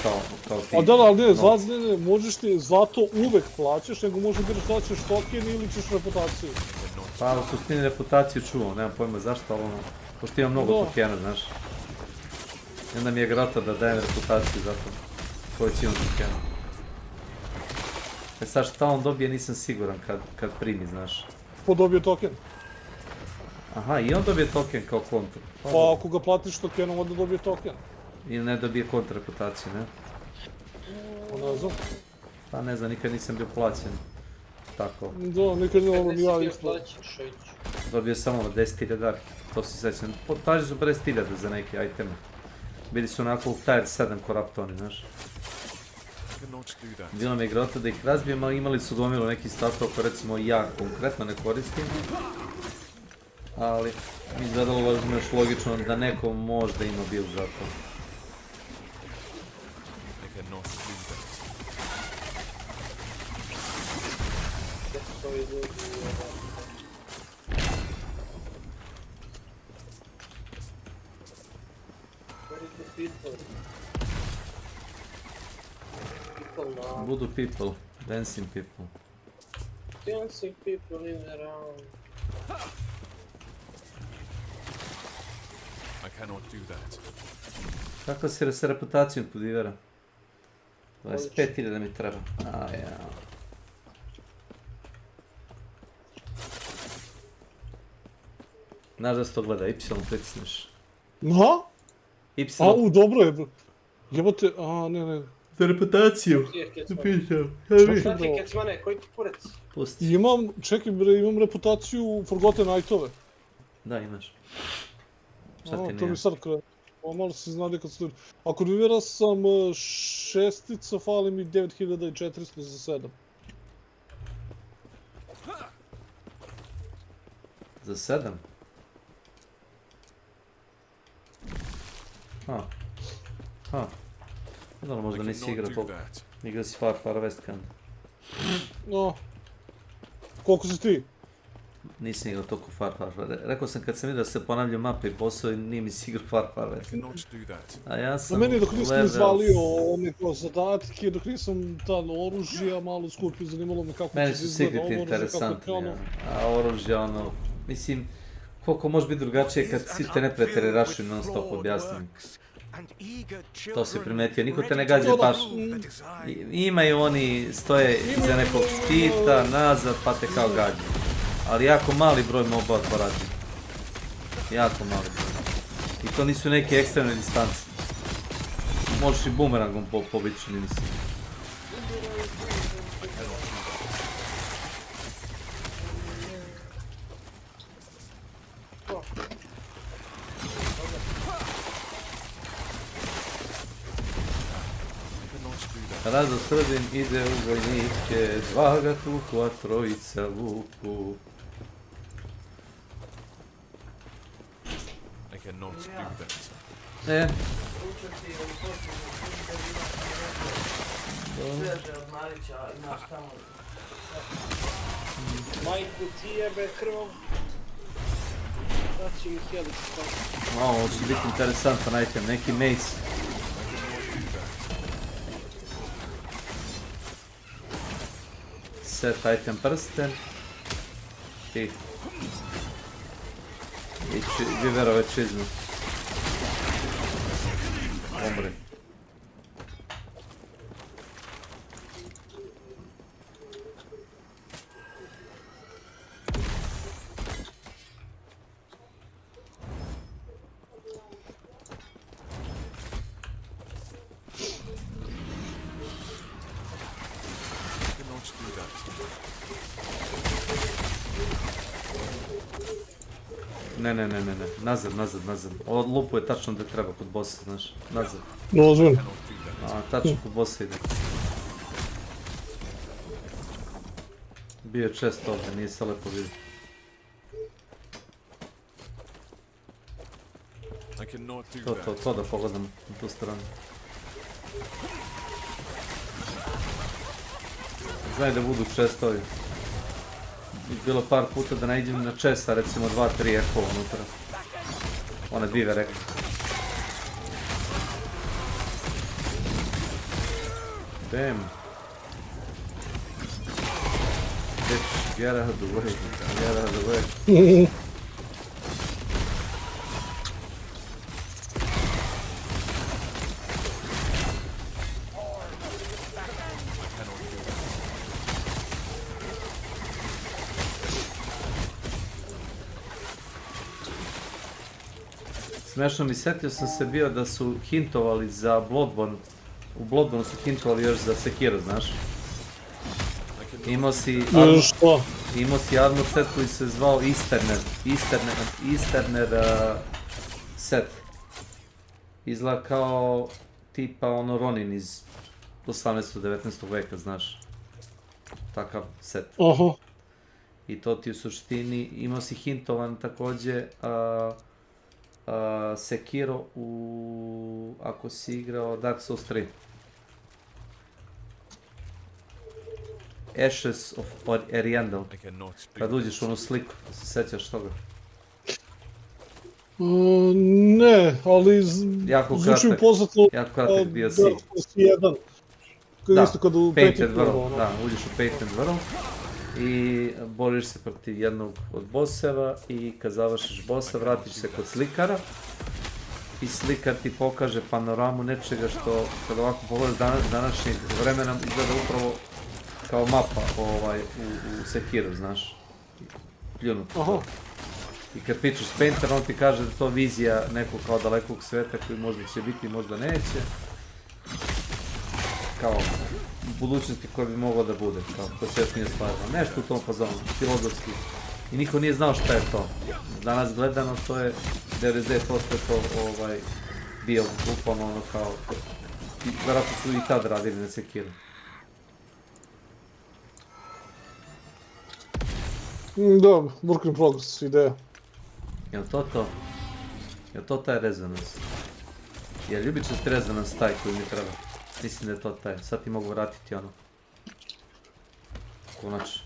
kao ti. A da, ali ne, možeš ti zlato uvek plaćaš, nego možeš biraš da ćeš token ili ćeš reputaciju. Pa u suštini reputaciju čuvam, nemam pojma zašto, ali ono, pošto imam mnogo tokena, znaš. I onda mi je grota da dajem reputaciju zato koje će imam tokena. E sad šta on dobije nisam siguran kad primi, znaš. Ko dobije token? Aha, i on dobije token kao kontru. Pa ako ga platiš tokenom, onda dobije token. I ne dobije kontra reputaciju, ne? Ne znam. Pa ne znam, nikad nisam bio plaćen. Tako. Da, nikad ne mogu ni ja isto. Dobio sam ono 10.000, to se sjećam. Traži su 50.000 za neke iteme. Bili su onako u tier 7 koraptoni, znaš. Bilo mi je grota da ih razbijem, ali imali su gomilu nekih statova koje recimo ja konkretno ne koristim. Ali mi izgledalo važno još logično da neko možda ima build za to. ovi ljudi. Where is the people? People now. Voodoo people, dancing people. Dancing people in around. I cannot do that. Kako si s reputacijom podivera? 25.000 mi treba. A ja. Znaš da se to gleda, Y pritisneš. No? Y. Dobro je. Jebote, ne. Za reputaciju. Šati kecmane, koji ti kurec? Pusti. Čekaj bre, imam reputaciju Forgotten Knightove. Da, imaš. Šta ti To nije? mi sad krene. Malo se zna kad stoji. Ako nivira sam šestica, fali mi 9400 za 7. Za 7? Dobro, možda nisi igrao toliko. Igrao si Far West Camp. No. Koliko si ti? Nisam igrao toliko Far West. Rekao sam kad sam vidio da se ponavljaju mape i posao i nije mi si igrao Far West. A ja sam meni dok nisam izvalio ome kao zadatke, dok nisam tad oružja malo skupio, zanimalo me kako meni će su izgleda sigurno oružje, interesantni, kako je a oružje ono, mislim, koliko može biti drugačije kad svi te neprijatelji rašuju non stop, objasnim. To si primetio, niko te ne gađa baš. Imaju oni, stoje iza nekog štita, nazad, pa te kao gađa. Ali jako mali broj mobova to radi. Jako mali broj. I to nisu neke ekstremne distance. Možeš i bumerangom pobiti, čini mi se. Razo Srbin ide u vojnike, dva ga tuku, a trojica vuku. Sveže od Marića, imaš tamo... Majku ti jebe krvom. Daći mi helikopter. Ovo će biti interesantan item, neki mace. Set item prsten. I viverove čizme. Umri. Ne, nazad. Ovo lupu je tačno gdje treba kod bossa, znaš, nazad. Ozbiljno. Tačno kod bossa ide. Bio je chest ovdje, nije se lepo vidio. To da pogledam na tu stranu. Znaj da budu chestovi. Bilo par puta da nađem na chesta, recimo 2-3 echo unutra. One dvive rekli. Damn. Bitch, get out of the way. Get out of the way. Smešno mi, setio sam se bio da su hintovali za Bloodborne. U Bloodborne su hintovali još za Sekiro, znaš? Imao si armor set koji se zvao Easterner set. Izgleda kao tipa ono Ronin iz 18. 19. veka, znaš? Takav set. I to ti u suštini, imao si hintovan također Sekiro ako si igrao Dark Souls 3. Ashes of Ariandel. Kad uđeš u onu sliku, se sećaš toga? Ne, ali zvuči mi poznato jako kratak DLC. Dark Souls 1. Da, isto kad u Painted World, da, uđeš u Painted World i boriš se protiv jednog od bosseva i kad završiš bossa vratiš se kod slikara i slikar ti pokaže panoramu nečega što kad ovako pogledaš današnjeg vremena izgleda upravo kao mapa u Sekiru, znaš, pljunuto. I kad pričaš s Painterom, on ti kaže da je to vizija nekog kao dalekog sveta koji možda će biti, možda neće. Kao budućnosti koja bi mogla da bude, kao to svijet nije stvarno. Nešto u tom fazonu, filozofski. I niko nije znao šta je to. Danas gledano to je 99% to bio bukvalno ono kao... Vjerojatno su i tad radili na Sekiru. Da, work in progress, ideja. Jel to to? Jel to taj rezonans? Jel ljubičast rezonans taj koji mi treba? Mislim da je to taj. Sad ti mogu vratiti ono. Konačno.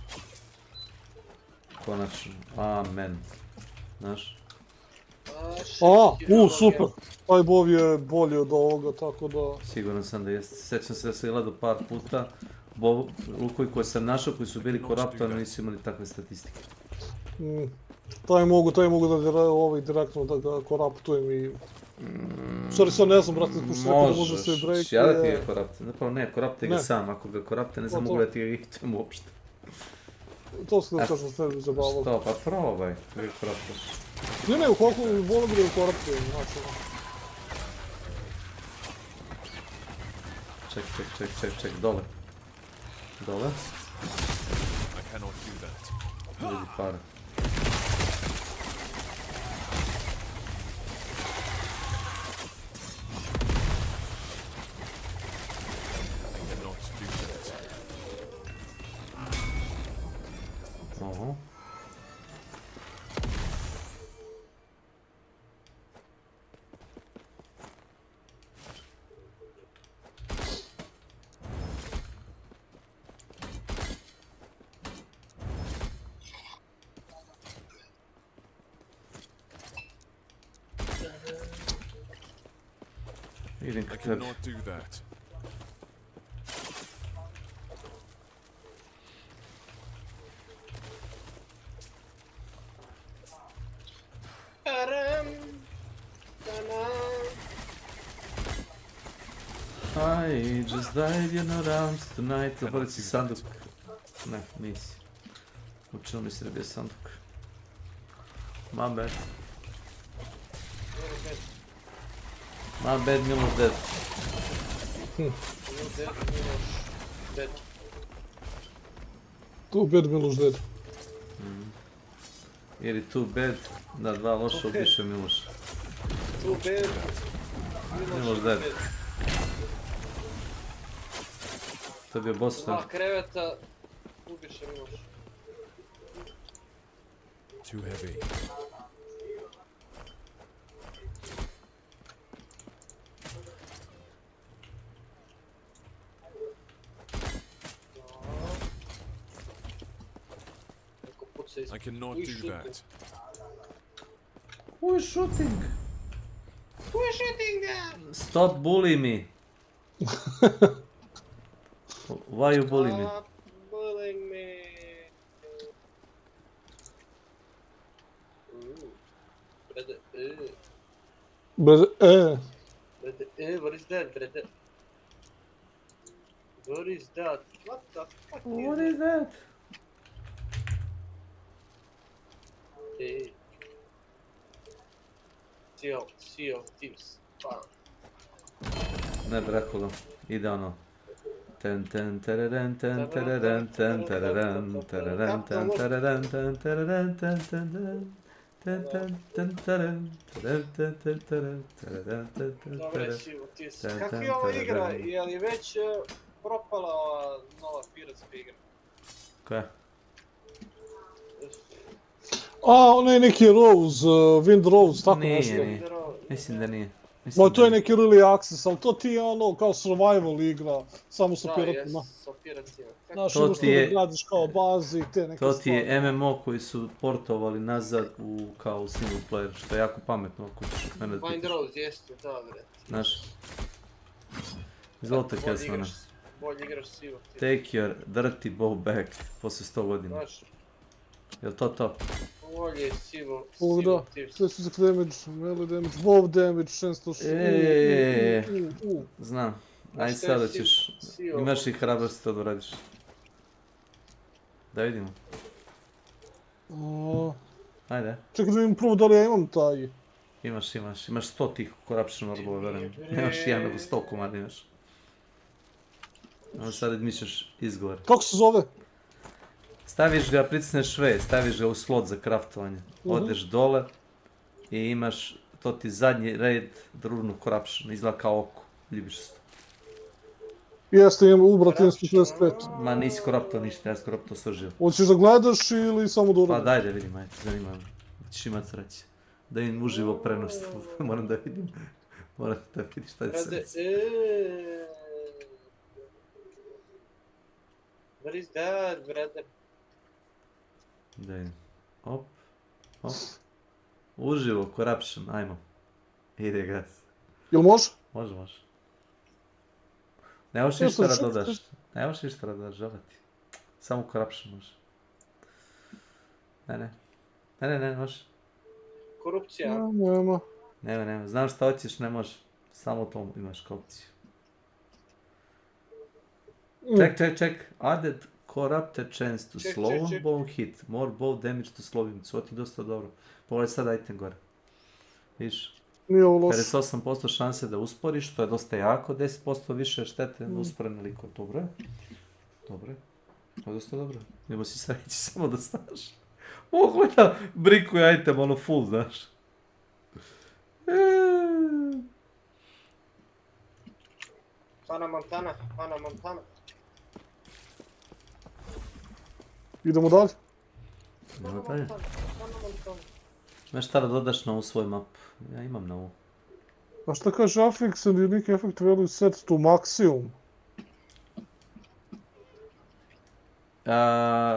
Konačno. Amen. Znaš? Super. Taj bov je bolji od ovoga, tako da... Siguran sam da jeste. Sjećam se da sam gledao par puta. Lukovi koje sam našao, koji su bili koraptovani, nisu imali takve statistike. Taj mogu da direktno da ga koraptujem i... Sorry, sad ne znam, brate, pošto rekao da može se break... Možeš, ja da ti ga koraptujem. Zapravo ne, korapte ga sam, ako ga korapte ne znam mogu da ti ga hitujem uopšte. To se da kažem s tebi zabavalo. Što, pa probaj, uvijek koraptaš. Ne, ukoliko volim da ga koraptujem, znači... Ček, dole. Dole. Vidi para. Oho. I cannot do that. I just died in your arms tonight. Otvorit si sanduk. Ne, nisi. Učilo mi se da bio sanduk. My bad. My bad, Miloš dead. Too bad, Miloš dead. Ili too bad, da dva loša ubiše Miloša. Too bad, Miloš dead. To je bio boss. Dva kreveta, ubiše Miloš. Too heavy. I cannot do that. Who is shooting? Who is shooting them? Stop bullying me. Why you bullying me? Stop bullying me. Brother, what is that, brother? What is that? What the fuck What is that? Sea of Thieves. Ne, Dracula. Ide ono. Ten ten tereren ten tereren ten tereren tereren ten tereren ten tereren ten tereren ten ten ten tereren ten ten tereren tereren ten ten Dobre, Sea of Thieves. Kako je ova igra? Je li već propala ova nova piratska igra? Koja? onaj neki Rose, Wind Rose, tako nešto. Nije. Mislim da nije. To je neki early access, ali to ti je ono kao survival igra, samo sa piratima. Da, igrati. Znaš, To imaš ti to da je- gradiš kao baze i te neke To stvari. ti je MMO koji su portovali nazad kao u single player, što je jako pametno ako ćeš mene da Bind pitaš. Rose jeste, da, bre. Znaš. Izvolite Kesmana. Bolje igraš sivo. Take your dirty bow back posle 100 godina. Znaš. Jel to? Bolje je sivo Da, tips. specific damage, melee damage, bow damage, 600... Znam. Znaš Ajde šta je sada ćeš, sivo? imaš i hrabrosti to da radiš. Da vidimo. Ajde. Čekaj da vidim prvo da li ja imam taj. Imaš 100 tih corruption orbova, verujem. Nemaš jedan nego 100 komada imaš. Onda sad izmišljaš izgovor. Kako se zove? Staviš ga, pritisneš V, staviš ga u slot za craftovanje. Odeš dole i imaš, to ti zadnji red drvnu corruption, izgleda kao oko, ljubičasto. Jeste, imam ubrati 145. Ma nisi corruptao ništa, ja sam corruptao sve živo. Hoćeš da gledaš ili samo da Pa uradiš? daj da vidim, ajde, zanima me. Ćeš imat sreće. Da vidim uživo prenos, moram da vidim. Moram da vidim šta je sreće. What is that, brother? Da vidim. Op. Uživo, corruption, ajmo. Ide gas. Jel može? Može. Ne možeš ništa da dodaš. Ne možeš ništa da dodaš, žele ti. Samo corruption može. Ne, može. Korupcija. Nema. Nema. Znam šta hoćeš, ne može. Samo to imaš kao opciju. Ček. Added corrupted chance to slow bow hit. More bow damage to slow him. Ovo ti je dosta dobro. Pogledaj sad item gore. Viš? Nije ovo loše. 58% šanse da usporiš, to je dosta jako. 10% više štete na usporene liko. Dobro je. To je dosta dobro. Nemo si sreći samo da staš. Ovo gleda briku i item, ono full, znaš. Hannah Montana. Idemo dalje. Znaš šta da dodaš na ovu svoju mapu? Ja imam na ovu. A šta kaže affix and unique effect value set to maximum?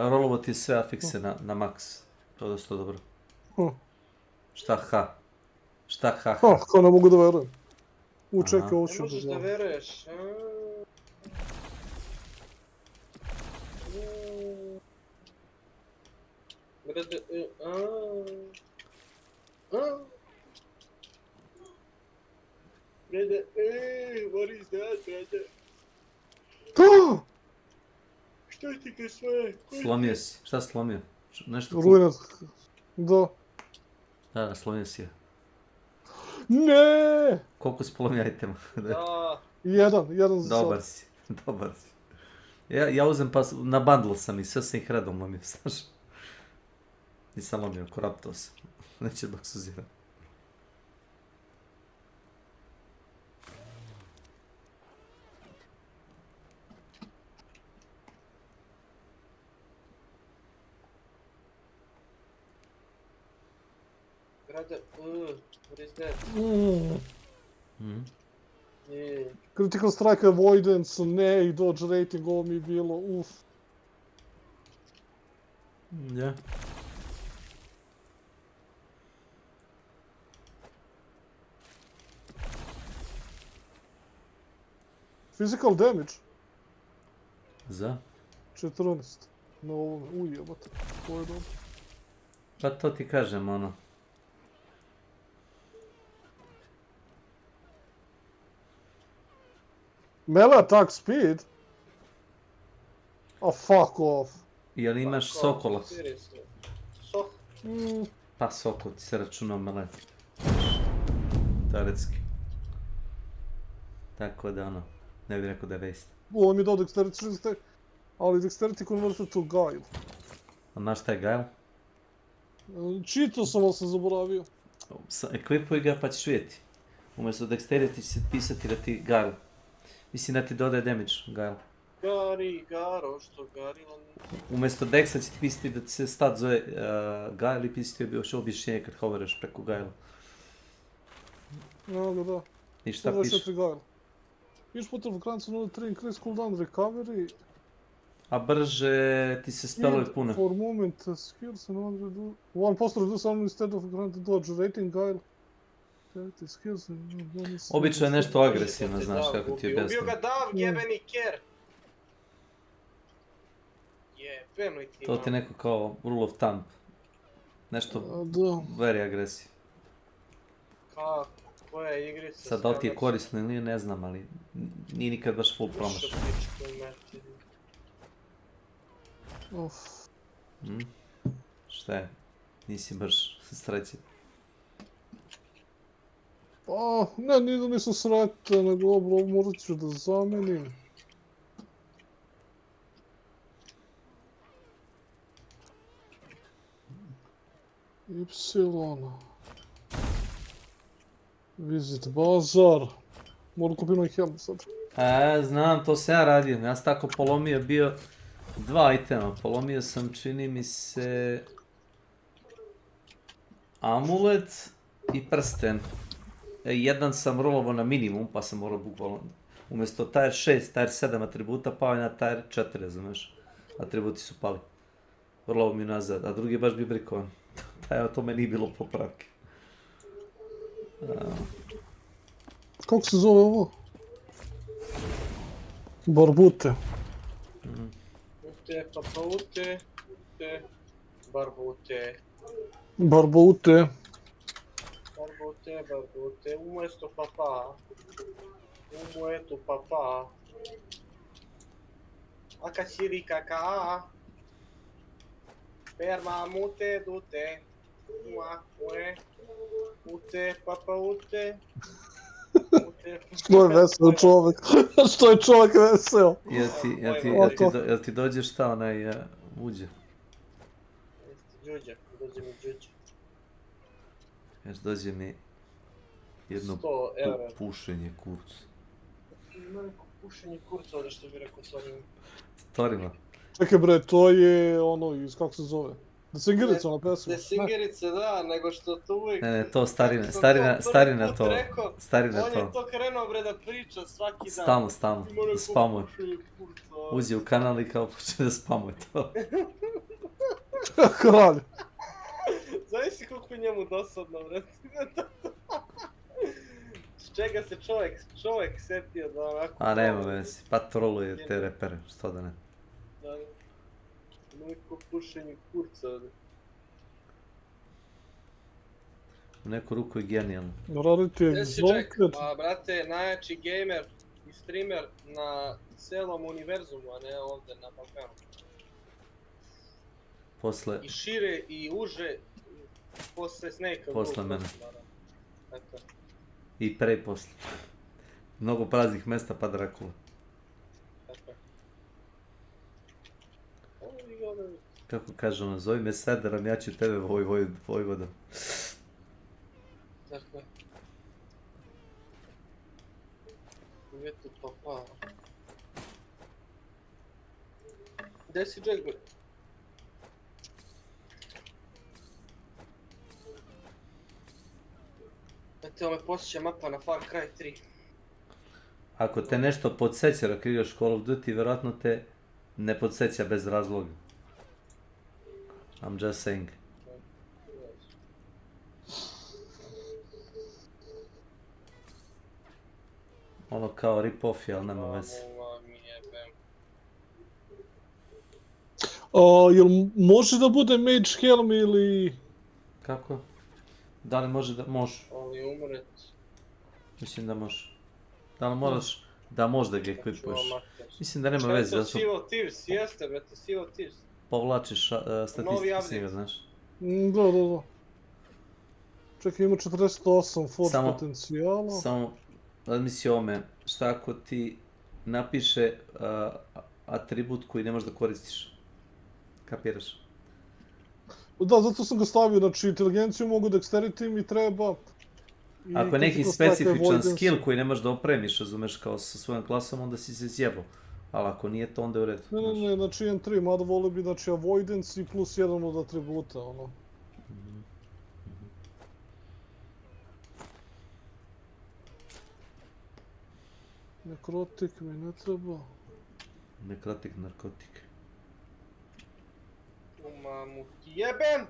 Rolovo ti sve afikse na max. To je dosta dobro. Šta ha? Kao ne mogu da verujem. Čekaj, ovo ću Ne možeš da veruješ. Brother, what is that, brother? Što ti ga sve? Slomio si. Šta si slomio? Nešto Ruinat. Da. Da, slomio si je. Ne! Koliko si polomio itema? Jedan za sad. Dobar si. Ja uzem pa na bundle sam i sve sam ih redom lomio, znaš. Nisam lomio, koraptao sam. Neće baksuzirati. Brother, what is that? Critical strike avoidance, ne, i dodge rating, ovo mi je bilo, uf. Ja. Physical damage? Za? 14. Na ovome, ujebate, to je dobro. Pa to ti kažem, ono. Melee attack speed? Oh, fuck off. Jel imaš sokola? Sok? Pa sokol ti se računa mele. Teoretski. Tako da ono, ne bih rekao da je waste. Ovo mi je dao dexterity, ali dexterity converted to guile. A znaš šta je guile? Čitao sam, ali sam zaboravio. Equipuj ga pa ćeš vidjeti. Umjesto dexterity će se pisati da ti guile. Mislim da ti dodaje damage, guile. Garo, što garila... Umjesto dexa će ti pisati da ti se stat zove guile i pisati joj još objašnjenje kad hoveraš preko guile. Da. I šta piše? Each potrebu kranicu 0.3 increase cooldown recovery. A brže ti se spelovi pune. For moment, skills and 1% reduce armor instead of granted dodge rating guile. Skills and bonus. Obično je nešto agresivno, znaš kako ti Ubio objasnim. ga Dav, jebeni ker. Jebeno i ti. To ti neko kao rule of thumb. Nešto very agresivno. Kako? Koje igrice? Sad da li ti je korisno ili nije, ne znam, ali nije nikad baš full promašao. Šta je? Nisi baš srećen. Pa, ne, nije da nisam sretan, nego dobro, morat ću da zamenim. Y. Visit bazar. Moram kupiti novi helm sad. Znam, to sam ja radio. Ja sam tako polomio bio 2 itema. Polomio sam, čini mi se, amulet i prsten. Jedan sam rolovao na minimum, pa sam morao bukvalno umjesto tier 6, tier 7 atributa pao je na tier 4, razumiješ? Atributi su pali. Rolovao mi nazad, a drugi je baš bio brikovan. O tome nije bilo popravke. Kako se zove ovo? Barbute. Ute, papaute, barbute. Barbute. Barbute, umjesto papa. Umjesto papa. Akasiri kaka. Perma mute dute. Ute, papa ute. Što je veseo čovjek? Što je čovjek veseo? Jel ti dođe šta onaj uđe? Dođe mi džuđe. Kaži dođe mi jedno pušenje kurcu. Ima neko pušenje kurca ovdje što bi rekao Torima. Torima? Čekaj bre, to je ono iz kako se zove? Desingerica na pesmu. Desingerice da, nego što to uvijek... Ne, to starina to. Starina to. On je to krenuo bre da priča svaki dan. Stalno, da spamuje. Uđe u kanal i kao počne da spamuje to. Kralj. Zavisi koliko je njemu dosadno bre. S čega se čovjek setio da onako... A nema vezi, pa troluje te repere, što da ne. Da. Neko pušenje kurca ovdje. U neku ruku je genijalno. Radite Zolkret. Pa brate, najjači gamer i streamer na celom univerzumu, a ne ovdje na Balkanu. Posle... I šire i uže, posle Snake-a. Posle mene. I pre i posle. Mnogo praznih mesta pa Drakula. Kako kaže ono, zove me Sederom, ja ću tebe Vojvodom. Dakle. Gdje tu papa? Gdje si Jack bre? Eto me posjeća mapa na Far Cry 3. Ako te nešto podsjeća dok igraš Call of Duty, vjerojatno te ne podsjeća bez razloga. I'm just saying. Ono kao rip-off je, ali nema veze. Jel može da bude Mage Helm ili... Kako? Da li može da... Može. Ali umret. Mislim da može. Da li moraš da možda ga ekvipuješ? Mislim da nema veze. Šta je to Sea of Thieves? Jeste brate, Sea of Thieves. Povlačiš statistike s njega, znaš? Da. Čekaj, ima 48 force potencijala. Samo, misli ome, šta ako ti napiše atribut koji ne možeš da koristiš? Kapiraš? Da, zato sam ga stavio, znači inteligenciju mogu dexterity mi treba. Ako je neki specifičan skill koji ne možeš da opremiš, razumeš, kao sa svojom klasom, onda si se zjebao. Ali ako nije to, onda je u redu. Ne, znači imam 3, mada volio bi, znači avoidance i plus 1 od atributa, ono. Nekrotik mi ne treba. Nekrotik, narkotik. Mamu ti jebem!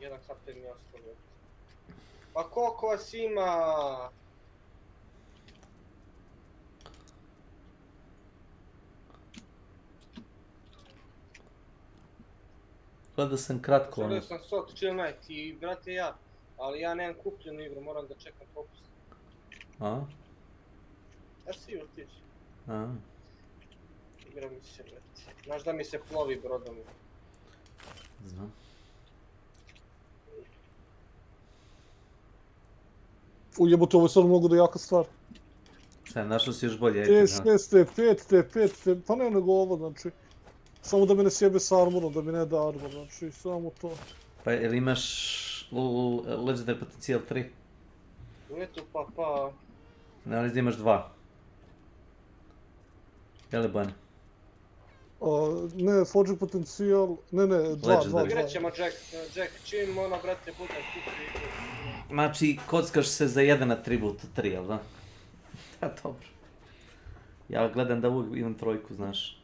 1 HP mi je ostalo. Pa koliko vas ima? Gledao sam kratko. Želio sam Sot Chill Night i brate ja, ali ja nemam kupljenu igru, moram da čekam popust. A? Ja si vrtić. A? Igra mi se, brate. Znaš da mi se plovi brodom. Znam. Ujebote, ovo je sad mnogo da jaka stvar. Šta, našao si još bolje item, ha? T5, pa ne nego ovo, znači. Samo da me ne sjebe s armorom, da mi ne da armor, znači, samo to. Pa jel imaš Legendary potencijal 3? Eto pa. Ne, ali da imaš 2. Jel' Bojana? Ne, Forging potencijal, ne, 2. Igrat ćemo Jack, čim ono, brate, bude kupi igru. Znači, kockaš se za jedan atribut 3, jel da? Da, dobro. Ja gledam da uvijek imam 3, znaš.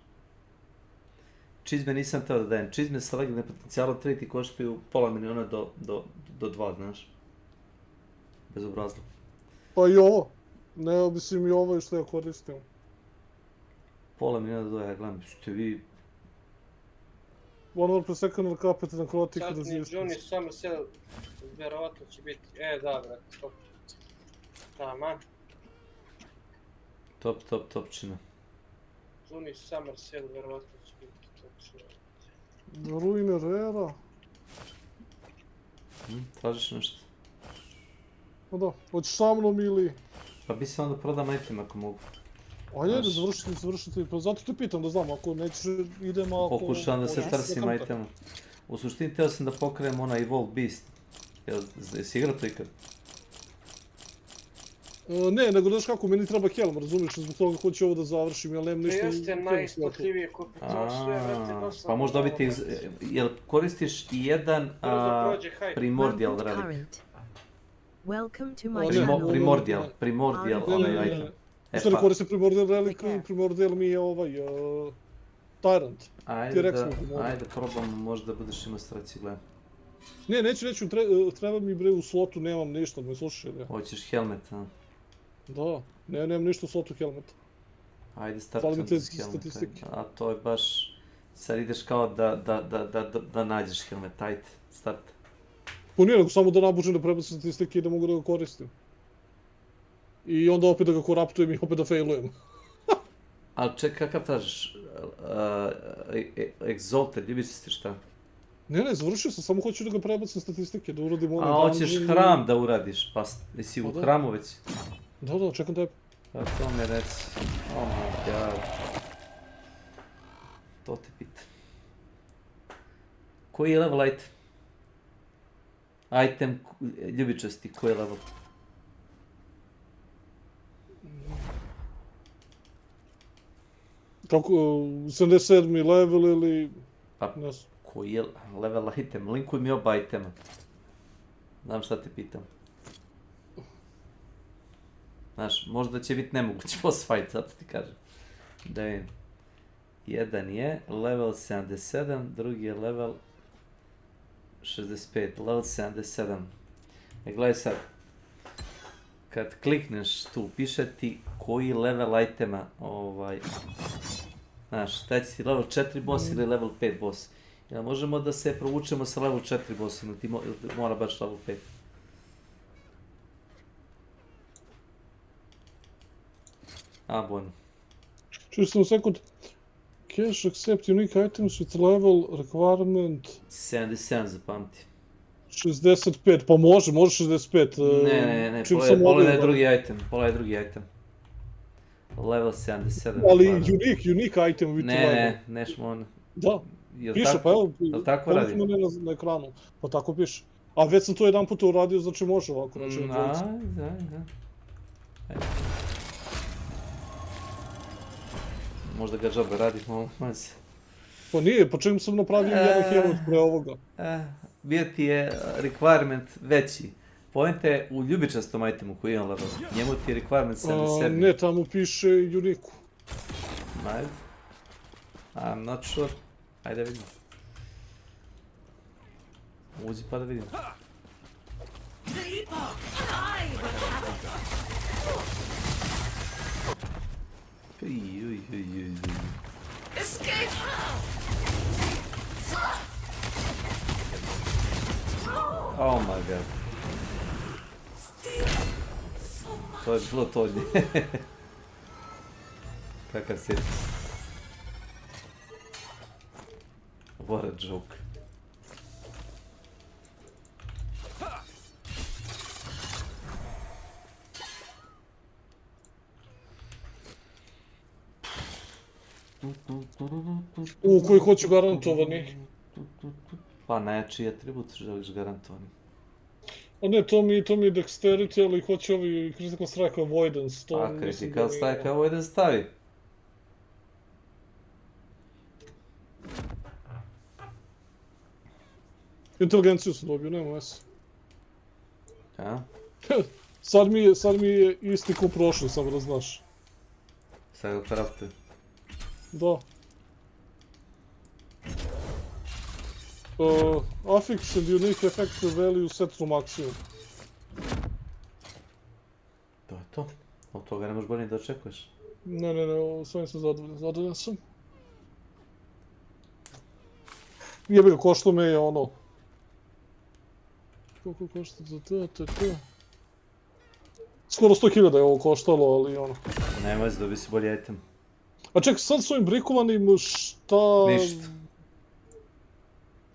Čizme nisam teo da dajem. Čizme sa legendne potencijala 3 ti koštaju pola miliona do 2, znaš. Bezobrazno. Pa i ovo. Ne, mislim i ovo je što ja koristim. Pola miliona do 2, ja gledam, ste vi... 1 per second capita na necrotic resistance. Johnny Somerset, vjerovatno će biti, da brate, top. Taman. Top čina. Johnny Somerset, vjerovatno će biti top čina. Ruiner Era. Tražiš nešto? Pa da, hoćeš sa mnom ili... Pa bi se onda prodam item ako mogu. Ajde, završiti, pa zato te pitam da znam, ako nećeš idemo ako... Pokušavam da se trsim itemom. U suštini teo sam da pokrenem onaj Evolve Beast. Jesi igrao to ikad? Ne, nego znaš kako, meni treba helm, razumiješ, zbog toga hoću ovo da završim, jel nemam ništa... Jeste najisplativije kupiti, to sve, vrati, pa možda dobiti, jel koristiš i jedan Primordial Relic? Primordial onaj item. Što ne koristim Primordial Relic, Primordial mi je ovaj... Tyrant. Ajde, probam, možda budeš imao straci, gledam. Ne, neću, treba mi bre u slotu, nemam ništa, me slušaj. Hoćeš helmet, a? Da, nemam ništa u slotu helmeta. Ajde, startujem s helmeta, a to je baš... Sad ideš kao da nađeš helmet, ajde, start. Pa nije, nego samo da nabučem da prebacim statistike i da mogu da ga koristim. I onda opet da ga koraptujem i opet da failujem. Ali čekaj, kakav tražiš? Exalted, ljubičisti šta? Ne, završio sam, samo hoću da ga prebacim statistike, da uradim onaj... A hoćeš hram da uradiš, pa jesi u hramu već? Da, čekam tebe. Pa to mi reci. Oh my god. To te pita. Koji je level item? Item ljubičasti, koji je level? Kako, 77. level ili... Pa, koji je level item? Linkuj mi oba itema. Znam šta te pitam. Znaš, možda će biti nemogući boss fight, zato ti kažem. Da vidim. Jedan je level 77, drugi je level 65. Level 77. Gledaj sad. Kad klikneš tu, piše ti koji level itema, znaš, taj si level 4 boss ili level 5 boss. Jel možemo da se provučemo sa level 4 bossima, ili ti mora baš level 5? Bojno. Čisto sekund. Cache accept unique items with level requirement... 77 zapamti. 65, pa može 65. Ne, pogledaj drugi item. Level 77. Ali unique item with level. Ne, nešmo ono. Da, piše, pa evo, na ekranu, pa tako piše. A već sam to jedan puta uradio, znači može ovako. Da. Možda ga džabe radi, malo se. Pa nije, pa čim sam napravio jedan helmet pre ovoga. Bio ti je requirement veći. Poenta je u ljubičastom itemu koji imam level. Njemu ti je requirement 77. Ne, tamo piše uniku. I'm not sure. Ajde vidim. Uzi pa da vidim. Escape! Oh my god. To je bilo to od nje. Kakav cirkus. What a joke. Koji hoću garantovani. Pa najjači atribut želiš garantovani. A ne, to mi je dexterity, ali hoće ovi critical strike avoidance. A critical strike avoidance stavi. Inteligenciju sam dobio, nema veze. Ja? Sad mi je isti ko prošli, samo da znaš. Sad ga krafte. Da. Affix and unique effect value set to maximum. To je to. Od toga ne možeš bolje da očekuješ. Ne, s ovim sam zadovoljan sam. Jebe ga, košto me je ono... Koliko košta za to? Skoro 100.000 je ovo koštalo, ali ono... Nema veze, dobi si bolji item. A čekaj, sad s ovim brikovanim šta... Ništa.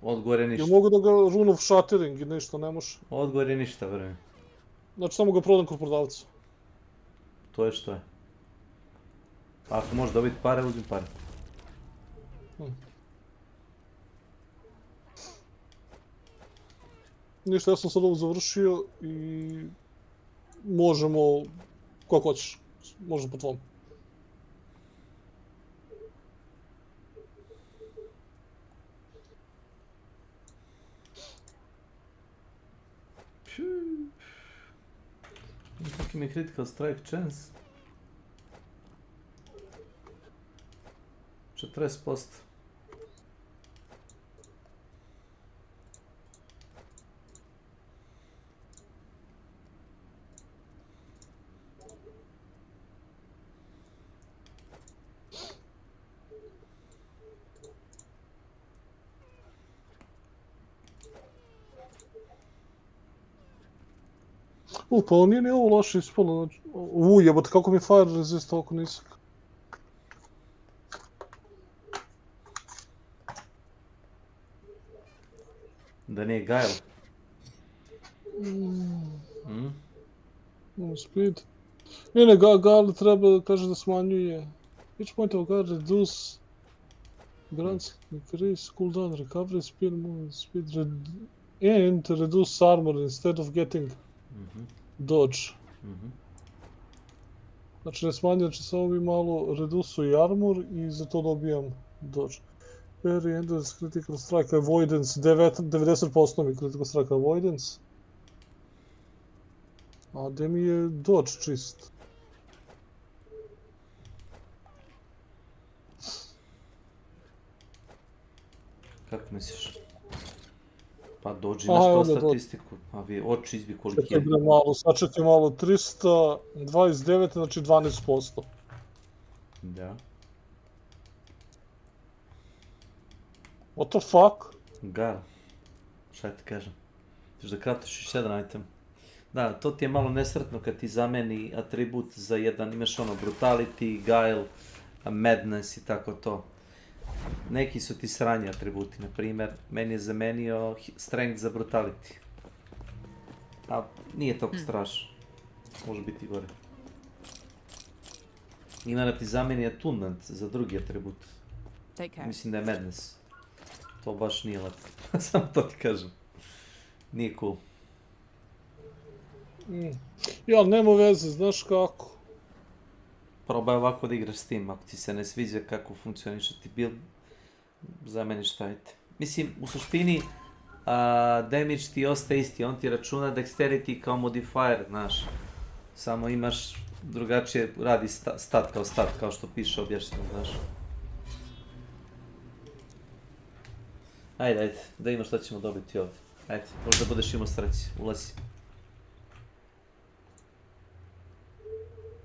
Odgovor je ništa. Jel mogu da ga rune of shattering i ništa, ne može? Odgovor je ništa, vreme. Znači samo ga prodam kod prodavca. To je što je. Ako možeš dobiti pare, uzmi pare. Ništa, ja sam sad ovo završio i... Možemo... Kako hoćeš. Možemo po tvom. Kakvi mi je critical strike chance? 40%. Pa ovo nije ni ovo loše ispalo, znači... Jebote, kako mi je fire resist toliko nisak. Da nije Gael. Speed. Ne, Gael treba, kaže da smanjuje... Each point of guard reduce... Grants, increase, cooldown, recovery, speed, movement, speed, and reduce armor instead of getting... Dodge. Znači ne smanjuje, znači samo mi malo redusuje armor i za to dobijam dodge. Parry, endurance, critical strike, avoidance, 90% mi critical strike avoidance. A gdje mi je dodge čist? Kako misliš? Pa dođi imaš kao statistiku, a vi oči izbi koliki je. Čekaj malo, sačekaj malo, 329, znači 12%. Da. What the fuck? Gar. Šta ti kažem? Tiš da kratiš još jedan item. Da, to ti je malo nesretno kad ti zameni atribut za jedan, imaš ono brutality, guile, madness i tako to. Neki su ti sranji atributi, na primjer, meni je zamenio strength za brutality. A nije toliko strašno. Može biti gore. Ima da ti zameni attunement za drugi atribut. Mislim da je madness. To baš nije lepo. Samo to ti kažem. Nije cool. Ja, nema veze, znaš kako. Probaj ovako da igraš s tim, ako ti se ne sviđa kako funkcioniše ti build, zameniš taj item. Mislim, u suštini, damage ti ostaje isti, on ti računa dexterity kao modifier, znaš. Samo imaš drugačije, radi stat kao što piše objašnjeno, znaš. Ajde, da ima šta ćemo dobiti ovdje. Ajde, možda budeš imao sreći, ulazi.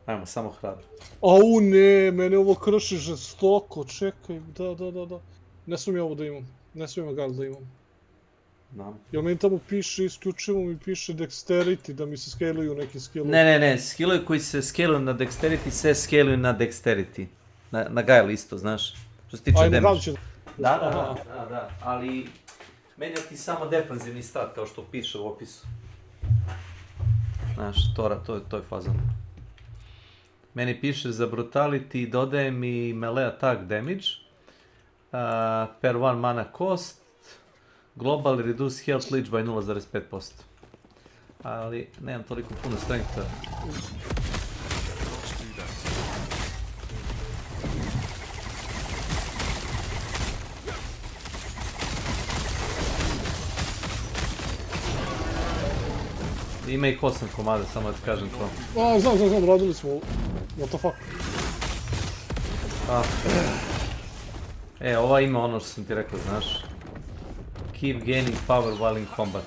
Ajmo, samo hrabro. Au ne, mene ovo krši žestoko, čekaj, da. Ne smijem ja ovo da imam, ne smijem gal da imam. Znam. Jel meni tamo piše, isključivo mi piše dexterity, da mi se scaluju neki skillovi? Ne, skillovi koji se scaluju na dexterity se scaluju na dexterity. Na Gael isto, znaš. Što se tiče damage. Da, ali meni ti samo defanzivni stat kao što piše u opisu. Znaš, to je fazon. Meni piše za brutality dodaje mi melee attack damage per one mana cost, global reduce health leech by 0,5%. Ali nemam toliko puno strengtha. Ima ih 8 komada, samo da ti kažem to. Znam, radili smo. What the fuck? Ova ima ono što sam ti rekao, znaš. Keep gaining power while in combat.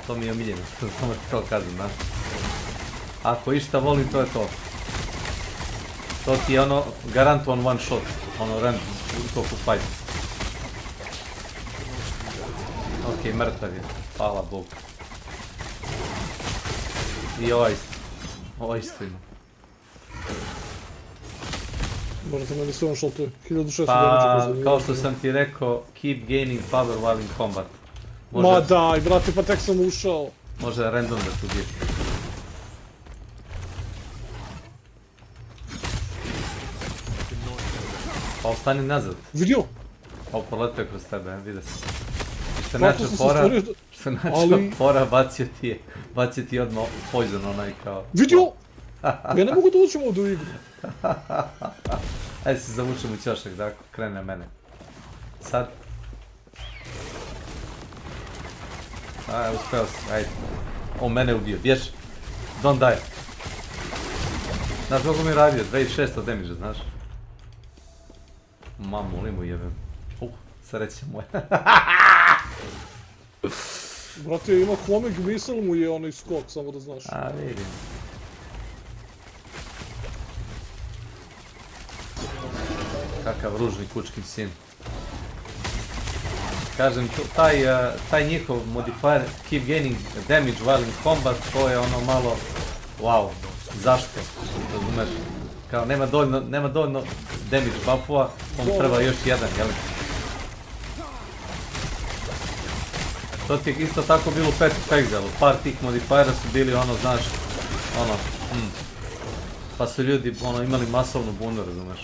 To mi je omiljeno, samo ti to kažem, znaš. Ako išta volim, to je to. To ti je ono, garantovan one shot. Ono, random, u toku fight. Ok, mrtav je, hvala Bogu. I ovaj isto ima. Morate meni sve on šotuje, 1600 Pa, damage. kao što sam ti rekao, keep gaining power while in combat. Ma daj, brate, pa tek sam ušao. Može random da tu bije. Pa ostani nazad. Vidio? Ovo proletio kroz tebe, vide se. Što je Pa, načeo fora, bacio ti odmah poison onaj kao... Vidio? Ja ne mogu da uđem ovdje u igru. Ajde se zavučem u ćošak da krene mene. Sad. Uspeo si, ajde. On mene ubio, bjež. Don't die. Znaš koliko mi je radio? 2600 damage, znaš? Mamu li mu jebem. Sreće moja. Brate, ima homing missile mu je onaj skok, samo da znaš. Vidim. Kakav ružni kučkin sin. Kažem, taj njihov modifier keep gaining damage while in combat, to je ono malo... Wow, zašto? Razumeš? Kao, nema dovoljno damage buffova, on treba još jedan, jel? To ti je isto tako bilo u Path of Exilu, par tih modifiera su bili ono, znaš, ono, pa su ljudi imali masovnu bunu, razumeš?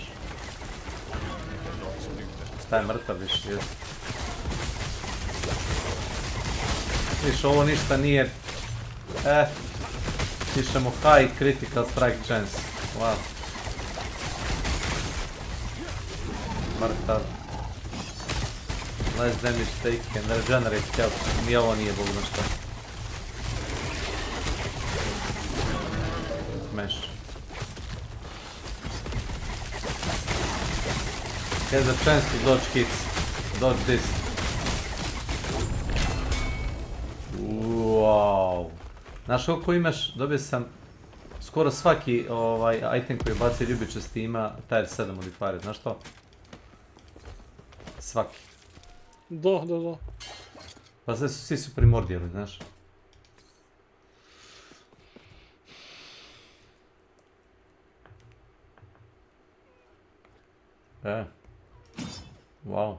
Taj je mrtav više, jest. Viš, ovo ništa nije, pišemo high critical strike chance, wow. Mrtav. Less damage taken, regenerate health, ni ovo nije bog na šta. Smash. Has a chance to dodge hits. Dodge this. Wow. Znaš koliko imaš, dobio sam skoro svaki item koji baci ljubičasti ima tier 7 modifier, znaš to? Svaki. Da. Pa svi su primordijali, znaš. Wow.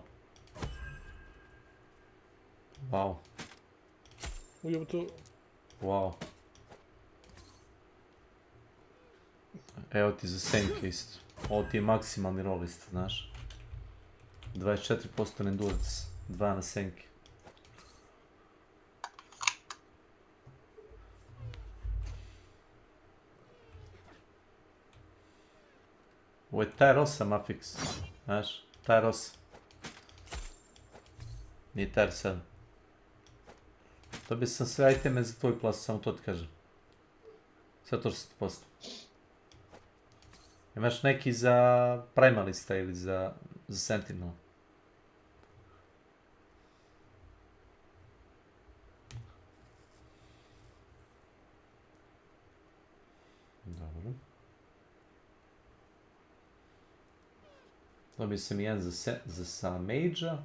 Ujebate. Wow. Evo ti za senke isto. Ovo ti je maksimalni roll isto, znaš. 24% endurance, 2 na senke. Ovo je tier 8 affix, znaš, tier 8. Nije tier 7. Dobio sam sve iteme za tvoj klasu, samo to ti kažem. Sve to 60%. Imaš neki za primalista ili za sentinel. Dobio sam jedan za Mage-a,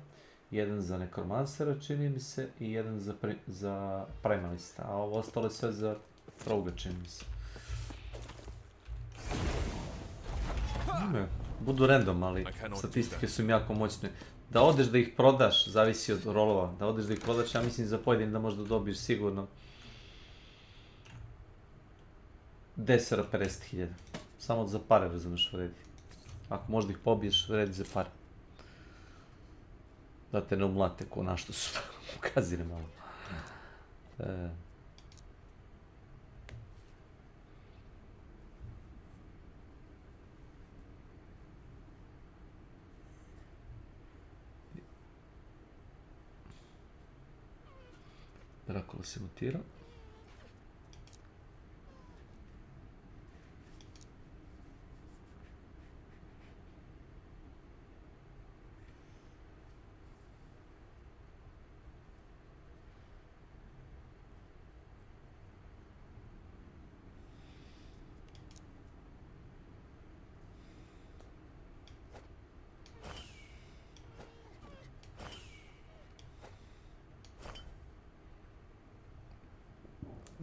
jedan za Necromancera, čini mi se, i jedan za Primalista, a ovo ostalo je sve za Rogue, čini mi se. Budu random, ali statistike su im jako moćne. Da odeš da ih prodaš, zavisi od rolova, da odeš da ih prodaš, ja mislim za pojedin da možda dobiješ sigurno 10-50.000. Samo za pare, razumeš, vredi. Ako možda ih pobiješ, vredi za pare. Da te ne umlate ko našto su ukazine malo. Dracula se mutira.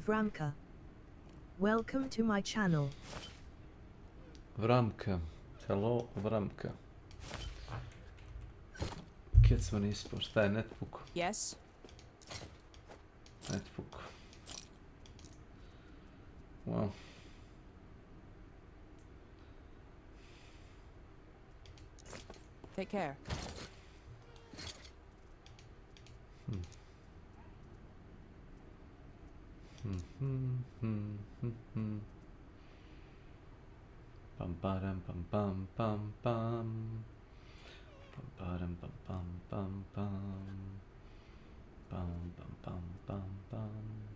Vramka. Welcome to my channel. Vramka. Hello, Vramka. Kecman ispao, šta je netbook? Yes. Netbook. Wow. Take care. Pam param pam pam pam pam. Pam param pam pam pam pam. Pam pam pam pam pam.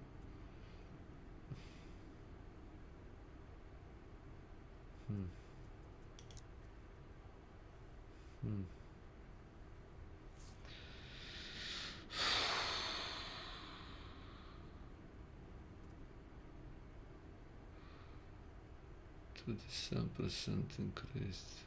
To the 7% increase.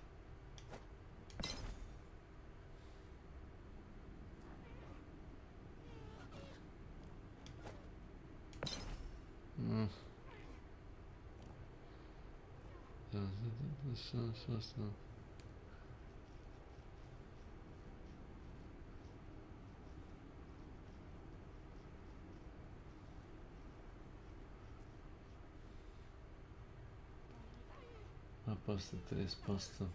A posle 30%.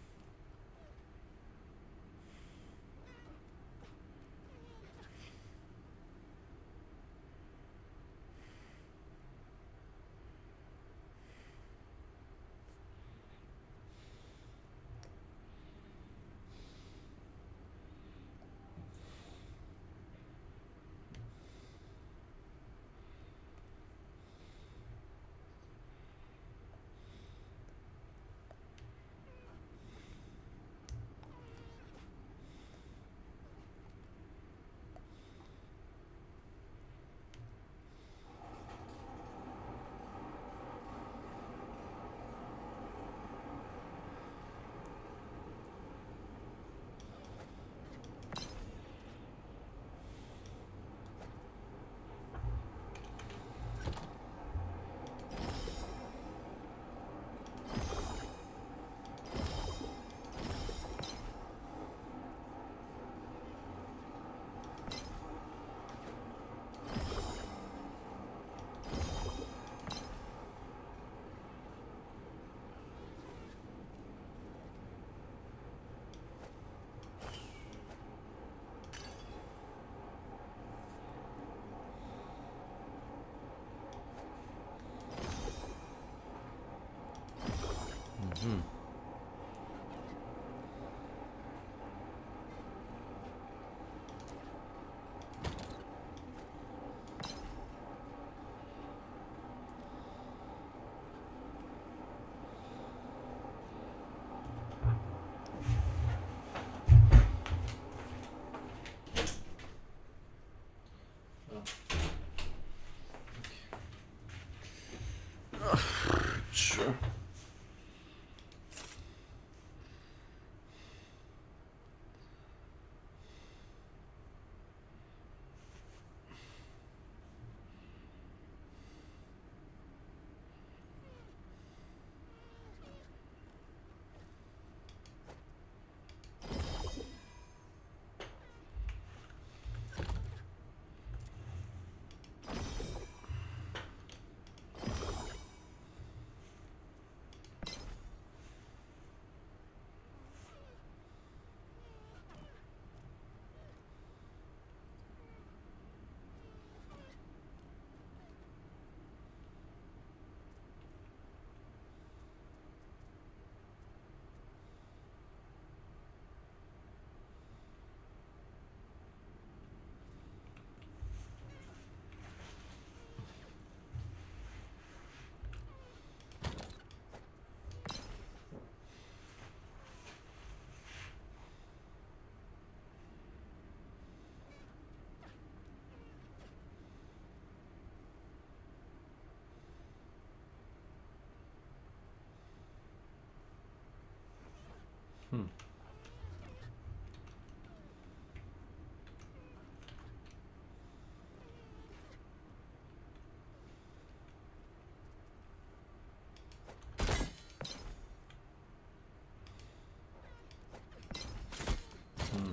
Hmm. Hmm.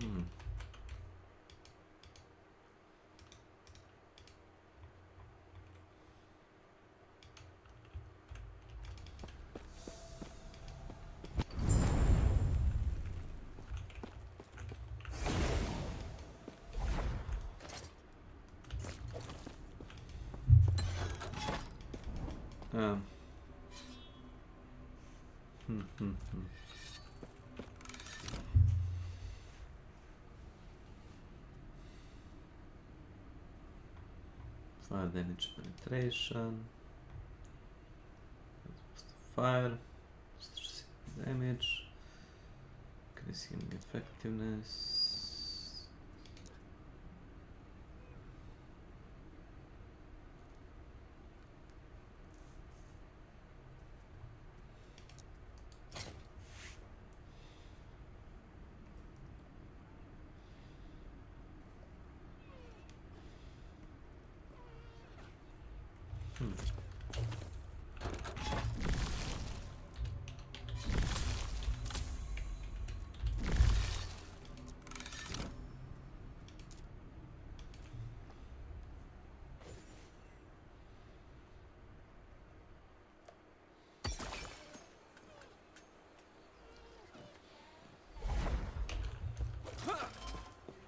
Hmm. Um. Hmm. 5 damage penetration. Fire. 60 damage. Increasing effectiveness. Hmm.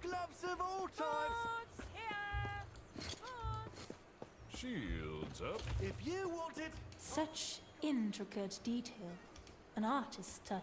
Gloves of all types. Shields up. If you wanted. Such intricate detail. An artist's touch.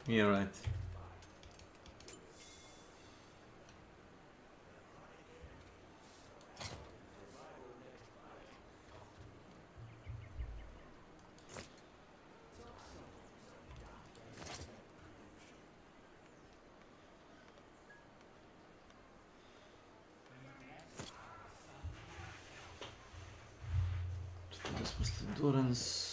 Yeah, right. This was endurance.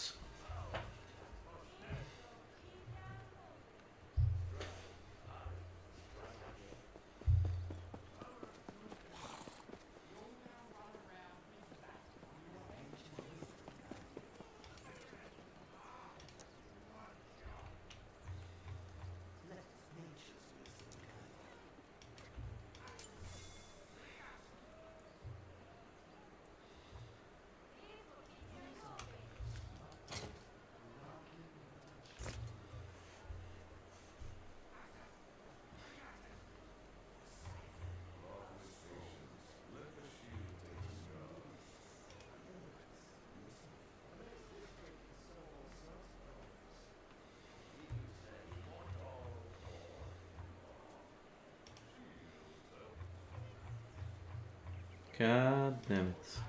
God damn it.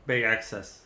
big access.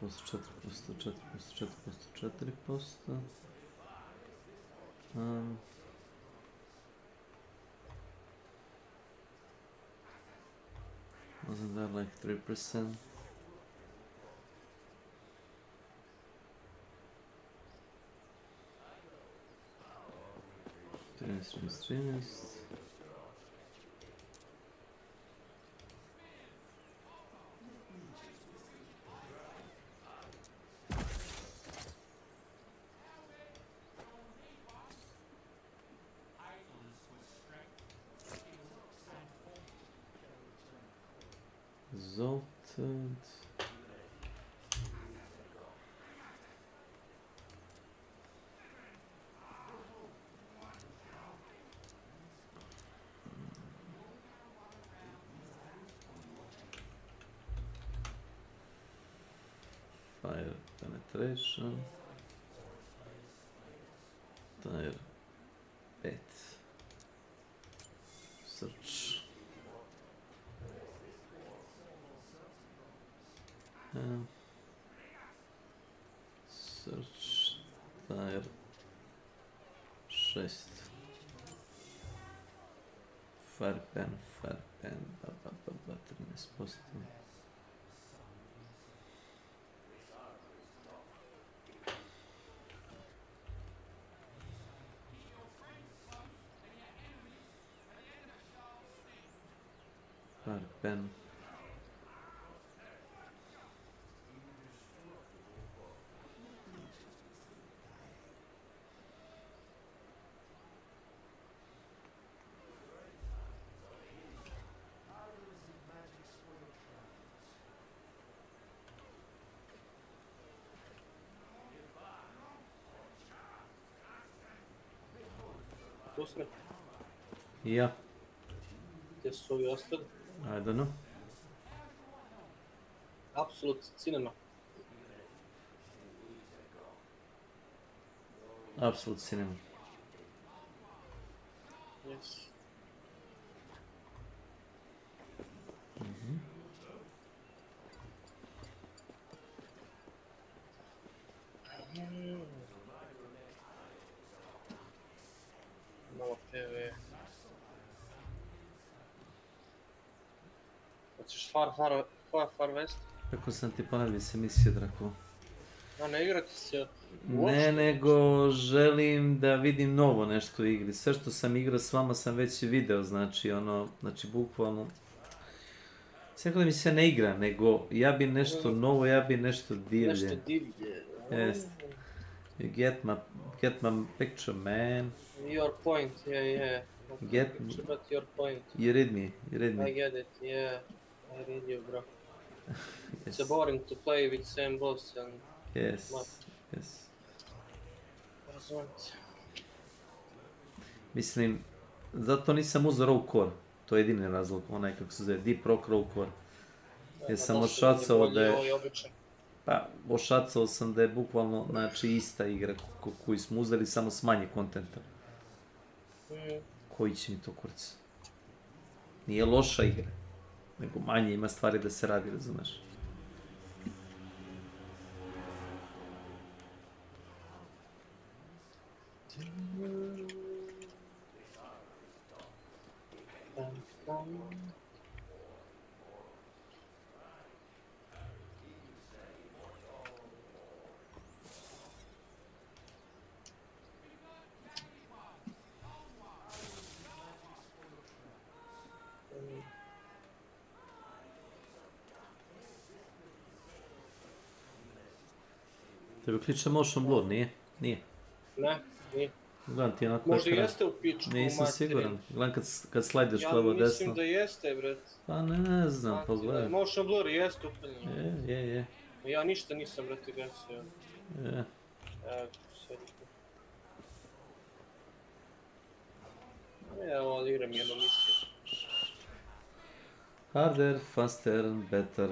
Posto 4, posto 4, posto 4, posto 4, posto. Wasn't that like 3%? Streamers. Exalted. Tire penetration. Tire 5. Search. Search. Tire 6. Farpen. 13%. Farpen. Tu sme. Ja. Gdje su ovi ostali? I don't know. Absolute cinema. Absolute cinema. Yes. Malo TV. Hoćeš Far West? Kako sam ti ponavljao se mislio, Drako? A ne igrati se Ne, nego želim da vidim novo nešto u igri. Sve što sam igrao s vama sam već video, znači bukvalno... Sve da mi se ne igra, nego ja bi nešto novo, ja bi nešto divlje. Nešto divlje. Yes. You get my picture, man. Your point, yeah. Get picture, but your point. You read me. I get it, yeah. I read you, bro. Yes. It's boring to play with same boss and... Yes. Razumem. Mislim, zato nisam uzeo Rogue Core. To je jedini razlog, onaj kako se zove, Deep Rock Rogue Core. Jer sam ošacao da je... Pa, ošacao sam da je bukvalno, znači, ista igra koju smo uzeli, samo s manje kontenta. Koji će mi to kurac? Nije loša igra, nego manje ima stvari da se radi, razumeš? Tebe kliče Motion Blur, nije? Nije. Ne, nije. Gledam ti onako možda ekran. Jeste u pičku u Nisam materiju. siguran. Gledam kad slajdeš levo desno. Ja mislim da jeste, bret. Pa ne znam, pogledaj. Motion Blur jeste upaljen. Je. Ja ništa nisam, brate, gasio. Je. Evo, igram jednu misiju. Harder, faster, better,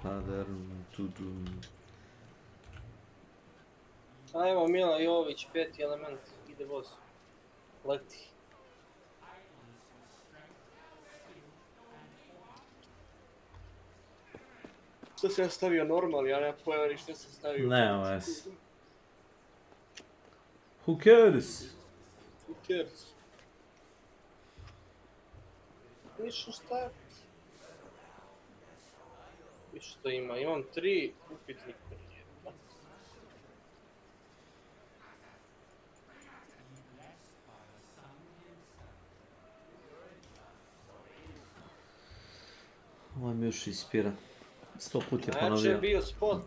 harder, to do. Ajmo, Mila Jović, 5. element, ide voz. Leti. Što sam ja stavio normal, ja nema pojaveri što sam stavio. Ne, ves. Who cares? Who cares? Ništa staviti. Viš što ima, imam 3 upitnika. Ovo mi još ispira. 100 put je ponovio. Znači je bio spot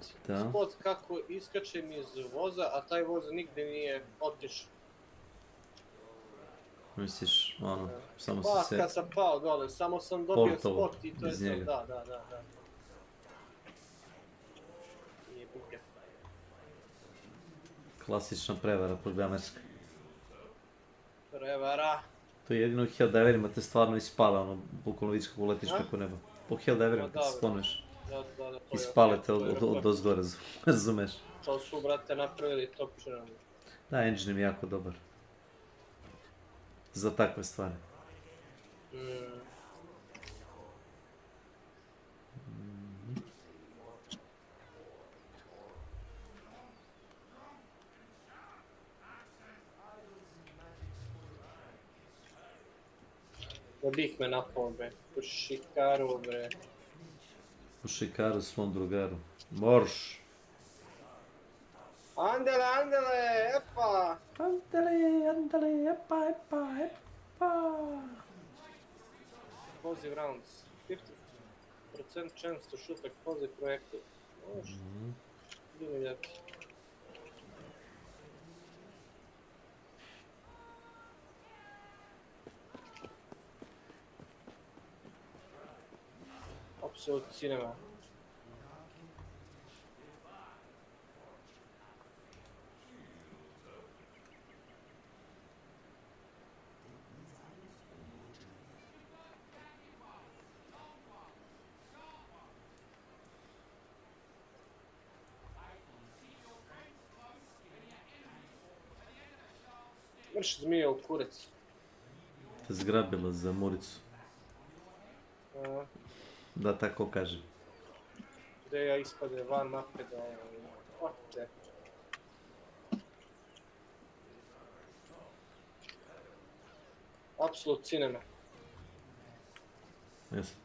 kako iskačem iz voza, a taj voz nigde nije otišao. Misliš, samo Pa, si se... kad sam pao dole, samo sam dobio portovo spot i to je iz to, njega. da. Nije buke. Klasična prevara programerska. Prevara. To je jedino u Helldiverima te stvarno ispala, bukvalno vidiš kako letiš preko neba. Po Helldiverima kad se dobro. skloniš. Da, to Ispalite od ozgora, razumeš? To su, brate, napravili topčerom. Da, engine mi je jako dobar. Za takve stvari. Da bih me napao, bre. U šikaru, bre. U šikaru svom drugaru. Morš. Andele, epa! Andele, epa. Explosive rounds. 50% chance to shoot explosive projectile. Može. Give me that. Absolute cinema. Mrš zmija u kurac. Te zgrabila za muricu. Da tako kažem. Gdje ja ispade van mape da ote. Absolut cinema. Jesu.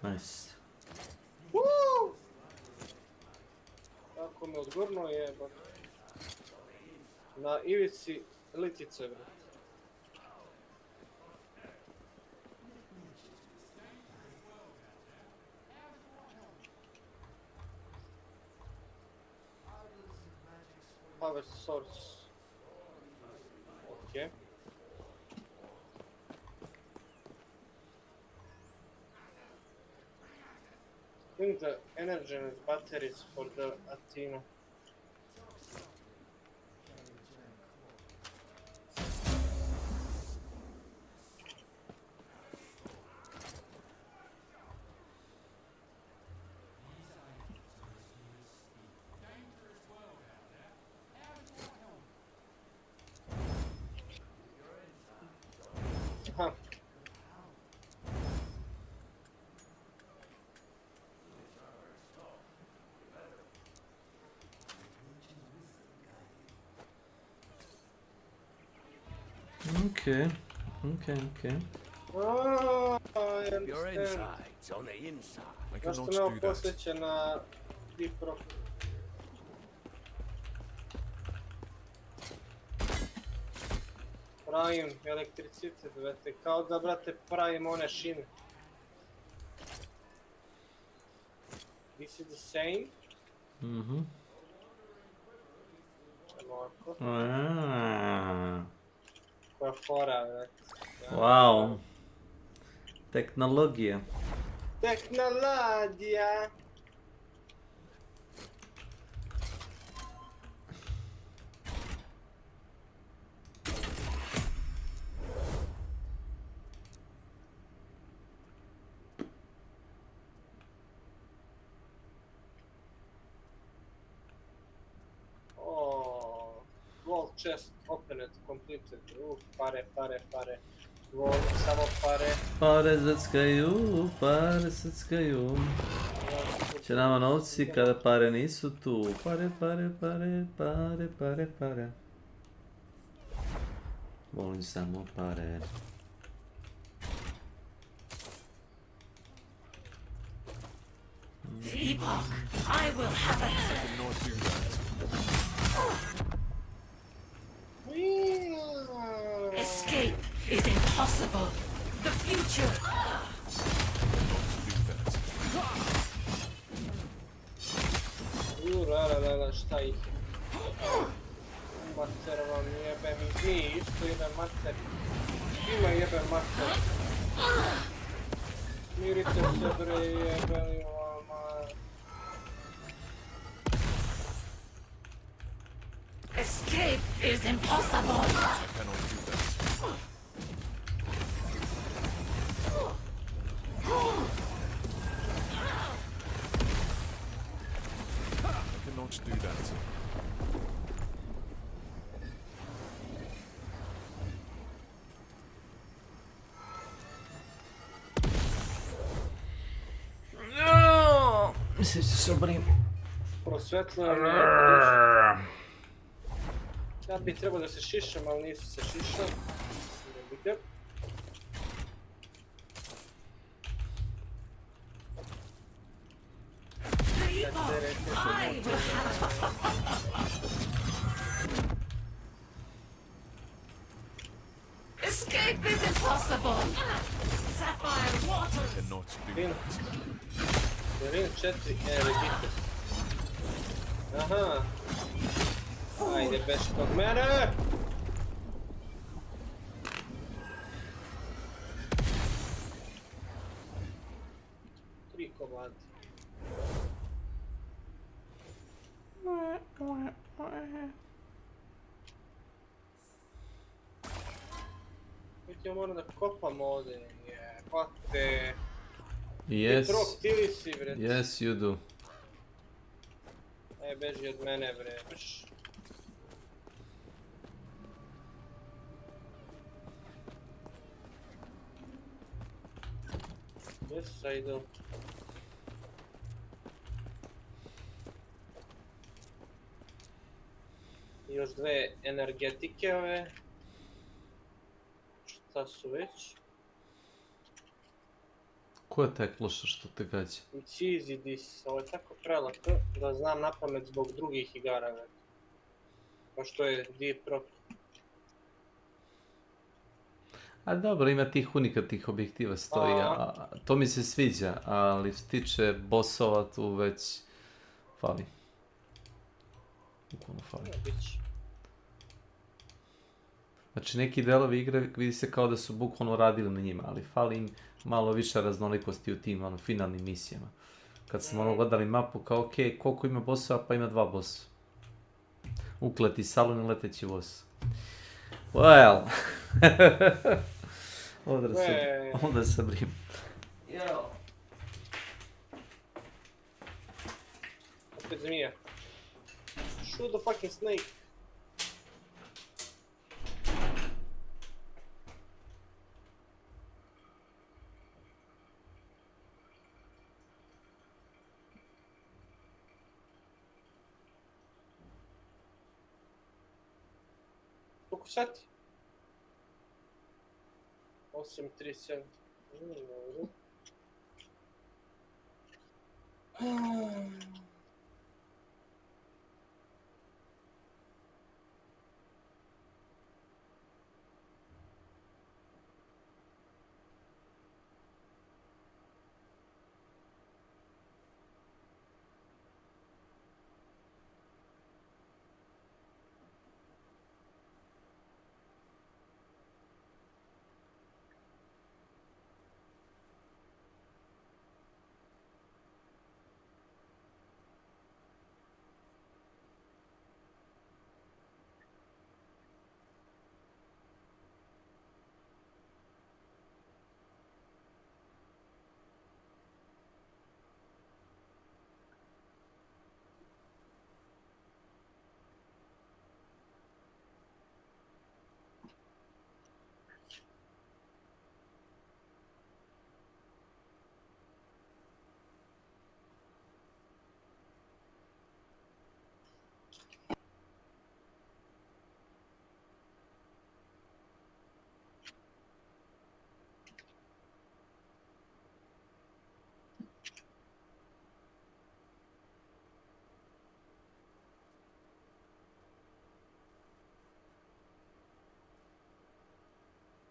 Nice. Woo! Kako me odgurno je, na ivici litice, bre. Power source. Okay. Bring the energy and batteries for the Athena. Aha. Okay. Your insides on the inside. I Zašto cannot me ovo do that. posjeća na Deep Rock? Pravim elektricitet, brate, kao da, brate, pravim one šine. This is the same. Ovako. Koja fora, brate. Wow. Tehnologija. Tehnologija! Gold chest opened, completed. Pare. Gold, samo pare. Pare zackaju. Će nama novci kada pare nisu tu. Pare. Volim samo pare. The epoch, I will have it. Escape is impossible. The future. Rala, šta ih je? Mater vam jebe mi isto ime mater. Ima jebe mater. Mirite se bre jebeli vama. Escape is impossible. I cannot do that. I cannot do that. Mislim se sobrim. Prosvetlo je. Ja bi trebao da se šišam, ali nisu se šišao. Nebite. Escape is impossible. Sapphire water. I cannot do that. Rin 4, nebite. Aha. Ajde, beš kod mene! Tri komadi. Ja moram da kopam ovdje, jebate. Yes. Trok, ti li si, bre? Yes, you do. Aj, beži od mene, bre. Brš. Gdje su sad idu? Još dve energetike ove. Šta su već? Ko je taj klošar što te gađa? It's easy this, ovo je tako prelako da znam napamet zbog drugih igara. Pa što je Deep Rock. A dobro, ima tih unikatnih objektiva stoji, to mi se sviđa, ali što tiče bossova tu već fali. Bukvalno fali. Znači neki delovi igre vidi se kao da su bukvalno radili na njima, ali fali im malo više raznolikosti u tim finalnim misijama. Kad smo gledali mapu kao ok, koliko ima bossova, pa ima 2 bossa. Ukleti salon i leteći boss. Well. Onda se brim. Opet zmija. Shoot the fucking snake. Koliko sati? 8:37. Dobro.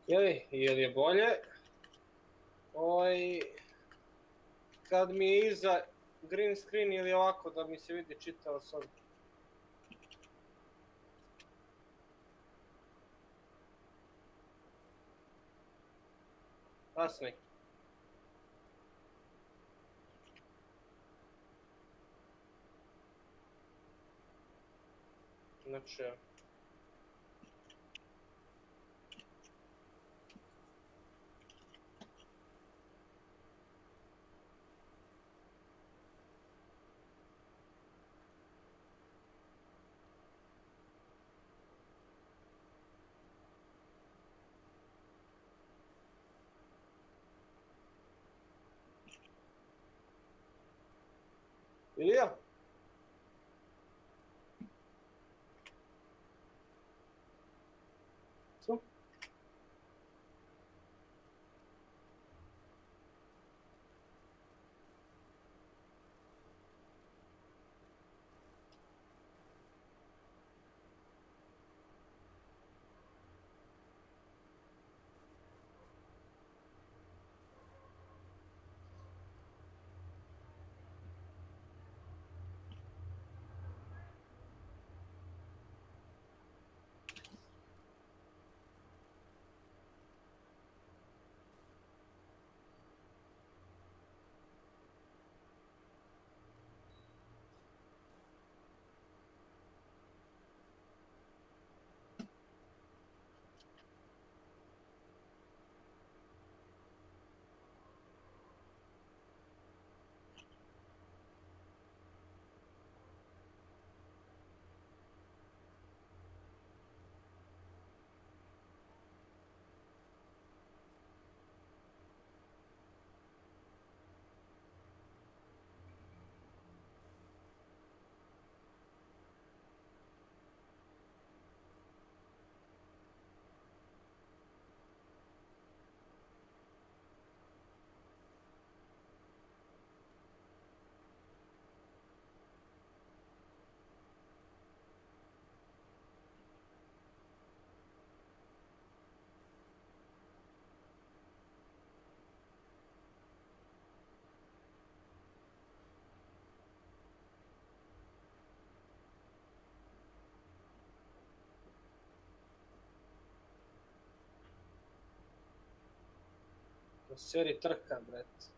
Jel je bolje? Kad mi je iza green screen ili ovako da mi se vidi čitava soba. Kasni. Znači, Ilija? Co? Seri trka, bret.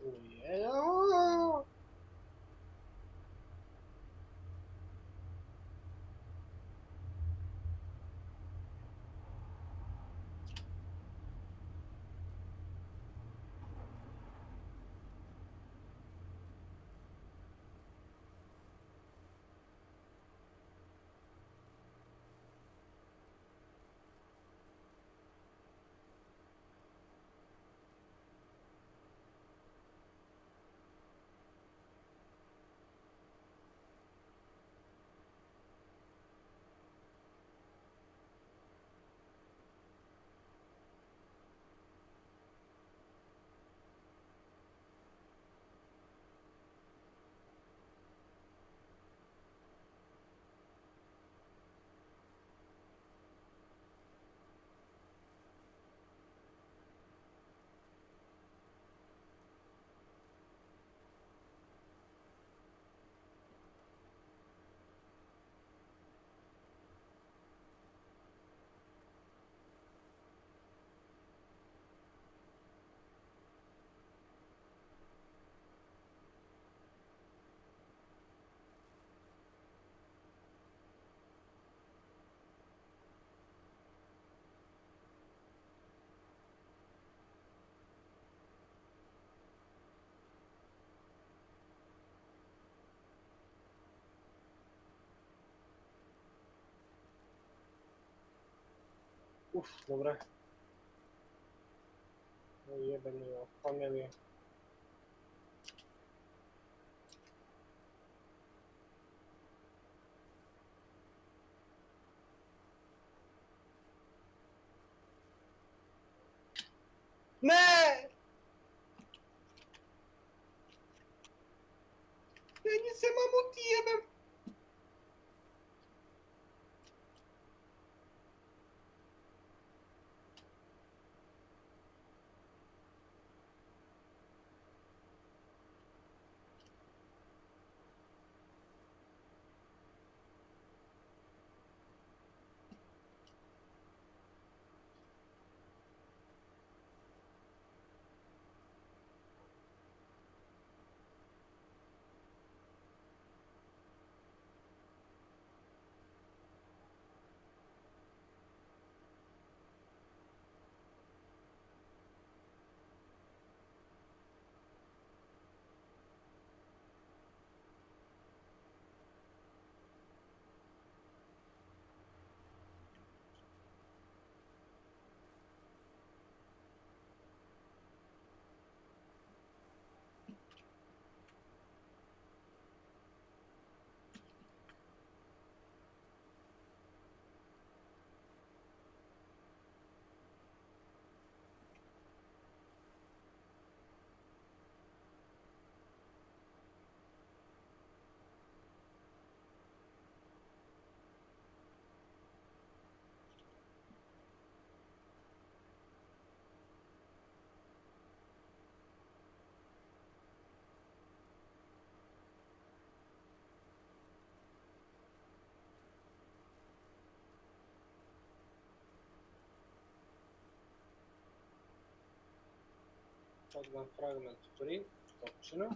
Ujejo! Dobra. Jebem ją, familię. Ne! Ja nic nie mam odjebem. Shotgun fragment free, točno.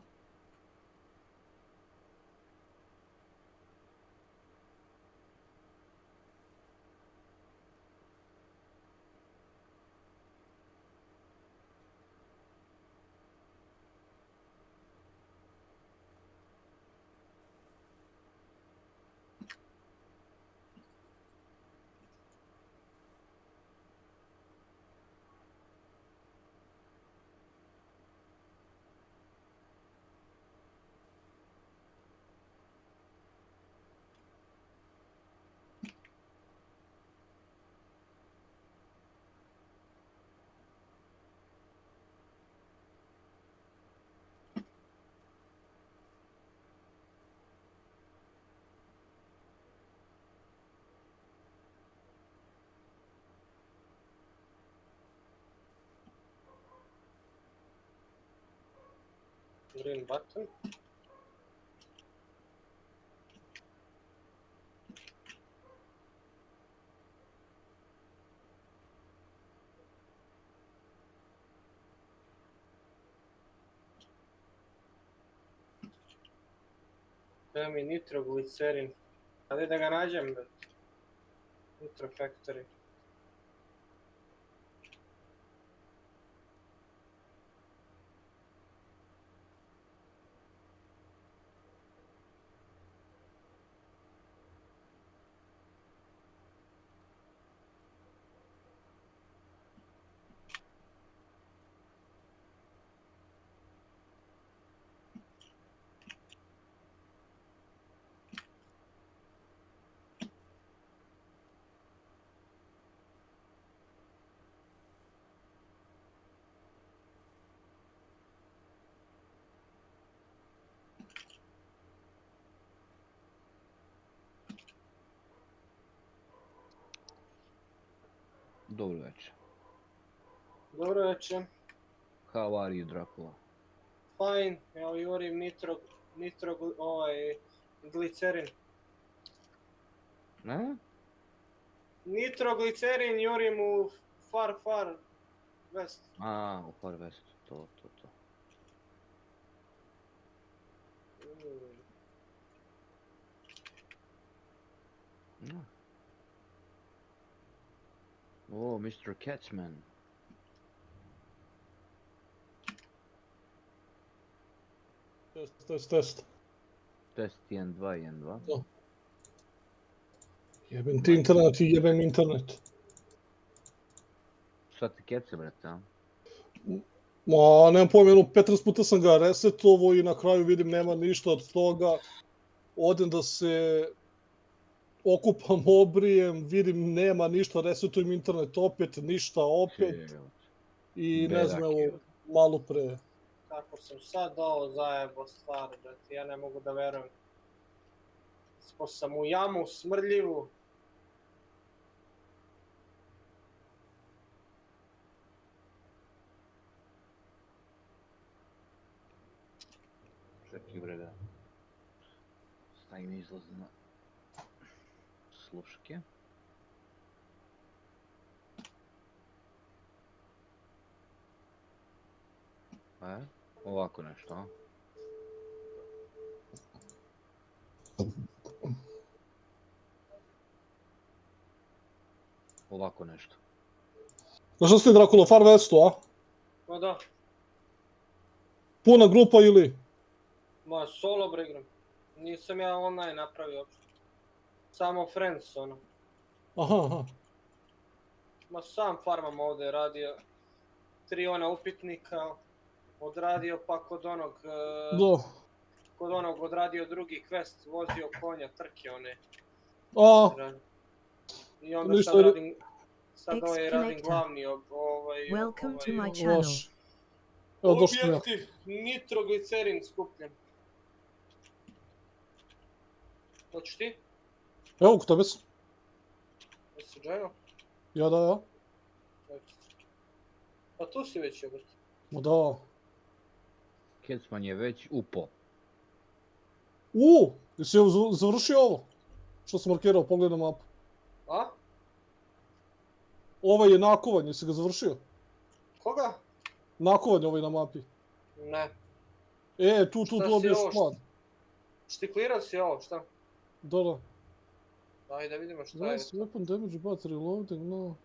Green button. Evo mi nitroglicerin. Hajde da ga nađem, bet. Nitro Factory. Dobro večer. Dobro večer. How are you, Dracula? Fine, evo jurim glicerin. Ne? Nitroglicerin jurim u Far West. A, u Far West, to. Oh, Mr. Katzman. Test. Test 1, 2, 1, 2. Da. Jebem ti internet i jebem internet. Šta ti kece, brate, a? Ma, nemam pojma, 15 puta sam ga resetovo i na kraju vidim nema ništa od toga. Odem da se okupam, obrijem, vidim nema ništa, resetujem internet opet, ništa opet. I ne znam, evo, malo pre. Kako sam sad ovo zajebo stvar, brate, ja ne mogu da verujem. Spao sam u jamu smrdljivu. Čekaj, bre, da stavim izlaz na sluške. Ovako nešto, a? Ovako nešto. Na što ste, Dracula, Far Westu, a? Ma da. Puna grupa ili? Ma solo bre igram. Nisam ja online napravio uopšte. Samo friends, ono. Aha. Ma sam farmam ovdje, radio 3 ona upitnika, odradio pa kod onog odradio drugi quest, vozio konja, trke one. I onda sad radim glavni objektiv, nitroglicerin skupljen. Hoćeš ti? Evo, kod tebe sam. Jesi džajno? Ja. Pa tu si već jebrt. Ma da. Kecman je već upo. Jesi završio ovo? Što sam markirao, pogledaj na mapu. A? Ovaj je nakovan, jesi ga završio? Koga? Nakovanje ovaj na mapi. Ne. Tu Šta si dobiješ ovo? sklad. Štiklirao si ovo, šta? Da. Daj da vidimo šta je to. Weapon damage battery loading, no.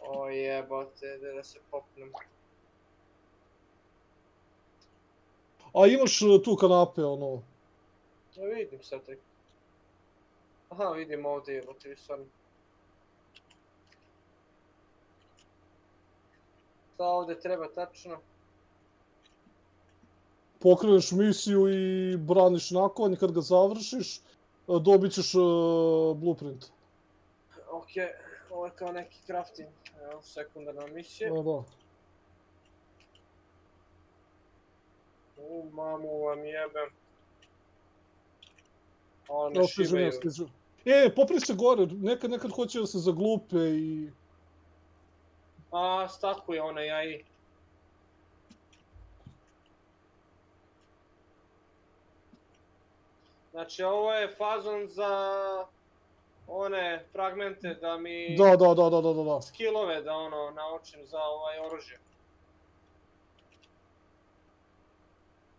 O jebote, da se popnem. A imaš tu kanape, ono. Ja vidim sad tek. Aha, vidim ovdje jebote, stvarno. Šta ovdje treba tačno? Pokreneš misiju i braniš nakovanje, kad ga završiš, dobit ćeš blueprint. Okej, ovo je kao neki crafting. Evo, sekundarna misija. Da. Mamu vam jebem. Ono me šibaju. Popri se gore, nekad hoće da se zaglupe i... Stakuje one jaji. Znači, ovo je fazon za one fragmente da mi... Da. Skillove da ono naučim za oružje.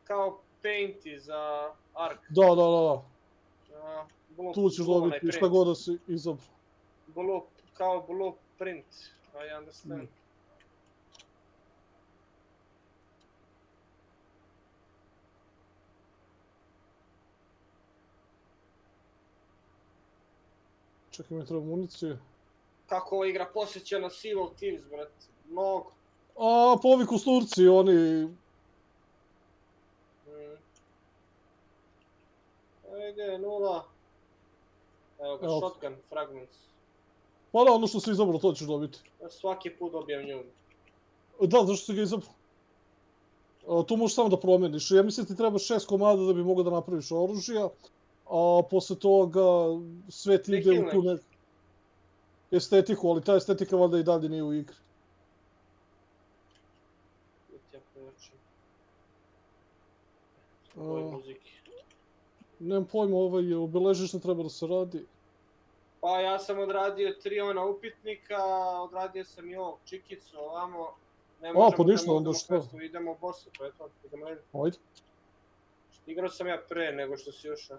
Kao painti za ark. Da. Tu ćeš dobiti šta god da si izabrao. Kao blueprint, I understand. Čekaj, mi treba municije. Kako ova igra posjeća Civil Thieves, brat. Mnogo. Ovi Kosturci, oni... Ajde, 0. Evo ga, shotgun fragments. Pa da, ono što si izabrao, to ćeš dobiti. Svaki put dobijem nju. Da, zašto si ga izabrao? Tu možeš samo da promeniš. Ja mislim da ti treba 6 komada da bi mogao da napraviš oružja. A posle toga sve ti ide u tu neku estetiku, ali ta estetika valjda i dalje nije u igri. Nemam pojma, obeležište treba da se radi. Pa ja sam odradio 3 ona upitnika, odradio sam i ovog čikicu ovamo. Pa ništa, onda što? Idemo u bossa, to je to, idemo rediti. Ajde. Igrao sam ja pre nego što si još.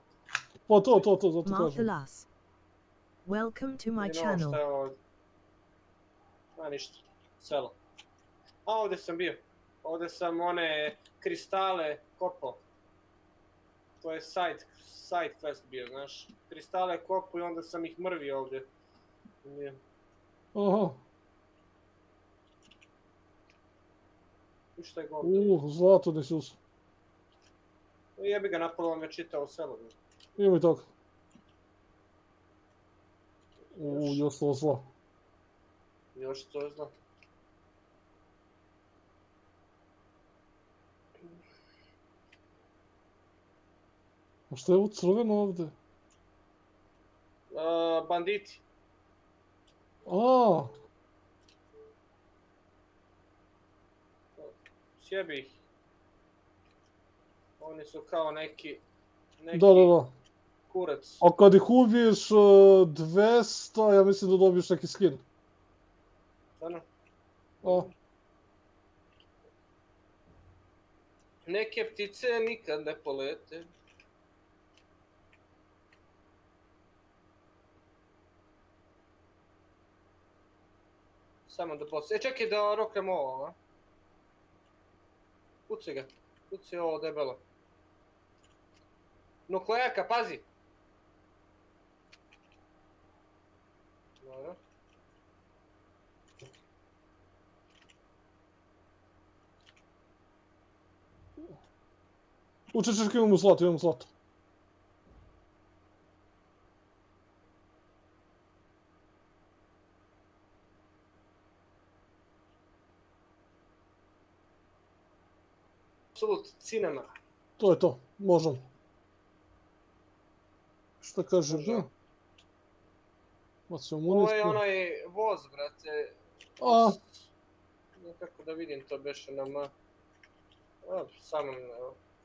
Pa to, zato kažem. Marthalas. Welcome to my channel. Šta je ovdje? Ništa, selo. Ovdje sam bio. Ovdje sam one kristale kopao. To je side quest bio, znaš. Kristale kopu i onda sam ih mrvio ovdje. Aha. I šta je govorio? Zlato nisi usao. Jebi ga, napalo me čitao selo. Ima i tako. Još to zla. Još to je zla. A što je ovo crveno ovdje? Banditi. Sjebi ih. Oni su kao neki kurac. A kad ih ubiješ 200, ja mislim da dobiješ neki skin. Stvarno? Neke ptice nikad ne polete. Samo da poslije. Čekaj da roknem ovo, a? Puci ga. Puci ovo debelo. Nuklejaka, pazi! Dobro. Čekaj, imamo zlato. Absolut, cinema. To je to, možemo. Šta kaže da? Ovo je onaj voz, brate. Kako da vidim to beše na ma... Summon,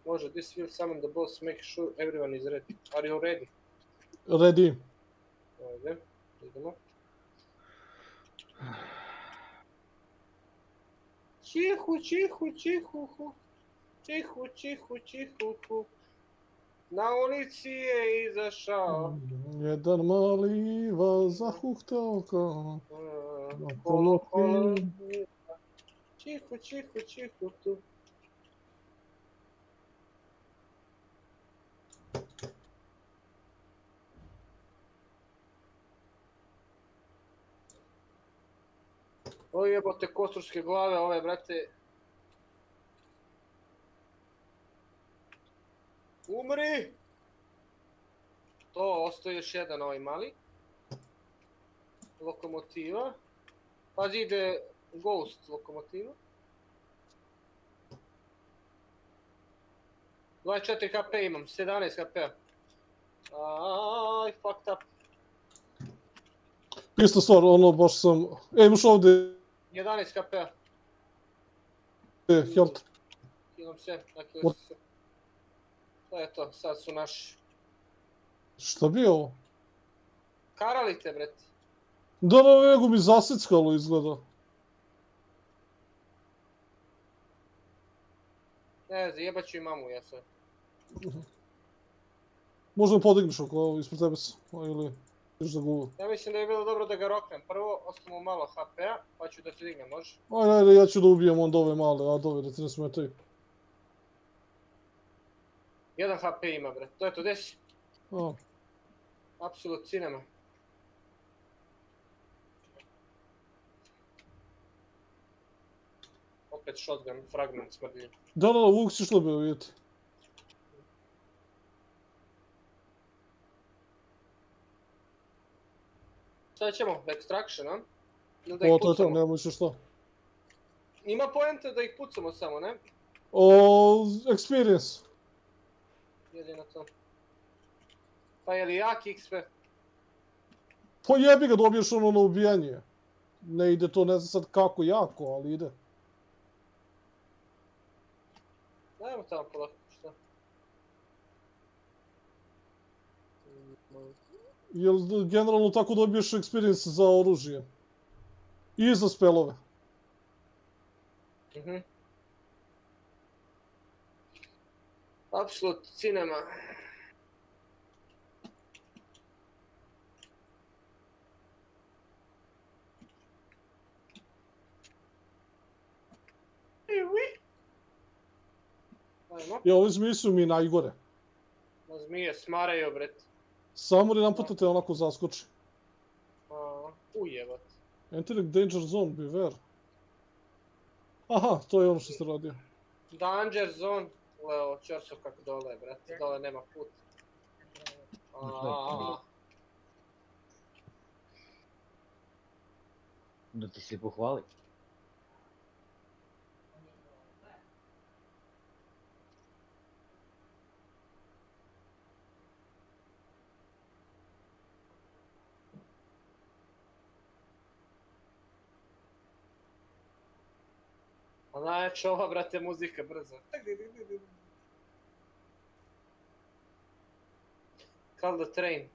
može, this will summon the boss, make sure everyone is ready. Are you ready? Ready. Ajde, idemo. Čihu, čihu, čihu, čihu, čihu, čihu. Na ulici je izašao. Jedan mali vas zahuhtao kao... Kolo, kolo. Čihu, čihu, čihu tu. O jebote kostruške glave ove, brate. Umri! To, ostaje još jedan ovaj mali. Lokomotiva. Pazi, ide Ghost lokomotiva. 24 HP imam, 17 HP-a. Aj, fucked up. Ista stvar, ono, baš sam... imaš ovdje... 11 HP-a. Health. Imam se, nakon se. To je to, sad su naši. Šta bi ovo? Karali te, bret. Da, nego mi zaseckalo izgleda. Ne, zajebat ću i mamu, ja sad. Možda podigneš oko ispred tebe se, ili... Ideš da guvu. Ja mislim da je bilo dobro da ga roknem. Prvo, ostavimo malo HP-a, pa ću da te dignem, možeš? Ajde, ja ću da ubijem onda ove male, a dove da ti ne smetaju. 1 HP ima, bre. To je to, gdje si? A. Absolut cinema. Opet shotgun, fragment smrdi. Da, uvijek ćeš lebeo vidjeti. Sad ćemo, extraction, a? O, to je to, nema više šta. Ima poente da ih pucamo samo, ne? Experience. Jedino to. Pa je li jak XP? Pa jebi ga, dobiješ ono na ubijanje. Ne ide to, ne znam sad kako jako, ali ide. Dajmo tamo polako, šta? Jel generalno tako dobiješ experience za oružje? I za spelove. Absolut cinema. Ja, ove zmije su mi najgore. Na zmije smaraju, bret. Samo jedan puta te onako zaskoči. Ujebat. Entering danger zone, beware. Aha, to je ono što ste radio. Danger zone. Leo, čorso kako dole, brate. Dole nema put. Da ti se pohvali. A najjače ova, brate, muzika brzo. Call the train.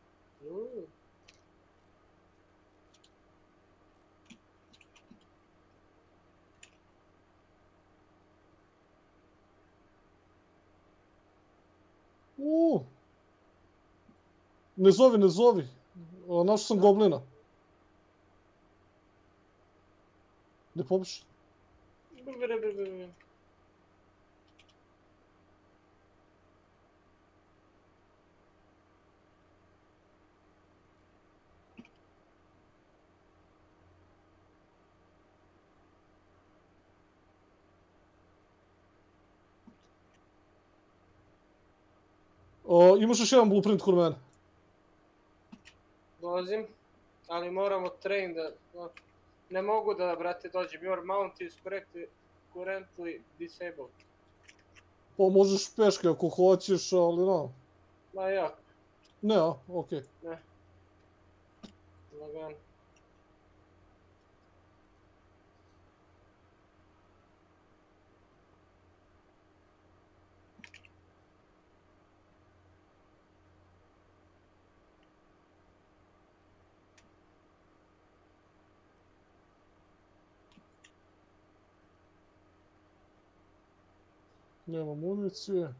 Ne zovi, ne zovi. Našao sam goblina. Ne pobiš? Imaš još jedan blueprint kod mene. Dolazim, ali moramo train da... Ne mogu da, brate, dođem. Your mount is currently disabled. Pa možeš peške ako hoćeš, ali no. Ma jak? Ne, a? Okej. Ne. Lagan. Nema municije.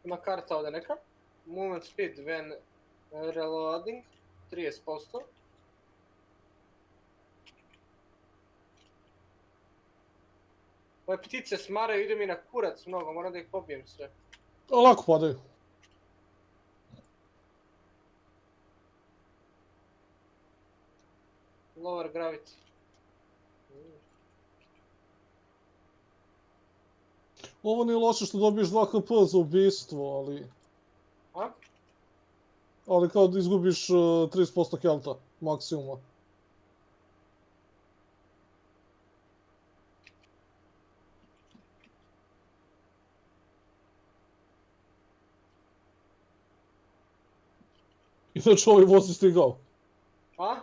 Ima karta ovdje neka. Movement speed when reloading 30%. Ove ptice smaraju, idu mi na kurac mnogo, moram da ih pobijem sve. Lako padaju. Lower gravity. Ovo nije loše što dobiješ 2 HP za ubijstvo, ali... A? Ali kao da izgubiš 30% helta, maksimuma. Inače ovaj voz je stigao. A?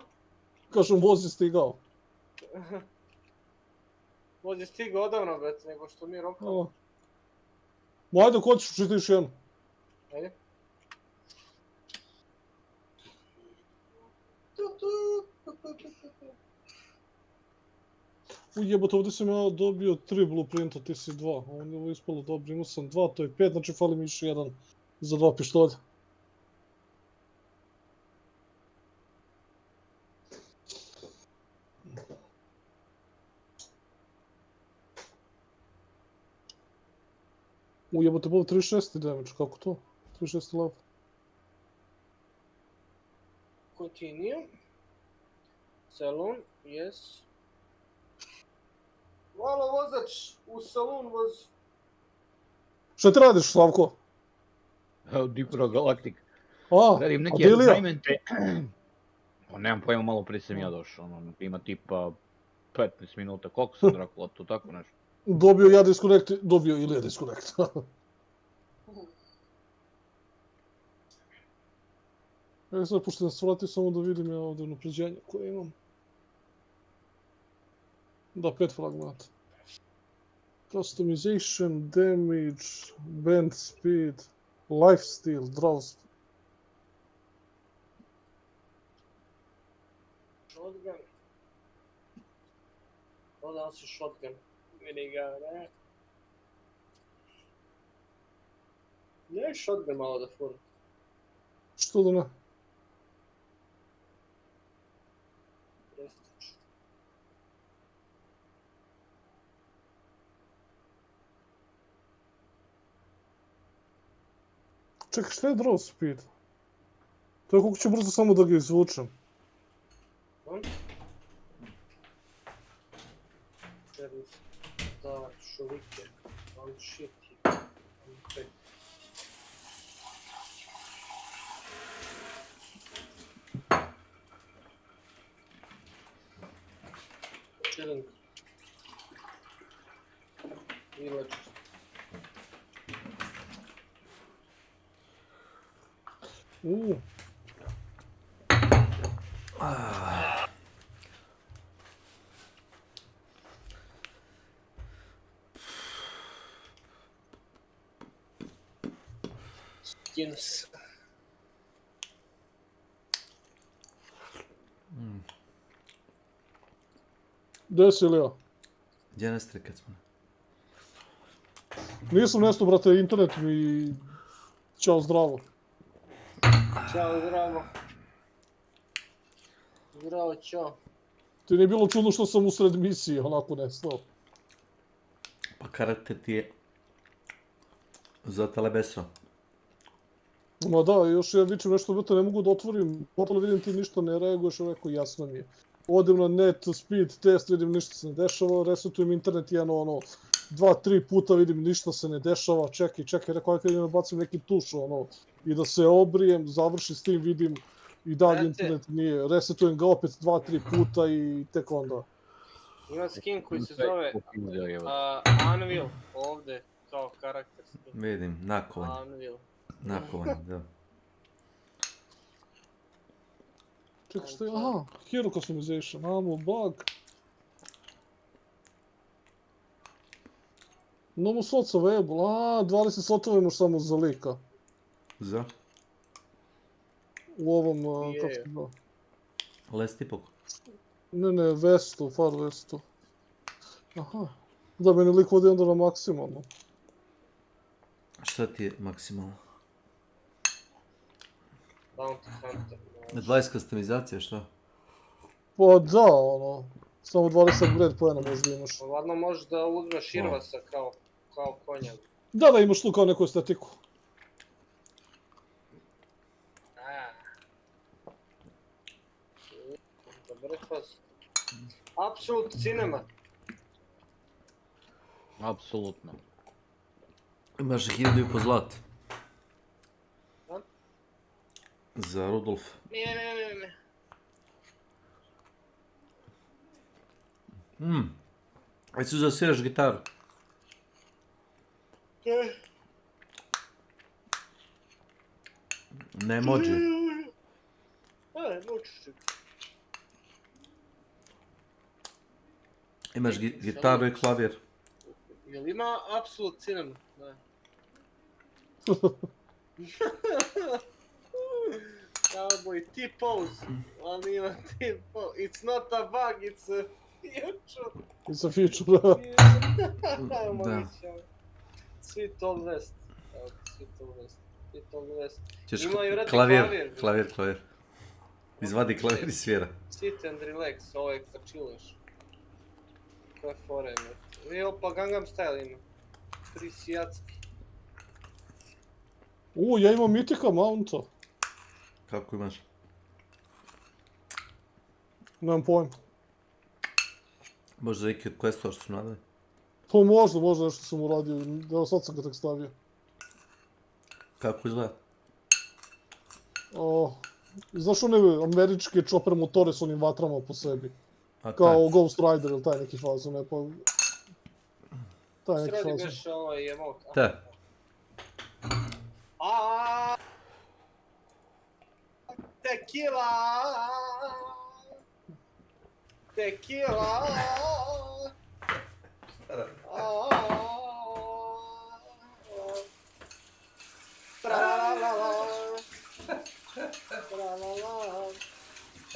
Kažem, voz je stigao. Voz je stigao odavno, brate, nego što mi rokamo. Ma ajde, ko ćeš učiti još jednu? Ajde. Jebote, ovdje sam ja dobio 3 blueprinta, ti si 2. Ovo je ispalo dobro, imao sam 2, to je 5, znači fali mi još jedan za 2 pištolja. Jebote, bilo 36 damage, kako to? 36 level. Continue. Saloon, yes. Hvala vozač, u saloon voz. Šta ti radiš, Slavko? Deeper Galactic. Radim neke Adilija? assignmente. Pa nemam pojma, malo prije sam ja došao. Ima tipa 15 minuta. Koliko sam Dracula, to tako nešto? Dobio ja disconnect, dobio Ilija disconnect. Sad, pošto nas vrati, samo da vidim ja ovdje napređenje koje imam. Da, 5 fragmenta. Customization, damage, bend speed, lifesteal, draw speed. Shotgun. Dodao si shotgun. Vidi ga, ne? Ne, shotgun malo da fura. Što da ne? Čekaj, šta je draw speed? To je koliko ću brzo samo da ga izvučem. Da, šurike. On shit. Chilling. Reload. Skins. Gdje si, Ilija? Gdje nestri kad smo? Nisam nesto, brate, internet mi... Ćao, zdravo. Ćao, zdravo. Zdravo, ćao. Ti nije bilo čudno što sam usred misije, onako nestao. Pa karakter ti je za telebesao. Ma da, još ja vičem nešto, brate, ne mogu da otvorim, potpuno vidim ti ništa ne reaguješ, rekao jasno mi je. Odem na net, speed test, vidim ništa se ne dešava, resetujem internet jedno, 2-3 puta vidim ništa se ne dešava, čekaj, rekao ja kad nabacim neki tuš, i da se obrijem, završi s tim, vidim i dalje internet nije, resetujem ga opet 2-3 puta i tek onda. Ima skin koji se zove Anvil, ovdje, kao karakter. Vidim, nakovanje. Anvil. Nakovanje, da. Čekaj, što je? Aha, hero customization, ammo, bug. Mnogo slots available, 20 slotova imaš samo za lika. Za? U ovom, kako se zove? Les tipog? Ne, vestu, far vestu. Aha. Da, meni lik vodi onda na maksimalno. Šta ti je maksimalno? Bounty Hunter. 20 customizacija, šta? Pa da, ono, samo 20 upgrade poena možda imaš. Ladno možeš da uzmeš Irvasa kao konja. Da, imaš tu kao neku estetiku. Breakfast. Absolute cinema. Apsolutno. Imaš 1000 zlata. A? Za Rudolf. Ne. Ajde da sviraš gitaru. Ne može. Moćeš. Imaš gitaru i klavir. Jel ima Absolute Cinema? Ne. Cowboy T-pose. Ali ima T-pose. It's not a bug, it's a future. It's a future, da. Da. Sweet Old West. Sweet Old West. Ćeš Imaju vrati klavir. Izvadi klavir i svira. Sit and relax, ovo ekstra chilluješ. Koje fore ima. I opa Gangnam Style ima. Prisijatski. Ja imam Mythica mounta. Kako imaš? Nemam pojma. Možda neki od questova što su nadali? Pa možda nešto sam uradio, evo sad sam ga tek stavio. Kako izgleda? Znaš one američke chopper motore s onim vatrama po sebi? Kao Ghost Rider ili taj neki fazon, ne pa... Taj neki fazon. Sredi beš ovaj emote. Da. Tequila! Tequila!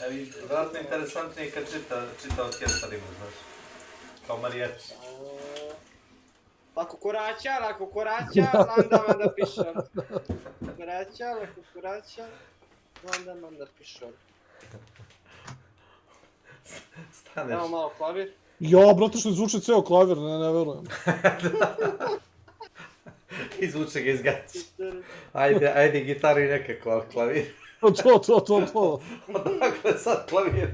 Evi, vratno interesantnije kad čita orkestar ima, znaš. Kao marijač. La cucuraccia, manda pišor. La cucuraccia, manda pišor. Staneš. Evo malo klavir. Ja, brate, što izvuče ceo klavir, ne verujem. Izvuče ga iz gaća. Ajde gitaru i nekako, ali klavir. To. Odakle sad klavir?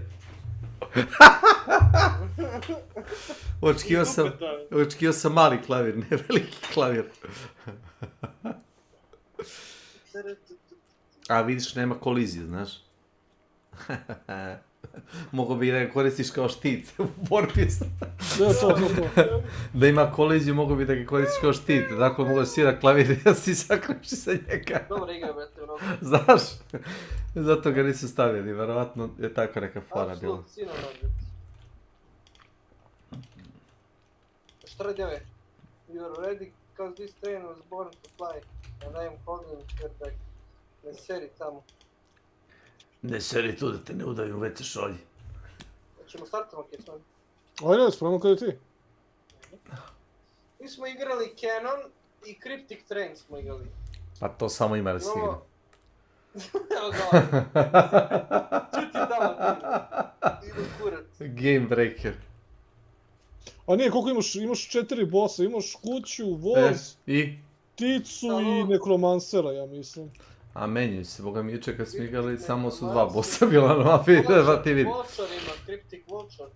Očekio sam mali klavir, ne veliki klavir. A vidiš, nema kolizije, znaš. Mogu bi da ga koristiš kao štit u borbi. Da ima koliziju, mogu bi da ga koristiš kao štit. Dakle, mogu da svira klavir i da si sakriš sa njega. Dobra igra, brate, mnogo. Znaš? Zato ga nisu stavili, verovatno je tako neka fora bila. Apsolutno sino, brate. Šta radi ove? You are ready, because this train was born to fly, and I am holding your back. Ne seri tamo. Ne seri tu da te ne udavim u WC šolji. Hoćemo startamo kje smo? Ajde, spremno kada ti. Mi smo igrali Canon i Cryptic Train smo igrali. Pa to samo ima da si igra. Evo ga. Čuti tamo ti. Idu kurat. Game breaker. A nije, koliko imaš? Imaš 4 bossa, imaš kuću, voz, pticu i nekromansera, ja mislim. A menjuju se, boga mi juče kad smo igrali, samo su 2 bossa bila na mapi, da ti vidi. Vulture ima, Cryptic Vulture.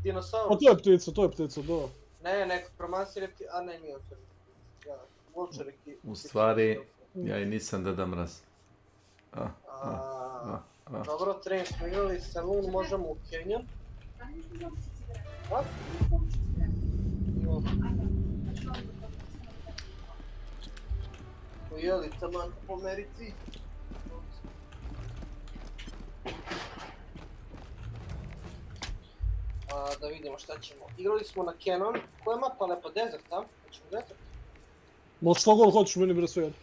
Dinosaurus. A to je ptica, da. Ne, nekromanser je ptica, a ne, nije otvore. Vulture je U stvari, ja i nisam Deda Mraz. Dobro, train smo igrali, Saloon možemo u Canyon. Jeli, taman pomeriti. Da vidimo šta ćemo. Igrali smo na Canon. Koja je mapa lepa? Desert, a? Hoćemo Desert? Možeš što god hoćeš, meni bre sve jedno.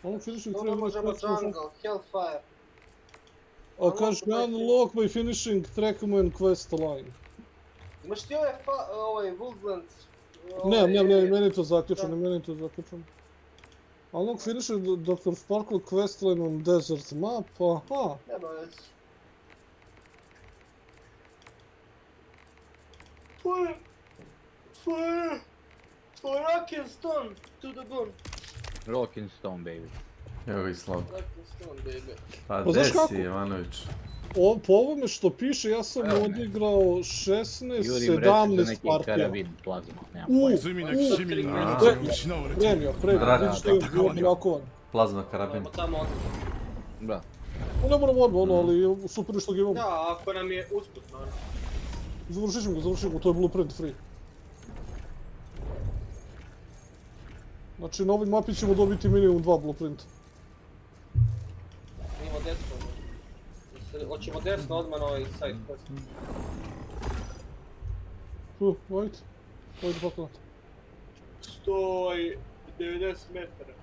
Ono finishing Dobro, možemo Jungle, Hellfire. A kažeš mi unlock by finishing Trackman quest line. Imaš ti ovaj Woodlands? Ne, meni to zaključeno, Unlock finishing Dr. Sparkle quest line on Desert map, aha. Nema već. For rock and stone to the bone. Rock and stone, baby. Evo ga i Slav. Rock and stone, baby. Pa Pa znaš desi, kako? Ivanović. Po ovome što piše, ja sam odigrao 16-17 partija. Karabin, plazma, nema Premio, vidiš što je brakovan. Plazma karabin. Da. Ne moramo odmah, ali super što ga imamo. Da, ako nam je usput, naravno. Završit ćemo, to je blueprint free. Znači na ovoj mapi ćemo dobiti minimum 2 blueprinta. Idemo desno. Hoćemo desno odmah na ovaj side quest. Ajde paklat. 190 metara.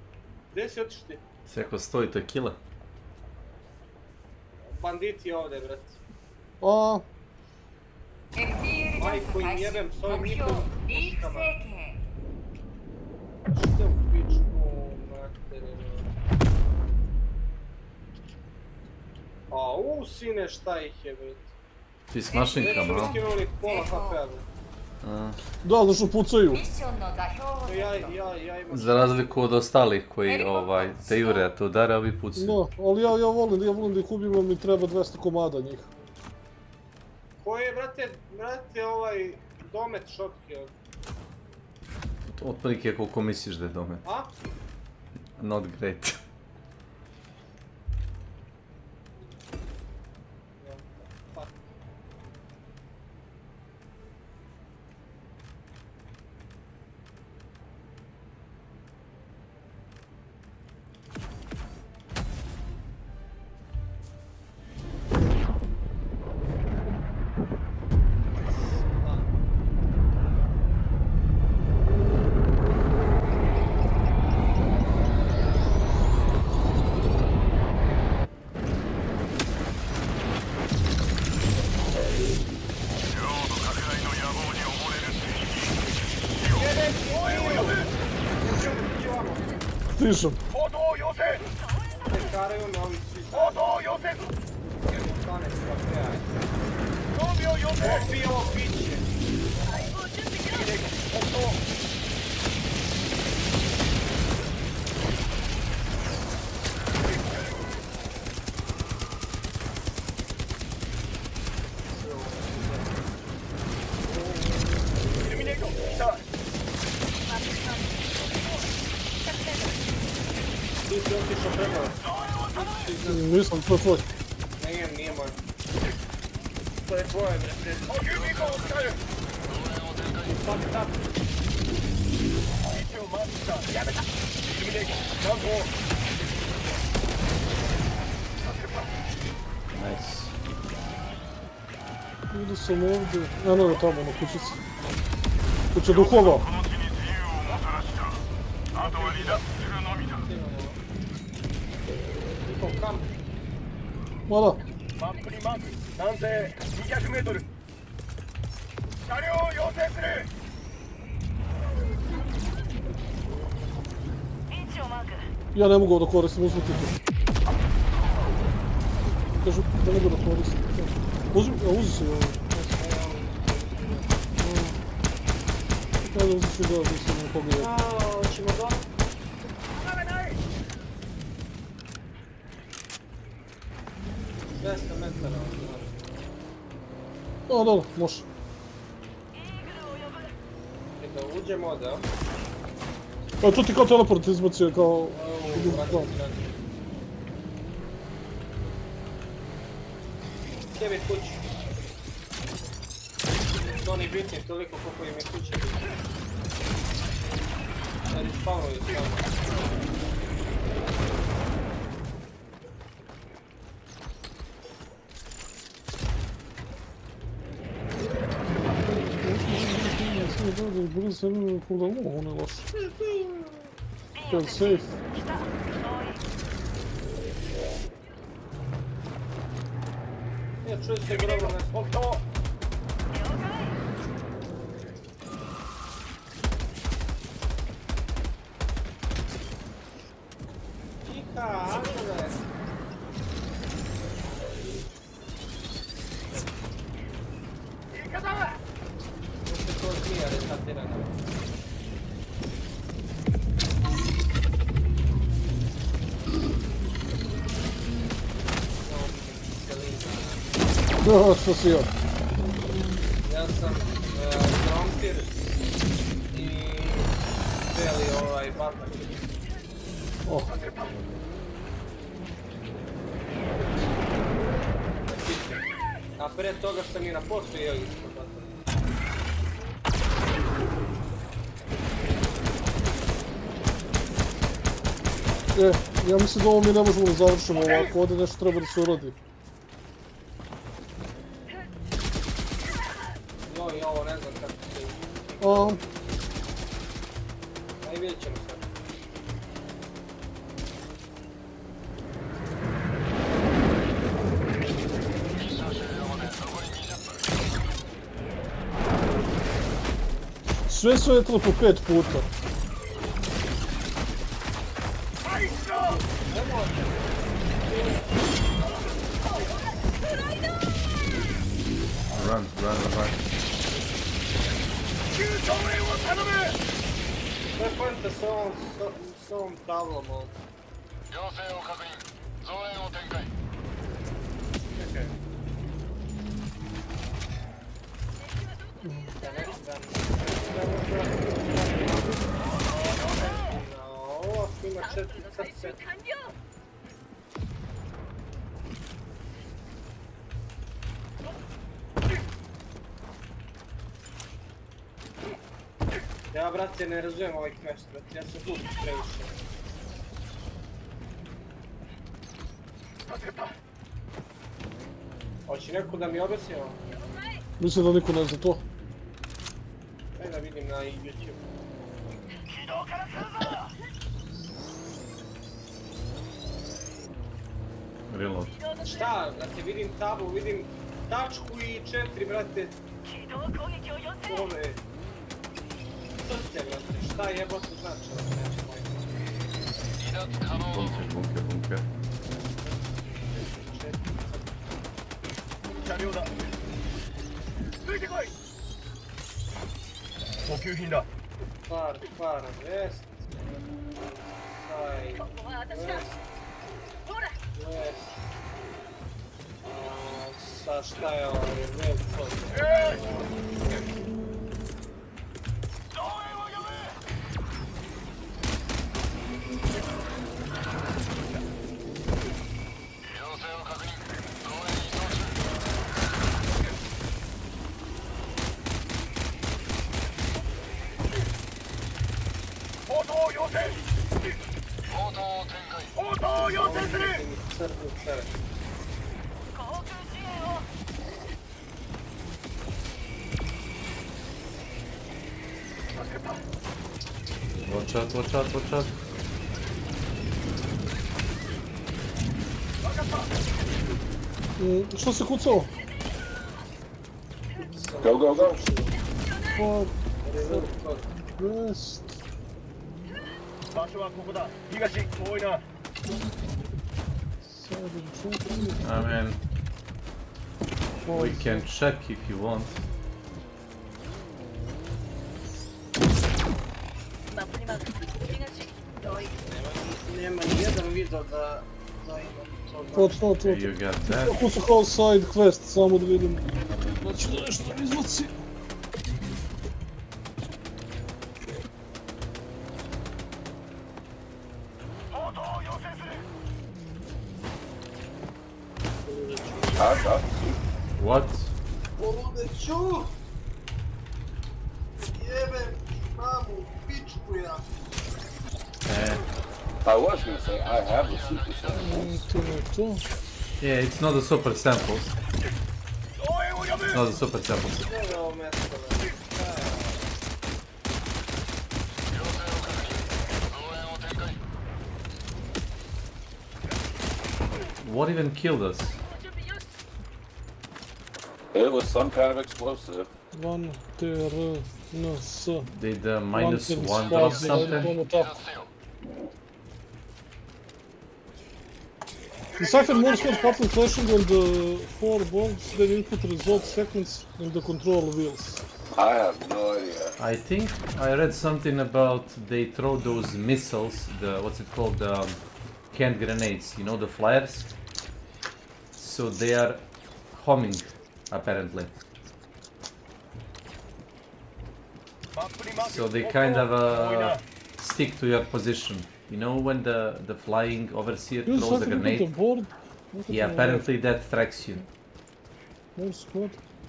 Gdje si otiš ti? Sjeko stoji, to je kila. Banditi ovdje, brat. Majko im jebem s ovim njihovim puškama. Što u pičku, materinu. Sine, šta ih je, brat? Ti s mašinkama, Već su skinuli pola HP-a, brat. Da, zašto pucaju. Ja imam... Za razliku od ostalih koji te jure, a to udare, ovi pucaju. Da, ali ja volim da ih ubijemo, mi treba 200 komada njih. Koji je, brate, ovaj domet šotke ovdje? Otprilike koliko misliš da je domet. A? Not great. Stižem. Karaju me ovi svi. Opio piće. Ti si otišao prema. Nisam, to je tvoj. Nije moj. To je tvoje, brate. Fuck up. Nice. Vidio sam ovdje. Eno je tamo na kućici. Kuća duhova. Kam? Mada. Ja ne mogu da koristim, uzmite to. Kažu da ne mogu da koristim. Uzi se ovo. Kada uzi se da se ne pogledaju. Hoćemo da? 200 metara. Da, može. Da uđemo ovdje, a? A tu ti kao teleport izbacio, kao... Tebi kući. To ni bitni toliko koliko im je kuće. Respawnuju samo. Bili zanimljivo kuda ovo ne loše. To je safe. Čujem se grobo na svom. Iha, Angele. Možda to zmija restatirana. Što si ja? Ja sam krompir i beli batak. Oh. A pre toga sam i na poslu jeo isto batak. Ja mislim da ovo mi ne možemo da završimo ovako, ovdje nešto treba da se urodi. I ovo ne znam kako se ide. Aj vidjet ćemo sad. Sve su etali po 5 puta. Run. Šta je poenta s ovom tablom ovdje? Čekaj. Ovo ima 4 srce. Ja, brate, ne razumijem ovaj quest, brate, ja sam glup previše. Hoće neko da mi objasni ovo? Mislim da niko ne zna to. Daj da vidim na YouTube. Reload. Šta, brate, vidim tabu, vidim tačku i 4, brate. Ove... Srce, brate, šta jebote znači ovo nešto moj? Bunker. 車両だ。ついてこい。補給品だ。Far west. Side west. West. Sa šta je ovo? Watch out. Što se kucao? Go. Far west. 場所はここだ。東、遠いな。I mean, we can check if you want. Nema nijedan video da imam to. To. You got that. Kako su kao side quest, samo da vidim. Znači da nešto izbaci. What? Poludeću! Jebem mamu, pičku ja! I was gonna say, I have the super samples. Yeah, it's not a super samples. Not a super samples. What even killed us? It was some kind of explosive. Did -1 drop something? Decipher Morse code pattern flashing on the 4 bombs, then input result sequence in the control wheels. I have no idea. I think I read something about they throw those missiles, the what's it called, the canned grenades, you know, the flares. So they are homing, apparently. So they kind of stick to your position. You know when the flying overseer throws a grenade? Yeah, apparently that tracks you.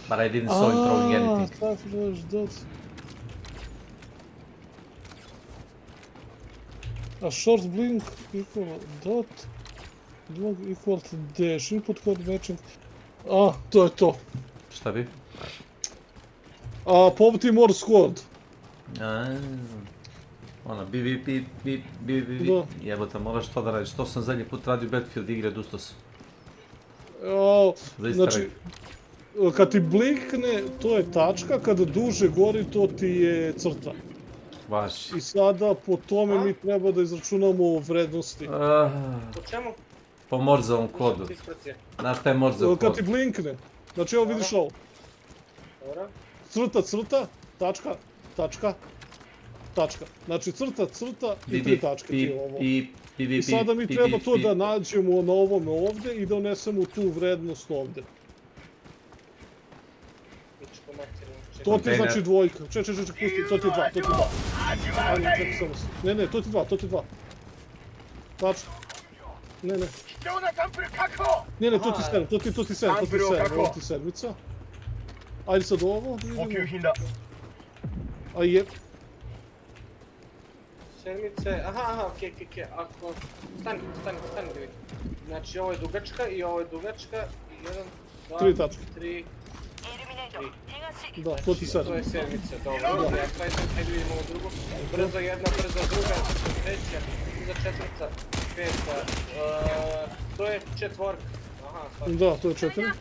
But I didn't saw him throwing anything. A short blink equal dot, blog equal to dash, input code matching. To je to. Šta bi? Poverty Morse code. Ono, bip, jebote, moraš to da radiš. To sam zadnji put radio Battlefield igre, odustao sam. Znači, kad ti blinkne, to je tačka, kada duže gori, to ti je crta. Baš. I sada po tome mi treba da izračunamo vrednosti. Po čemu? Po Morzeovom kodu. Znaš šta je Morzeov kod? Kad ti blinkne, znači evo vidiš ovo. Crta, tačka, tačka. Znači crta i 3 tačke ti je ovo. I sada mi treba to da nađemo na ovome ovdje i da unesemo tu vrednost ovdje. To ti znači dvojka. Čekaj, pusti, to ti je 2. Ne, to ti 2. Tačka. Ne, to ti 7, ovo ti sedmica. Ajde sad ovo, vidimo. A je... Sedmice, aha, okej, ako... Stani da vidim. Znači ovo je dugačka i ovo je dugačka, 1, 2, 3 tačke. 3. Da, to ti 7. To je sedmica, dobro. Ajde vidimo ovo drugo. Brzo jedna, brzo druga, treća, brzo četvrta, peta. To je četvorka. Da, to je 4.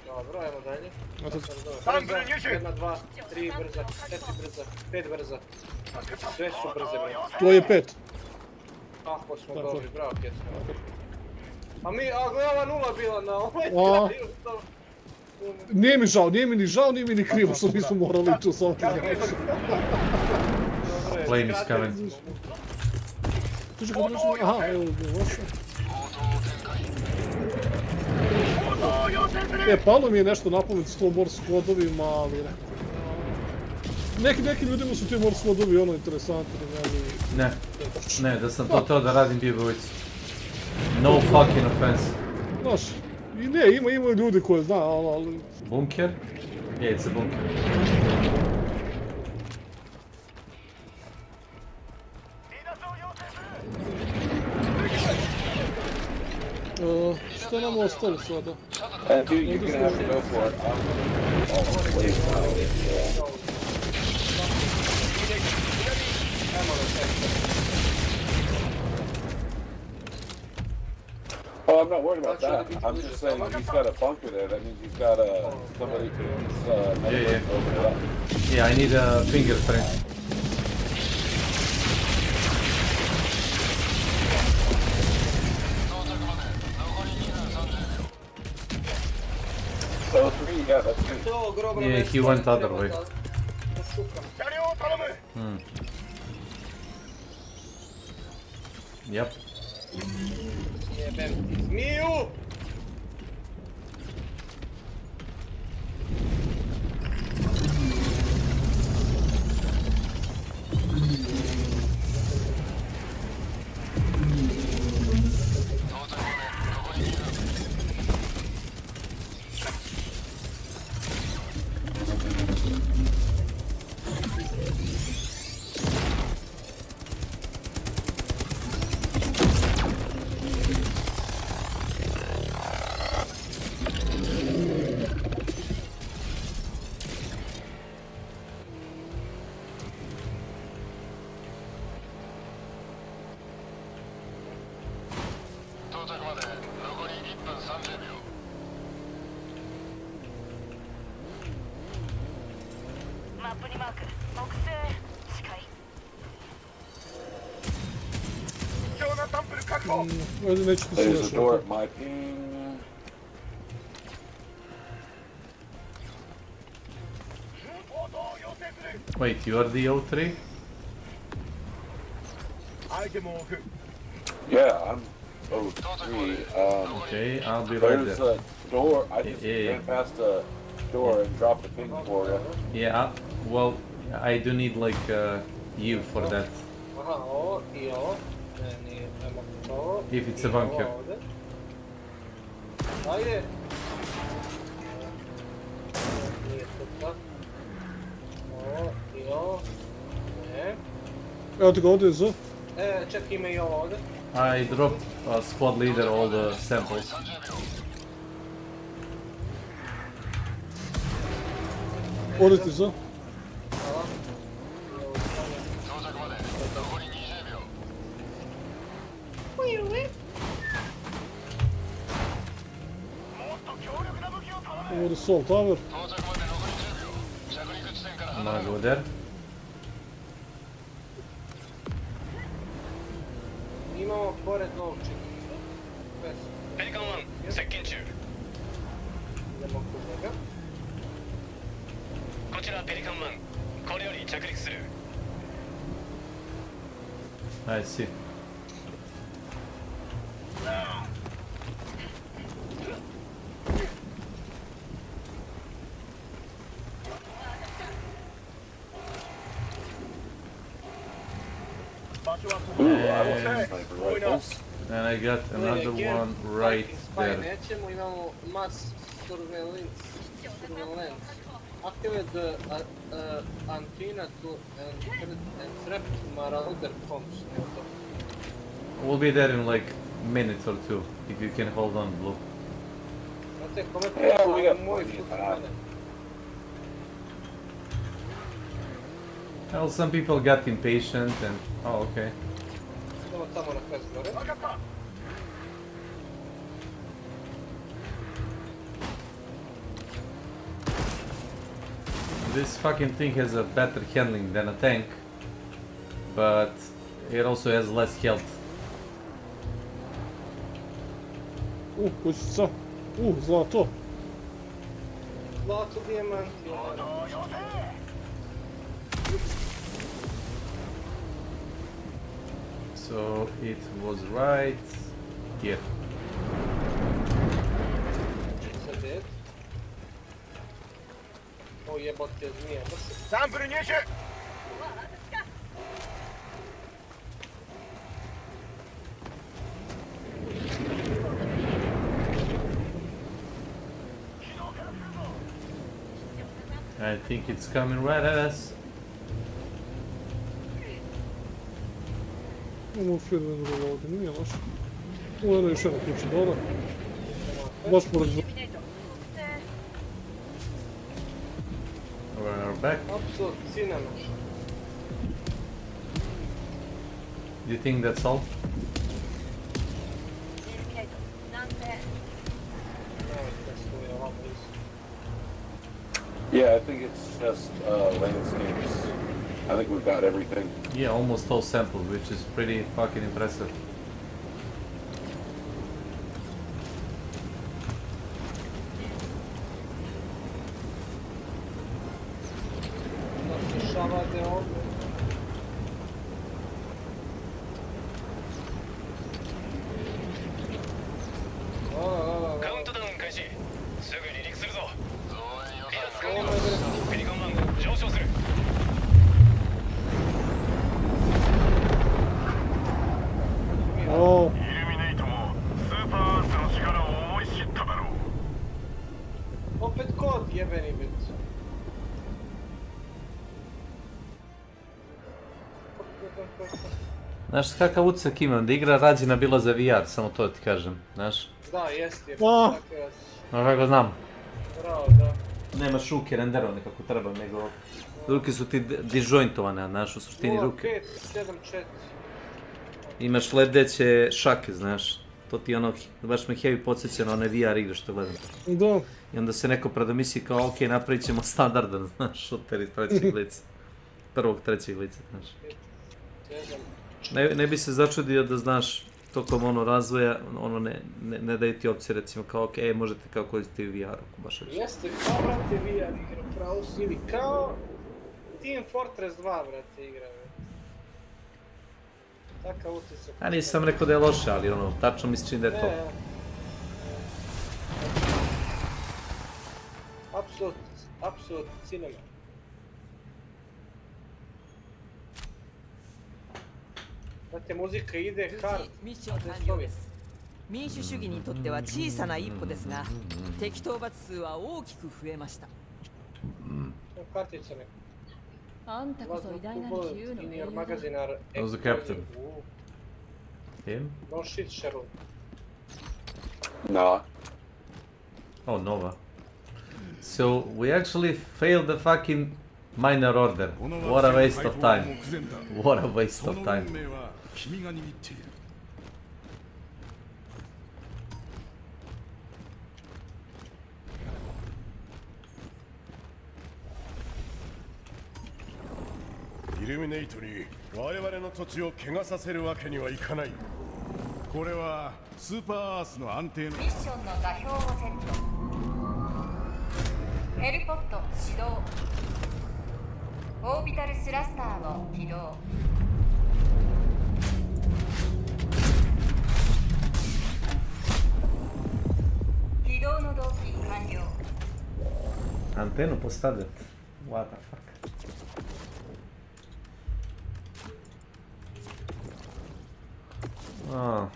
Dobro, ajmo dalje. Brza, 1, 2, 3 brza, 4 brza, 5 brza. Sve su brze, bre. To je 5. Kako smo dobri, bravo, kje smo. A gle, ova 0 bila na ovaj kraju. Nije mi ni žao, nije mi ni krivo što nismo morali tu s ovim igračima. Plane is coming. Aha, evo je loše. Palo mi je nešto napomenuti s to Morse kodovima, ali neki ljudima su ti Morse kodovi ono interesantni, ali... Ne, da sam to teo da radim bio bi ulici. No fucking offense. Znaš, i ne, ima ljudi koji zna, ali... Bunker? Yeah, it's a bunker. Šta nam ostalo sada? Dude, you're gonna have to go for it. Oh, I'm not worried about that. I'm just saying he's got a bunker there. That means he's got somebody to open it up. Yeah, I need a fingerprint. So 3, yeah, that's good. Yeah, he went other way. Yep. Jebem ti zmiju! Ajde, neću ti se There's još a door at my ping. Wait, you are the O3? Yeah, I'm O3. Okay, I'll be right There's there. a door. I just ran past a door and dropped a ping for you. Yeah, well, I do need like you for that. Aha, ovo i ovo. Nije, ajmo to. If it's a bunker. Ajde. Nije to tako. Ovo i ovo. Ne. Evo ti ga ovdje za. Čekaj, ima i ovo ovdje. I dropped squad leader all the samples. Ovdje ti za. Hvala. Ovdje Sol Tower. I'm gonna go there. Imamo pored ovog činjenica. Pelikan 1、接近中。 Idemo kod njega. こちらペリカン1、これより着陸する。 I see. And I got another one right there. Nećemo, imamo mass surveillance. Activate the antenna to encrypt marauder comms. We'll be there in like a minute or two, if you can hold on, Blue. Znate, kome Yeah, we got plenty of time. Well, some people got impatient and... Oh, okay. Idemo tamo na quest gore. This fucking thing has a better handling than a tank, but it also has less health. Kućica. Zlato. Zlato, dijamanti. So it was right here. Sad. O jebote, zmija. Sampry niesie! I think it's coming right at us. Imamo firme drugo ovdje, nije loše. Ovo je još jedna kuća, dobro. Baš pored za... We're back. Apsolut, cinnamon. Do you think that's all? Yeah, I think it's just landscapes. I think we've got everything. Yeah, almost all samples, which is pretty fucking impressive. Šavade ovdje. Countdown 開始。すぐ離陸するぞ。離脱完了。ペリカン1上昇する。O. イルミネイトもスーパーアースの力を思い知っただろう。 Opet kod, jebeni bit. Znaš kakav utisak imam, da igra rađena bila za VR, samo to ti kažem, znaš? Da, jest je. Oh. No kako znam. Bravo, da. Nemaš ruke renderovane kako treba, nego ruke su ti disjointovane, znaš, u suštini ruke. 0574. Imaš lebdeće šake, znaš, To ti ono, baš me heavy podsjeća na one VR igre što gledam. Da. I onda se neko predomisli kao, ok, napravit ćemo standardan, znaš, šuter iz trećeg lica. Prvog trećeg lica, znaš. Ne bi se začudio da, znaš, tokom ono razvoja, ono ne daju ti opcije, recimo kao, ok, možete kao koristiti VR, ako baš već. Jeste, kao, brate, VR igra, pravo si, ili kao Team Fortress 2, brate, igra, takav utisak. Ja nisam rekao da je loše, ali ono, tačno mi se čini da je to. Apsolutno cinema. Znate, muzika ide hard. ミッション完了です。民主主義にとっては小さな一歩ですが、敵討伐数は大きく増えました。Kartica neka. あんたこそ偉大なる自由の In your magazine are... That was the captain. Him? Don't shit, Sharon. Nah. Oh, Nova. So, we actually failed the fucking minor order. What a waste of time. What a waste of time. イルミネイトに我々の土地を怪我させるわけにはいかない。これはスーパーアースの安定のミッションの座標をセット。ヘルポット始動。オービタルスラスターを起動。起動の動機完了。 Antenu postavljat. What the fuck? Oh.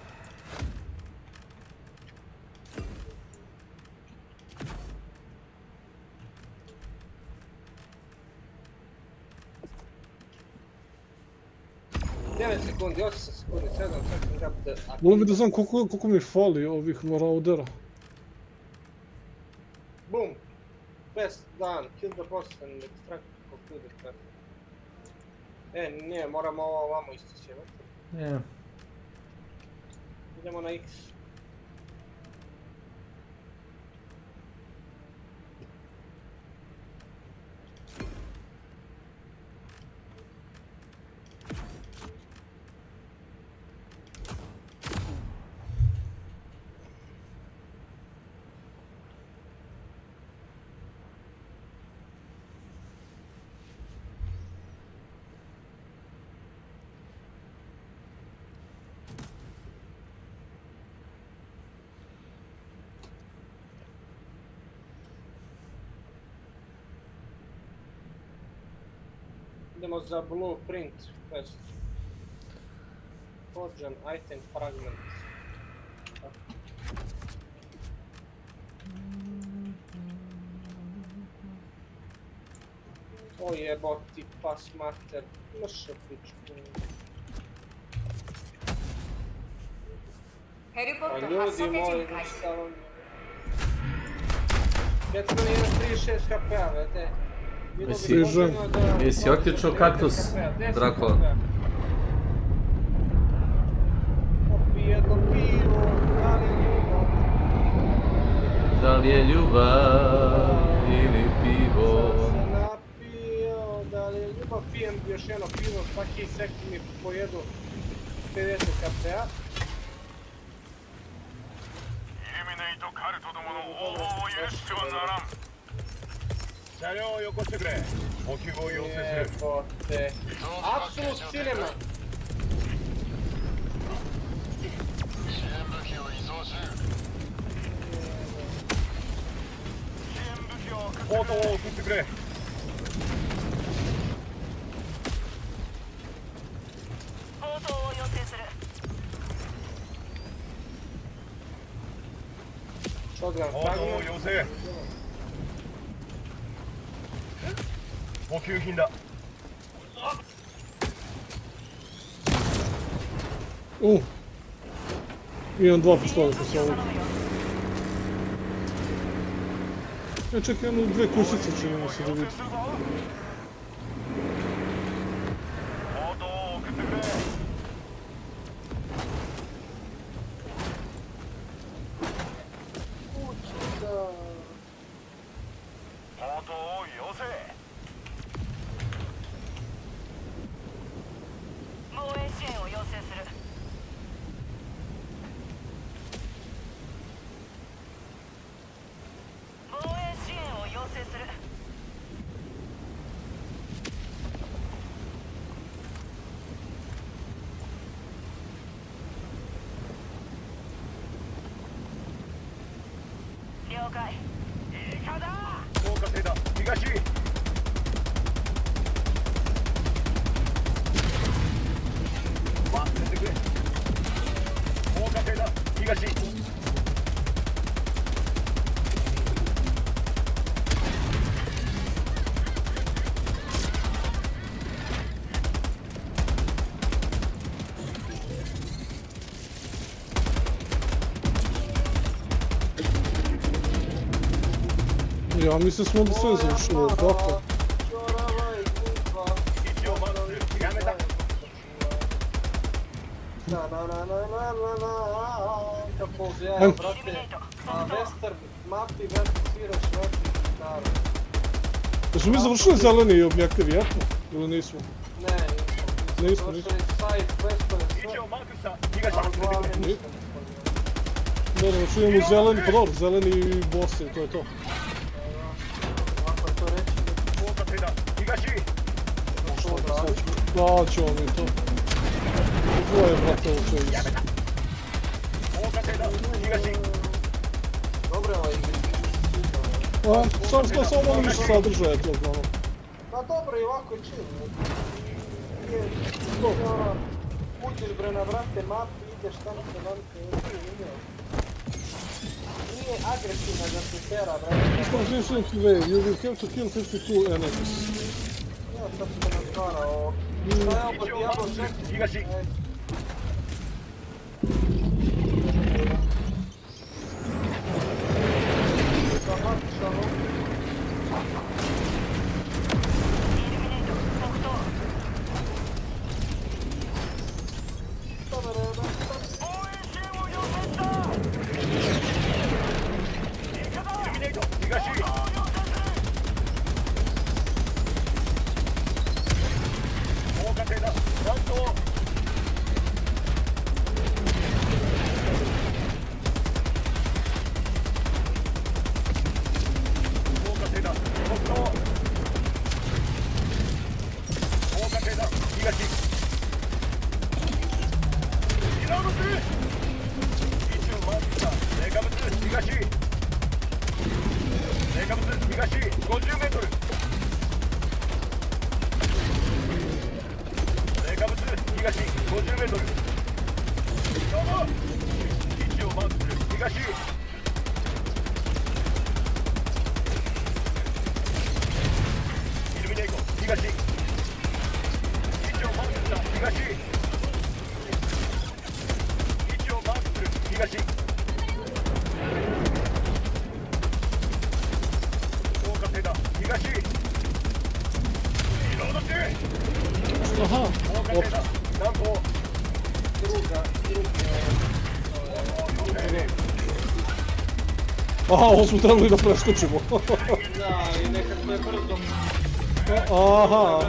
Sekundi, 8 sekundi, 7, čak Volim da znam koliko mi fali ovih maraudera. Boom! Best done, kill the boss and extract concluded task. Ne, moramo ovo ovamo istići, ne? Yeah. Idemo na X. Idemo za blueprint quest. Forge an item fragment. O jeboti pas mater. Mrše pičku. A ljudi moji, šta vam je? Kad smo imali 36 HP-a, vete. Jesi otičao kaktus, Drako? Popi jedno pivo, da li je ljubav ili pivo? Sam se napio, da li je ljubav, pijem još jedno pivo, svaki sekund mi pojedu 50 HP-a. イルミネイトカルトどもの応募を許してはならん。車両をよこしてくれ。補給を要請する。アブソルトシネマ。支援武器を移送する。支援武器をポートを送ってくれ。ポートを要請する。ポートを要請。補給品だ。O! Imam dva pištolja sa ovog. Čekaj, jednu dve kusice čini mi se da vidim. Ja mislim smo da sve završili, tako? Kako ja, brate, na western mapi, brate, sviraš vrti gitaru. Jesmo mi završili zeleni objektiv, jesmo? Ili nismo? Ne, nismo. Završili side questove sve. Ne, znači imamo zeleni, pa dobro, zeleni boss i to je to. Ovako je to reći. Da, ćemo mi to. To je, brate, ovo će ići. Dobro je ovaj igri. Samo malo više sadržaja tog, ono. Pa dobro, i ovako je chill. Uđeš bre na vrate mapi, ideš tamo se namke, nije agresivna da se tera, brate. This way, you will have to kill 52 enemies. Ja sad ću te naskara ovo. Šta je ovo Diablo 4? Aha, ovo smo trebali da preskočimo. Da, i nekako je brzo. Aha.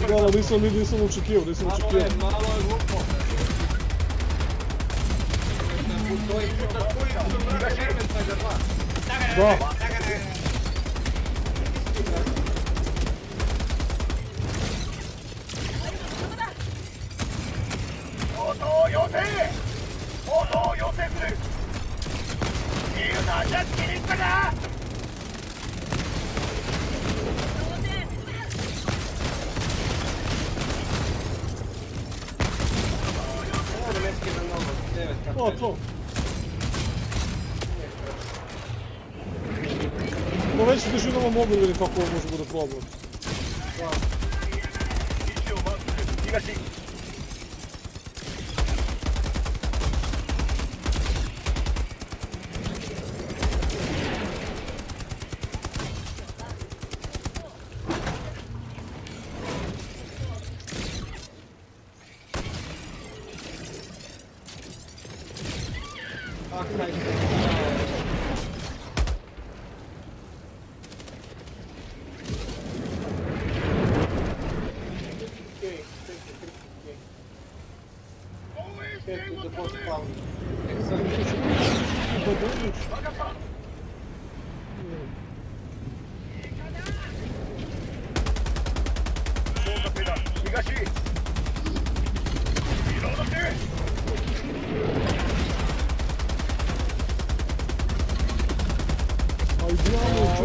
Da, nisam očekivao. Malo je glupo. U tvojim puta su brate Hermentaga 2. Da. O, to. No već težinama mogu vidjeti kako ovo može bude problem.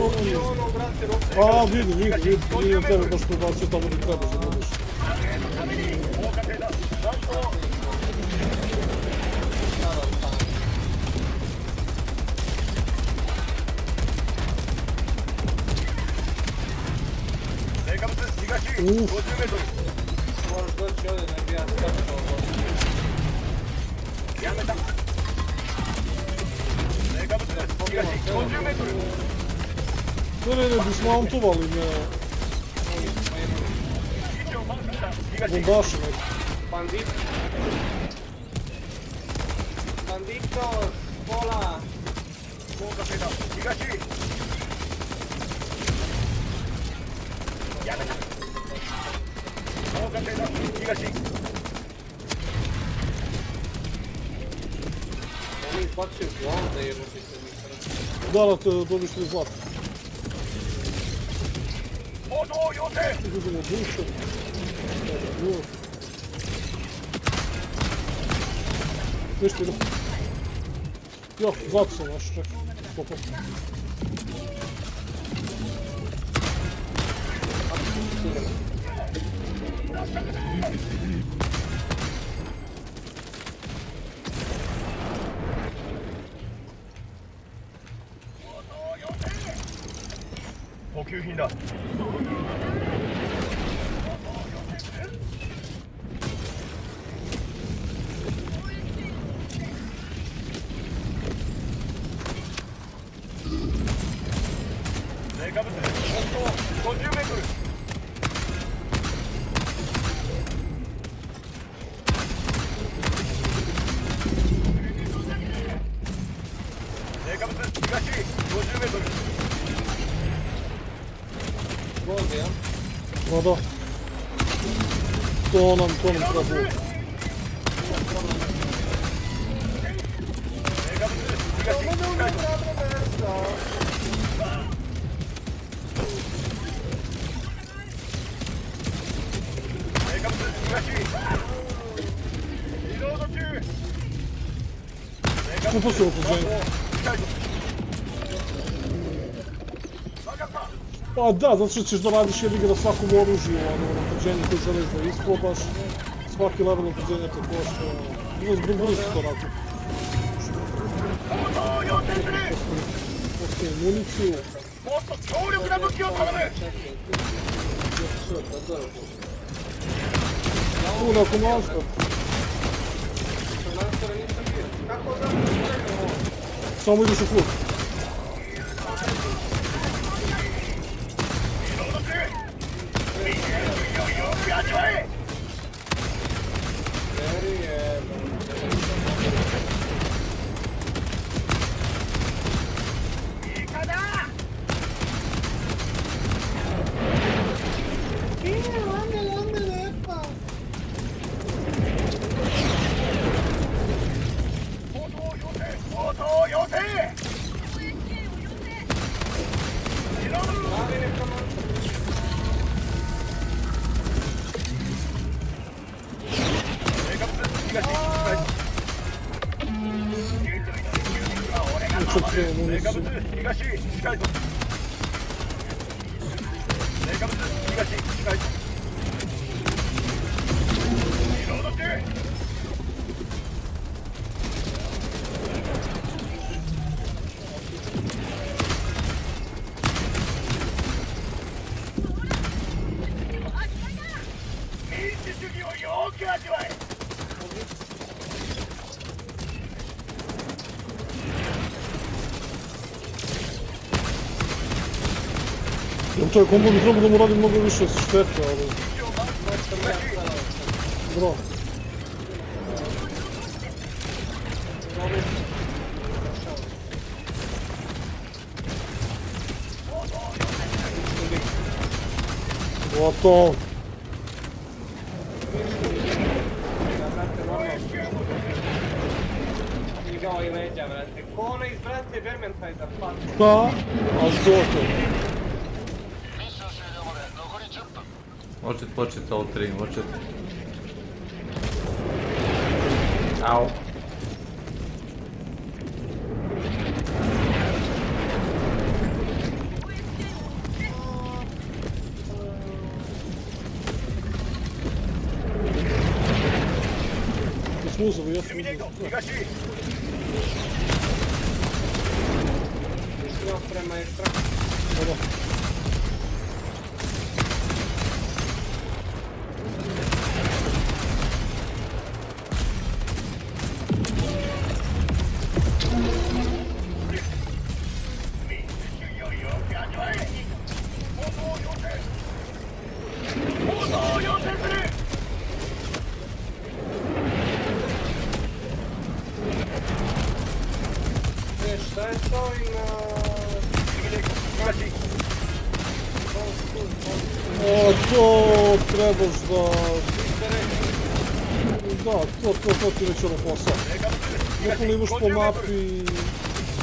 ono, brate, roke. A, vidim tebe baš prebacio tamo gdje trebaš da budeš. Moraš doći ovdje, ne bi ja skakao. Ne, dismountovali me. Bombaši neki. Banditos, pola. Oni izbacuju blonde jer ti se mi Da, dobiš 3 zlata. Idemo duše. Ništa idemo. Jo, zlato sam naš, čekaj. Stopa. Ma da. To nam treba bude. Kupo se okruženje. Pa da, zato što ćeš da radiš jebi ga na svakom oružju, ono, napređenje koje želiš da isprobaš. Svaki level napređenja te košta, brzo se to radi. Ok, municiju. Tu, na komanskar. Samo ideš u klub. To je kombo bi trebao da mu radi mnogo više štete, ali... Bro. Gotovo. Igao i leđa, brate. Ko ona iz brate Vermintide'a pacu. Da, ali gotovo. Možete početi all 3, možete. Au. Sluzovi, jesu. Išao prema ekstraktu. Da. Šta je to i na... O, to trebaš da... Da, to ti već ono posao. Bukvalno imaš po mapi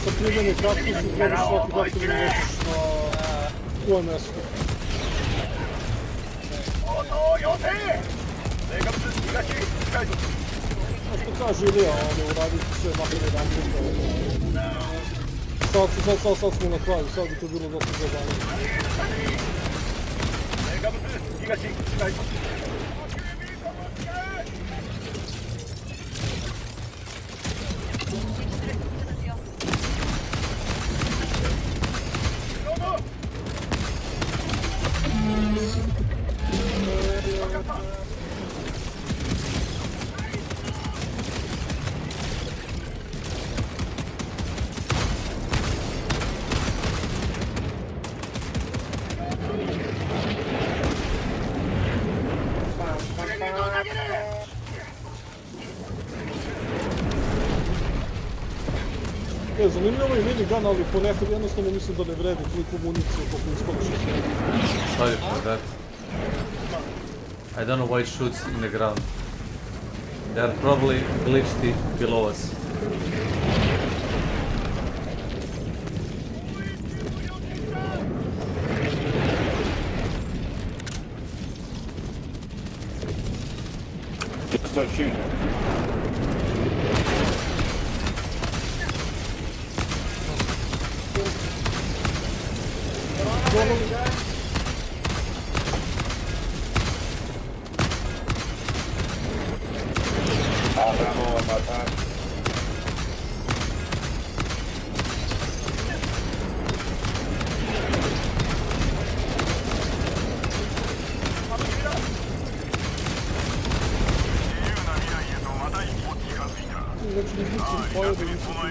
sakrivene kaktusi, trebaš svaki kaktus da nosiš na tvoje mesto. A što kaže Ilija, uraditi sve makar jedan puta. Sad smo na kraju, sad bi to bilo dosta zabavno. Zanimljivo je minigun, ali ponekad jednostavno mislim da ne vredi toliko municije koliko ispališ. Sorry for that. I don't know why it shoots in the ground. They are probably glitched below us. Just start shooting.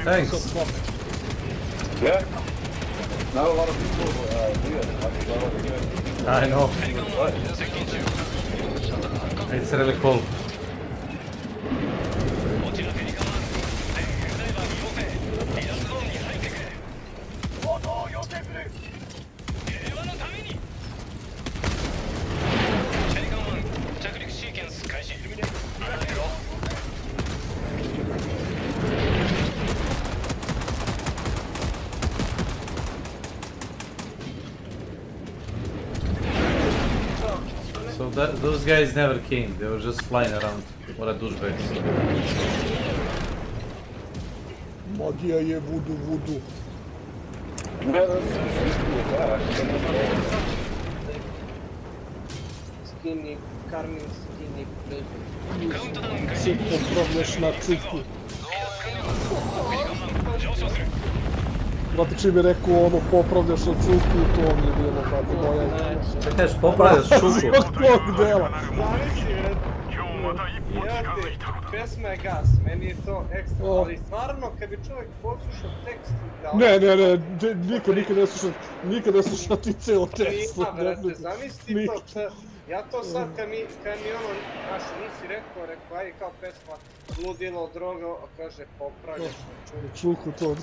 Thanks. Yeah. Not a lot of people do it. I know. It's really cool. So those guys never came, they were just flying around. What a douchebags. Magija je vudu. Skinny, Carmen skinny pleasure. Cik popravljaš na ciku. Brate, čim je rekao ono popravljaš na cuku, to mi je bilo, brate, bojanje. Šta kažeš, popravljaš čuku? Od tog dela. Jevate, pesma je gas, meni je to ekstra, ali stvarno kad bi čovjek poslušao tekst... Ne, nikad ne slušam ti ceo tekst. Ima, brate, zamisli to, ja to sad kad mi ono, znaš, nisi rekao, aj kao pesma, ludilo, droga, a kaže popravljaš na čuku. To.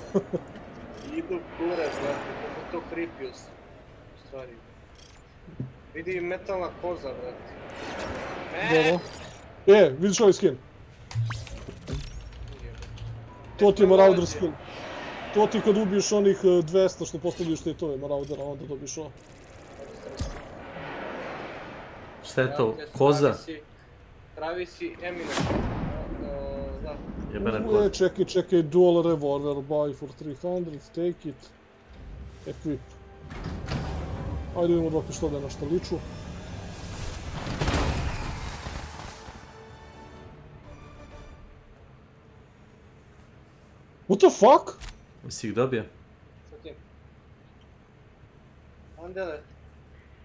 Idu kurac, brate, kako to creepy u stvari. Vidi metalna koza, brate. Dobro. Vidiš ovaj skin? To ti je Marauder skin. To ti kad ubiješ onih 200 što postavljaju štitove Maraudera, onda dobiš ovo. Šta je to? Koza? Pravi si Eminem. Da. Jebene koza. Čekaj, dual revolver, buy for 300, take it. Equip. Ajde vidimo dva pištolja na što liču. What the fuck? Si ih dobio? Šta ti? Andele,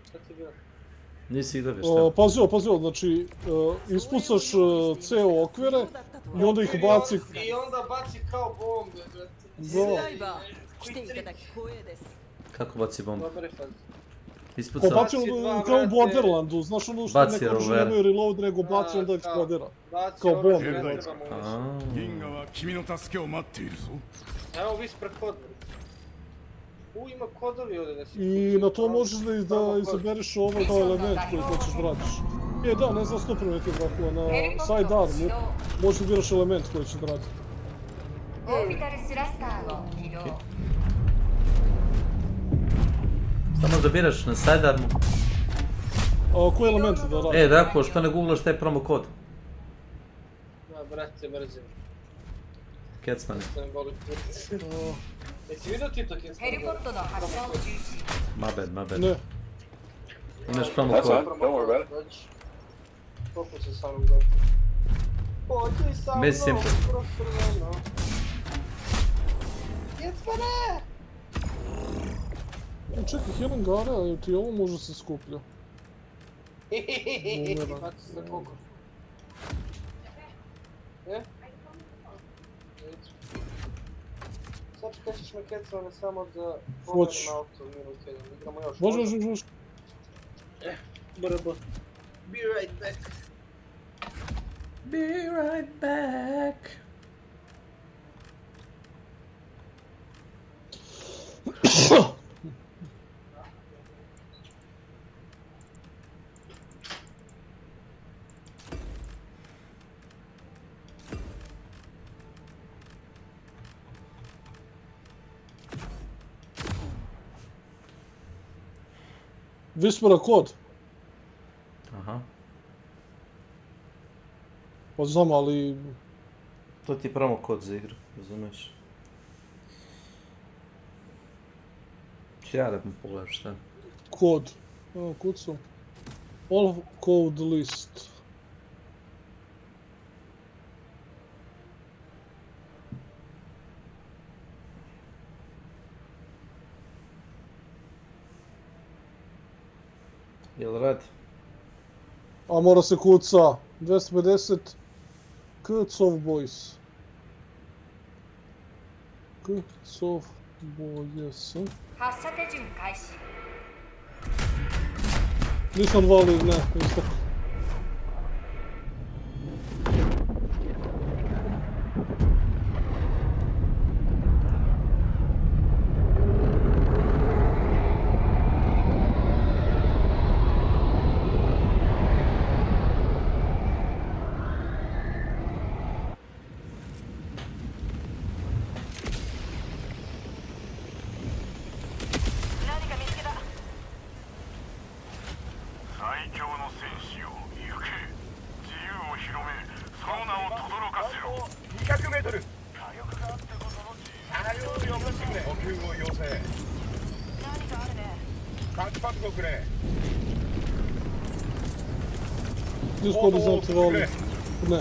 šta ti bilo? Nisi ih dobio, šta? Pazi ovo, znači, ispucaš CO okvire i onda ih baci... I onda baci kao bombe, brate. Da. Kako baci bombu? Dobre faz. Ko baci kao u Borderlandu, znaš ono što Baci neko rover. nemaju reload nego baci onda eksplodira. Kao bombe. Evo vi ispred kod. Ima kodovi ovdje da si... I na to možeš da izabereš ovaj kao element koji hoćeš da radiš. Da, ne znam 100 primeti Dracula, na sidearmu možeš da biraš element koji će da radi. Samo da biraš na sidearmu. Koji element da radi? Drako, što ne googlaš taj promo kod? Da, brate, mrzim. Kecmane. Jesi vidio ti to Kecmane? My bad. Ne. Imaš promo That's kod. fine, don't worry about it. Koliko se sa mnom da? Pođi sa mnom, Mislim. profrveno. Kecmane! Čekaj, Helen Gara, ti ovo može se skuplja. Baci se koliko? Sad kaćeš me Kecmane samo da pogledam auto minut jedan. Igramo još. Može. Brbo. Be right back. Be right back. Vispera kod. Aha. Pa znam, ali... To ti je promo kod za igru, razumiješ? Ću ja da mi pogledam šta. Kod. Evo, kod sam. All code list. Jel radi? A mora se kuca. 250. Kcov boys. Kcov boys. Nisam valio, ne, isto. Gospodin znam te voli. Ne.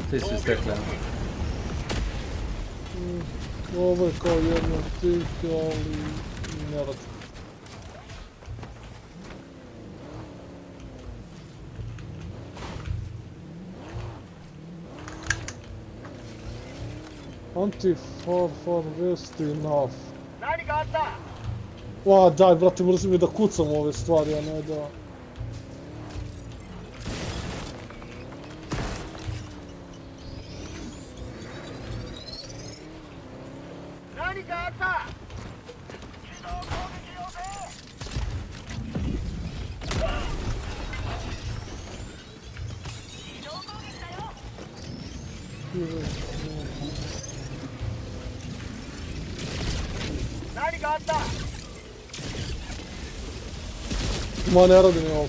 Ti si stekla. Ovo je kao jedna od tih, ali ne radi. Anti-far west enough. Daj, brate, mrzim mi da kucam ove stvari, a ne da... Ma ne radi mi ovo.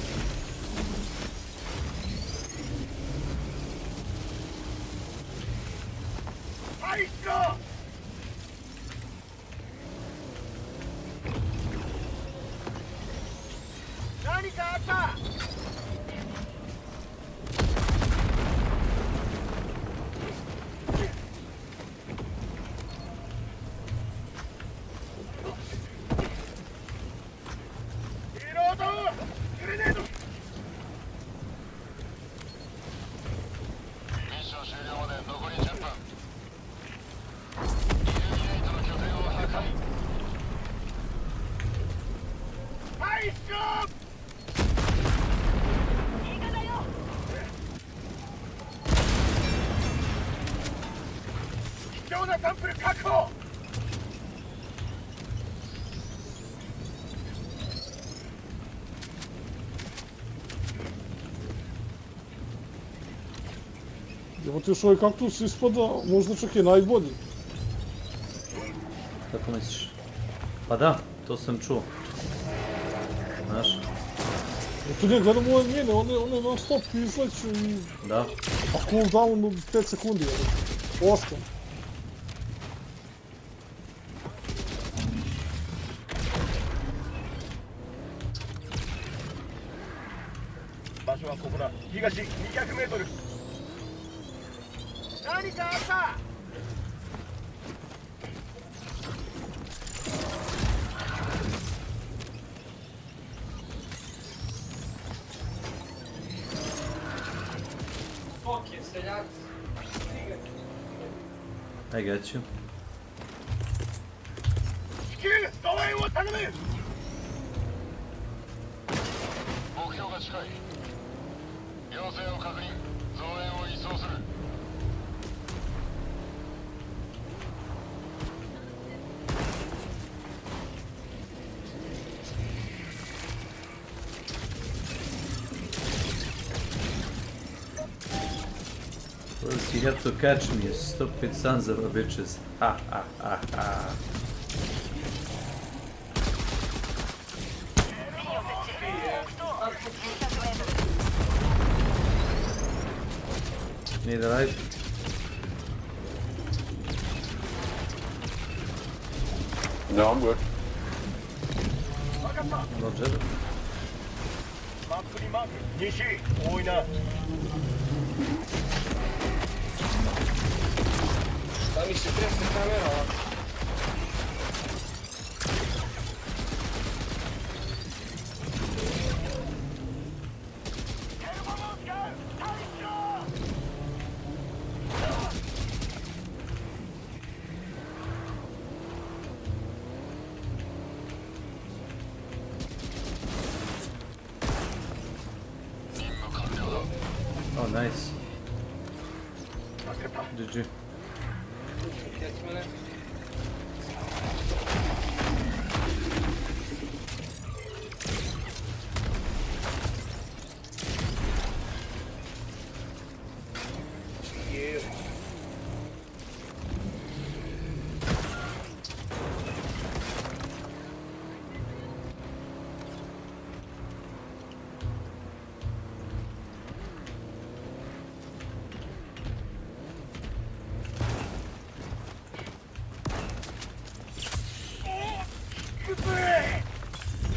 確保。Evo ti još ovaj kaktus ispada, možda čak i najbolji. Kako misliš? Pa da, to sam čuo. Znaš? Eto ne, gledam ove mine, one non stop izleću i... Da. A cooldown u 5 sekundi, evo. 8.場所はここだ。東200メートル。何かあった。I got you. 至急増援を頼む。目標が近い。要請を確認。増援を移送する。First you have to catch me, you stupid sons of a bitches. Ha ha ha ha. Need a light? No, I'm good. Roger. マップにマーク。西、多いな。Da mi si presta camera. Oh, nice. GG.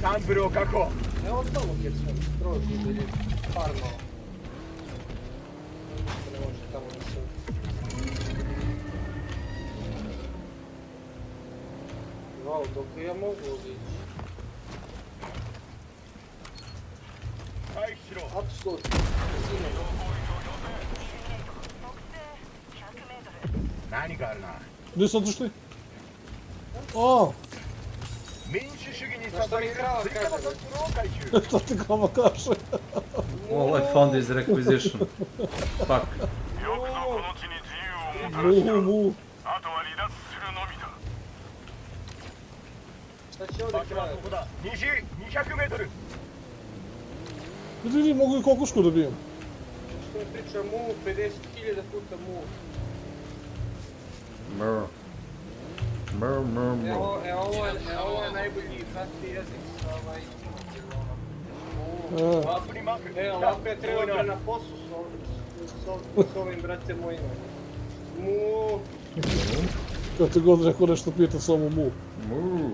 サンプルを確保。 Ne ostalo kad smo prošli bili farmao. Ne može tamo da se... Wow, dok ja mogu otići. Apsolutno. Nani ga na? Gdje su otišli? O! 民主主義に捧げる追加の特訓を回収。 Šta ti krava kaže? All I found is requisition. Fuck. よくぞこの地に自由をもたらした。あとは離脱するのみだ。 Šta će ovdje 場所はここだ。西200メートル。 Vidi, mogu i kokošku da bijem. Što mi priča mu, 50.000 puta mu. Mrr. Mrr, mrr, mrr. Ovo je najbolji hrvatski jezik sa ovaj... ovako je treba na poslu s ovim brate mojima. Mu. Kad ti god rekao nešto pita samo mu. Mu.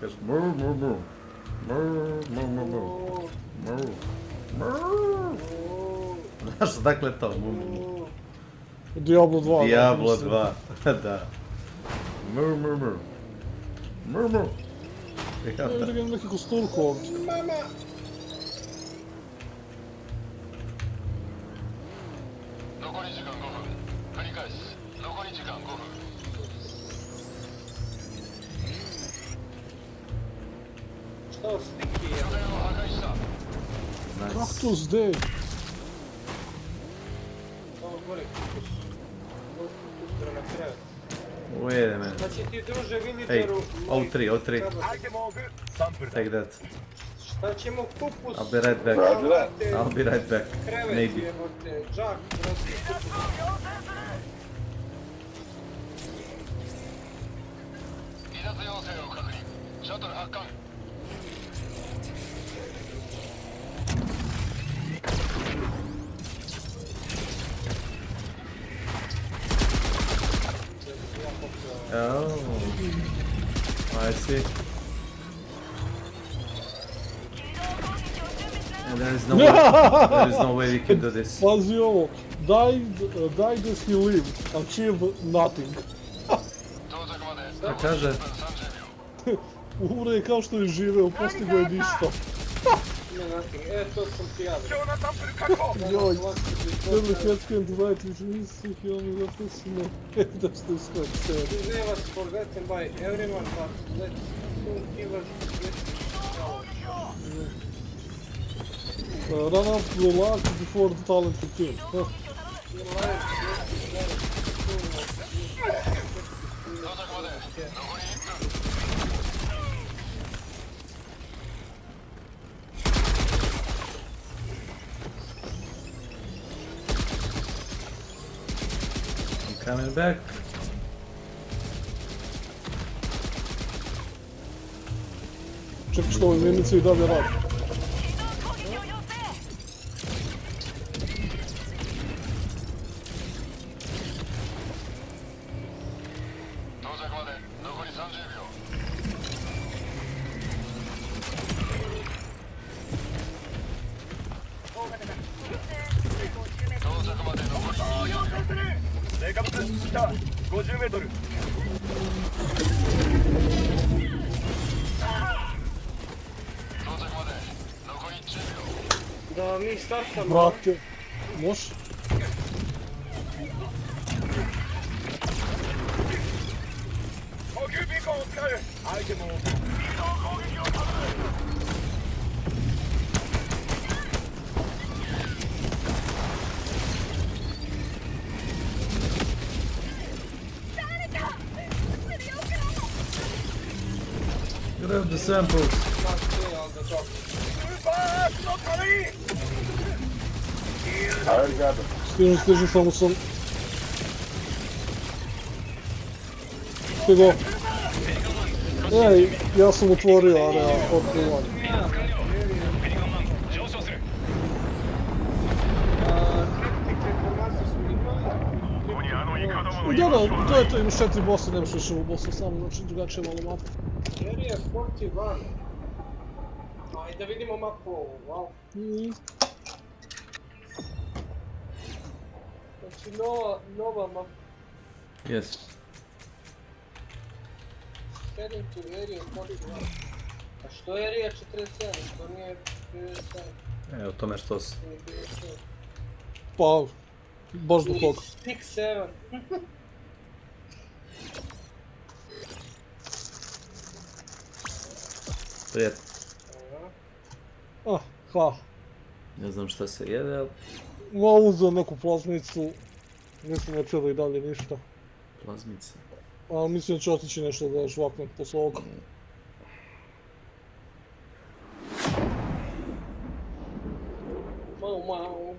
Kaže mrr, mrr, mrr. Mrr, mrr, mrr, mrr. Mrr. Mrr. Znaš dakle to? Mu. Diablo 2. Diablo 2, da. Mrr, mrr, mrr. Mrr, mrr. Ja, da imam neki kosturku ovdje. Mama! Što sliki je? Kaktus, gdje? Ovo gore kaktus. Ovo kaktus prema krevet. Wait a minute. Znači ti druže Hey, villageru... all three. Take that. Šta ćemo kupus? I'll be right back. I'll be right back. Krevet Maybe. jebote, džak, brate, kupus. 離脱要請を確認。シャトル発艦。Oh, I see. And there is no way we can do this. Pazi ovo, died as he lived, achieve nothing. Šta kaže? Umre je kao što je živeo, postigo je ništa. Ne, nothing, to sam ti ja. Joj, Deadly Heads can't write, which means he only left us in a that's the squad said. We never forgotten by everyone, but let's soon give us Run up the luck before the talent 15. Huh. I'm coming back. Čekaj što ovim mimici i dalje radi. Da mi startamo. Brate, može? Grab the samples. I already got them. Stižem, samo sam... Stigo. Ej, ja sam otvorio area otkrivanje. Da, to imaš 4 bossa, nemaš više u bossa, samo znači drugačije malo mapu. Area 41. Ajde da vidimo mapu ovu, wow. Znači nova mapa. Yes. Heading to area 41. A što je area 47? Što nije 57? Evo tome što si. Pa, baš do toga. 6-7. Prijetno. Ha. Ne znam šta se jede, ali... Ma uzeo neku plazmicu, mislim ne treba i dalje ništa. Plazmica? Ali mislim da će otići nešto da žvaknem posle ovoga. Mau.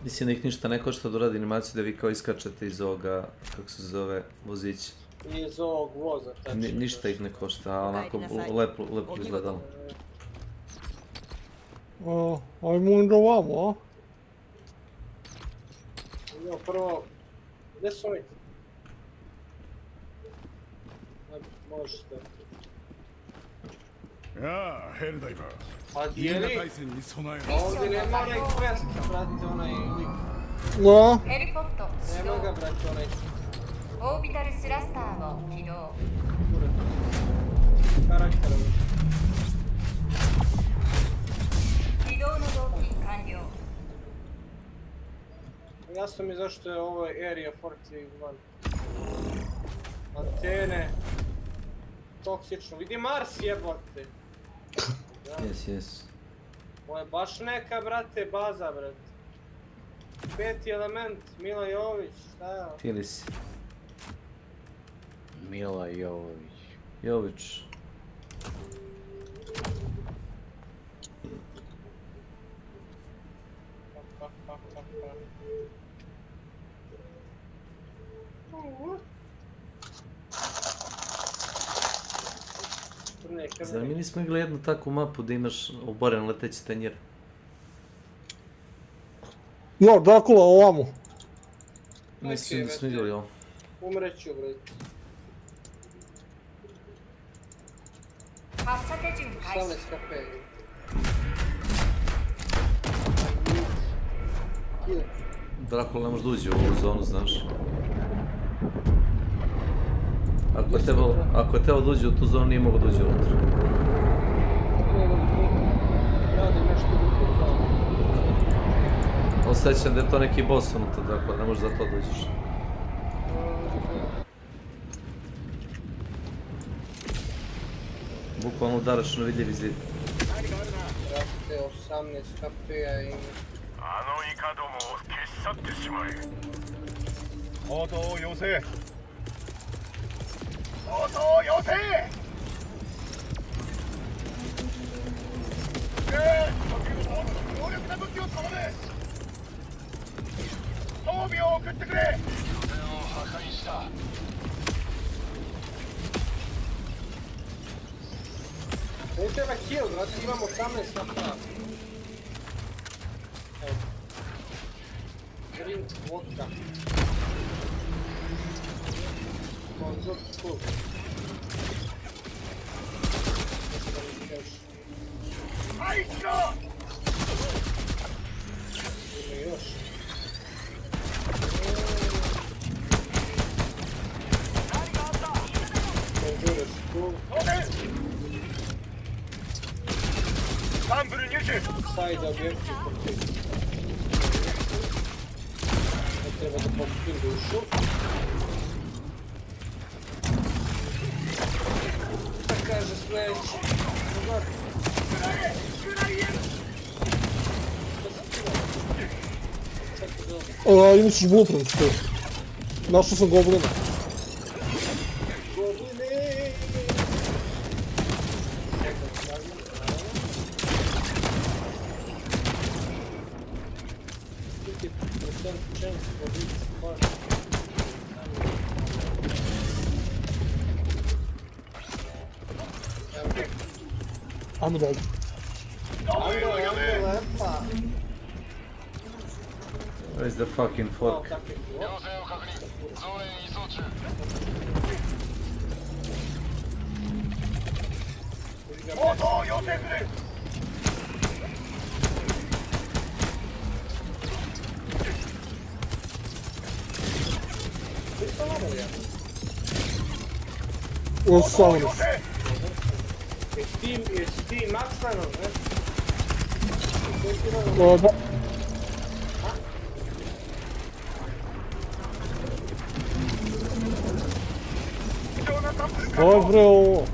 Mislim da ih ništa ne košta da uradi animaciju da vi kao iskačete iz ovoga, kako se zove, vozića. Iz ovog voza, tačno. Ništa ih ne košta, a onako lepo izgledalo. Ajmo onda ovamo, a? Jo, prvo, gdje su oni? Možete. Ja, Helldiver. Pa dijeli? Ovdje nema onaj quest, brate, onaj lik. No. ヘリポット Nema ga, brate, onaj. オービタルスラスターを起動 Karakter. 起動の動機完了 Jasno mi zašto je ovo Area 41. Antene. toksično. Vidi Mars jebote. Jes. Ovo je baš neka, brate, baza, brate. Peti element, Mila Jović, šta je ovo? Fili si. Mila Jović. Jović. Zar mi nismo igrali jednu takvu mapu da imaš oboren leteći tanjir? Ja, Dracula, ovamo. Mislim da smo igrali ovo. Umreću, brate. 発射手順開 Sam 始 eskapeli. Dracula ne može da uđe u ovu zonu, znaš. Ako je teo da uđe u tu zonu, nije mogo da uđe unutra. Radi nešto drugo. Osjećam da je to neki boss unutra, Dracula, ne možeš za to da uđeš. Bukvalno udaraš na vidljivi zid. Brate, 18 HP-a ima. あのイカどもを消し去ってしまえ。応答を要請。応答を要請。強力な武器を頼め。装備を送ってくれ。拠点を破壊した。Ne treba kill, brate, imamo 18 HP-a. Drink vodka. Konzor skup. Ajka! Ima još. Konzor skup. Side objekti pokrivi. Ne treba da pokupim dušu. Šta kaže sledeći? Imat ćeš blueprint, što? Našao sam goblina. Ajmo dalje. Where's the fucking fork? Osam. Jesi ti maksano, ne? Da. Dobro ovo.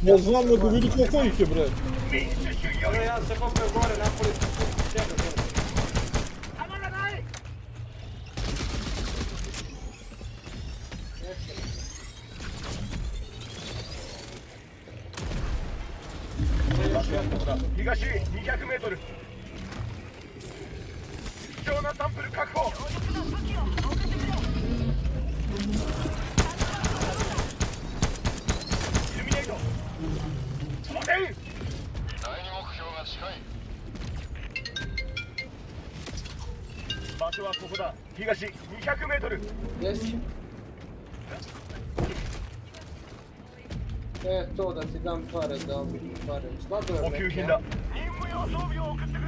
Ne znam, nego vidi koliko ih je, bre. Evo ja se popeo gore, napoli sebe, bre.東200メートル。貴重なサンプル確保。イルミネート。待て。第2目標が近い。場所はここだ。東200メートル。よし。To da ti dam pare, da mi pare. Sladoled neki, ja? 任務用装備を送ってくれ。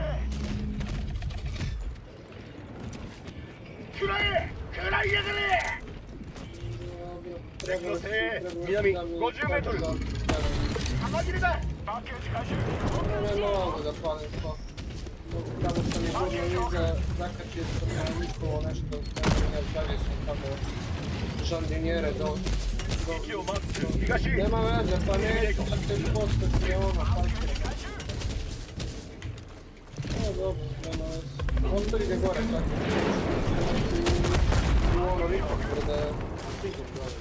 食らえ食らいやがれ。敵の精鋭南50メートル。弾切れだ。パッケージ回収。 Ne mogu da palim to. Tamo sam je gurnio iza, zakatio sam na njihovo nešto, ne znam, stavio sam tamo žandinjere dole. Nema veze, pa neću da se postati ono, pankira. Dobro, nema veze. Ostavi ga gore tako. U ono Ripper da stigu gore.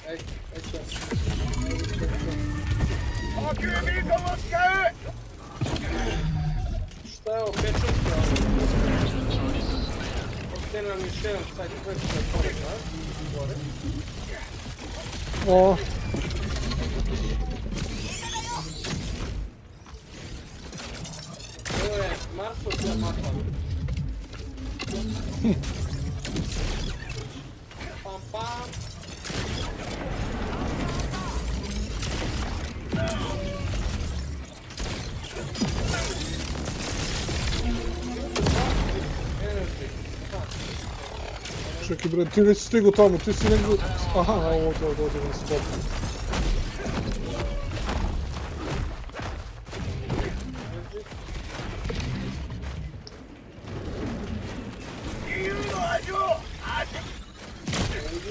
Ej, ej će. Šta je ovo, pečutka? Ostane nam još jedan side quest da je pored nas, gore. O. Ovo je Marsovska mapa. Pam pam. Čekaj bre, ti već stigu tamo, ti si negdje... Aha, ovo dođe na stop.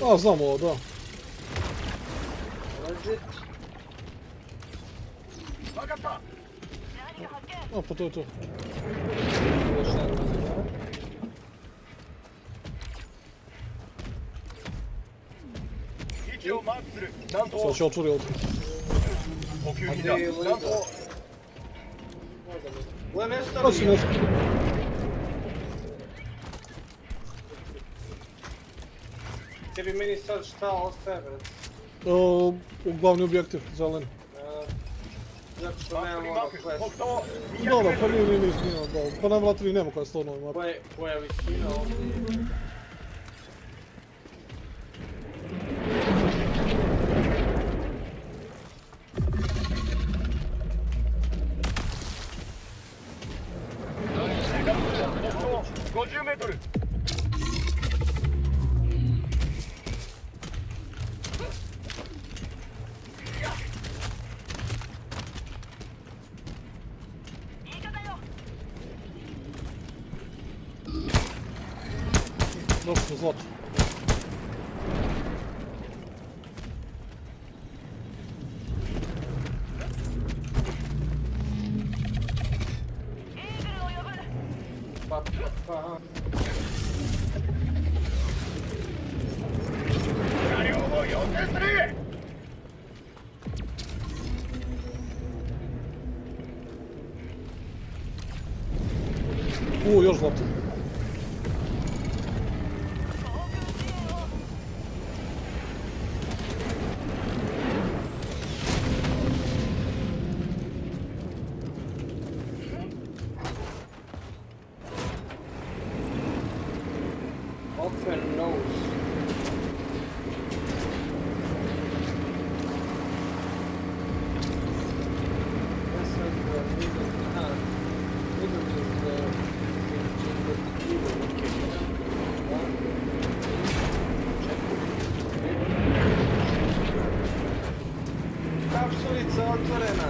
A, znam ovo, da. A, pa to je to. Sad će otvori ovdje. Pa si nešto. Tebi meni sad šta ostaje, bre? Glavni objektiv, zeleni. Zato što nemam ono quest. Dobro, pa nije snimao, dobro. Pa nam vratili nema koja je stvarno ovoj mapi. Koja je visina ovdje? Dobro smo zlato. Još zlato. Kapsulica otvorena.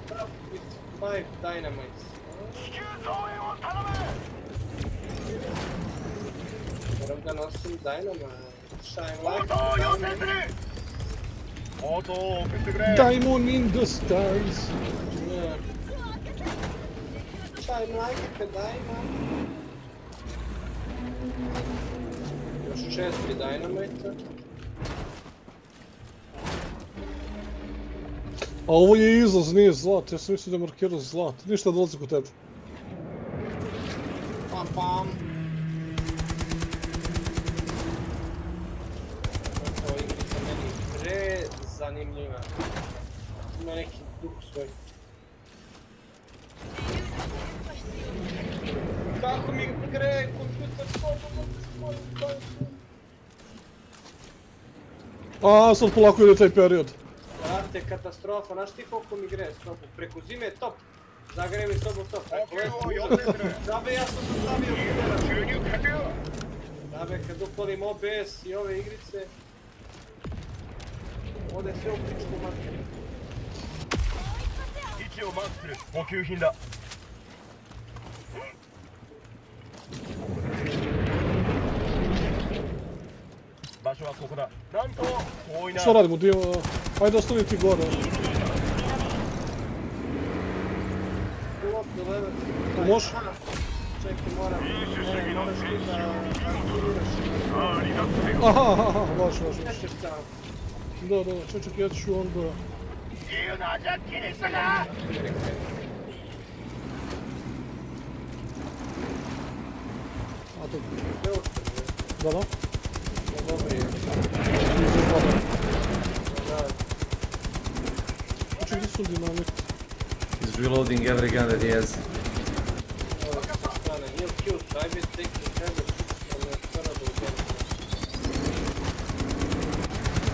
Stuff with 5 dynamites. Moram da nosim dynamite. Shine light. Diamond in the stars. Yeah. Shine like a diamond. Još 4 dynamite. A ovo je izlaz, nije zlat, ja sam mislio da je markirao zlat. Ništa dolazi kod tebe. Pam pam. Ovo igrica meni prezanimljiva. Ima neki duh svoj. Kako mi gre kompjuter A, sad polako ide taj period. Brate, katastrofa, znaš ti koliko mi gre sobu? Preko zime je top. Zagre mi sobu top. Zabe, ja sam to stavio kompjuter. Zabe, kad upalim OBS i ove igrice, ode sve u pičku materiju. Što radimo? Ajde ostani ti gore. Može? Čekaj, moram ti da aktiviraš. Aha, vaš. Da, čekaj, ja ću onda... A to... Da. Dobro je. Čekaj, gdje su dinamit? He's reloading every gun that he has.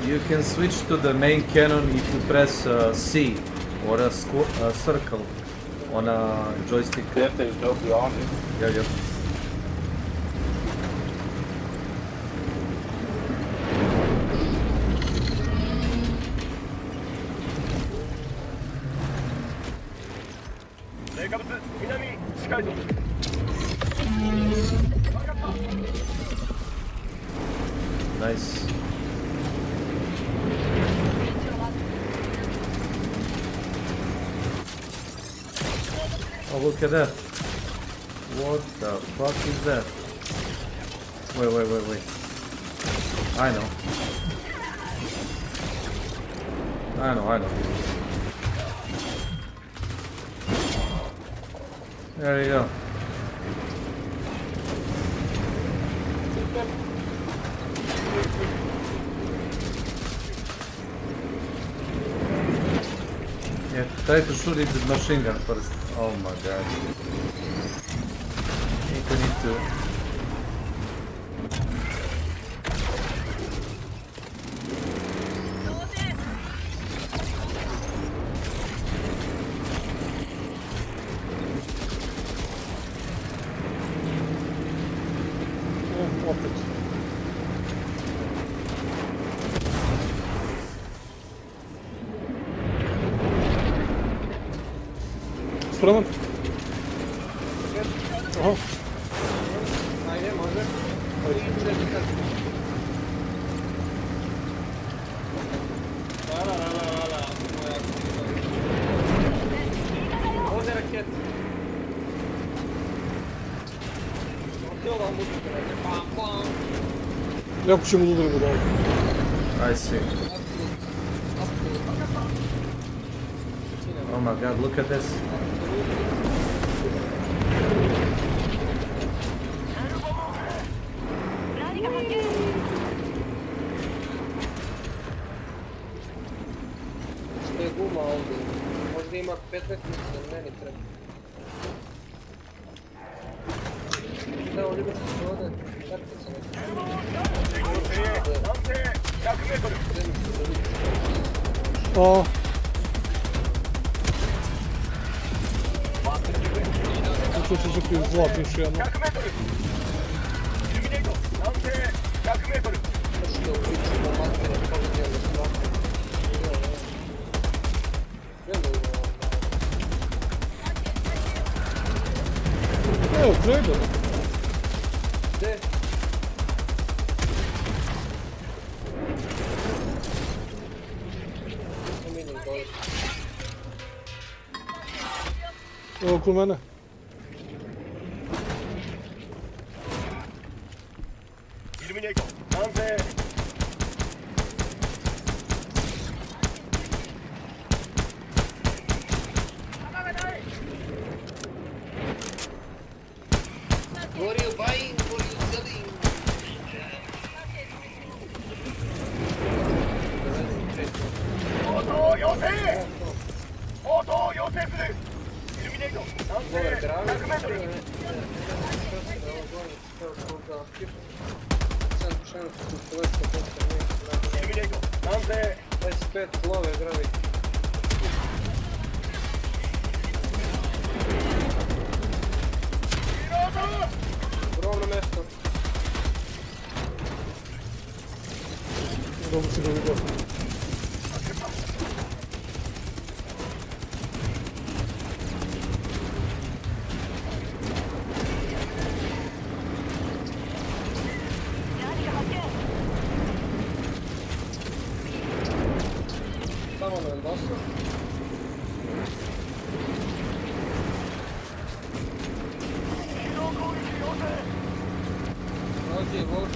You can switch to the main cannon if you press C or a circle on a joystick. If there's nobody on it. Yeah. Nice. Oh, look at that. What the fuck is that? Wait. I know. There you go. Yeah, try to shoot it with machine gun first. Oh my god. I think we need to... Opet. Spreman? Aha. Ajde, može. Lala. Ovdje raket. Htjela muzika, pam. Jako ćemo udarimo da ovdje. I see. Oh my god, look at this. Što je guma ovdje? Možda ima 15 minuta, meni treba. Da, ovdje se ovdje, karta se O. To će biti zlat još jedno. Evo, Kraber. Gdje? Evo, kod mene. What are you buying? What are you selling? Ровно место. Dobro si ga vidio. ono je došlo. Ovdje je volko.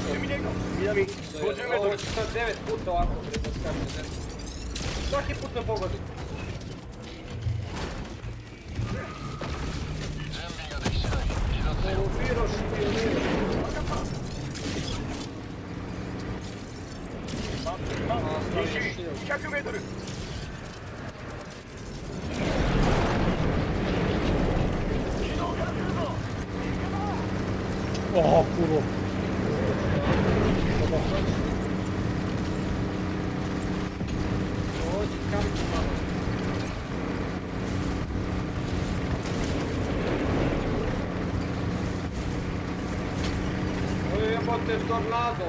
Ovo će sad 9 puta ovako preskače. Svaki put me pogodi. Korupiro špioniro. Aha, kurva. Ovdje kamči malo. Ovo je jebote tornado.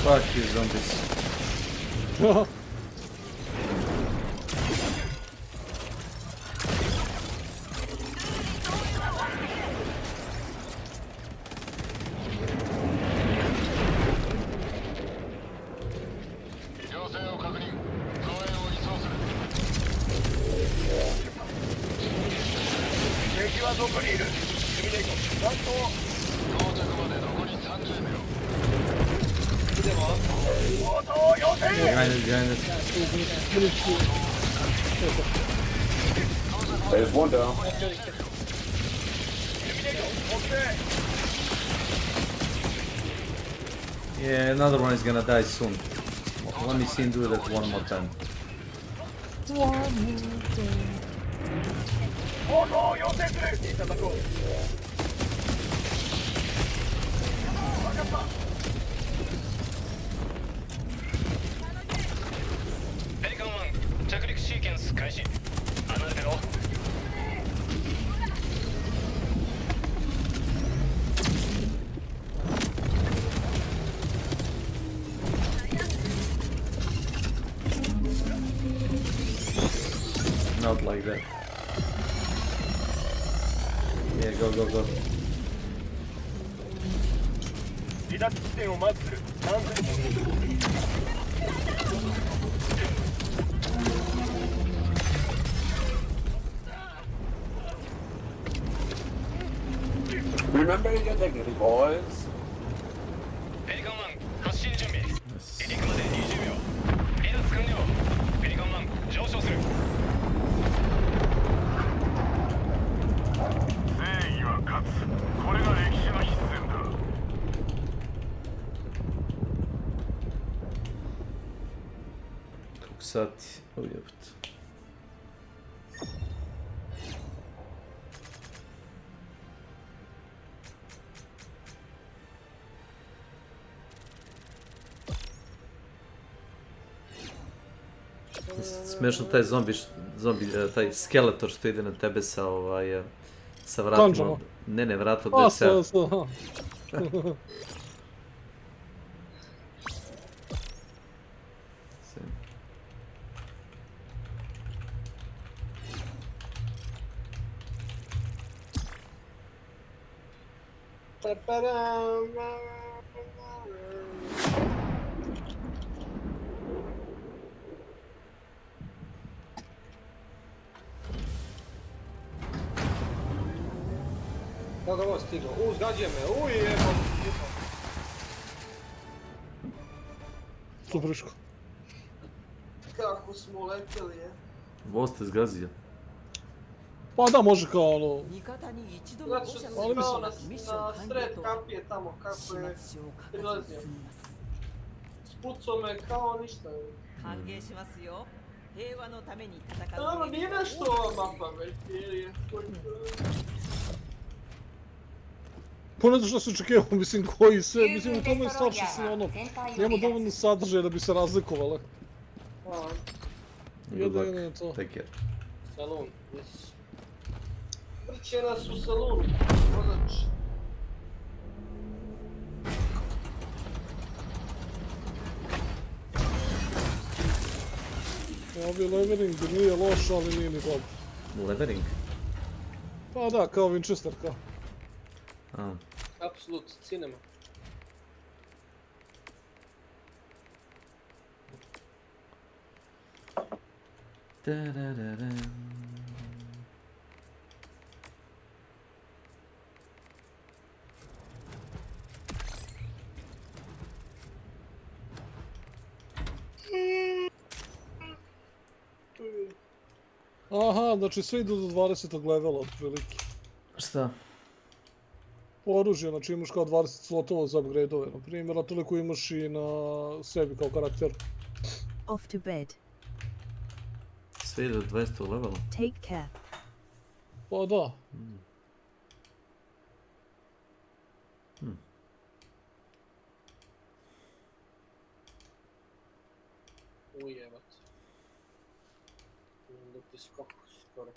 Fuck you, zombies. Behind us. There's one down. Yeah, another one is gonna die soon. Let me see him do that one more time. Not like that. Yeah, go, go, go. Remember you get the boys? Sat. Oh, jebate. Smiješno taj taj skeletor što ide na tebe sa sa vratima. Kanđama? Ne, vrat od WC-a. Kako ovo stiglo? Zgađuje me, jebo. Supriško. Kako smo leteli, je. Voz te zgazio. Pa da, može kao ono... Zato što sam stao na sred kapije tamo, kako je prilazio. Spucao me kao ništa. Ono, nije nešto ova mapa već, jer je... Pa ne znam što se očekivao, mislim koji sve, mislim u tome je stvar što se ono, nema dovoljno sadržaja da bi se razlikovale. Jedno je to. Take care. Salon, yes. Vrće nas u salonu, vozač. Ovi levering nije loš, ali nije ni dobro. Levering? Pa da, kao Winchester, kao. Absolut, cinema. Aha, znači sve idu do 20. levela otprilike. Šta? Oružje, znači imaš kao 20 slotova za upgrade-ove, na primjer, a toliko imaš i na sebi kao karakter. Off to bed. Sve ide do 200 levela? Take care. Pa da. Ujebat. Dok ti skok skoro.